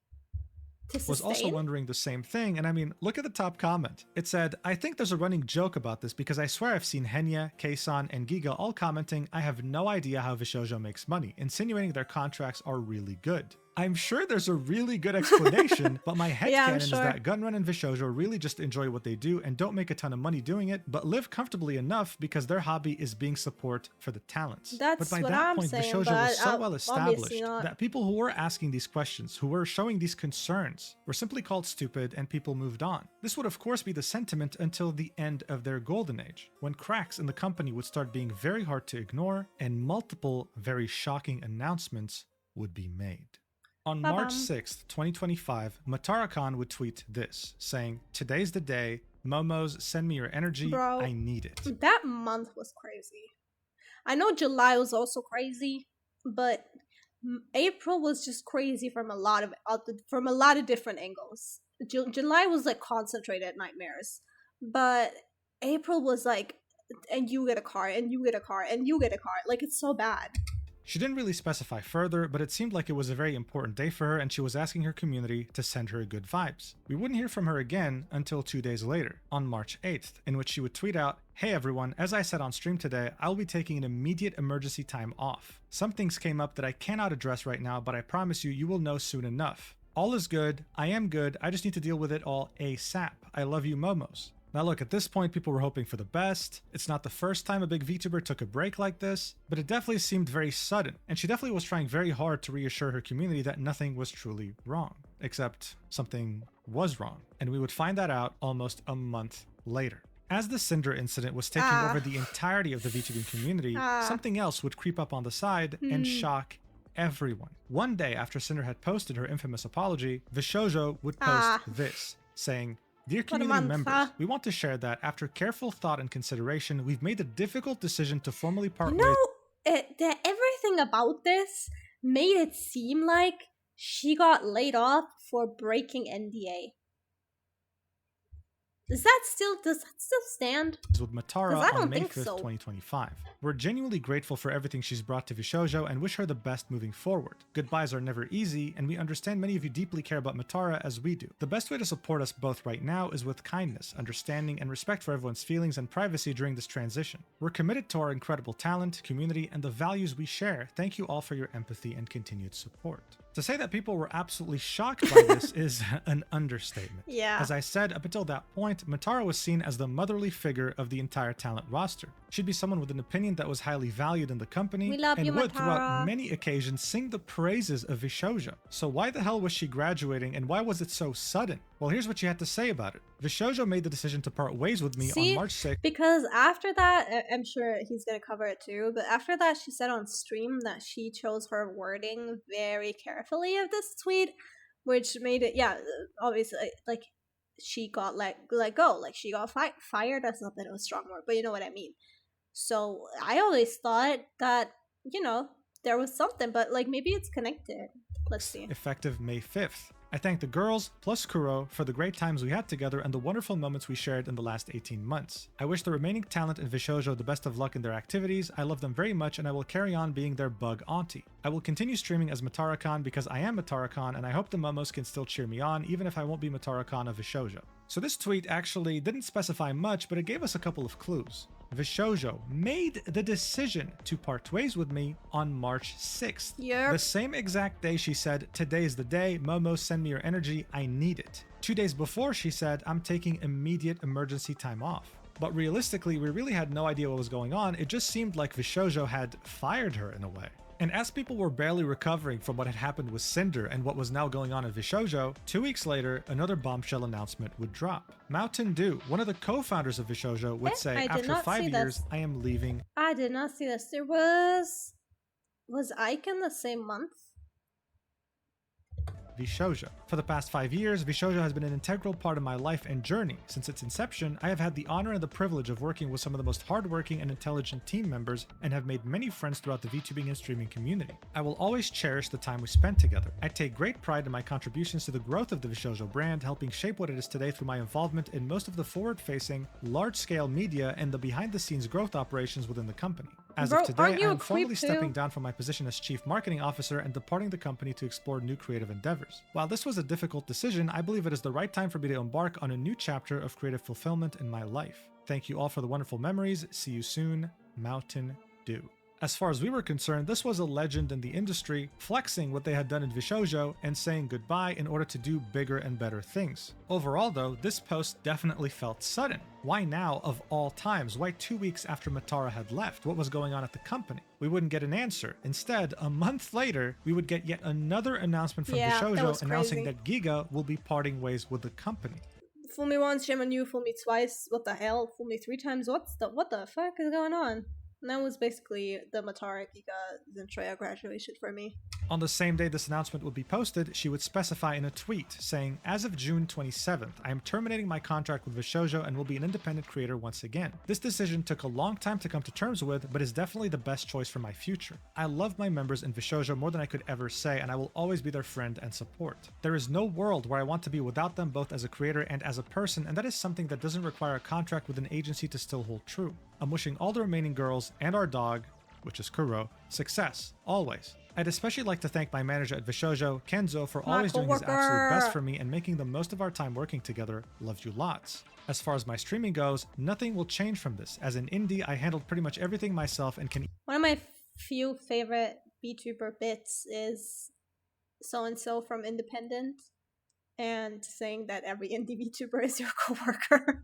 Was also wondering the same thing, and I mean, look at the top comment. It said, I think there's a running joke about this because I swear I've seen Henya, Kei-san, and Giga all commenting, I have no idea how Vshojo makes money, insinuating their contracts are really good. I'm sure there's a really good explanation, but my headcanon is that Gunrun and Vshojo really just enjoy what they do and don't make a ton of money doing it, but live comfortably enough because their hobby is being support for the talents. But by that point, Vshojo was so well established that people who were asking these questions, who were showing these concerns, were simply called stupid and people moved on. This would of course be the sentiment until the end of their golden age, when cracks in the company would start being very hard to ignore and multiple very shocking announcements would be made. On March 6th, 2025, Matara-kan would tweet this, saying, today's the day, Momos, send me your energy, bro, I need it. That month was crazy. I know July was also crazy, but April was just crazy from a lot of different angles. July was like concentrated nightmares, but April was like, and you get a car, and you get a car, and you get a car. Like, it's so bad. She didn't really specify further, but it seemed like it was a very important day for her and she was asking her community to send her good vibes. We wouldn't hear from her again until 2 days later, on March 8th, in which she would tweet out, hey everyone, as I said on stream today, I'll be taking an immediate emergency time off. Some things came up that I cannot address right now, but I promise you, you will know soon enough. All is good, I am good, I just need to deal with it all ASAP. I love you, Momos. Now look, at this point people were hoping for the best. It's not the first time a big VTuber took a break like this, but it definitely seemed very sudden, and she definitely was trying very hard to reassure her community that nothing was truly wrong, except something was wrong, and we would find that out almost a month later. As the Cinder incident was taking over the entirety of the VTubing community, something else would creep up on the side and shock everyone. One day after Cinder had posted her infamous apology, Vshojo would post this, saying, dear community members, we want to share that after careful thought and consideration, we've made the difficult decision to formally part ways. Everything about this made it seem like she got laid off for breaking NDA. Does that still stand? With Because Matara I on don't May think 5th, so. 2025. We're genuinely grateful for everything she's brought to Vshojo and wish her the best moving forward. Goodbyes are never easy, and we understand many of you deeply care about Matara as we do. The best way to support us both right now is with kindness, understanding, and respect for everyone's feelings and privacy during this transition. We're committed to our incredible talent, community, and the values we share. Thank you all for your empathy and continued support. To say that people were absolutely shocked by this is an understatement. Yeah. As I said, up until that point, Matara was seen as the motherly figure of the entire talent roster. She'd be someone with an opinion that was highly valued in the company We love and you, would, throughout Matara. many occasions, sing the praises of Vshojo. So why the hell was she graduating and why was it so sudden? Well, here's what she had to say about it. Vshojo made the decision to part ways with me on March 6th. Because after that, I'm sure he's gonna cover it too, but after that she said on stream that she chose her wording very carefully of this tweet, which made it, yeah, obviously, like, she got let go, like she got fired. That's not that a strong word, but you know what I mean. So I always thought that, there was something, but like maybe it's connected. Let's see. Effective May 5th. I thank the girls, plus Kuro, for the great times we had together and the wonderful moments we shared in the last 18 months. I wish the remaining talent in Vshojo the best of luck in their activities. I love them very much and I will carry on being their bug auntie. I will continue streaming as Matara-kan because I am Matara-kan and I hope the Momos can still cheer me on even if I won't be Matara-kan of Vshojo. So this tweet actually didn't specify much, but it gave us a couple of clues. Vshojo made the decision to part ways with me on March 6th. Yep. The same exact day she said, "Today's the day, Momo, send me your energy, I need it." 2 days before she said, "I'm taking immediate emergency time off." But realistically, we really had no idea what was going on. It just seemed like Vshojo had fired her in a way. And as people were barely recovering from what had happened with Cinder and what was now going on in Vshojo, 2 weeks later, another bombshell announcement would drop. Mountain Dew, one of the co-founders of Vshojo, would say, "After 5 years, I am leaving." I did not see this. There was Ike in the same month? Vshojo. For the past 5 years, Vshojo has been an integral part of my life and journey. Since its inception, I have had the honor and the privilege of working with some of the most hardworking and intelligent team members and have made many friends throughout the VTubing and streaming community. I will always cherish the time we spent together. I take great pride in my contributions to the growth of the Vshojo brand, helping shape what it is today through my involvement in most of the forward-facing, large-scale media and the behind-the-scenes growth operations within the company. As of today, I am formally stepping down from my position as Chief Marketing Officer and departing the company to explore new creative endeavors. While this was a difficult decision, I believe it is the right time for me to embark on a new chapter of creative fulfillment in my life. Thank you all for the wonderful memories. See you soon, Mountain Dew. As far as we were concerned, this was a legend in the industry, flexing what they had done in Vshojo and saying goodbye in order to do bigger and better things. Overall though, this post definitely felt sudden. Why now of all times? Why 2 weeks after Matara had left? What was going on at the company? We wouldn't get an answer. Instead, a month later, we would get yet another announcement from Vshojo announcing that Giga will be parting ways with the company. Fool me once, shame on you, fool me twice, what the hell? Fool me 3 times, what the fuck is going on? And that was basically the Matara Giga Zentraya graduation for me. On the same day this announcement would be posted, she would specify in a tweet saying, "As of June 27th, I am terminating my contract with Vshojo and will be an independent creator once again. This decision took a long time to come to terms with, but is definitely the best choice for my future. I love my members in Vshojo more than I could ever say, and I will always be their friend and support. There is no world where I want to be without them both as a creator and as a person, and that is something that doesn't require a contract with an agency to still hold true. I'm wishing all the remaining girls and our dog, which is Kuro, success, always. I'd especially like to thank my manager at Vshojo, Kenzo, for always doing his absolute best for me and making the most of our time working together. Love you lots. As far as my streaming goes, nothing will change from this. As an indie, I handled pretty much everything myself and can..." One of my few favorite VTuber bits is so-and-so from Independent and saying that every indie VTuber is your coworker.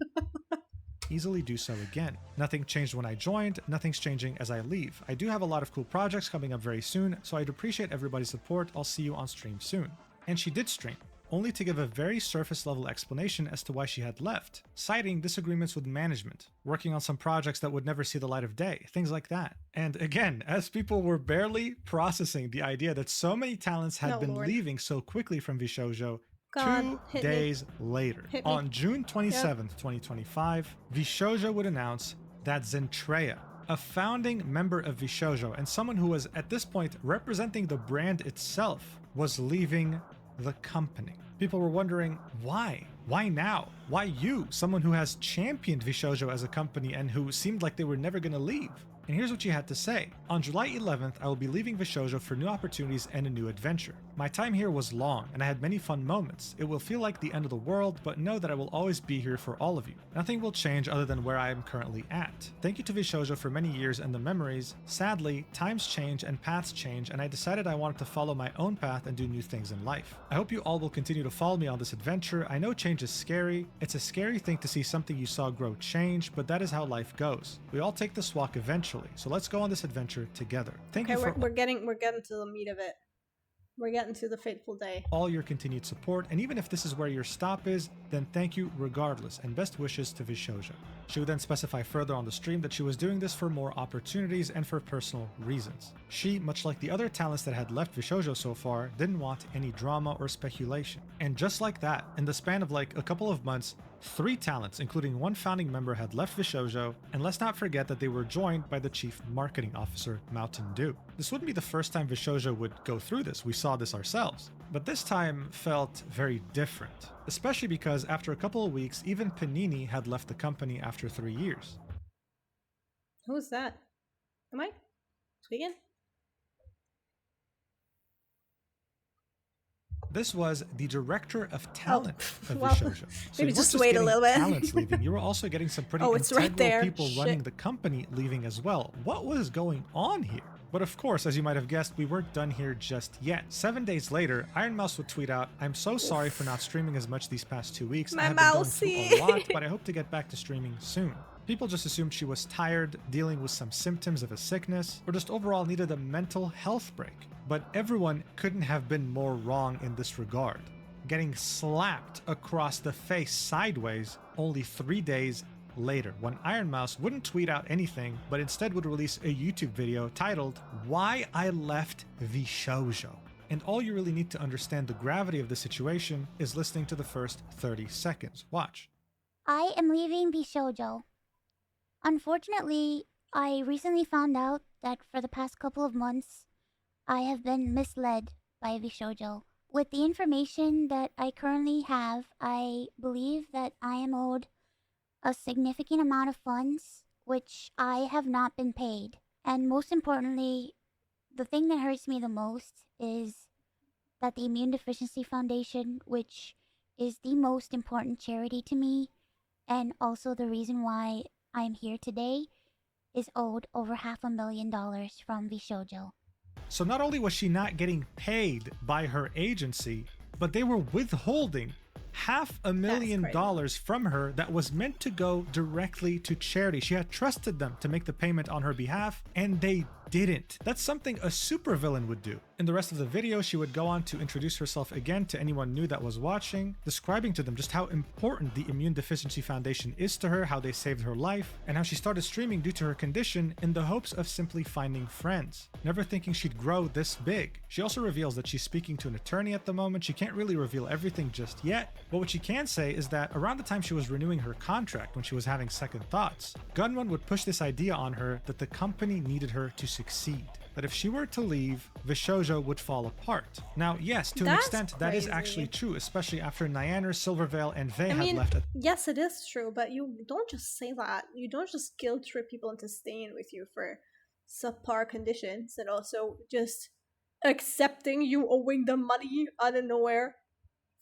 Easily do so again. Nothing changed when I joined, nothing's changing as I leave. I do have a lot of cool projects coming up very soon, so I'd appreciate everybody's support. I'll see you on stream soon. And she did stream, only to give a very surface level explanation as to why she had left, citing disagreements with management, working on some projects that would never see the light of day, things like that. And again, as people were barely processing the idea that so many talents had been leaving so quickly from Vshojo, 2 days later, on June 27th, 2025, Vshojo would announce that Zentraya, a founding member of Vshojo and someone who was at this point representing the brand itself, was leaving the company. People were wondering why. Why now? Why you, someone who has championed Vshojo as a company and who seemed like they were never gonna leave? And here's what she had to say. On July 11th, I will be leaving Vshojo for new opportunities and a new adventure. My time here was long, and I had many fun moments. It will feel like the end of the world, but know that I will always be here for all of you. Nothing will change other than where I am currently at. Thank you to Vshojo for many years and the memories. Sadly, times change and paths change, and I decided I wanted to follow my own path and do new things in life. I hope you all will continue to follow me on this adventure. I know change is scary. It's a scary thing to see something you saw grow change, but that is how life goes. We all take this walk eventually, so let's go on this adventure together. Thank you for we're getting to the meat of it. We're getting to the fateful day. All your continued support, and even if this is where your stop is, then thank you regardless, and best wishes to Vshojo. She would then specify further on the stream that she was doing this for more opportunities and for personal reasons. She, much like the other talents that had left Vshojo so far, didn't want any drama or speculation. And just like that, in the span of like a couple of months, 3 talents, including 1 founding member, had left Vshojo, and let's not forget that they were joined by the chief marketing officer, Mountain Dew. This wouldn't be the first time Vshojo would go through this, we saw this ourselves. But this time felt very different, especially because after a couple of weeks, even Panini had left the company after 3 years. Who's that? Am I tweaking? This was the director of talent of well, Vshojo. So maybe you just weren't wait a getting little bit. talents leaving, you were also getting some pretty it's integral right there. people Shit. running the company leaving as well. What was going on here? But of course, as you might have guessed, we weren't done here just yet. 7 days later, Iron Mouse would tweet out, "I'm so sorry for not streaming as much these past 2 weeks. My I have been going mousey." through a lot, but I hope to get back to streaming soon." People just assumed she was tired, dealing with some symptoms of a sickness, or just overall needed a mental health break. But everyone couldn't have been more wrong in this regard. Getting slapped across the face sideways only 3 days later, when Iron Mouse wouldn't tweet out anything, but instead would release a YouTube video titled, "Why I Left Vshojo." And all you really need to understand the gravity of the situation is listening to the first 30 seconds. Watch. I am leaving Vshojo. Unfortunately, I recently found out that for the past couple of months, I have been misled by Vshojo. With the information that I currently have, I believe that I am owed a significant amount of funds, which I have not been paid. And most importantly, the thing that hurts me the most is that the Immune Deficiency Foundation, which is the most important charity to me, and also the reason why I'm here today, is owed over $500,000 from Vshojo. So not only was she not getting paid by her agency, but they were withholding $500,000 from her that was meant to go directly to charity. She had trusted them to make the payment on her behalf, and they didn't. That's something a supervillain would do. In the rest of the video, she would go on to introduce herself again to anyone new that was watching, describing to them just how important the Immune Deficiency Foundation is to her, how they saved her life, and how she started streaming due to her condition in the hopes of simply finding friends, never thinking she'd grow this big. She also reveals that she's speaking to an attorney at the moment. She can't really reveal everything just yet, but what she can say is that around the time she was renewing her contract, when she was having second thoughts, Gunman would push this idea on her that the company needed her to succeed. That if she were to leave, Vshojo would fall apart. Now, yes, to an extent, that is actually true, especially after Nyaner, Silverveil, and Vey had left. Yes, it is true, but you don't just say that. You don't just guilt trip people into staying with you for subpar conditions and also just accepting you owing them money out of nowhere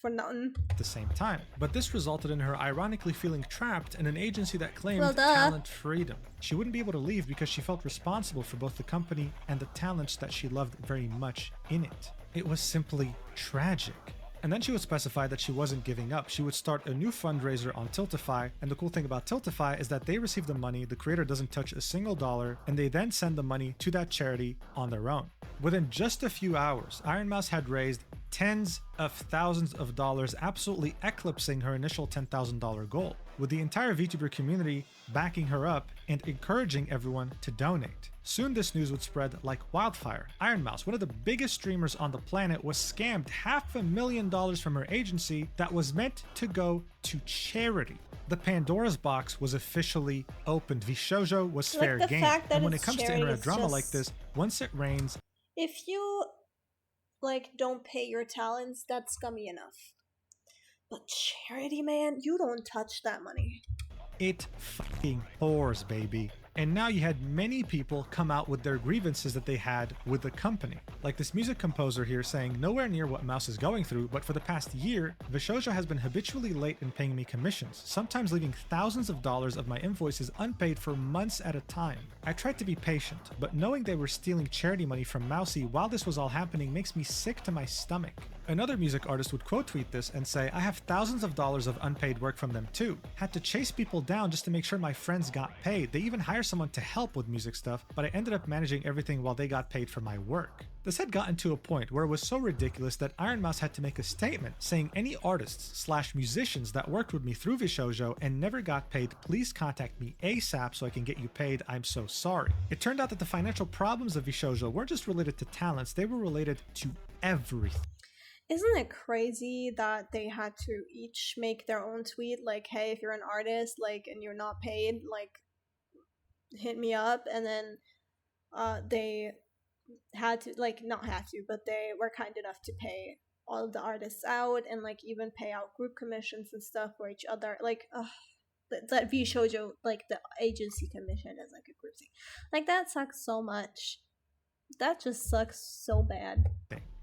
for nothing. At the same time. But this resulted in her ironically feeling trapped in an agency that claimed talent freedom. She wouldn't be able to leave because she felt responsible for both the company and the talents that she loved very much in it. It was simply tragic. And then she would specify that she wasn't giving up. She would start a new fundraiser on Tiltify, and the cool thing about Tiltify is that they receive the money, the creator doesn't touch a single dollar, and they then send the money to that charity on their own. Within just a few hours, Iron Mouse had raised tens of thousands of dollars, absolutely eclipsing her initial $10,000 goal, with the entire VTuber community backing her up and encouraging everyone to donate. Soon this news would spread like wildfire. Iron Mouse, one of the biggest streamers on the planet, was scammed $500,000 from her agency that was meant to go to charity. The Pandora's box was officially opened. Vshojo was fair game. And when it comes to internet drama like this, once it rains, if you don't pay your talents, that's scummy enough. But charity, man, you don't touch that money. It fucking pours, baby. And now you had many people come out with their grievances that they had with the company. Like this music composer here saying nowhere near what Mouse is going through, but for the past year, Vshojo has been habitually late in paying me commissions, sometimes leaving thousands of dollars of my invoices unpaid for months at a time. I tried to be patient, but knowing they were stealing charity money from Mousy while this was all happening makes me sick to my stomach. Another music artist would quote tweet this and say, I have thousands of dollars of unpaid work from them too. Had to chase people down just to make sure my friends got paid. They even hire someone to help with music stuff, but I ended up managing everything while they got paid for my work. This had gotten to a point where it was so ridiculous that Iron Mouse had to make a statement saying any artists/musicians that worked with me through Vshojo and never got paid, please contact me ASAP so I can get you paid. I'm so sorry. It turned out that the financial problems of Vshojo weren't just related to talents, they were related to everything. Isn't it crazy that they had to each make their own tweet? Like, hey, if you're an artist, like, and you're not paid, like, hit me up. And then they had to, like, not had to, but they were kind enough to pay all of the artists out and, like, even pay out group commissions and stuff for each other. Like, that Vshojo, like, the agency commission is, like, a group thing. Like, that sucks so much. That just sucks so bad.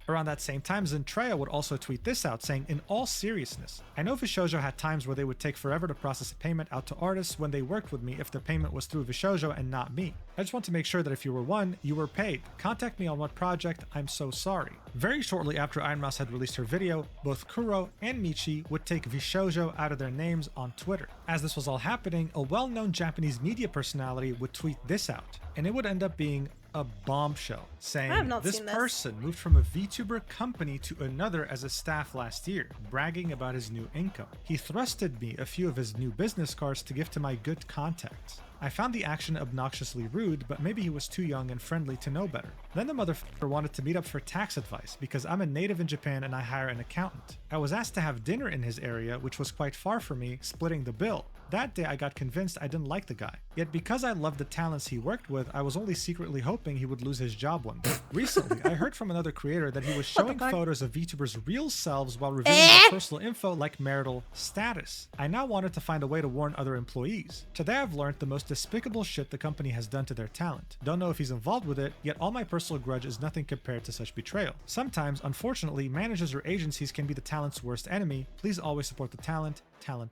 Around that same time, Zentreya would also tweet this out saying, in all seriousness, I know Vshojo had times where they would take forever to process a payment out to artists when they worked with me if the payment was through Vshojo and not me. I just want to make sure that if you were one, you were paid. Contact me on what project, I'm so sorry. Very shortly after Iron Mouse had released her video, both Kuro and Michi would take Vshojo out of their names on Twitter. As this was all happening, a well-known Japanese media personality would tweet this out, and it would end up being a bombshell saying this person moved from a VTuber company to another as a staff last year, bragging about his new income. He thrusted me a few of his new business cards to give to my good contacts. I found the action obnoxiously rude, but maybe he was too young and friendly to know better. Then the motherfucker wanted to meet up for tax advice because I'm a native in Japan and I hire an accountant. I was asked to have dinner in his area, which was quite far from me, splitting the bill. That day I got convinced I didn't like the guy. Yet because I loved the talents he worked with, I was only secretly hoping he would lose his job one day. Recently, I heard from another creator that he was showing photos of VTubers' real selves while revealing their personal info like marital status. I now wanted to find a way to warn other employees. Today I've learned the most despicable shit the company has done to their talent. Don't know if he's involved with it, yet all my personal grudge is nothing compared to such betrayal. Sometimes, unfortunately, managers or agencies can be the talent's worst enemy. Please always support the talent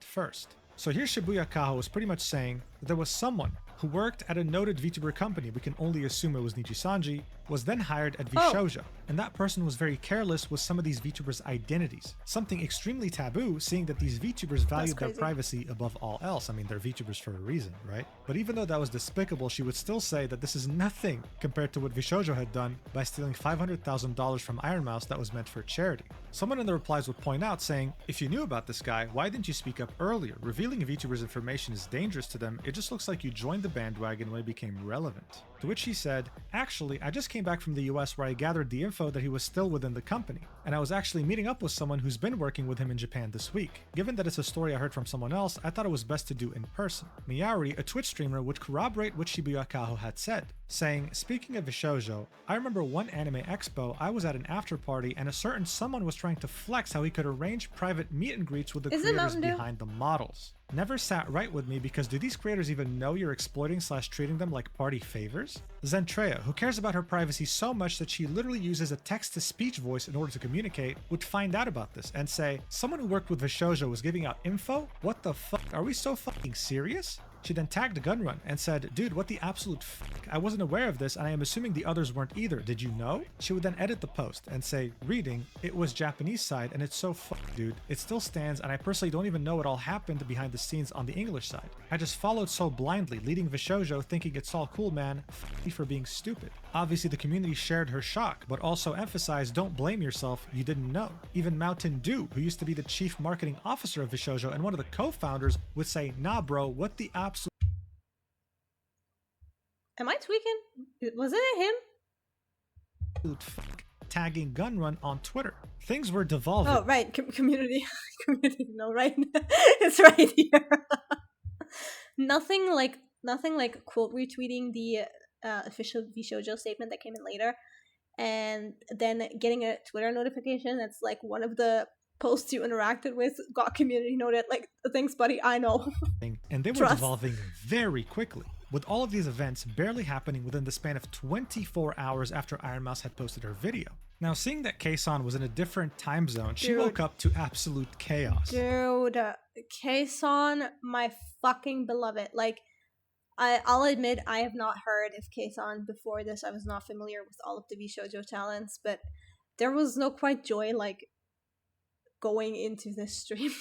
first. So here Shibuya Kaho is pretty much saying that there was someone who worked at a noted VTuber company, we can only assume it was Nijisanji, was then hired at Vshojo, and that person was very careless with some of these VTubers' identities. Something extremely taboo, seeing that these VTubers valued their privacy above all else. I mean, they're VTubers for a reason, right? But even though that was despicable, she would still say that this is nothing compared to what Vshojo had done by stealing $500,000 from Iron Mouse that was meant for charity. Someone in the replies would point out saying, if you knew about this guy, why didn't you speak up earlier? Revealing a VTuber's information is dangerous to them. It just looks like you joined the bandwagon when it became relevant. To which he said, actually, I just came back from the US where I gathered the info that he was still within the company, and I was actually meeting up with someone who's been working with him in Japan this week. Given that it's a story I heard from someone else, I thought it was best to do in person. Miyauri, a Twitch streamer, would corroborate what Shibuya Kaho had said, saying, speaking of Vshojo, I remember one anime expo, I was at an after party and a certain someone was trying to flex how he could arrange private meet and greets with the creators behind the models. Never sat right with me because do these creators even know you're exploiting/treating them like party favors? Zentreya, who cares about her privacy so much that she literally uses a text-to-speech voice in order to communicate, would find out about this and say, someone who worked with Vshojo was giving out info? What the fuck? Are we so fucking serious? She then tagged Gunrun and said, dude, what the absolute fuck? I wasn't aware of this and I am assuming the others weren't either. Did you know? She would then edit the post and say, reading, it was Japanese side and it's so fuck, dude. It still stands and I personally don't even know what all happened behind the scenes on the English side. I just followed so blindly, leading Vshojo thinking it's all cool, man. Fuck me for being stupid. Obviously the community shared her shock, but also emphasized don't blame yourself, you didn't know. Even Mountain Dew, who used to be the chief marketing officer of Vshojo and one of the co-founders, would say, nah bro, what the absolute Am I tweaking? Wasn't it him? Fuck, tagging Gunrun on Twitter. Things were devolving. Oh, right. Community. Community. No, right? It's right here. nothing like quote retweeting the official Vshojo statement that came in later, and then getting a Twitter notification that's like one of the posts you interacted with got community noted. Like, thanks, buddy. I know. And they were Trust. devolving very quickly, with all of these events barely happening within the span of 24 hours after Iron Mouse had posted her video. Now, seeing that Kei-san was in a different time zone, she woke up to absolute chaos. Dude, Kei-san, my fucking beloved. Like, I'll admit I have not heard of Kei-san before this. I was not familiar with all of the Vshojo talents, but there was no quite joy like going into this stream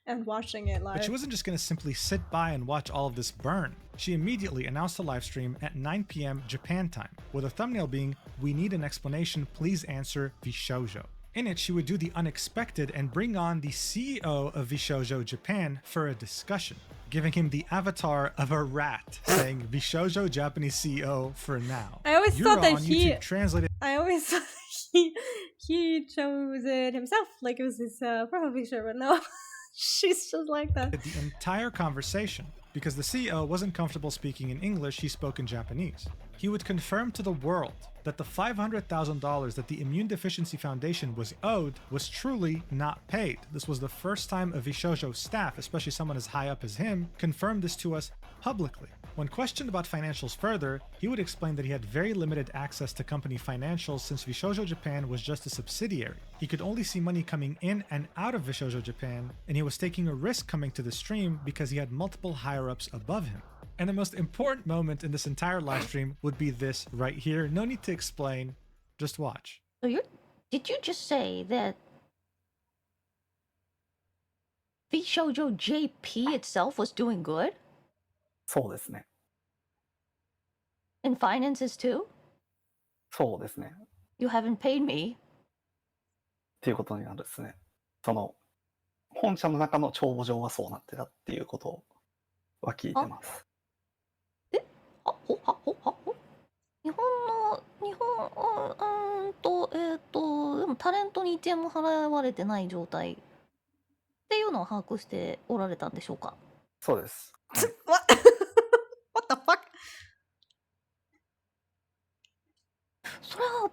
and watching it live. But she wasn't just going to simply sit by and watch all of this burn. She immediately announced a live stream at 9 p.m. Japan time, with a thumbnail being, "We need an explanation, please answer Vshojo." In it, she would do the unexpected and bring on the CEO of Vshojo Japan for a discussion, giving him the avatar of a rat, saying Vshojo Japanese CEO for now. I always Yura thought that on YouTube translated I always thought that he chose it himself, like it was his profile picture, but no, she's just like that. the entire conversation. Because the CEO wasn't comfortable speaking in English, he spoke in Japanese. He would confirm to the world that the $500,000 that the Immune Deficiency Foundation was owed was truly not paid. This was the first time a Vshojo staff, especially someone as high up as him, confirmed this to us publicly. When questioned about financials further, he would explain that he had very limited access to company financials since Vshojo Japan was just a subsidiary. He could only see money coming in and out of Vshojo Japan, and he was taking a risk coming to the stream because he had multiple higher-ups above him. And the most important moment in this entire live stream would be this right here. No need to explain, just watch. So did you just say that Vshojo JP itself was doing good? そうですね。 In finances too? そうですね。 You haven't paid me. っていうことになるですね。その、本社の中の帳簿上はそうなってたっていうことは聞いてます。日本でもタレントに1円も払われてない状態っていうのを把握しておられたんでしょうか？そうです。はい、What? What the fuck? それは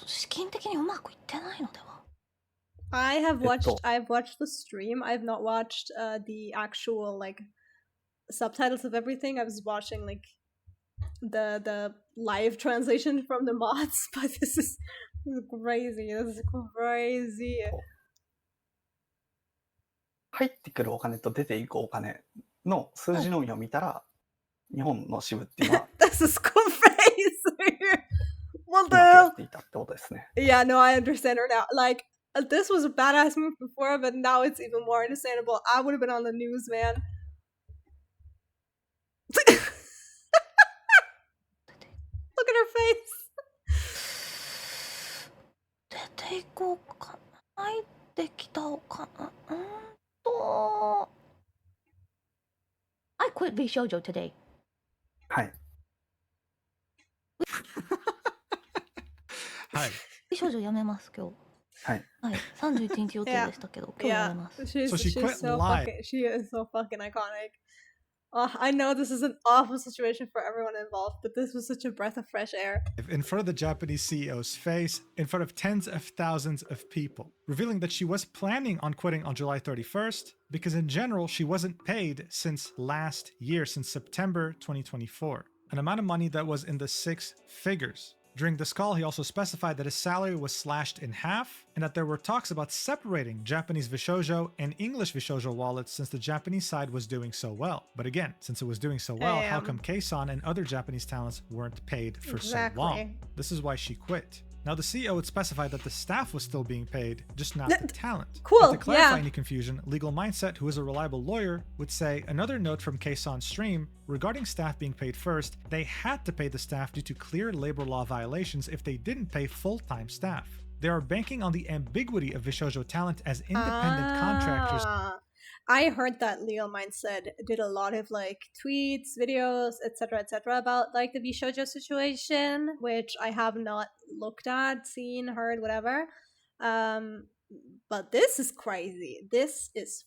資金的にうまくいってないのでは？ I've watched the stream. I've not watched the actual like subtitles of everything. I was watching like the live translation from the mods, but this is crazy. This is crazy. 入ってくるお金と出ていくお金の数字のみを見たら、日本の支部っていうのは This is crazy. What う the まくや hell? っていたってことですね。Yeah, no, I understand her now. Like, this was a badass move before, but now it's even more understandable. I would have been on the news, man. Look at her face. 出ていこうかな。入ってきたお金。I quit Vshojo today. はい。はい。Vshojo 辞めます今日。はい。はい。31日予定でしたけど、今日辞めます。 She's, So she she's quit so live. fucking, she is so fucking iconic. I know this is an awful situation for everyone involved, but this was such a breath of fresh air. In front of the Japanese CEO's face, in front of tens of thousands of people, revealing that she was planning on quitting on July 31st because in general she wasn't paid since last year, since September 2024, an amount of money that was in the 6 figures. During this call, he also specified that his salary was slashed in half and that there were talks about separating Japanese Vshojo and English Vshojo wallets since the Japanese side was doing so well. But again, since it was doing so well, how come Kei-san and other Japanese talents weren't paid for so long? This is why she quit. Now, the CEO would specify that the staff was still being paid, just not the talent. Cool, But to clarify yeah. any confusion, Legal Mindset, who is a reliable lawyer, would say another note from Kei-san's stream regarding staff being paid first, they had to pay the staff due to clear labor law violations if they didn't pay full-time staff. They are banking on the ambiguity of Vshojo talent as independent contractors. I heard that Leo Mindset did a lot of like tweets, videos, etc., about like the Vshojo situation, which I have not looked at, seen, heard, whatever. But this is crazy. This is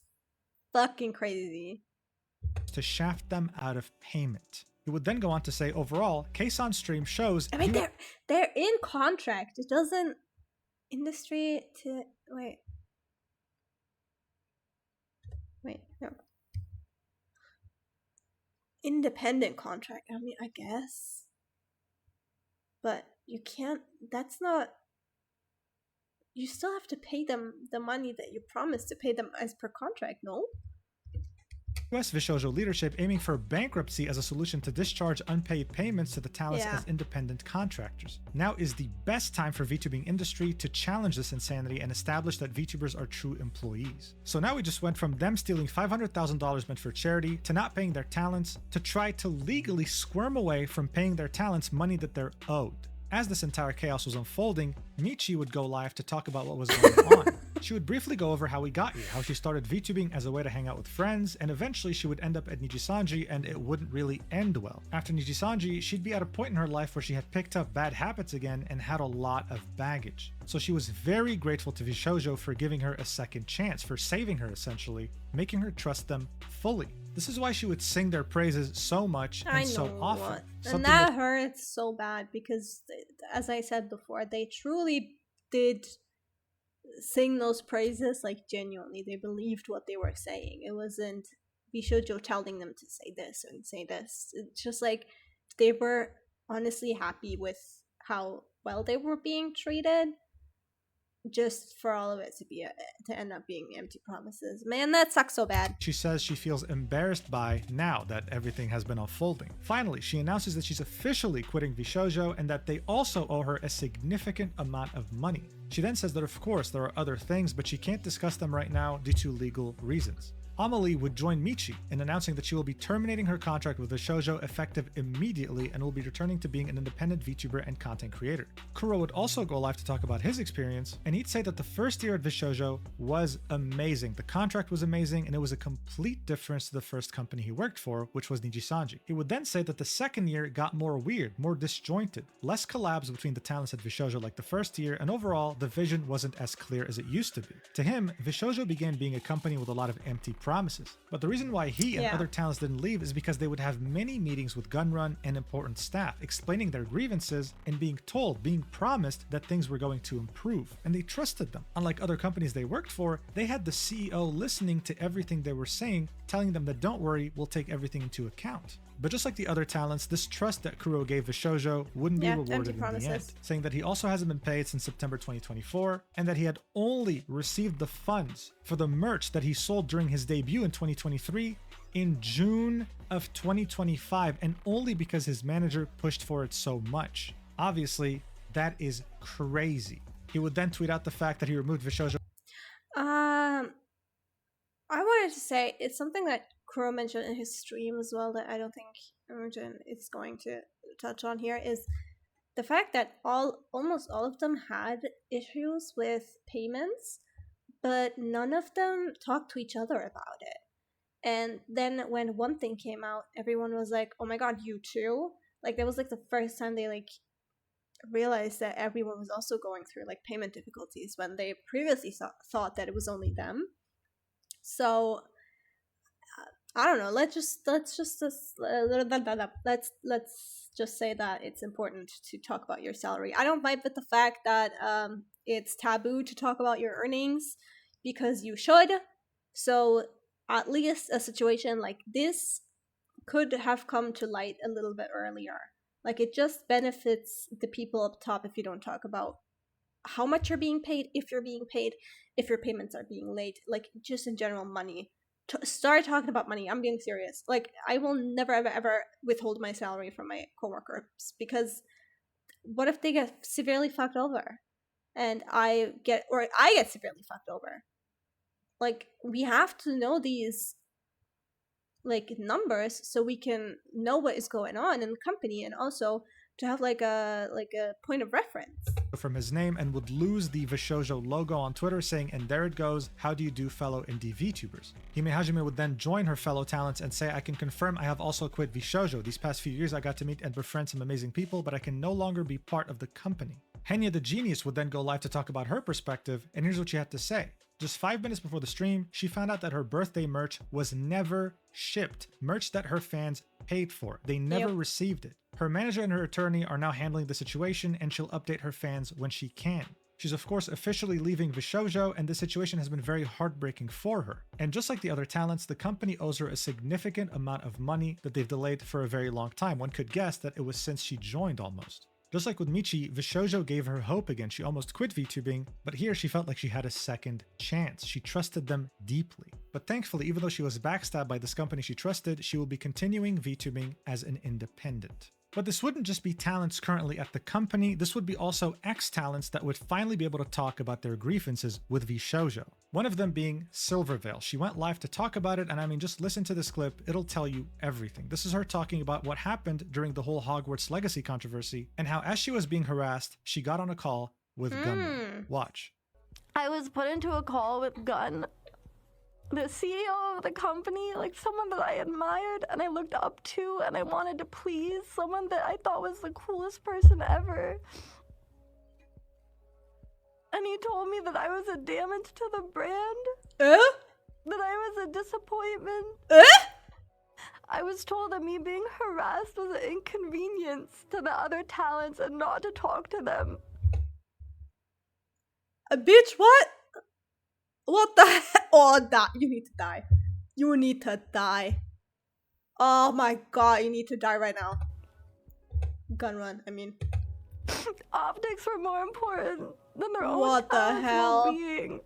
fucking crazy. To shaft them out of payment. He would then go on to say, overall, Kei-san's stream shows. I mean, they're in contract. It doesn't industry to wait. Wait, no. Independent contract. I mean, I guess. But you can't. That's not. You still have to pay them the money that you promised to pay them as per contract, no? US Vshojo leadership aiming for bankruptcy as a solution to discharge unpaid payments to the talents Yeah. as independent contractors. Now is the best time for VTubing industry to challenge this insanity and establish that VTubers are true employees. So now we just went from them stealing $500,000 meant for charity to not paying their talents to try to legally squirm away from paying their talents money that they're owed. As this entire chaos was unfolding, Michi would go live to talk about what was going on. She would briefly go over how we got here, how she started VTubing as a way to hang out with friends, and eventually she would end up at Nijisanji and it wouldn't really end well. After Nijisanji, she'd be at a point in her life where she had picked up bad habits again and had a lot of baggage. So she was very grateful to Vshojo for giving her a second chance, for saving her essentially, making her trust them fully. This is why she would sing their praises so much and so often. And that hurts so bad because, as I said before, they truly did sing those praises like genuinely. They believed what they were saying. It wasn't Vshojo telling them to say this and say this. It's just like they were honestly happy with how well they were being treated. Just for all of it to end up being empty promises. Man, that sucks so bad. She says she feels embarrassed by now that everything has been unfolding. Finally, she announces that she's officially quitting Vshojo and that they also owe her a significant amount of money. She then says that of course there are other things, but she can't discuss them right now due to legal reasons. Amelie would join Michi in announcing that she will be terminating her contract with Vshojo effective immediately and will be returning to being an independent VTuber and content creator. Kuro would also go live to talk about his experience, and he'd say that the first year at Vshojo was amazing. The contract was amazing, and it was a complete difference to the first company he worked for, which was Nijisanji. He would then say that the second year got more weird, more disjointed, less collabs between the talents at Vshojo like the first year, and overall, the vision wasn't as clear as it used to be. To him, Vshojo began being a company with a lot of empty promises. But the reason why he and other talents didn't leave is because they would have many meetings with Gunrun and important staff, explaining their grievances and being promised that things were going to improve. And they trusted them. Unlike other companies they worked for, they had the CEO listening to everything they were saying, telling them that don't worry, we'll take everything into account. But just like the other talents, this trust that Kuro gave Vshojo wouldn't be rewarded in the end, saying that he also hasn't been paid since September 2024, and that he had only received the funds for the merch that he sold during his debut in 2023 in June of 2025, and only because his manager pushed for it so much. Obviously, that is crazy. He would then tweet out the fact that he removed Vshojo. I wanted to say it's something that Kuro mentioned in his stream as well that I don't think Mujin is going to touch on here, is the fact that almost all of them had issues with payments, but none of them talked to each other about it. And then when one thing came out, everyone was like, oh my god, you too? Like, that was like the first time they like realized that everyone was also going through like payment difficulties when they previously thought that it was only them. So I don't know. Let's just say that it's important to talk about your salary. I don't vibe with the fact that it's taboo to talk about your earnings, because you should. So at least a situation like this could have come to light a little bit earlier. Like, it just benefits the people up top if you don't talk about how much you're being paid, if you're being paid, if your payments are being late, like just in general money. Start talking about money. I'm being serious. Like, I will never ever withhold my salary from my coworkers, because what if they get severely fucked over and I get severely fucked over? Like, we have to know these like numbers so we can know what is going on in the company, and also to have like a point of reference from his name, and would lose the Vshojo logo on Twitter, saying, and there it goes, how do you do, fellow indie VTubers? Hime Hajime would then join her fellow talents and say, I can confirm I have also quit Vshojo. These past few years I got to meet and befriend some amazing people, but I can no longer be part of the company. Henya the Genius would then go live to talk about her perspective, and here's what she had to say. Just 5 minutes before the stream, she found out that her birthday merch was never shipped. Merch that her fans paid for. They never received it. Her manager and her attorney are now handling the situation, and she'll update her fans when she can. She's of course officially leaving Vshojo, and the situation has been very heartbreaking for her. And just like the other talents, the company owes her a significant amount of money that they've delayed for a very long time. One could guess that it was since she joined almost. Just like with Michi, Vshojo gave her hope again. She almost quit VTubing, but here she felt like she had a second chance. She trusted them deeply. But thankfully, even though she was backstabbed by this company she trusted, she will be continuing VTubing as an independent. But this wouldn't just be talents currently at the company, this would be also ex-talents that would finally be able to talk about their grievances with Vshojo. One of them being Silvervale. She went live to talk about it, and I mean, just listen to this clip, it'll tell you everything. This is her talking about what happened during the whole Hogwarts Legacy controversy, and how as she was being harassed, she got on a call with Gunman. Watch. I was put into a call with Gun, the CEO of the company, like someone that I admired and I looked up to and I wanted to please, someone that I thought was the coolest person ever. And he told me that I was a damage to the brand, that I was a disappointment. I was told that me being harassed was an inconvenience to the other talents and not to talk to them. Bitch, what? What the heck? Oh, that you need to die. You need to die. Oh my god, you need to die right now. Gun run, I mean. Optics were more important than their own What the talent's hell? well-being.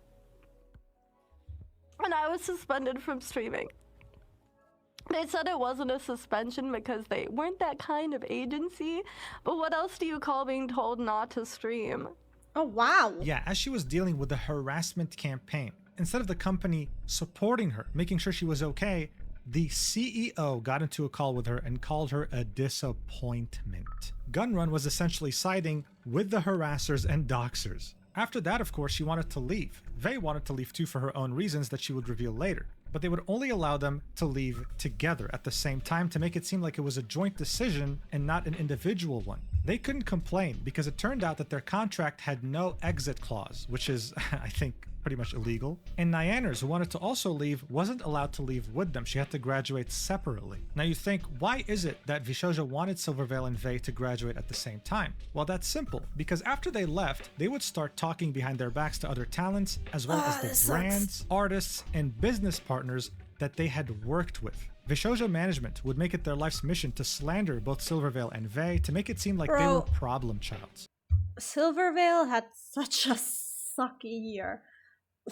And I was suspended from streaming. They said it wasn't a suspension because they weren't that kind of agency, but what else do you call being told not to stream? Oh wow. Yeah, as she was dealing with the harassment campaign, instead of the company supporting her, making sure she was okay, the CEO got into a call with her and called her a disappointment. Gunrun was essentially siding with the harassers and doxers. After that, of course, she wanted to leave. Vey wanted to leave too for her own reasons that she would reveal later. But they would only allow them to leave together at the same time to make it seem like it was a joint decision and not an individual one. They couldn't complain because it turned out that their contract had no exit clause, which is, I think, pretty much illegal. And Nyaners, who wanted to also leave, wasn't allowed to leave with them. She had to graduate separately. Now you think, why is it that Vshojo wanted Silvervale and Vey to graduate at the same time? Well, that's simple, because after they left, they would start talking behind their backs to other talents, as well as the brands, artists, and business partners that they had worked with. Vshojo management would make it their life's mission to slander both Silvervale and Vey to make it seem like they were problem childs. Silvervale had such a sucky year.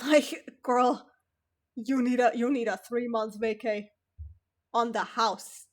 Like, girl, you need a 3 months vacay on the house.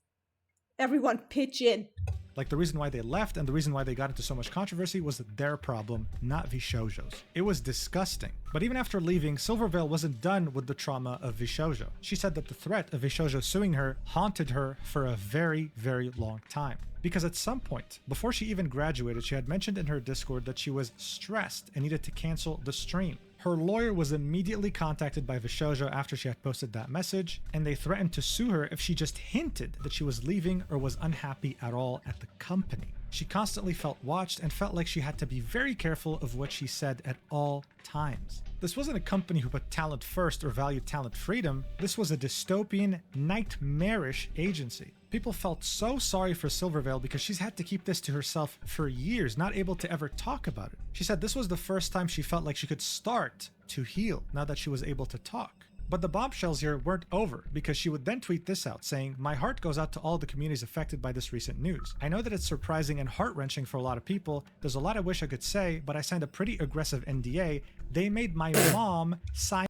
Everyone pitch in. Like, the reason why they left and the reason why they got into so much controversy was their problem, not Vshojo's. It was disgusting. But even after leaving, Silvervale wasn't done with the trauma of Vshojo. She said that the threat of Vshojo suing her haunted her for a very, very long time. Because at some point, before she even graduated, she had mentioned in her Discord that she was stressed and needed to cancel the stream. Her lawyer was immediately contacted by Vshojo after she had posted that message, and they threatened to sue her if she just hinted that she was leaving or was unhappy at all at the company. She constantly felt watched and felt like she had to be very careful of what she said at all times. This wasn't a company who put talent first or valued talent freedom. This was a dystopian, nightmarish agency. People felt so sorry for Silvervale because she's had to keep this to herself for years, not able to ever talk about it. She said this was the first time she felt like she could start to heal now that she was able to talk. But the bombshells here weren't over, because she would then tweet this out saying, "My heart goes out to all the communities affected by this recent news. I know that it's surprising and heart-wrenching for a lot of people. There's a lot I wish I could say, but I signed a pretty aggressive NDA. They made my mom sign..."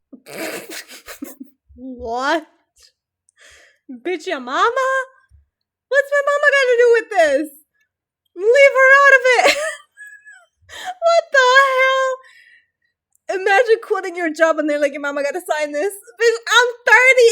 What? Bitch, your mama? What's my mama got to do with this? Leave her out of it. What the hell? Imagine quitting your job and they're like, your mama gotta sign this. Bitch, I'm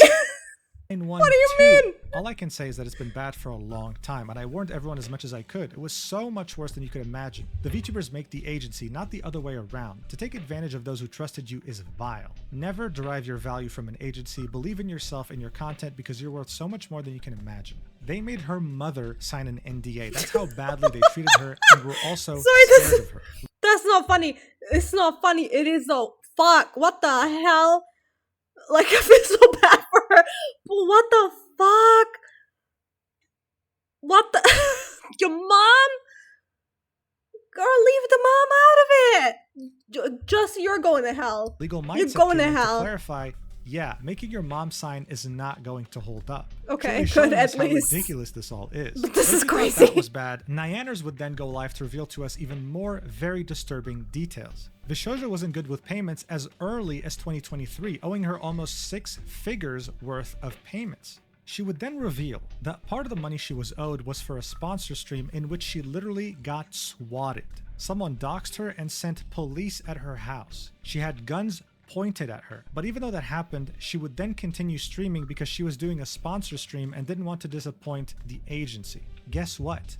30. What do you mean? All I can say is that it's been bad for a long time, and I warned everyone as much as I could. It was so much worse than you could imagine. The VTubers make the agency, not the other way around. To take advantage of those who trusted you is vile. Never derive your value from an agency. Believe in yourself and your content, because you're worth so much more than you can imagine. They made her mother sign an NDA. That's how badly they treated her, and were also scared of her. That's not funny. It's not funny. It is though. Fuck. What the hell? Like, I feel so bad for her. But what the fuck? What the? Your mom? Girl, leave the mom out of it. Just you're going to hell. Legal mindset You're going came to in hell. clarify, yeah, making your mom sign is not going to hold up. Okay, Truly good, showing us at how least. ridiculous this all is. But this if is you thought crazy. That was bad. Nyanners would then go live to reveal to us even more very disturbing details. Vshojo wasn't good with payments as early as 2023, owing her almost 6 figures worth of payments. She would then reveal that part of the money she was owed was for a sponsor stream in which she literally got swatted. Someone doxed her and sent police at her house. She had guns pointed at her. But even though that happened, she would then continue streaming because she was doing a sponsor stream and didn't want to disappoint the agency. Guess what?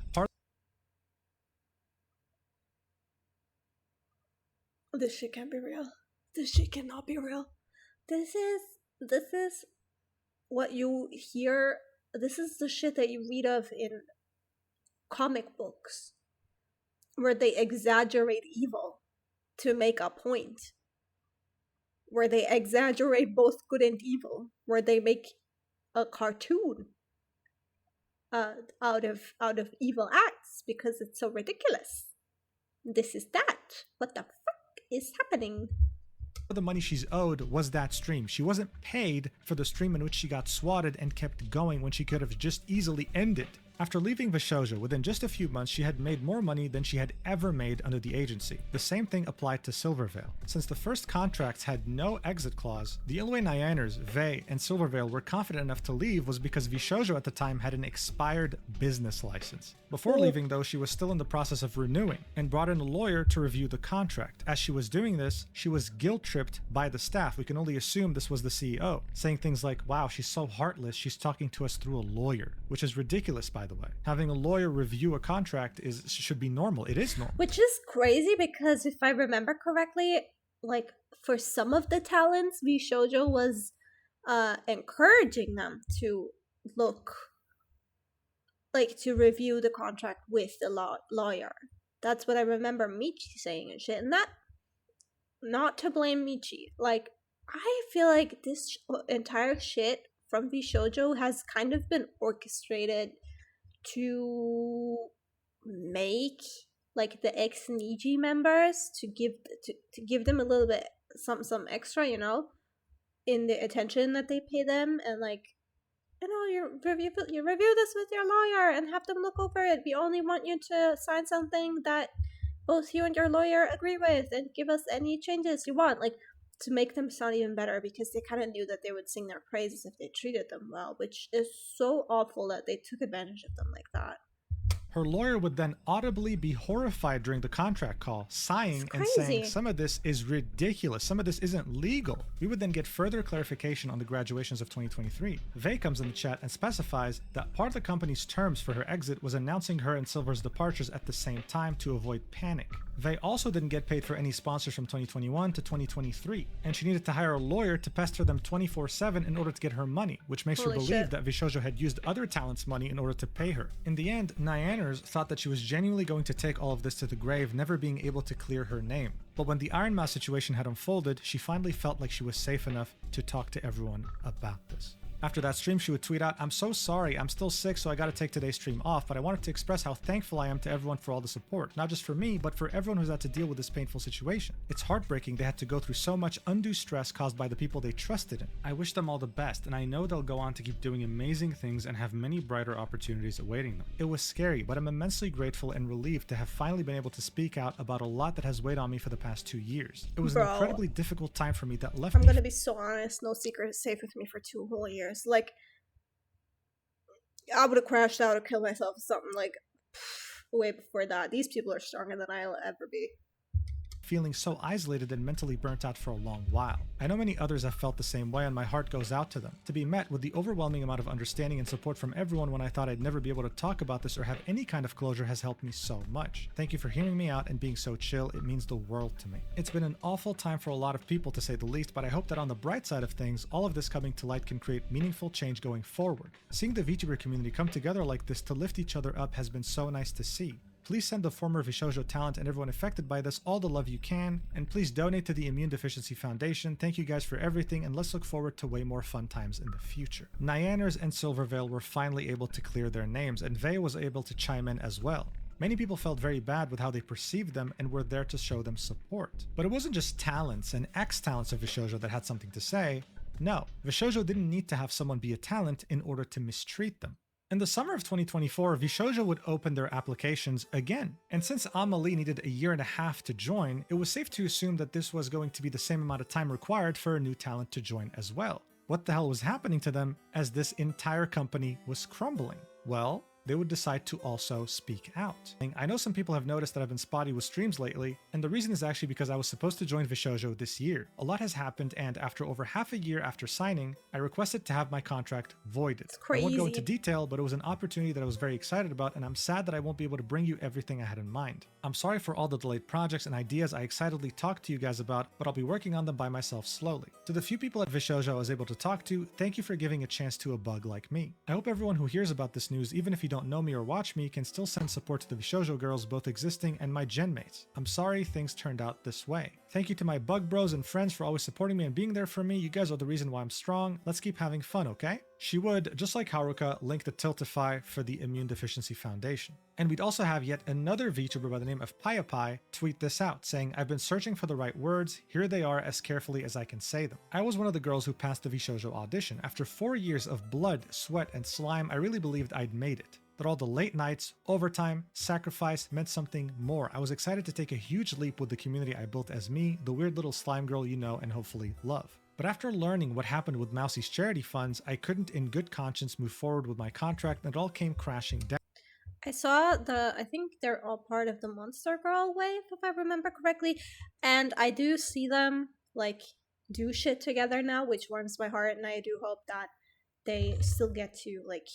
This shit can't be real. This shit cannot be real. This is what you hear. This is the shit that you read of in comic books, where they exaggerate evil to make a point, where they exaggerate both good and evil, where they make a cartoon out of evil acts because it's so ridiculous. This is that. What the fuck is happening? The money she's owed was that stream. She wasn't paid for the stream in which she got swatted and kept going when she could have just easily ended. After leaving Vshojo, within just a few months, she had made more money than she had ever made under the agency. The same thing applied to Silvervale. Since the first contracts had no exit clause, the only way Nyanners, Vay, and Silvervale were confident enough to leave was because Vshojo at the time had an expired business license. Before leaving, though, she was still in the process of renewing and brought in a lawyer to review the contract. As she was doing this, she was guilt-tripped by the staff. We can only assume this was the CEO, saying things like, wow, she's so heartless, she's talking to us through a lawyer, which is ridiculous, by the way. Having a lawyer review a contract should be normal. It is normal. Which is crazy because if I remember correctly, like for some of the talents, Vshojo was encouraging them to look, like to review the contract with the lawyer. That's what I remember Michi saying and shit. And that, not to blame Michi, like I feel like this entire shit from Vshojo has kind of been orchestrated to make like the ex-Niji members to give them a little bit some extra, you know, in the attention that they pay them, and like, you know, you review this with your lawyer and have them look over it. We only want you to sign something that both you and your lawyer agree with, and give us any changes you want, like to make them sound even better, because they kind of knew that they would sing their praises if they treated them well, which is so awful that they took advantage of them like that. Her lawyer would then audibly be horrified during the contract call, sighing and saying some of this is ridiculous, some of this isn't legal. We would then get further clarification on the graduations of 2023. Vay comes in the chat and specifies that part of the company's terms for her exit was announcing her and Silver's departures at the same time to avoid panic. Vay also didn't get paid for any sponsors from 2021 to 2023, and she needed to hire a lawyer to pester them 24/7 in order to get her money, which makes her believe that Vshojo had used other talents' money in order to pay her. In the end, Nyanners thought that she was genuinely going to take all of this to the grave, never being able to clear her name. But when the Iron Mouse situation had unfolded, she finally felt like she was safe enough to talk to everyone about this. After that stream, she would tweet out, "I'm so sorry, I'm still sick, so I gotta take today's stream off, but I wanted to express how thankful I am to everyone for all the support. Not just for me, but for everyone who's had to deal with this painful situation. It's heartbreaking they had to go through so much undue stress caused by the people they trusted in. I wish them all the best, and I know they'll go on to keep doing amazing things and have many brighter opportunities awaiting them. It was scary, but I'm immensely grateful and relieved to have finally been able to speak out about a lot that has weighed on me for the past 2 years. It was an incredibly difficult time for me that left me..." I'm gonna be so honest, no secret is safe with me for 2 whole years. Like, I would have crashed out or killed myself or something, like, way before that. These people are stronger than I'll ever be. Feeling so isolated and mentally burnt out for a long while. I know many others have felt the same way, and my heart goes out to them. To be met with the overwhelming amount of understanding and support from everyone when I thought I'd never be able to talk about this or have any kind of closure has helped me so much. Thank you for hearing me out and being so chill. It means the world to me. It's been an awful time for a lot of people, to say the least, but I hope that on the bright side of things, all of this coming to light can create meaningful change going forward. Seeing the VTuber community come together like this to lift each other up has been so nice to see. Please send the former Vshojo talent and everyone affected by this all the love you can, and please donate to the Immune Deficiency Foundation. Thank you guys for everything, and let's look forward to way more fun times in the future. Nyanners and Silvervale were finally able to clear their names, and Vay was able to chime in as well. Many people felt very bad with how they perceived them and were there to show them support. But it wasn't just talents and ex-talents of Vshojo that had something to say. No, Vshojo didn't need to have someone be a talent in order to mistreat them. In the summer of 2024, Vshojo would open their applications again. And since Amelie needed a year and a half to join, it was safe to assume that this was going to be the same amount of time required for a new talent to join as well. What the hell was happening to them as this entire company was crumbling? Well, they would decide to also speak out. I know some people have noticed that I've been spotty with streams lately, and the reason is actually because I was supposed to join Vshojo this year. A lot has happened, and after over half a year after signing, I requested to have my contract voided. It's crazy. I won't go into detail, but it was an opportunity that I was very excited about, and I'm sad that I won't be able to bring you everything I had in mind. I'm sorry for all the delayed projects and ideas I excitedly talked to you guys about, but I'll be working on them by myself slowly. To the few people at Vshojo I was able to talk to, thank you for giving a chance to a bug like me. I hope everyone who hears about this news, even if you don't know me or watch me, can still send support to the Vshojo girls, both existing and my gen mates. I'm sorry things turned out this way. Thank you to my bug bros and friends for always supporting me and being there for me. You guys are the reason why I'm strong. Let's keep having fun, okay? She would, just like Haruka, link the Tiltify for the Immune Deficiency Foundation. And we'd also have yet another VTuber by the name of PayaPie tweet this out, saying, I've been searching for the right words, here they are as carefully as I can say them. I was one of the girls who passed the Vshojo audition. After 4 years of blood, sweat, and slime, I really believed I'd made it. That all the late nights, overtime, sacrifice meant something more. I was excited to take a huge leap with the community I built as me, the weird little slime girl you know and hopefully love. But after learning what happened with Mousie's charity funds, I couldn't in good conscience move forward with my contract and it all came crashing down. I saw I think they're all part of the Monster Girl wave, if I remember correctly, and I do see them, like, do shit together now, which warms my heart, and I do hope that they still get to, like,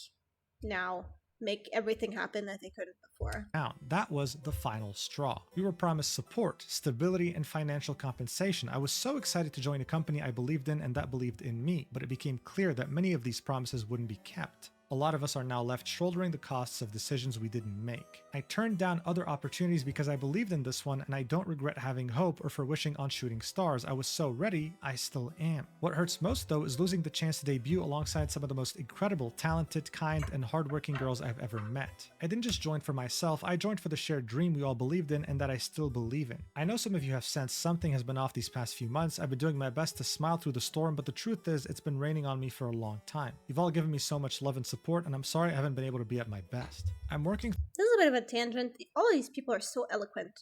now make everything happen that they couldn't before. That was the final straw. We were promised support, stability, and financial compensation. I was so excited to join a company I believed in and that believed in me, but it became clear that many of these promises wouldn't be kept. A lot of us are now left shouldering the costs of decisions we didn't make. I turned down other opportunities because I believed in this one, and I don't regret having hope or for wishing on shooting stars. I was so ready, I still am. What hurts most though is losing the chance to debut alongside some of the most incredible, talented, kind, and hardworking girls I've ever met. I didn't just join for myself, I joined for the shared dream we all believed in and that I still believe in. I know some of you have sensed something has been off these past few months. I've been doing my best to smile through the storm, but the truth is it's been raining on me for a long time. You've all given me so much love and support, and I'm sorry I haven't been able to be at my best. I'm working. This is a bit of a tangent. All of these people are so eloquent.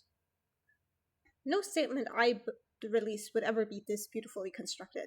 No statement I release would ever be this beautifully constructed.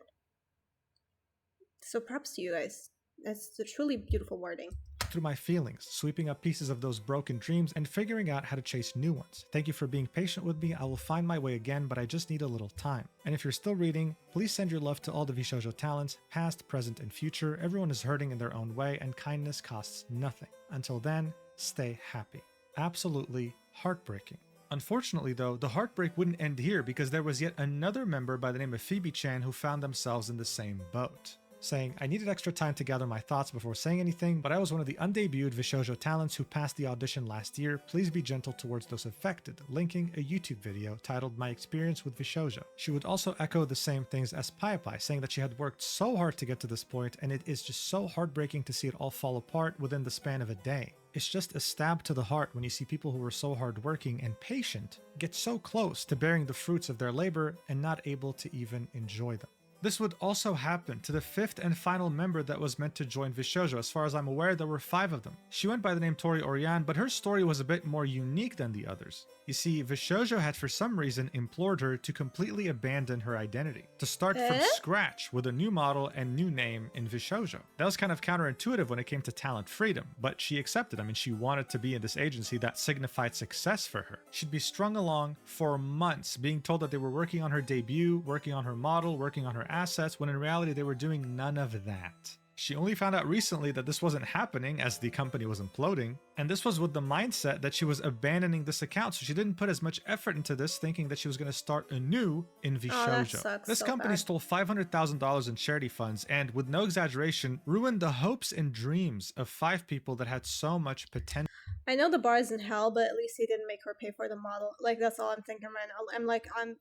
So props to you guys. That's a truly beautiful wording. Through my feelings, sweeping up pieces of those broken dreams and figuring out how to chase new ones. Thank you for being patient with me. I will find my way again, but I just need a little time. And if you're still reading, please send your love to all the Vshojo talents, past, present, and future. Everyone is hurting in their own way, and kindness costs nothing. Until then, stay happy. Absolutely heartbreaking. Unfortunately though, the heartbreak wouldn't end here because there was yet another member by the name of Phoebe-chan who found themselves in the same boat. Saying, I needed extra time to gather my thoughts before saying anything, but I was one of the undebuted Vshojo talents who passed the audition last year. Please be gentle towards those affected, linking a YouTube video titled My Experience with Vshojo. She would also echo the same things as PayaPie, saying that she had worked so hard to get to this point, and it is just so heartbreaking to see it all fall apart within the span of a day. It's just a stab to the heart when you see people who were so hardworking and patient get so close to bearing the fruits of their labor and not able to even enjoy them. This would also happen to the fifth and final member that was meant to join Vshojo. As far as I'm aware, there were 5 of them. She went by the name Tori Oriane, but her story was a bit more unique than the others. You see, Vshojo had for some reason implored her to completely abandon her identity, to start from scratch with a new model and new name in Vshojo. That was kind of counterintuitive when it came to talent freedom, but she accepted. I mean, she wanted to be in this agency that signified success for her. She'd be strung along for months, being told that they were working on her debut, working on her model, working on her assets, when in reality they were doing none of that. She only found out recently that this wasn't happening as the company was imploding, and this was with the mindset that she was abandoning this account, so she didn't put as much effort into this, thinking that she was going to start anew in Vshojo. This company stole $500,000 in charity funds and, with no exaggeration, ruined the hopes and dreams of 5 people that had so much potential. I know the bar is in hell, but at least he didn't make her pay for the model. Like, that's all I'm thinking right now.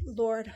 Lord.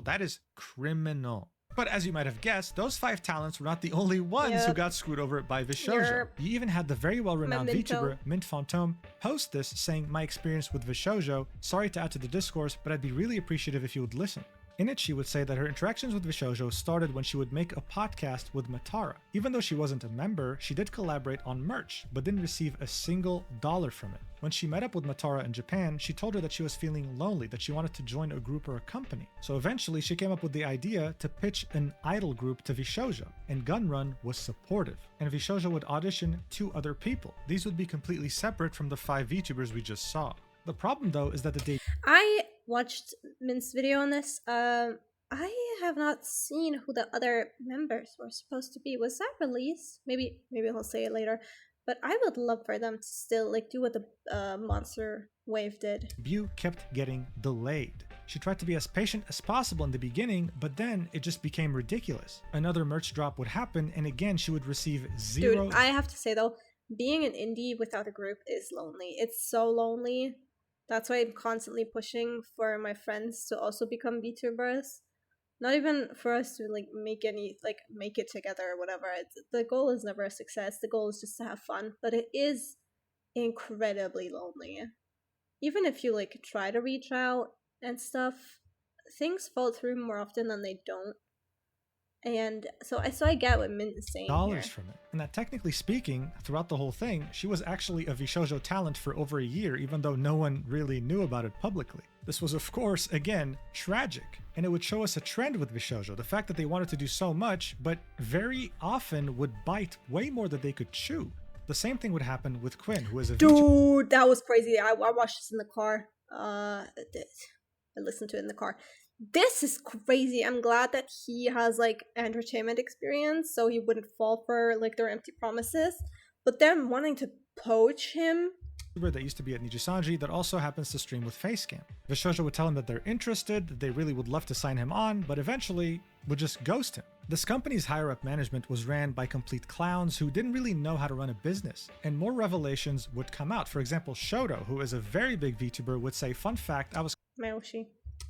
That is criminal. But as you might have guessed, those 5 talents were not the only ones who got screwed over by Vshojo. You even had the very well-renowned VTuber Mint Fantôme post this, saying, "My experience with Vshojo, sorry to add to the discourse, but I'd be really appreciative if you would listen." In it, she would say that her interactions with Vshojo started when she would make a podcast with Matara. Even though she wasn't a member, she did collaborate on merch, but didn't receive a single dollar from it. When she met up with Matara in Japan, she told her that she was feeling lonely, that she wanted to join a group or a company. So eventually, she came up with the idea to pitch an idol group to Vshojo, and Gunrun was supportive. And Vshojo would audition 2 other people. These would be completely separate from the 5 VTubers we just saw. The problem, though, is that I watched Mint's video on this. I have not seen who the other members were supposed to be. Was that released? Maybe he'll say it later. But I would love for them to still do what the Monster Wave did. debut kept getting delayed. She tried to be as patient as possible in the beginning, but then it just became ridiculous. Another merch drop would happen, and again she would receive 0. Dude, I have to say though, being an indie without a group is lonely. It's so lonely. That's why I'm constantly pushing for my friends to also become VTubers. Not even for us to make it together or whatever. The goal is never a success. The goal is just to have fun. But it is incredibly lonely. Even if you try to reach out and stuff, things fall through more often than they don't. And so I get what Mint is saying dollars here. from it. And that technically speaking, throughout the whole thing, she was actually a Vshojo talent for over a year, even though no one really knew about it publicly. This was, of course, again, tragic. And it would show us a trend with Vshojo, the fact that they wanted to do so much, but very often would bite way more than they could chew. The same thing would happen with Quinn, who is a VTuber. Dude, that was crazy. I watched this in the car. I listened to it in the car. This is crazy. I'm glad that he has entertainment experience, so he wouldn't fall for their empty promises. But them wanting to poach him. That used to be at Nijisanji that also happens to stream with Facecam. Vshojo would tell him that they're interested, that they really would love to sign him on, but eventually would just ghost him. This company's higher-up management was ran by complete clowns who didn't really know how to run a business, and more revelations would come out. For example, Shoto, who is a very big VTuber, would say, "Fun fact, I was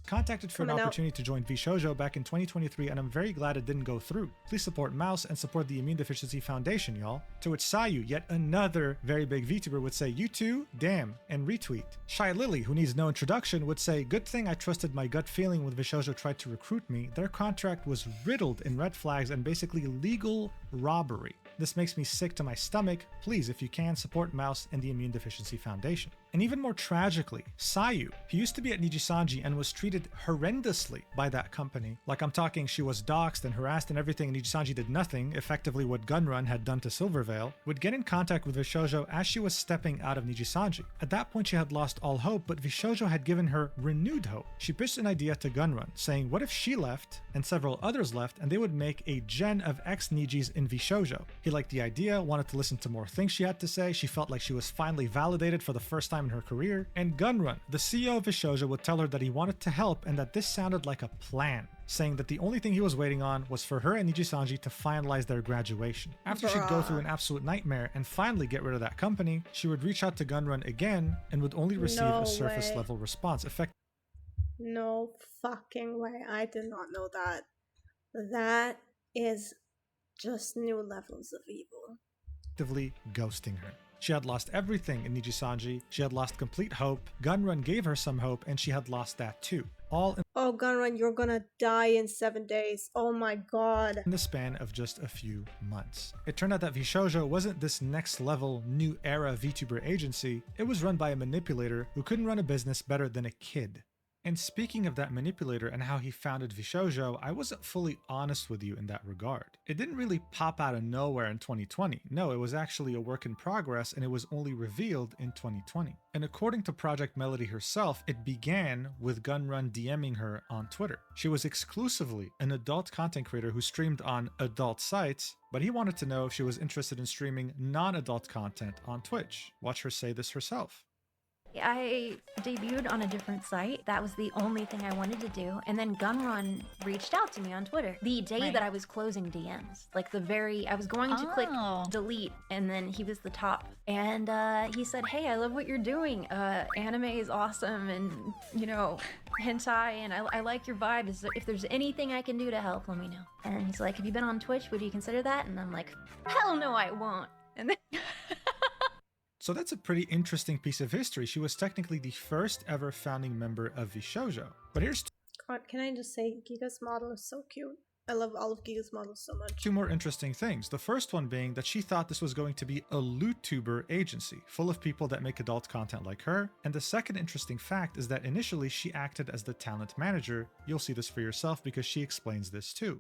contacted for an opportunity to join Vshojo back in 2023, and I'm very glad it didn't go through. Please support Mouse and support the Immune Deficiency Foundation, y'all." To which Sayu, yet another very big VTuber, would say, "You too? Damn," and retweet. Shy Lily, who needs no introduction, would say, "Good thing I trusted my gut feeling when Vshojo tried to recruit me. Their contract was riddled in red flags and basically legal robbery. This makes me sick to my stomach. Please, if you can, support Mouse and the Immune Deficiency Foundation." And even more tragically, Sayu, who used to be at Nijisanji and was treated horrendously by that company. I'm talking, she was doxxed and harassed and everything, and Nijisanji did nothing, effectively what Gunrun had done to Silvervale, would get in contact with Vshojo as she was stepping out of Nijisanji. At that point, she had lost all hope, but Vshojo had given her renewed hope. She pitched an idea to Gunrun, saying what if she left and several others left, and they would make a gen of ex-Nijis in Vshojo. He liked the idea, wanted to listen to more things she had to say. She felt like she was finally validated for the first time in her career. And Gunrun, the CEO of Vshojo, would tell her that he wanted to help and that this sounded like a plan, saying that the only thing he was waiting on was for her and Nijisanji to finalize their graduation. After she'd go through an absolute nightmare and finally get rid of that company, she would reach out to Gunrun again and would only receive a surface level response. No fucking way. I did not know that. That is just new levels of evil. Effectively ghosting her. She had lost everything in Nijisanji. She had lost complete hope. Gunrun gave her some hope, and she had lost that too. All in Oh, Gunrun, you're gonna die in 7 days. Oh my god. the span of just a few months. It turned out that Vshojo wasn't this next level, new era VTuber agency. It was run by a manipulator who couldn't run a business better than a kid. And speaking of that manipulator and how he founded Vshojo, I wasn't fully honest with you in that regard. It didn't really pop out of nowhere in 2020. No, it was actually a work in progress, and it was only revealed in 2020. And according to Project Melody herself, it began with Gunrun DMing her on Twitter. She was exclusively an adult content creator who streamed on adult sites, but he wanted to know if she was interested in streaming non-adult content on Twitch. Watch her say this herself. I debuted on a different site. That was the only thing I wanted to do. And then Gunrun reached out to me on Twitter the day that I was closing DMs. Like I was going to click delete, and then he was the top. And he said, hey, I love what you're doing. Anime is awesome, and, you know, hentai, and I like your vibe. If there's anything I can do to help, let me know. And he's like, have you been on Twitch? Would you consider that? And I'm like, hell no, I won't. And then... So that's a pretty interesting piece of history. She was technically the first ever founding member of Vshojo. But here's God, can I just say, Giga's model is so cute. I love all of Giga's models so much. two more interesting things. The first one being that she thought this was going to be a LootTuber agency, full of people that make adult content like her. And the second interesting fact is that initially she acted as the talent manager. You'll see this for yourself because she explains this too.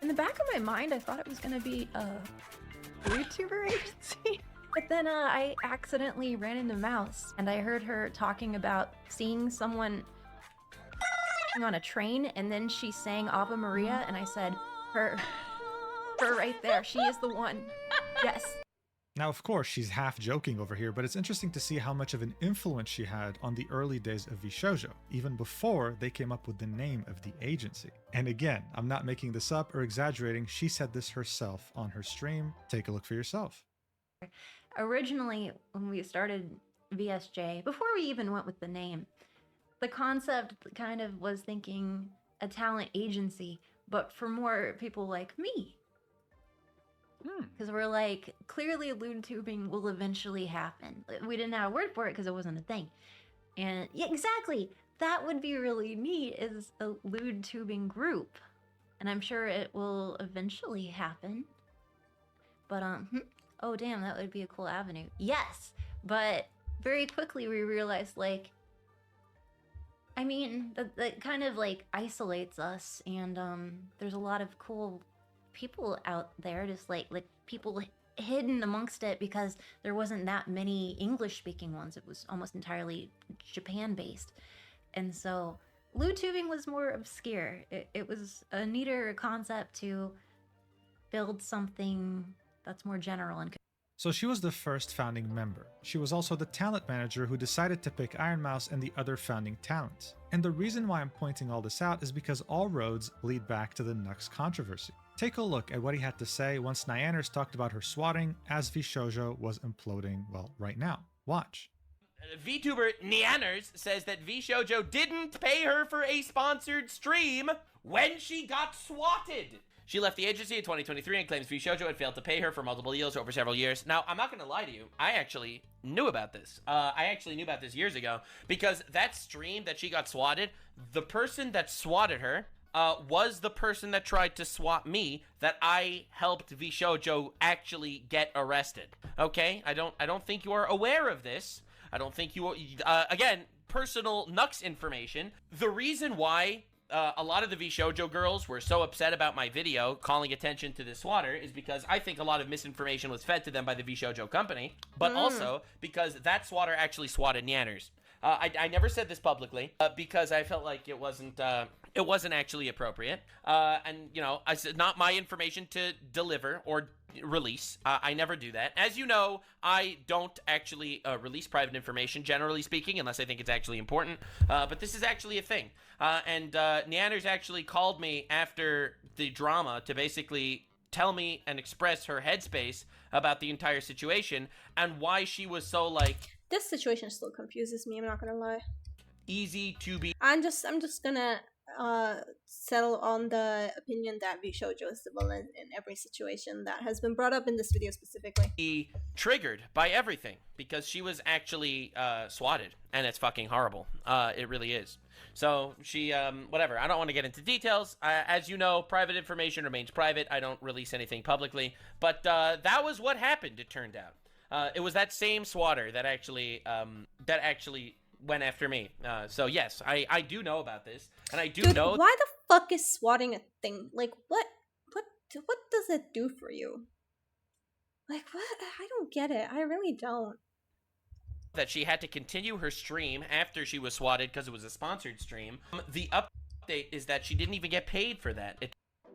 In the back of my mind, I thought it was gonna be a YouTuber agency. But then I accidentally ran into Mouse, and I heard her talking about seeing someone on a train, and then she sang Ave Maria, and I said, her right there, she is the one. Yes. Now, of course, she's half joking over here, but it's interesting to see how much of an influence she had on the early days of Vshojo, even before they came up with the name of the agency. And again, I'm not making this up or exaggerating, she said this herself on her stream. Take a look for yourself. Originally, when we started VSJ, before we even went with the name, the concept kind of was thinking a talent agency, but for more people like me. Because we're like, clearly lewd tubing will eventually happen. We didn't have a word for it because it wasn't a thing. And yeah, exactly, that would be really neat, is a lewd tubing group. And I'm sure it will eventually happen. But oh damn, that would be a cool avenue. Yes, but very quickly we realized, like, I mean, that kind of like isolates us, and there's a lot of cool people out there, just like people hidden amongst it, because there wasn't that many English-speaking ones. It was almost entirely Japan-based, and so LootTubing was more obscure. It was a neater concept to build something that's more general and. So she was the first founding member. She was also the talent manager who decided to pick Iron Mouse and the other founding talents. And the reason why I'm pointing all this out is because all roads lead back to the Nux controversy. Take a look at what he had to say once Nyanners talked about her swatting as Vshojo was imploding, well, right now. Watch. VTuber Nyanners says that Vshojo didn't pay her for a sponsored stream when she got swatted. She left the agency in 2023 and claims Vshojo had failed to pay her for multiple deals over several years. Now, I'm not going to lie to you. I actually knew about this. I actually knew about this years ago, because that stream that she got swatted, the person that swatted her was the person that tried to swat me, that I helped Vshojo actually get arrested. Okay? I don't think you are aware of this. I don't think you again, personal Nux information. The reason why a lot of the Vshojo girls were so upset about my video calling attention to this swatter is because I think a lot of misinformation was fed to them by the Vshojo company, but also because that swatter actually swatted Nyanners. I never said this publicly because I felt like it wasn't actually appropriate. And, you know, I said not my information to deliver or release. I never do that. As you know, I don't actually release private information, generally speaking, unless I think it's actually important. But this is actually a thing. And Nyanners actually called me after the drama to basically tell me and express her headspace about the entire situation and why she was so, like... This situation still confuses me, I'm not gonna lie. Easy to be... I'm just gonna settle on the opinion that Vshojo is the villain in every situation that has been brought up in this video specifically. Triggered by everything because she was actually swatted, and it's fucking horrible. It really is. So she, whatever. I don't want to get into details. As you know, private information remains private. I don't release anything publicly. But that was what happened. It turned out. It was that same swatter that actually went after me. So yes, I do know about this, and I do know. Why the fuck is swatting a thing? Like, what does it do for you? Like, what? I don't get it. I really don't. That she had to continue her stream after she was swatted because it was a sponsored stream. The update is that she didn't even get paid for that.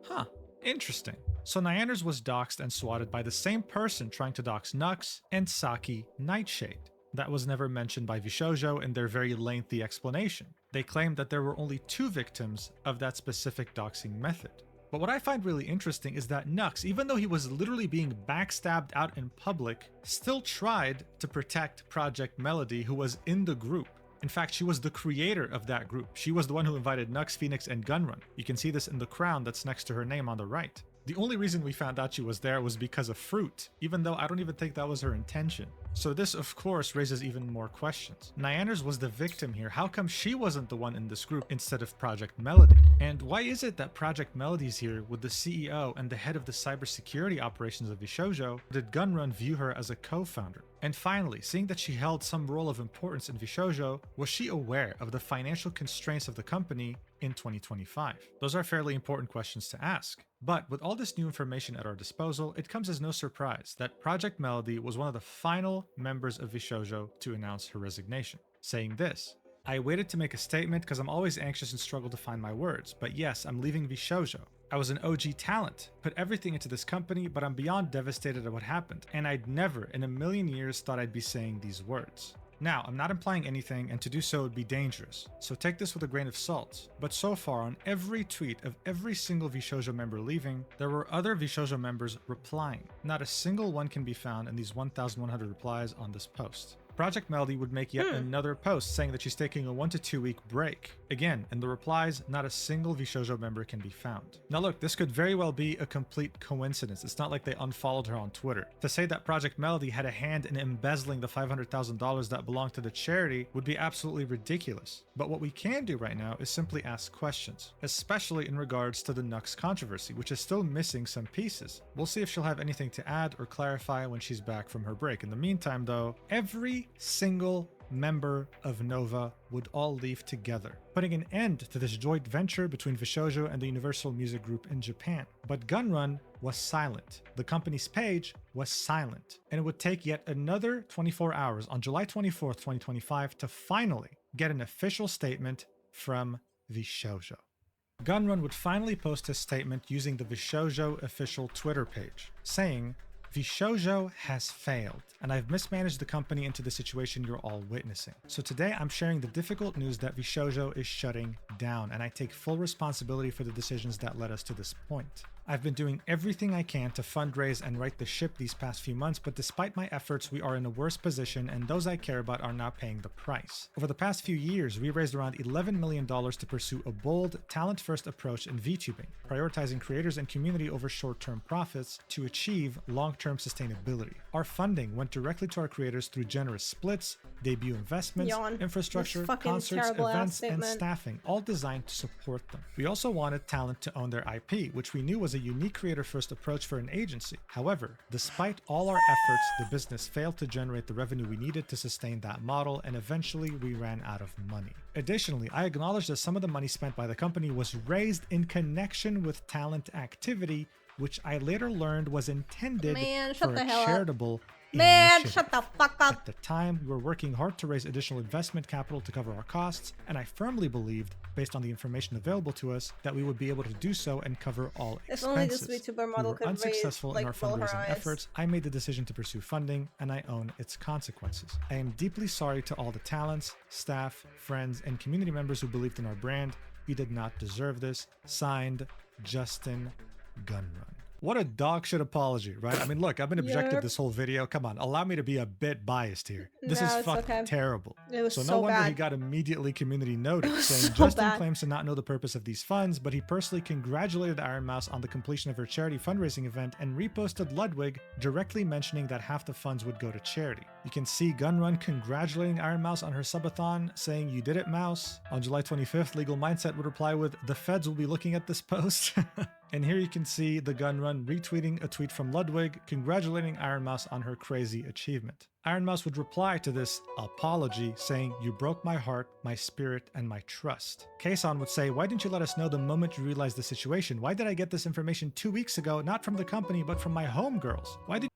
Huh. Interesting. So Nyanners was doxxed and swatted by the same person trying to dox Nux and Saki Nightshade. That was never mentioned by Vshojo in their very lengthy explanation. They claimed that there were only 2 victims of that specific doxing method. But what I find really interesting is that Nux, even though he was literally being backstabbed out in public, still tried to protect Project Melody, who was in the group. In fact, she was the creator of that group. She was the one who invited Nux, Phoenix, and Gunrun. You can see this in the crown that's next to her name on the right. The only reason we found out she was there was because of Fruit, even though I don't even think that was her intention. So this, of course, raises even more questions. Nyanners was the victim here. How come she wasn't the one in this group instead of Project Melody? And why is it that Project Melody's here with the CEO and the head of the cybersecurity operations of Vshojo? Did Gunrun view her as a co-founder? And finally, seeing that she held some role of importance in Vshojo, was she aware of the financial constraints of the company in 2025? Those are fairly important questions to ask. But with all this new information at our disposal, it comes as no surprise that Project Melody was one of the final members of Vshojo to announce her resignation, saying this: "I waited to make a statement because I'm always anxious and struggle to find my words, but yes, I'm leaving Vshojo. I was an OG talent, put everything into this company, but I'm beyond devastated at what happened, and I'd never in a million years thought I'd be saying these words. Now, I'm not implying anything, and to do so would be dangerous, so take this with a grain of salt. But so far, on every tweet of every single Vshojo member leaving, there were other Vshojo members replying. Not a single one can be found in these 1,100 replies on this post." Project Melody would make yet another post saying that she's taking a 1 to 2 week break. Again, in the replies, not a single Vshojo member can be found. Now look, this could very well be a complete coincidence. It's not like they unfollowed her on Twitter. To say that Project Melody had a hand in embezzling the $500,000 that belonged to the charity would be absolutely ridiculous. But what we can do right now is simply ask questions, especially in regards to the Nux controversy, which is still missing some pieces. We'll see if she'll have anything to add or clarify when she's back from her break. In the meantime though, every single member of Nova would all leave together, putting an end to this joint venture between Vshojo and the Universal Music Group in Japan. But Gunrun was silent. The company's page was silent. And it would take yet another 24 hours on July 24th, 2025 to finally get an official statement from Vshojo. Gunrun would finally post his statement using the Vshojo official Twitter page, saying, "Vshojo has failed, and I've mismanaged the company into the situation you're all witnessing. So today I'm sharing the difficult news that Vshojo is shutting down, and I take full responsibility for the decisions that led us to this point. I've been doing everything I can to fundraise and right the ship these past few months, but despite my efforts, we are in a worse position and those I care about are now paying the price. Over the past few years, we raised around $11 million to pursue a bold, talent-first approach in VTubing, prioritizing creators and community over short-term profits to achieve long-term sustainability. Our funding went directly to our creators through generous splits, debut investments, infrastructure, concerts, events, and staffing, all designed to support them. We also wanted talent to own their IP, which we knew was a unique creator-first approach for an agency. However, despite all our efforts, the business failed to generate the revenue we needed to sustain that model, and eventually we ran out of money. Additionally, I acknowledge that some of the money spent by the company was raised in connection with talent activity, which I later learned was intended for a charitable initiative. Shut the fuck up. At the time, we were working hard to raise additional investment capital to cover our costs, and I firmly believed, based on the information available to us, that we would be able to do so and cover all expenses. If only this VTuber model we were could unsuccessful in our roll her fundraising eyes. efforts. I made the decision to pursue funding, and I own its consequences. I am deeply sorry to all the talents, staff, friends, and community members who believed in our brand. We did not deserve this. Signed, Justin Gunrun." What a dog shit apology, right? I mean, look, I've been objective this whole video. Come on, allow me to be a bit biased here. This is fucking terrible. It was no so wonder bad. he got immediately community notice, saying so Justin bad. claims to not know the purpose of these funds, but he personally congratulated Iron Mouse on the completion of her charity fundraising event and reposted Ludwig directly mentioning that half the funds would go to charity. You can see Gunrun congratulating Iron Mouse on her subathon, saying, "You did it, Mouse." On July 25th, Legal Mindset would reply with, "The feds will be looking at this post." And here you can see the Gunrun retweeting a tweet from Ludwig congratulating Iron Mouse on her crazy achievement. Iron Mouse would reply to this apology saying, "You broke my heart, my spirit, and my trust." Kaysan would say, "Why didn't you let us know the moment you realized the situation? Why did I get this information 2 weeks ago, not from the company, but from my homegirls? Why did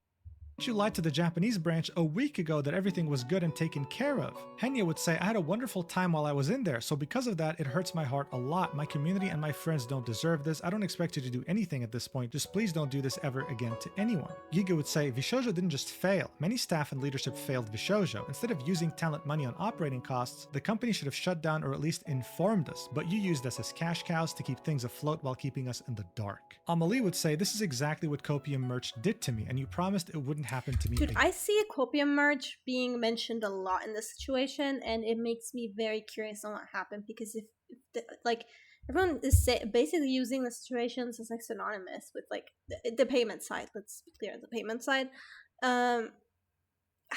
You lied to the Japanese branch a week ago that everything was good and taken care of. Henya would say, I had a wonderful time while I was in there, so because of that, it hurts my heart a lot. My community and my friends don't deserve this. I don't expect you to do anything at this point. Just please don't do this ever again to anyone. Giga would say, Vshojo didn't just fail. Many staff and leadership failed Vshojo. Instead of using talent money on operating costs, the company should have shut down or at least informed us, but you used us as cash cows to keep things afloat while keeping us in the dark. Amelie would say, this is exactly what Copium merch did to me, and you promised it wouldn't happen to me Dude, again. I see Copium merch being mentioned a lot in this situation, and it makes me very curious on what happened, because if everyone is basically using the situations as like synonymous with like the payment side. Let's be clear, the payment side.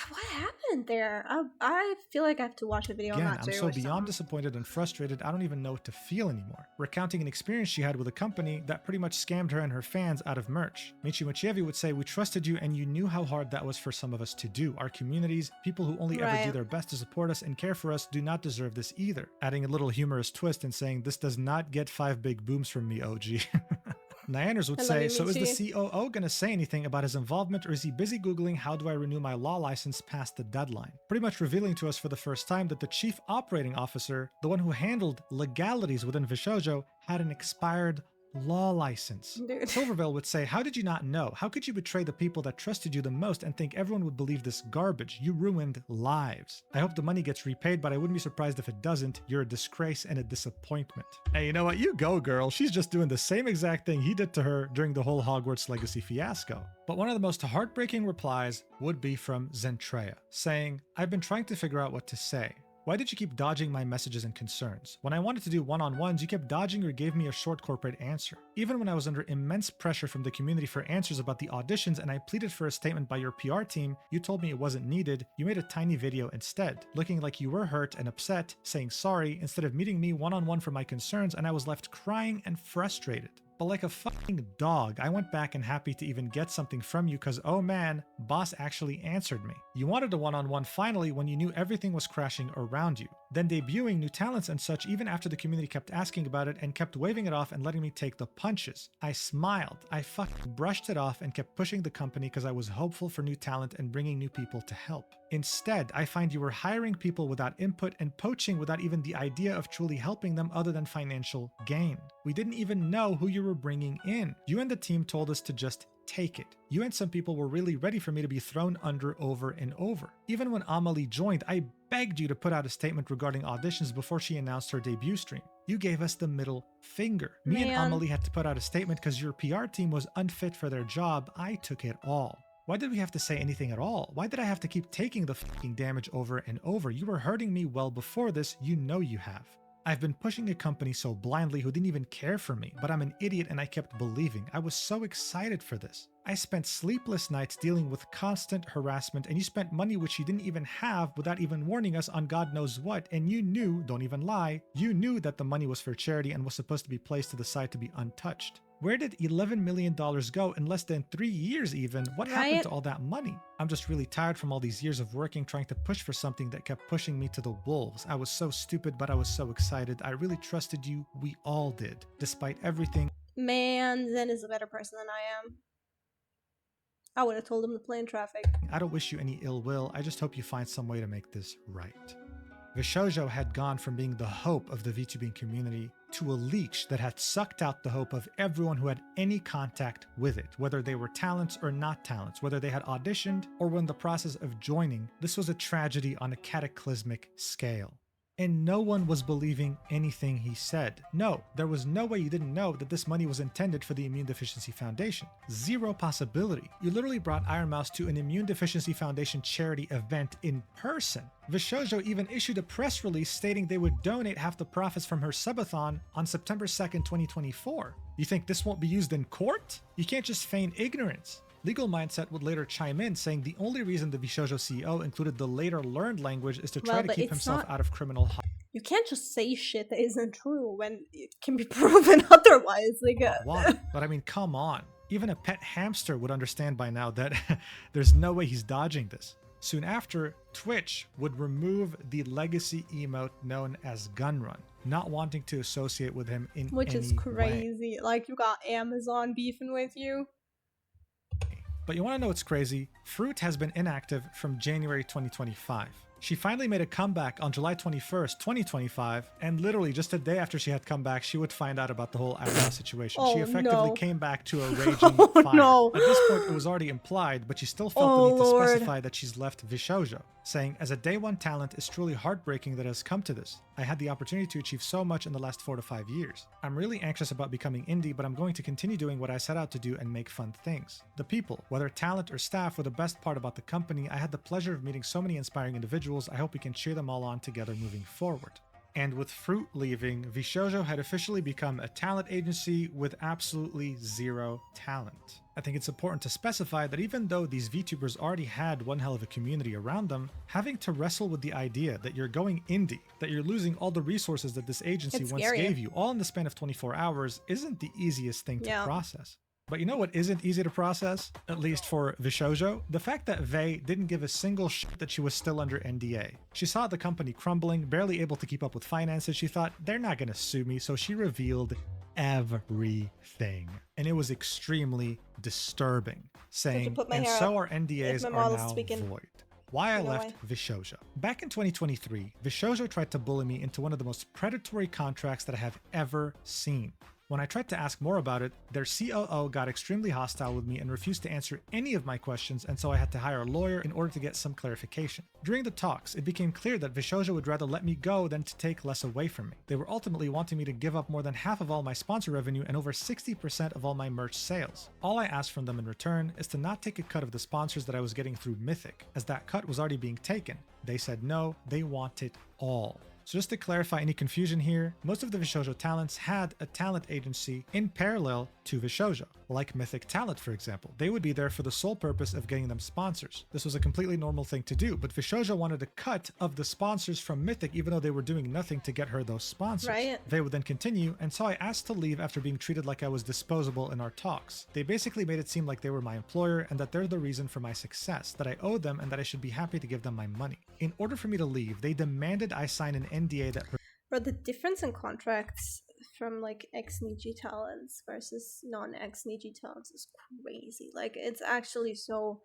What happened there? I feel like I have to watch a video on Again, that too. I'm so beyond disappointed and frustrated, I don't even know what to feel anymore. Recounting an experience she had with a company that pretty much scammed her and her fans out of merch. Michi Mochievi would say, we trusted you and you knew how hard that was for some of us to do. Our communities, people who only ever do their best to support us and care for us, do not deserve this either. Adding a little humorous twist and saying, this does not get 5 big booms from me, OG. Nyaners would say, so is the COO going to say anything about his involvement, or is he busy Googling how do I renew my law license past the deadline? Pretty much revealing to us for the first time that the chief operating officer, the one who handled legalities within Vshojo, had an expired law license. Dude. Silverville would say, how did you not know? How could you betray the people that trusted you the most and think everyone would believe this garbage? You ruined lives. I hope the money gets repaid, but I wouldn't be surprised if it doesn't. You're a disgrace and a disappointment. Hey, you know what? You go, girl. She's just doing the same exact thing he did to her during the whole Hogwarts Legacy fiasco. But one of the most heartbreaking replies would be from Zentreya, saying, I've been trying to figure out what to say. Why did you keep dodging my messages and concerns? When I wanted to do one-on-ones, you kept dodging or gave me a short corporate answer. Even when I was under immense pressure from the community for answers about the auditions and I pleaded for a statement by your PR team, you told me it wasn't needed. You made a tiny video instead, looking like you were hurt and upset, saying sorry, instead of meeting me one-on-one for my concerns, and I was left crying and frustrated. But like a fucking dog, I went back and happy to even get something from you because, oh man, boss actually answered me. You wanted a one-on-one finally when you knew everything was crashing around you. Then debuting new talents and such even after the community kept asking about it and kept waving it off and letting me take the punches. I smiled. I fucking brushed it off and kept pushing the company because I was hopeful for new talent and bringing new people to help. Instead, I find you were hiring people without input and poaching without even the idea of truly helping them other than financial gain. We didn't even know who you were bringing in. You and the team told us to just take it. You and some people were really ready for me to be thrown under over and over. Even when Amelie joined, I begged you to put out a statement regarding auditions before she announced her debut stream. You gave us the middle finger. Me and Amelie had to put out a statement because your PR team was unfit for their job. I took it all. Why did we have to say anything at all? Why did I have to keep taking the fucking damage over and over? You were hurting me well before this, you know you have. I've been pushing a company so blindly who didn't even care for me, but I'm an idiot and I kept believing. I was so excited for this. I spent sleepless nights dealing with constant harassment, and you spent money which you didn't even have without even warning us on God knows what, and you knew, don't even lie, you knew that the money was for charity and was supposed to be placed to the side to be untouched. Where did $11 million go in less than 3 years even? What happened to all that money? I'm just really tired from all these years of working, trying to push for something that kept pushing me to the wolves. I was so stupid, but I was so excited. I really trusted you. We all did. Despite everything. Man, Zen is a better person than I am. I would have told him to play in traffic. I don't wish you any ill will. I just hope you find some way to make this right. Vshojo had gone from being the hope of the VTubing community to a leech that had sucked out the hope of everyone who had any contact with it, whether they were talents or not talents, whether they had auditioned or were in the process of joining. This was a tragedy on a cataclysmic scale. And no one was believing anything he said. No, there was no way you didn't know that this money was intended for the Immune Deficiency Foundation. Zero possibility. You literally brought Iron Mouse to an Immune Deficiency Foundation charity event in person. Vshojo even issued a press release stating they would donate half the profits from her subathon on September 2nd, 2024. You think this won't be used in court? You can't just feign ignorance. Legal Mindset would later chime in, saying the only reason the Vshojo CEO included the later learned language is to try to keep himself out of criminal harm. You can't just say shit that isn't true when it can be proven otherwise. But I mean, come on. Even a pet hamster would understand by now that there's no way he's dodging this. Soon after, Twitch would remove the legacy emote known as Gunrun, not wanting to associate with him in any way. Which is crazy. Like, you got Amazon beefing with you. But you want to know what's crazy? Fruit has been inactive from January 2025. She finally made a comeback on July 21st, 2025, and literally just a day after she had come back, she would find out about the whole eyebrow situation. She effectively came back to a raging fire. No. At this point, it was already implied, but she still felt the need to specify that she's left Vshojo, saying, as a day one talent, it's truly heartbreaking that it has come to this. I had the opportunity to achieve so much in the last 4 to 5 years. I'm really anxious about becoming indie, but I'm going to continue doing what I set out to do and make fun things. The people, whether talent or staff, were the best part about the company. I had the pleasure of meeting so many inspiring individuals. I hope we can cheer them all on together moving forward. And with Fruit leaving, Vshojo had officially become a talent agency with absolutely zero talent. I think it's important to specify that even though these VTubers already had one hell of a community around them, having to wrestle with the idea that you're going indie, that you're losing all the resources that this agency once gave you, all in the span of 24 hours, isn't the easiest thing to process. But you know what isn't easy to process? At least for Vshojo? The fact that Vay didn't give a single shit that she was still under NDA. She saw the company crumbling, barely able to keep up with finances. She thought, they're not gonna sue me, so she revealed everything. And it was extremely disturbing, saying, and so our NDAs are now void. Why I left Vshojo. Back in 2023, Vshojo tried to bully me into one of the most predatory contracts that I have ever seen. When I tried to ask more about it, their COO got extremely hostile with me and refused to answer any of my questions, and so I had to hire a lawyer in order to get some clarification. During the talks, it became clear that Vshojo would rather let me go than to take less away from me. They were ultimately wanting me to give up more than half of all my sponsor revenue and over 60% of all my merch sales. All I asked from them in return is to not take a cut of the sponsors that I was getting through Mythic, as that cut was already being taken. They said no, they want it all. So just to clarify any confusion here, most of the Vshojo talents had a talent agency in parallel to Vshojo, like Mythic Talent, for example. They would be there for the sole purpose of getting them sponsors. This was a completely normal thing to do, but Vshojo wanted a cut of the sponsors from Mythic even though they were doing nothing to get her those sponsors. They would then continue, and so I asked to leave after being treated like I was disposable in our talks. They basically made it seem like they were my employer and that they're the reason for my success, that I owed them and that I should be happy to give them my money. In order for me to leave, they demanded I sign an NDA that... Bro, the difference in contracts from like ex-Niji talents versus non-ex-Niji talents is crazy. Like, it's actually so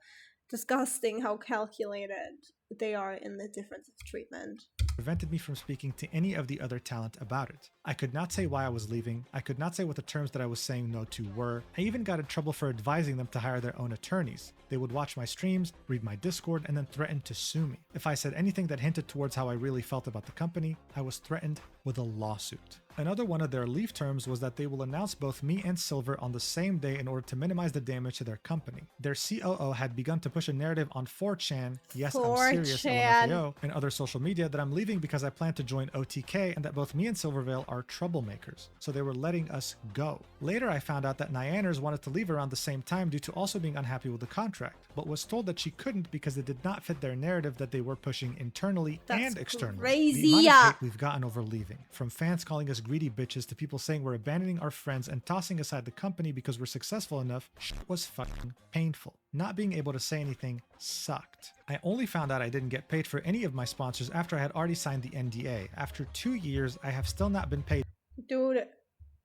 disgusting how calculated they are in the difference of treatment. Prevented me from speaking to any of the other talent about it. I could not say why I was leaving. I could not say what the terms that I was saying no to were. I even got in trouble for advising them to hire their own attorneys. They would watch my streams, read my Discord, and then threaten to sue me. If I said anything that hinted towards how I really felt about the company, I was threatened with a lawsuit. Another one of their leave terms was that they will announce both me and Silver on the same day in order to minimize the damage to their company. Their COO had begun to push a narrative on 4chan, yes, I'm serious, LMFAO, and other social media that I'm leaving because I plan to join OTK and that both me and Silvervale are troublemakers, so they were letting us go. Later I found out that Nyaners wanted to leave around the same time due to also being unhappy with the contract, but was told that she couldn't because it did not fit their narrative that they were pushing internally and externally. Crazy. The amount of hate we've gotten over leaving, from fans calling us greedy bitches to people saying we're abandoning our friends and tossing aside the company because we're successful enough, was fucking painful. Not being able to say anything sucked. I only found out I didn't get paid for any of my sponsors after I had already signed the NDA. After 2 years, I have still not been paid. Dude,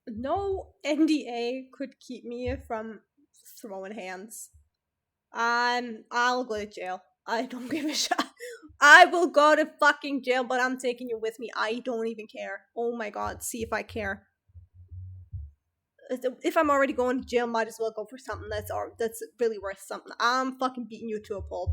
no NDA could keep me from throwing hands. I'll go to jail. I don't give a shit. I will go to fucking jail, but I'm taking you with me. I don't even care. Oh my god, see if I care. If I'm already going to jail, might as well go for something that's really worth something. I'm fucking beating you to a pulp.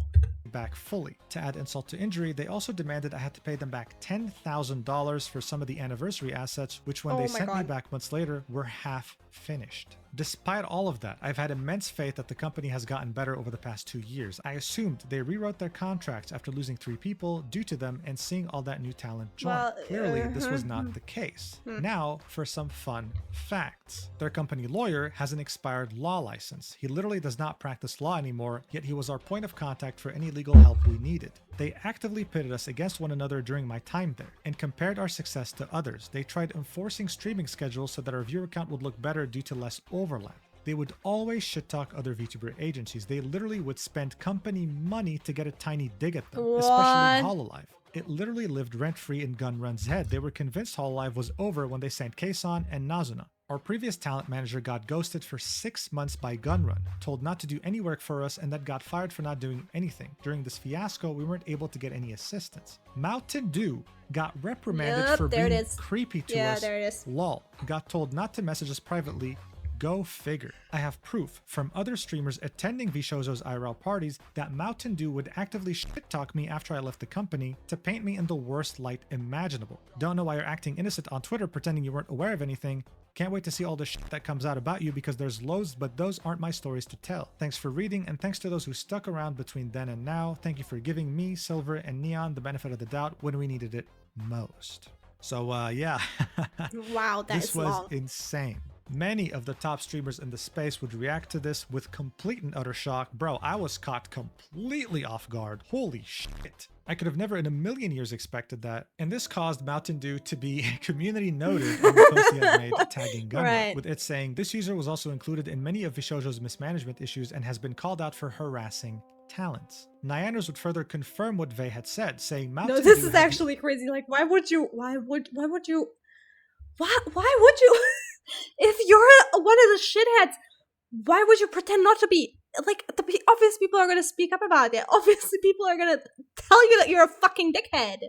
Back fully. To add insult to injury, they also demanded I had to pay them back $10,000 for some of the anniversary assets, which when they sent me back months later were half finished. Despite all of that, I've had immense faith that the company has gotten better over the past 2 years. I assumed they rewrote their contracts after losing 3 people due to them and seeing all that new talent join. Well, clearly, this was not the case. Now, for some fun facts. Their company lawyer has an expired law license. He literally does not practice law anymore, yet he was our point of contact for any legal help we needed. They actively pitted us against one another during my time there and compared our success to others. They tried enforcing streaming schedules so that our viewer count would look better due to less overlap. They would always shit talk other VTuber agencies. They literally would spend company money to get a tiny dig at them, especially Hololive. It literally lived rent-free in Gunrun's head. They were convinced Hololive was over when they signed Kason and Nazuna. Our previous talent manager got ghosted for 6 months by Gunrun, told not to do any work for us, and then got fired for not doing anything. During this fiasco, we weren't able to get any assistance. Mountain Dew got reprimanded for being creepy to us. There it is. Lol. Got told not to message us privately. Go figure. I have proof from other streamers attending Vshojo's IRL parties that Mountain Dew would actively shit-talk me after I left the company to paint me in the worst light imaginable. Don't know why you're acting innocent on Twitter pretending you weren't aware of anything. Can't wait to see all the shit that comes out about you because there's loads, but those aren't my stories to tell. Thanks for reading, and thanks to those who stuck around between then and now. Thank you for giving me, Silver, and Neon the benefit of the doubt when we needed it most. So, yeah. Wow, this was insane. Many of the top streamers in the space would react to this with complete and utter shock. Bro, I was caught completely off guard. Holy shit. I could have never in a million years expected that. And this caused Mountain Dew to be community noted on the post he had made tagging Gunrun, with it saying, this user was also included in many of Vshojo's mismanagement issues and has been called out for harassing talents. Nyaners would further confirm what Vay had said, saying Mountain Dew... No, this is actually crazy. Like, why would you... If you're one of the shitheads, why would you pretend not to be? Like, obvious people are going to speak up about it. Obviously, people are going to tell you that you're a fucking dickhead.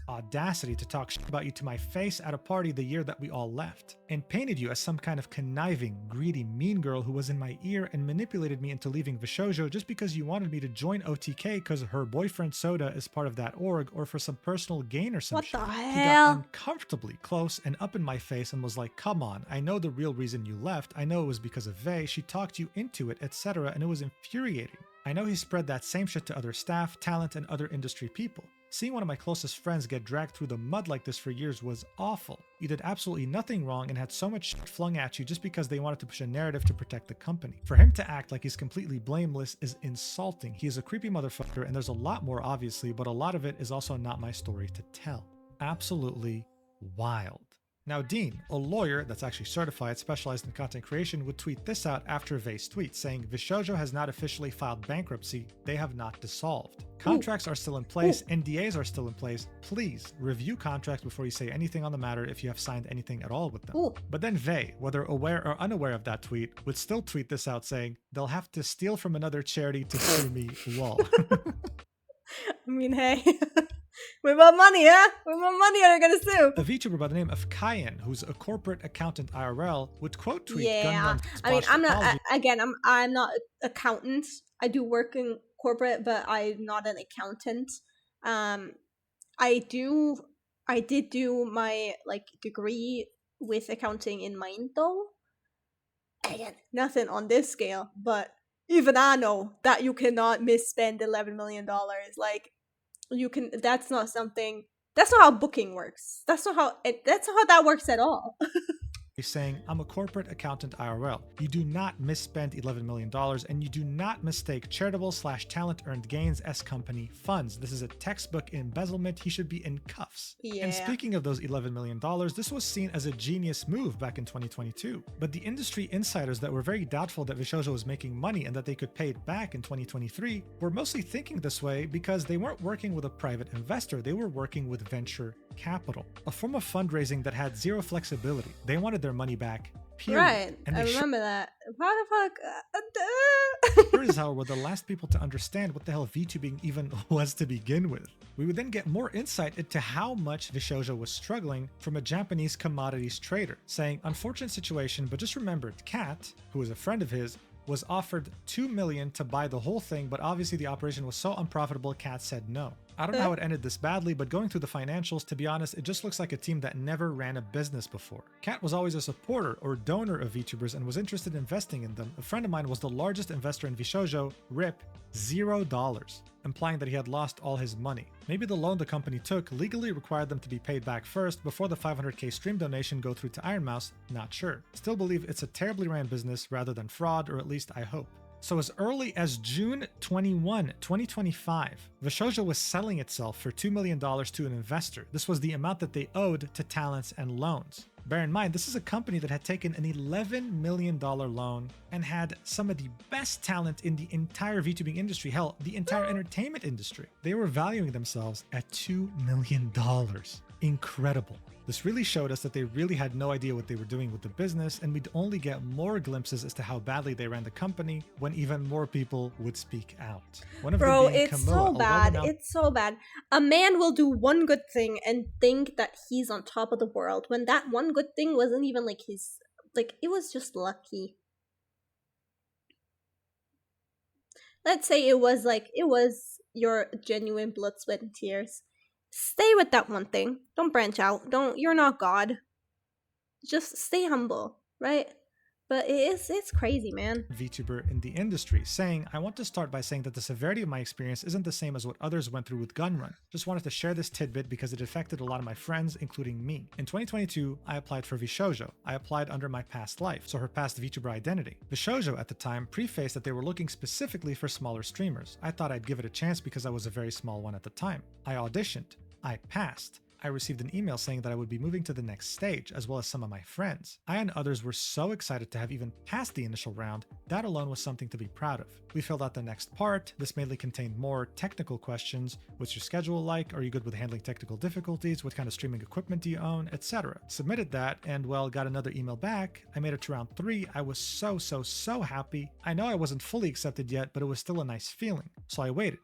Audacity to talk shit about you to my face at a party the year that we all left, and painted you as some kind of conniving, greedy, mean girl who was in my ear and manipulated me into leaving Vshojo just because you wanted me to join OTK because her boyfriend Soda is part of that org, or for some personal gain or some shit. What the hell? He got uncomfortably close and up in my face and was like, come on, I know the real reason you left. I know it was because of Vay. She talked you into it, etc., and it was infuriating. I know he spread that same shit to other staff, talent, and other industry people. Seeing one of my closest friends get dragged through the mud like this for years was awful. You did absolutely nothing wrong and had so much shit flung at you just because they wanted to push a narrative to protect the company. For him to act like he's completely blameless is insulting. He is a creepy motherfucker, and there's a lot more obviously, but a lot of it is also not my story to tell. Absolutely wild. Now, Dean, a lawyer that's actually certified, specialized in content creation, would tweet this out after Vay's tweet, saying, Vshojo has not officially filed bankruptcy. They have not dissolved. Contracts are still in place. NDAs are still in place. Please review contracts before you say anything on the matter if you have signed anything at all with them. But then Vay, whether aware or unaware of that tweet, would still tweet this out saying, they'll have to steal from another charity to sue me, lol. I mean, hey. We want money, huh? We want money or they're gonna sue. A VTuber by the name of Kayan, who's a corporate accountant IRL, would quote tweet Gunrun's I mean, I'm not, I'm not an accountant. I do work in corporate, but I'm not an accountant. I did do my, degree with accounting in mind, though. Again, nothing on this scale, but even I know that you cannot misspend $11 million. Like, you can, that's not how booking works. That's not how that works at all. He's saying, I'm a corporate accountant IRL. You do not misspend $11 million, and you do not mistake charitable/talent earned gains as company funds. This is a textbook embezzlement. He should be in cuffs. Yeah. And speaking of those $11 million, this was seen as a genius move back in 2022. But the industry insiders that were very doubtful that Vshojo was making money and that they could pay it back in 2023 were mostly thinking this way because they weren't working with a private investor. They were working with venture capital, a form of fundraising that had zero flexibility. They wanted their money back, period. Right, and I remember that. How the fuck? Viewers, however, were the last people to understand what the hell VTubing even was to begin with. We would then get more insight into how much Vshojo was struggling from a Japanese commodities trader, saying, unfortunate situation, but just remember, Kat, who was a friend of his, was offered $2 million to buy the whole thing, but obviously the operation was so unprofitable, Kat said no. I don't know how it ended this badly, but going through the financials, to be honest, it just looks like a team that never ran a business before. Kat was always a supporter or donor of VTubers and was interested in investing in them. A friend of mine was the largest investor in Vshojo, RIP, $0, implying that he had lost all his money. Maybe the loan the company took legally required them to be paid back first before the $500k stream donation go through to Iron Mouse, not sure. Still believe it's a terribly ran business rather than fraud, or at least I hope. So as early as June 21, 2025, Vshojo was selling itself for $2 million to an investor. This was the amount that they owed to talents and loans. Bear in mind, this is a company that had taken an $11 million loan and had some of the best talent in the entire VTubing industry, hell, the entire entertainment industry. They were valuing themselves at $2 million. incredible. This really showed us that they really had no idea what they were doing with the business, and we'd only get more glimpses as to how badly they ran the company when even more people would speak out. One of Bro, them being it's Camilla, so a bad. well-renowned- It's so bad. A man will do one good thing and think that he's on top of the world when that one good thing wasn't even like his, like, it was just lucky. Let's say it was your genuine blood, sweat, and tears. Stay with that one thing. Don't branch out. You're not God. Just stay humble, right? But it's crazy, man. VTuber in the industry, saying, I want to start by saying that the severity of my experience isn't the same as what others went through with Gunrun. Just wanted to share this tidbit because it affected a lot of my friends, including me. In 2022, I applied for Vshojo. I applied under my past life, so her past VTuber identity. Vshojo at the time prefaced that they were looking specifically for smaller streamers. I thought I'd give it a chance because I was a very small one at the time. I auditioned. I passed. I received an email saying that I would be moving to the next stage, as well as some of my friends. I and others were so excited to have even passed the initial round. That alone was something to be proud of. We filled out the next part. This mainly contained more technical questions. What's your schedule like? Are you good with handling technical difficulties? What kind of streaming equipment do you own? Etc. Submitted that and, well, got another email back. I made it to round 3. I was so happy. I know I wasn't fully accepted yet, but it was still a nice feeling. So I waited.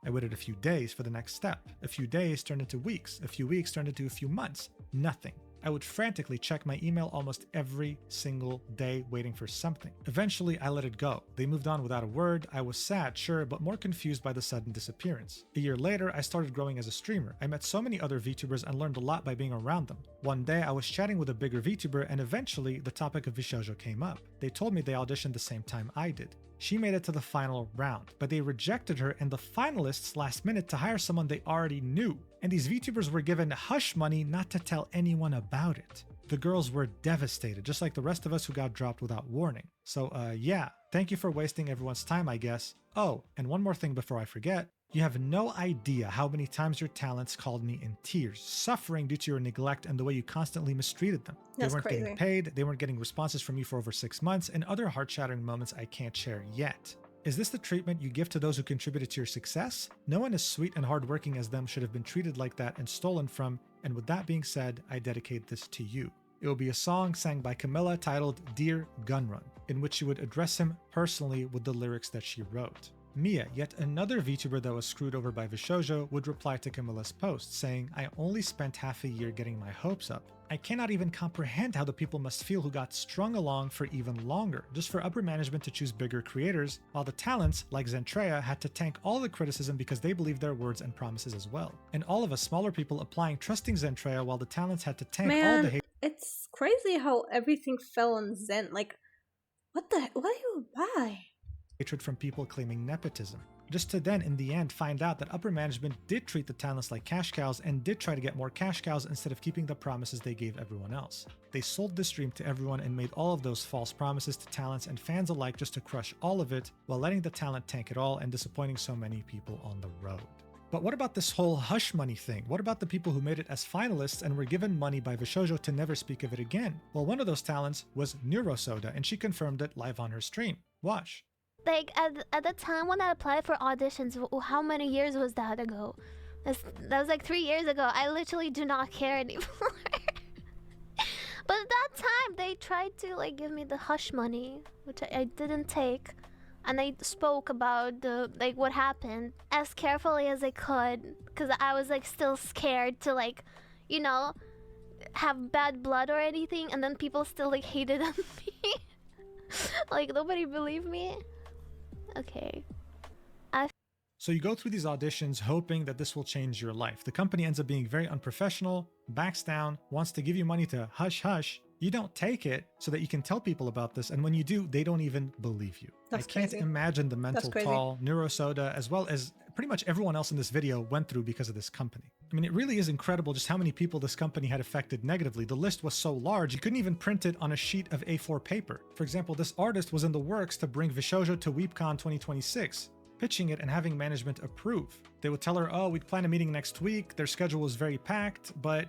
I waited a few days for the next step. A few days turned into weeks. A few weeks turned into a few months. Nothing. I would frantically check my email almost every single day, waiting for something. Eventually, I let it go. They moved on without a word. I was sad, sure, but more confused by the sudden disappearance. A year later, I started growing as a streamer. I met so many other VTubers and learned a lot by being around them. One day, I was chatting with a bigger VTuber, and eventually, the topic of Vshojo came up. They told me they auditioned the same time I did. She made it to the final round, but they rejected her and the finalists last minute to hire someone they already knew. And these VTubers were given hush money not to tell anyone about it. The girls were devastated, just like the rest of us who got dropped without warning. So yeah, thank you for wasting everyone's time, I guess. Oh, and one more thing before I forget. You have no idea how many times your talents called me in tears, suffering due to your neglect and the way you constantly mistreated them. That's they weren't crazy. getting paid, they weren't getting responses from you for over 6 months, and other heart-shattering moments I can't share yet. Is this the treatment you give to those who contributed to your success? No one as sweet and hardworking as them should have been treated like that and stolen from, and with that being said, I dedicate this to you. It will be a song sang by Camilla titled Dear Gunrun, in which she would address him personally with the lyrics that she wrote. Mia, yet another VTuber that was screwed over by Vshojo, would reply to Camilla's post, saying, I only spent half a year getting my hopes up. I cannot even comprehend how the people must feel who got strung along for even longer, just for upper management to choose bigger creators, while the talents, like Zentreya, had to tank all the criticism because they believed their words and promises as well. And all of us smaller people applying trusting Zentreya while the talents had to tank all the hate. It's crazy how everything fell on Zen. Like, why? Hatred from people claiming nepotism, just to then in the end find out that upper management did treat the talents like cash cows and did try to get more cash cows instead of keeping the promises they gave everyone else. They sold this dream to everyone and made all of those false promises to talents and fans alike just to crush all of it while letting the talent tank it all and disappointing so many people on the road. But what about this whole hush money thing? What about the people who made it as finalists and were given money by Vshojo to never speak of it again? Well, one of those talents was Neurosoda, and she confirmed it live on her stream. Watch. Like, at the time when I applied for auditions, how many years was that ago? That was like 3 years ago. I literally do not care anymore. But at that time, they tried to, like, give me the hush money, which I didn't take. And I spoke about what happened as carefully as I could. Because I was, like, still scared to, like, you know, have bad blood or anything. And then people still, like, hated on me. Like, nobody believed me. Okay. So you go through these auditions hoping that this will change your life. The company ends up being very unprofessional, backs down, wants to give you money to hush hush. You don't take it so that you can tell people about this, and when you do, they don't even believe you. That's I can't crazy. imagine the mental toll Neurosoda, as well as pretty much everyone else in this video, went through because of this company. I mean, it really is incredible just how many people this company had affected negatively. The list was so large, you couldn't even print it on a sheet of A4 paper. For example, this artist was in the works to bring Vshojo to WeepCon 2026, pitching it and having management approve. They would tell her, oh, we'd plan a meeting next week. Their schedule was very packed, but,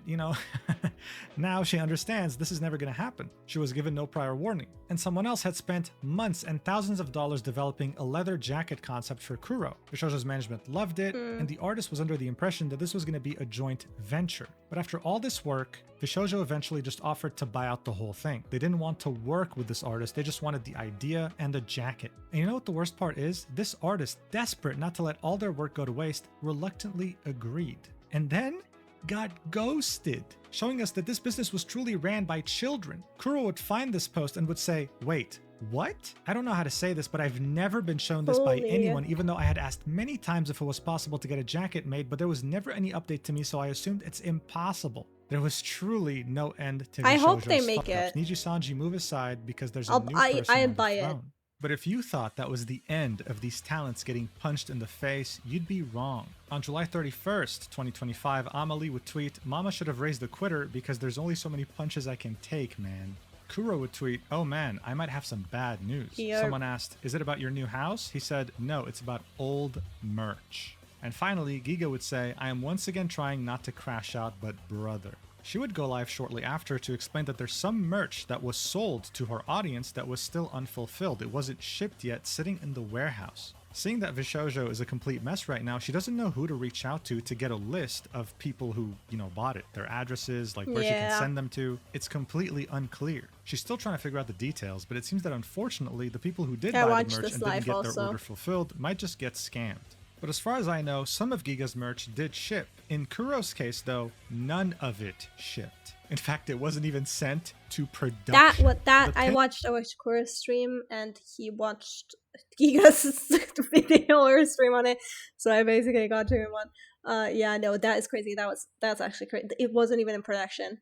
now she understands this is never going to happen. She was given no prior warning. And someone else had spent months and thousands of dollars developing a leather jacket concept for Kuro. Vshojo's management loved it, and the artist was under the impression that this was going to be a joint venture. But after all this work, Vshojo eventually just offered to buy out the whole thing. They didn't want to work with this artist, they just wanted the idea and the jacket. And you know what the worst part is? This artist, desperate not to let all their work go to waste, reluctantly agreed. And then got ghosted, showing us that this business was truly ran by children. Kuro would find this post and would say, wait, what? I don't know how to say this, but I've never been shown this by anyone, even though I had asked many times if it was possible to get a jacket made, but there was never any update to me, so I assumed it's impossible. There was truly no end to I hope Vshojo's they make fuck-ups. it. Niji Sanji, move aside because there's a new person I on the buy it. throne. But if you thought that was the end of these talents getting punched in the face, you'd be wrong. On July 31st, 2025, Amelie would tweet, "Mama should have raised the quitter because there's only so many punches I can take, man." Kuro would tweet, "Oh man, I might have some bad news." Yep. Someone asked, "Is it about your new house?" He said, "No, it's about old merch." And finally, Giga would say, "I am once again trying not to crash out, but brother." She would go live shortly after to explain that there's some merch that was sold to her audience that was still unfulfilled. It wasn't shipped yet, sitting in the warehouse. Seeing that Vshojo is a complete mess right now, she doesn't know who to reach out to get a list of people who, bought it. Their addresses, like where she can send them to. It's completely unclear. She's still trying to figure out the details, but it seems that unfortunately, the people who did buy the merch and didn't get their order fulfilled might just get scammed. But as far as I know, some of Giga's merch did ship. In Kuro's case, though, none of it shipped. In fact, it wasn't even sent to production. I watched Kuro's stream, and he watched Giga's video or stream on it, so I basically got to him on. Yeah, no, that is crazy. That's actually crazy. It wasn't even in production.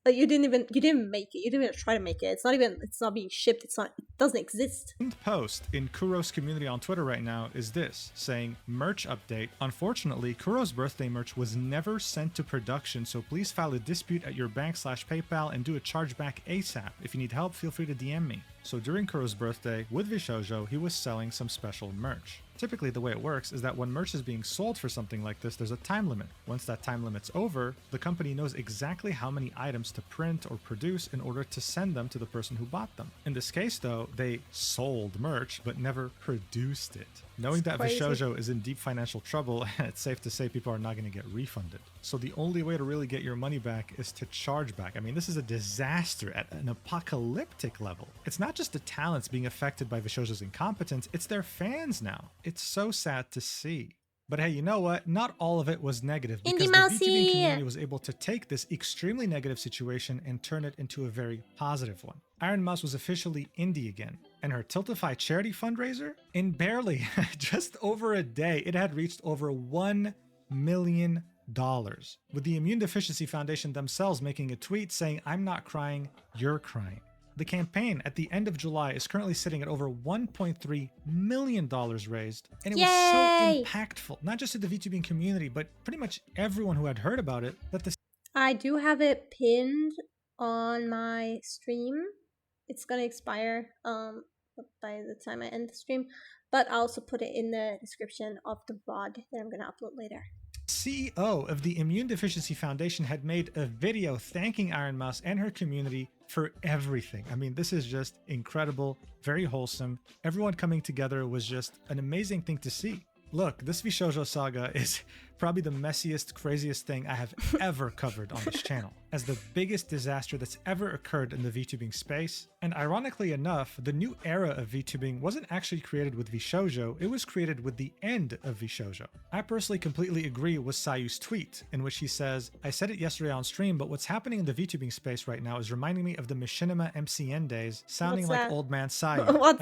You didn't make it. You didn't even try to make it. It's not being shipped. It doesn't exist. The post in Kuro's community on Twitter right now is this, saying, "Merch update. Unfortunately, Kuro's birthday merch was never sent to production, so please file a dispute at your bank/PayPal and do a chargeback ASAP. If you need help, feel free to DM me." So during Kuro's birthday, with Vshojo, he was selling some special merch. Typically, the way it works is that when merch is being sold for something like this, there's a time limit. Once that time limit's over, the company knows exactly how many items to print or produce in order to send them to the person who bought them. In this case, though, they sold merch, but never produced it. Knowing that Vshojo is in deep financial trouble, it's safe to say people are not going to get refunded. So the only way to really get your money back is to charge back. I mean, this is a disaster at an apocalyptic level. It's not just the talents being affected by Vshojo's incompetence, it's their fans now. It's so sad to see. But hey, you know what? Not all of it was negative, because the VTubing community was able to take this extremely negative situation and turn it into a very positive one. Iron Mouse was officially indie again, and her Tiltify charity fundraiser, in barely just over a day, it had reached over $1 million, with the Immune Deficiency Foundation themselves making a tweet saying, "I'm not crying, you're crying." The campaign at the end of July is currently sitting at over $1.3 million raised, and it was so impactful, not just to the VTubing community, but pretty much everyone who had heard about it, that the... I do have it pinned on my stream. It's gonna expire by the time I end the stream, but I'll also put it in the description of the VOD that I'm gonna upload later. CEO of the Immune Deficiency Foundation had made a video thanking Iron Mouse and her community for everything. I mean, this is just incredible, very wholesome. Everyone coming together was just an amazing thing to see. Look, this Vshojo saga is probably the messiest, craziest thing I have ever covered on this channel, as the biggest disaster that's ever occurred in the VTubing space. And ironically enough, the new era of VTubing wasn't actually created with Vshojo, it was created with the end of Vshojo. I personally completely agree with Sayu's tweet, in which he says, "I said it yesterday on stream, but what's happening in the VTubing space right now is reminding me of the Machinima MCN days, sounding like old man Sayu."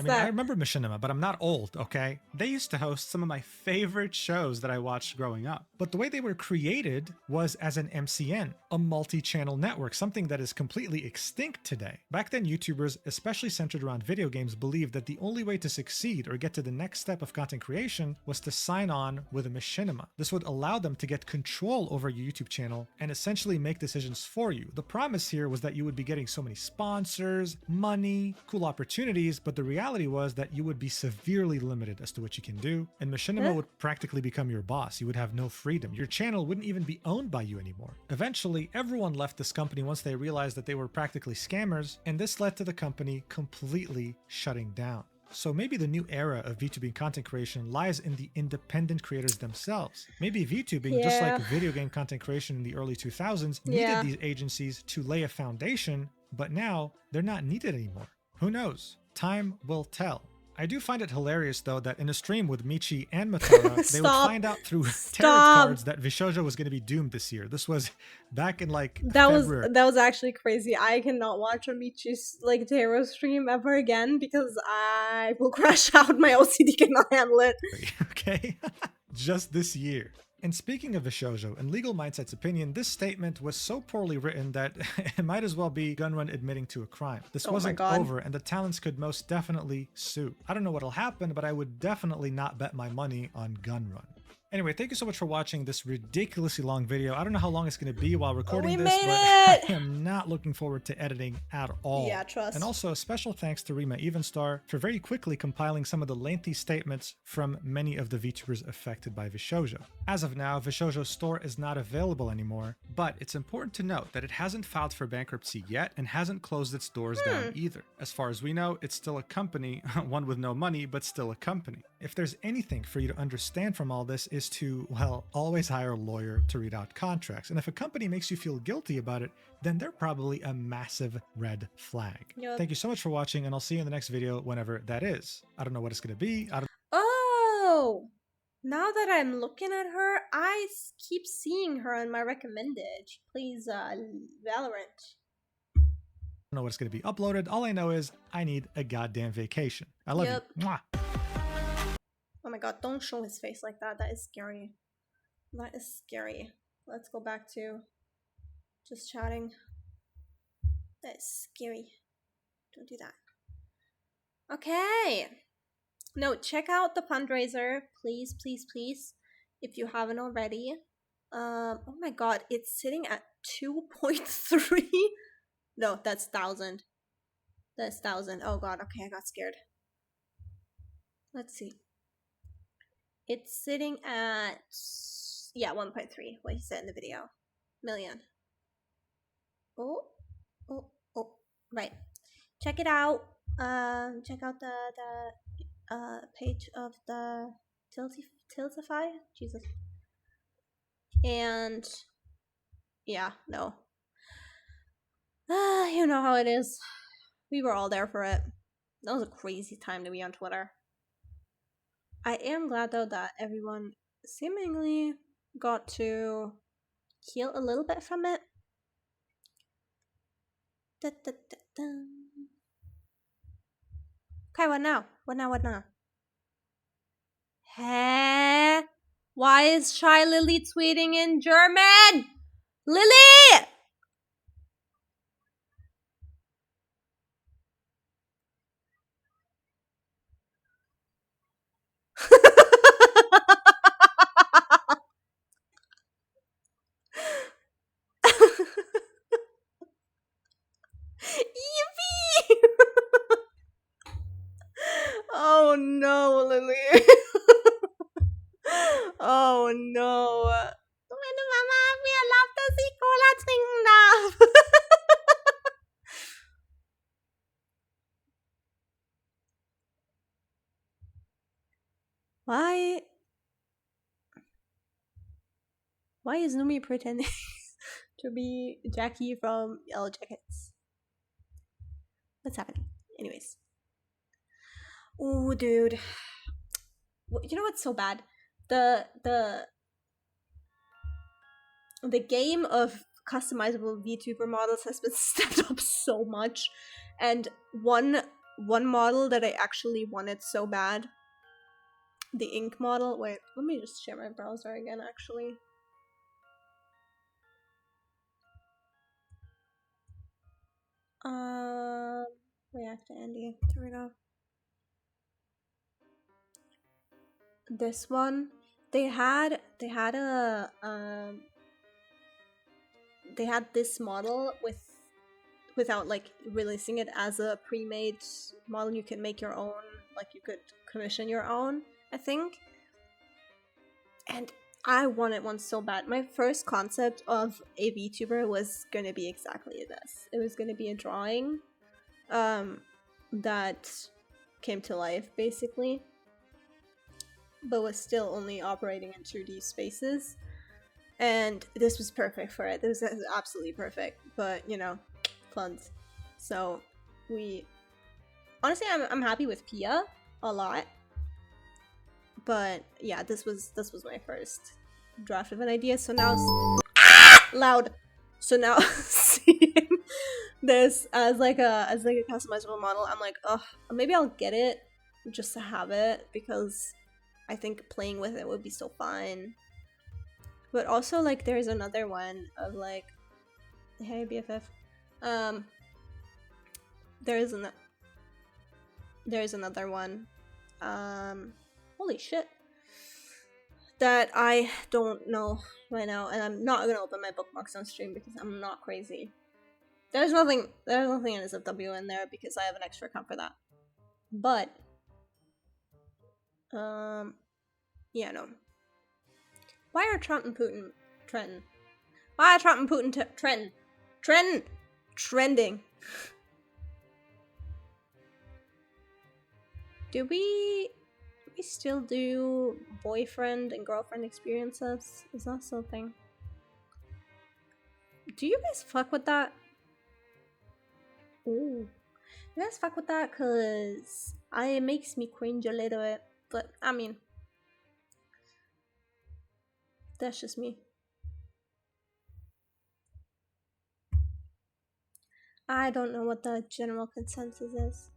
I remember Machinima, but I'm not old, okay? They used to host some of my favorite shows that I watched growing up. But the way they were created was as an MCN, a multi-channel network, something that is completely extinct today. Back then, YouTubers, especially centered around video games, believed that the only way to succeed or get to the next step of content creation was to sign on with a machinima. This would allow them to get control over your YouTube channel and essentially make decisions for you. The promise here was that you would be getting so many sponsors, money, cool opportunities, but the reality was that you would be severely limited as to what you can do, and machinima would practically become your boss. You would have no freedom. Your channel wouldn't even be owned by you anymore. Eventually, everyone left this company once they realized that they were practically scammers, and this led to the company completely shutting down. So maybe the new era of VTubing content creation lies in the independent creators themselves. Maybe VTubing, just like video game content creation in the early 2000s, needed these agencies to lay a foundation, but now they're not needed anymore. Who knows? Time will tell. I do find it hilarious, though, that in a stream with Michi and Matara, they would find out through tarot cards that Vshojo was going to be doomed this year. This was back in February. That was actually crazy. I cannot watch a Michi's tarot stream ever again because I will crash out. My OCD cannot handle it. Okay, just this year. And speaking of Vshojo, in Legal Mindset's opinion, this statement was so poorly written that it might as well be Gunrun admitting to a crime. This wasn't over, and the talents could most definitely sue. I don't know what'll happen, but I would definitely not bet my money on Gunrun. Anyway, thank you so much for watching this ridiculously long video. I don't know how long it's going to be while recording this, but I am not looking forward to editing at all. Yeah, trust. And also a special thanks to Rima Evenstar for very quickly compiling some of the lengthy statements from many of the VTubers affected by Vshojo. As of now, Vshojo's store is not available anymore, but it's important to note that it hasn't filed for bankruptcy yet and hasn't closed its doors down either. As far as we know, it's still a company, one with no money, but still a company. If there's anything for you to understand from all this is to, well, always hire a lawyer to read out contracts. And if a company makes you feel guilty about it, then they're probably a massive red flag. Yep. Thank you so much for watching, and I'll see you in the next video whenever that is. I don't know what it's going to be. Oh! Now that I'm looking at her, I keep seeing her on my recommended. She plays Valorant. I don't know what it's going to be uploaded. All I know is I need a goddamn vacation. I love you. Mwah. Oh my god, don't show his face like that. That is scary. That is scary. Let's go back to just chatting. That is scary. Don't do that. Okay. No, check out the fundraiser. Please, please, please. If you haven't already. Oh my god, it's sitting at 2.3. No, that's 1,000. That's 1,000. Oh god, okay, I got scared. Let's see. It's sitting at, 1.3, what he said in the video. Million. Oh, right. Check it out. Check out the page of the Tiltify. Jesus. And, yeah, no. You know how it is. We were all there for it. That was a crazy time to be on Twitter. I am glad though that everyone seemingly got to heal a little bit from it. Okay, what now? What now? Hey, why is Shy Lily tweeting in German? Lily! Yippee! Oh no, Lily. Oh no. Meine Mama hat mir erlaubt, dass ich Cola trinken darf. Why is Numi pretending to be Jackie from Yellow Jackets? What's happening? Anyways. Ooh, dude. You know what's so bad? The game of customizable VTuber models has been stepped up so much, and one model that I actually wanted so bad the ink model. Wait, let me just share my browser again, actually. React to Andy. Here we go. This one, they had this model without like releasing it as a pre-made model. You can make your own, like you could commission your own, I think. And I wanted one so bad. My first concept of a VTuber was gonna be exactly this. It was gonna be a drawing that came to life, basically, but was still only operating in 2D spaces. And this was perfect for it. This is absolutely perfect, but you know, funds. So honestly, I'm happy with Pia a lot. But yeah, this was my first draft of an idea. So now loud. So now seeing this as like a customizable model, I'm like, oh, maybe I'll get it just to have it, because I think playing with it would be so fun. But also, like, there's another one of like, hey BFF, there's another one, holy shit, that I don't know right now, and I'm not gonna open my bookmarks on stream because I'm not crazy. There's nothing in SFW in there because I have an extra account for that. But yeah, no. Why are Trump and Putin trending? Why are Trump and Putin trending? Do we still do boyfriend and girlfriend experiences? Is that something? Do you guys fuck with that? Ooh. You guys fuck with that? Cause it makes me cringe a little bit. But I mean, that's just me. I don't know what the general consensus is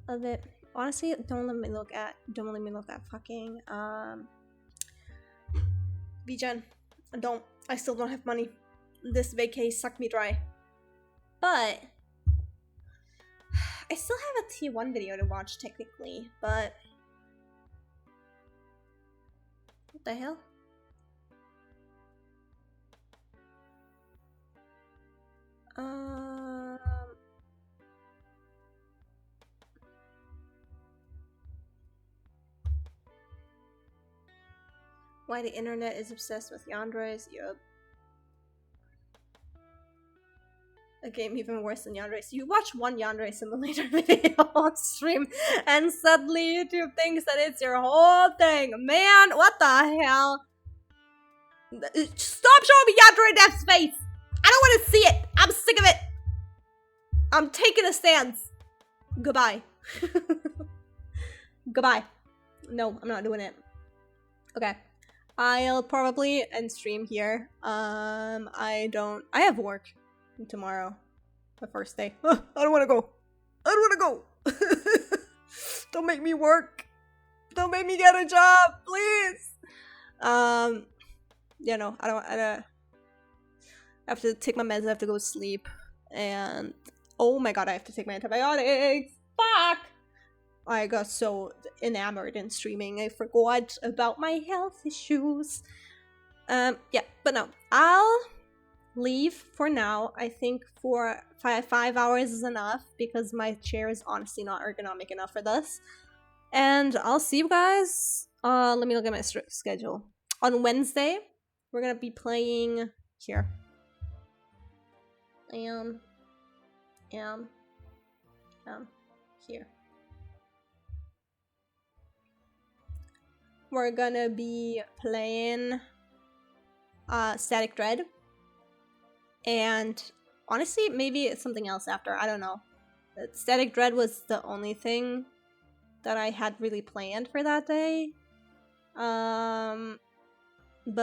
of it. Honestly, don't let me look at fucking VGen. I still don't have money. This vacay sucked me dry. But I still have a T1 video to watch technically, but what the hell? Why the internet is obsessed with Yandere's? Yup. A game even worse than Yandere. So you watch one Yandere simulator video on stream, and suddenly YouTube thinks that it's your whole thing. Man, what the hell? Stop showing me Yandere Death's face! I don't want to see it! I'm sick of it! I'm taking a stance. Goodbye. Goodbye. No, I'm not doing it. Okay. I'll probably end stream here. I have work tomorrow. The first day. I don't want to go. I don't want to go. Don't make me work. Don't make me get a job, please. You know, I have to take my meds. I have to go to sleep. And oh my god, I have to take my antibiotics. Fuck! I got so enamored in streaming, I forgot about my health issues. Yeah, but no, I'll leave for now. I think for 5 hours is enough because my chair is honestly not ergonomic enough for this. And I'll see you guys. Let me look at my schedule. On Wednesday, we're gonna be playing here. And here. We're gonna be playing Static Dread. And honestly, maybe it's something else after. I don't know. Static Dread was the only thing that I had really planned for that day. But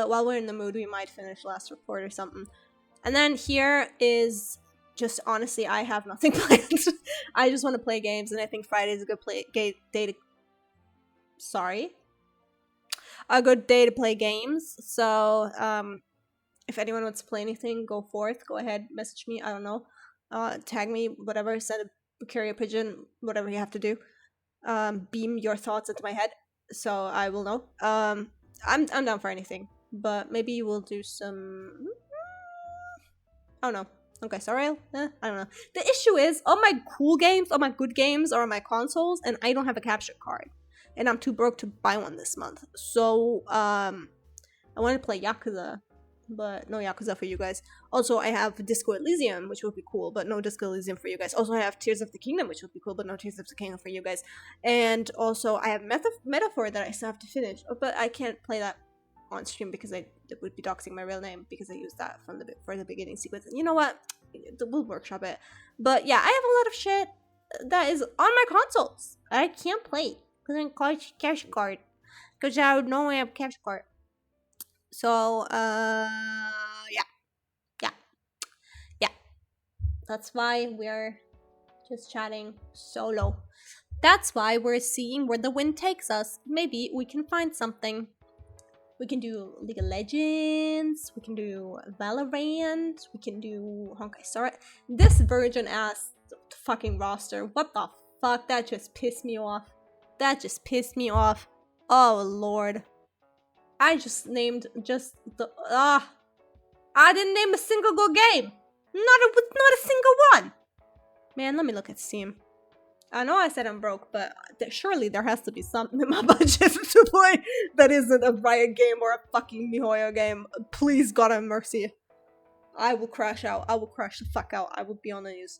while we're in the mood, we might finish Last Report or something. And then here is just, honestly, I have nothing planned. I just want to play games, and I think Friday is a good day to sorry. A good day to play games. So, if anyone wants to play anything, go forth. Go ahead, message me. I don't know. Tag me, whatever. Send a carrier pigeon, whatever you have to do. Beam your thoughts into my head, so I will know. I'm down for anything, but maybe we'll do some. I don't know. Okay, sorry. I don't know. The issue is all my cool games, all my good games are on my consoles, and I don't have a capture card, and I'm too broke to buy one this month. So I wanted to play Yakuza, but no Yakuza for you guys. Also, I have Disco Elysium, which would be cool, but no Disco Elysium for you guys. Also, I have Tears of the Kingdom, which would be cool, but no Tears of the Kingdom for you guys. And also, I have Metaphor that I still have to finish, but I can't play that on stream because it would be doxing my real name because I used that for the beginning sequence. And you know what? We'll workshop it. But yeah, I have a lot of shit that is on my consoles. I can't play because I don't have cash card. Because I don't know I have cash card. So, yeah. That's why we're just chatting solo. That's why we're seeing where the wind takes us. Maybe we can find something. We can do League of Legends. We can do Valorant. We can do Honkai Star. This virgin ass fucking roster. What the fuck? That just pissed me off. Oh lord. I just named just the I didn't name a single good game. Not a single one. Man, let me look at Steam. I know I said I'm broke, but surely there has to be something in my budget to play that isn't a Riot game or a fucking MiHoYo game. Please, God have mercy. I will crash out. I will crash the fuck out. I will be on the news.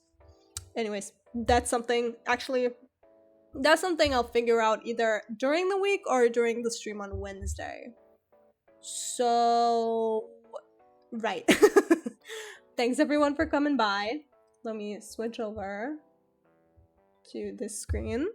Anyways, that's something I'll figure out either during the week or during the stream on Wednesday. So, right. Thanks everyone for coming by. Let me switch over to this screen.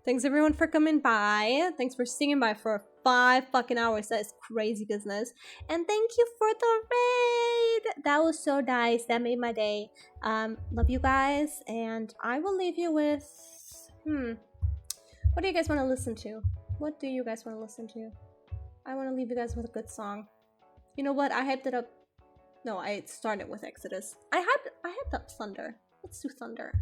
Thanks everyone for coming by. Thanks for singing by for 5 fucking hours. That is crazy business. And thank you for the raid. That was so nice. That made my day. Love you guys. And I will leave you with... What do you guys want to listen to? What do you guys want to listen to? I want to leave you guys with a good song. You know what? I hyped it up. No, I started with Exodus. I hyped up Thunder. Let's do Thunder.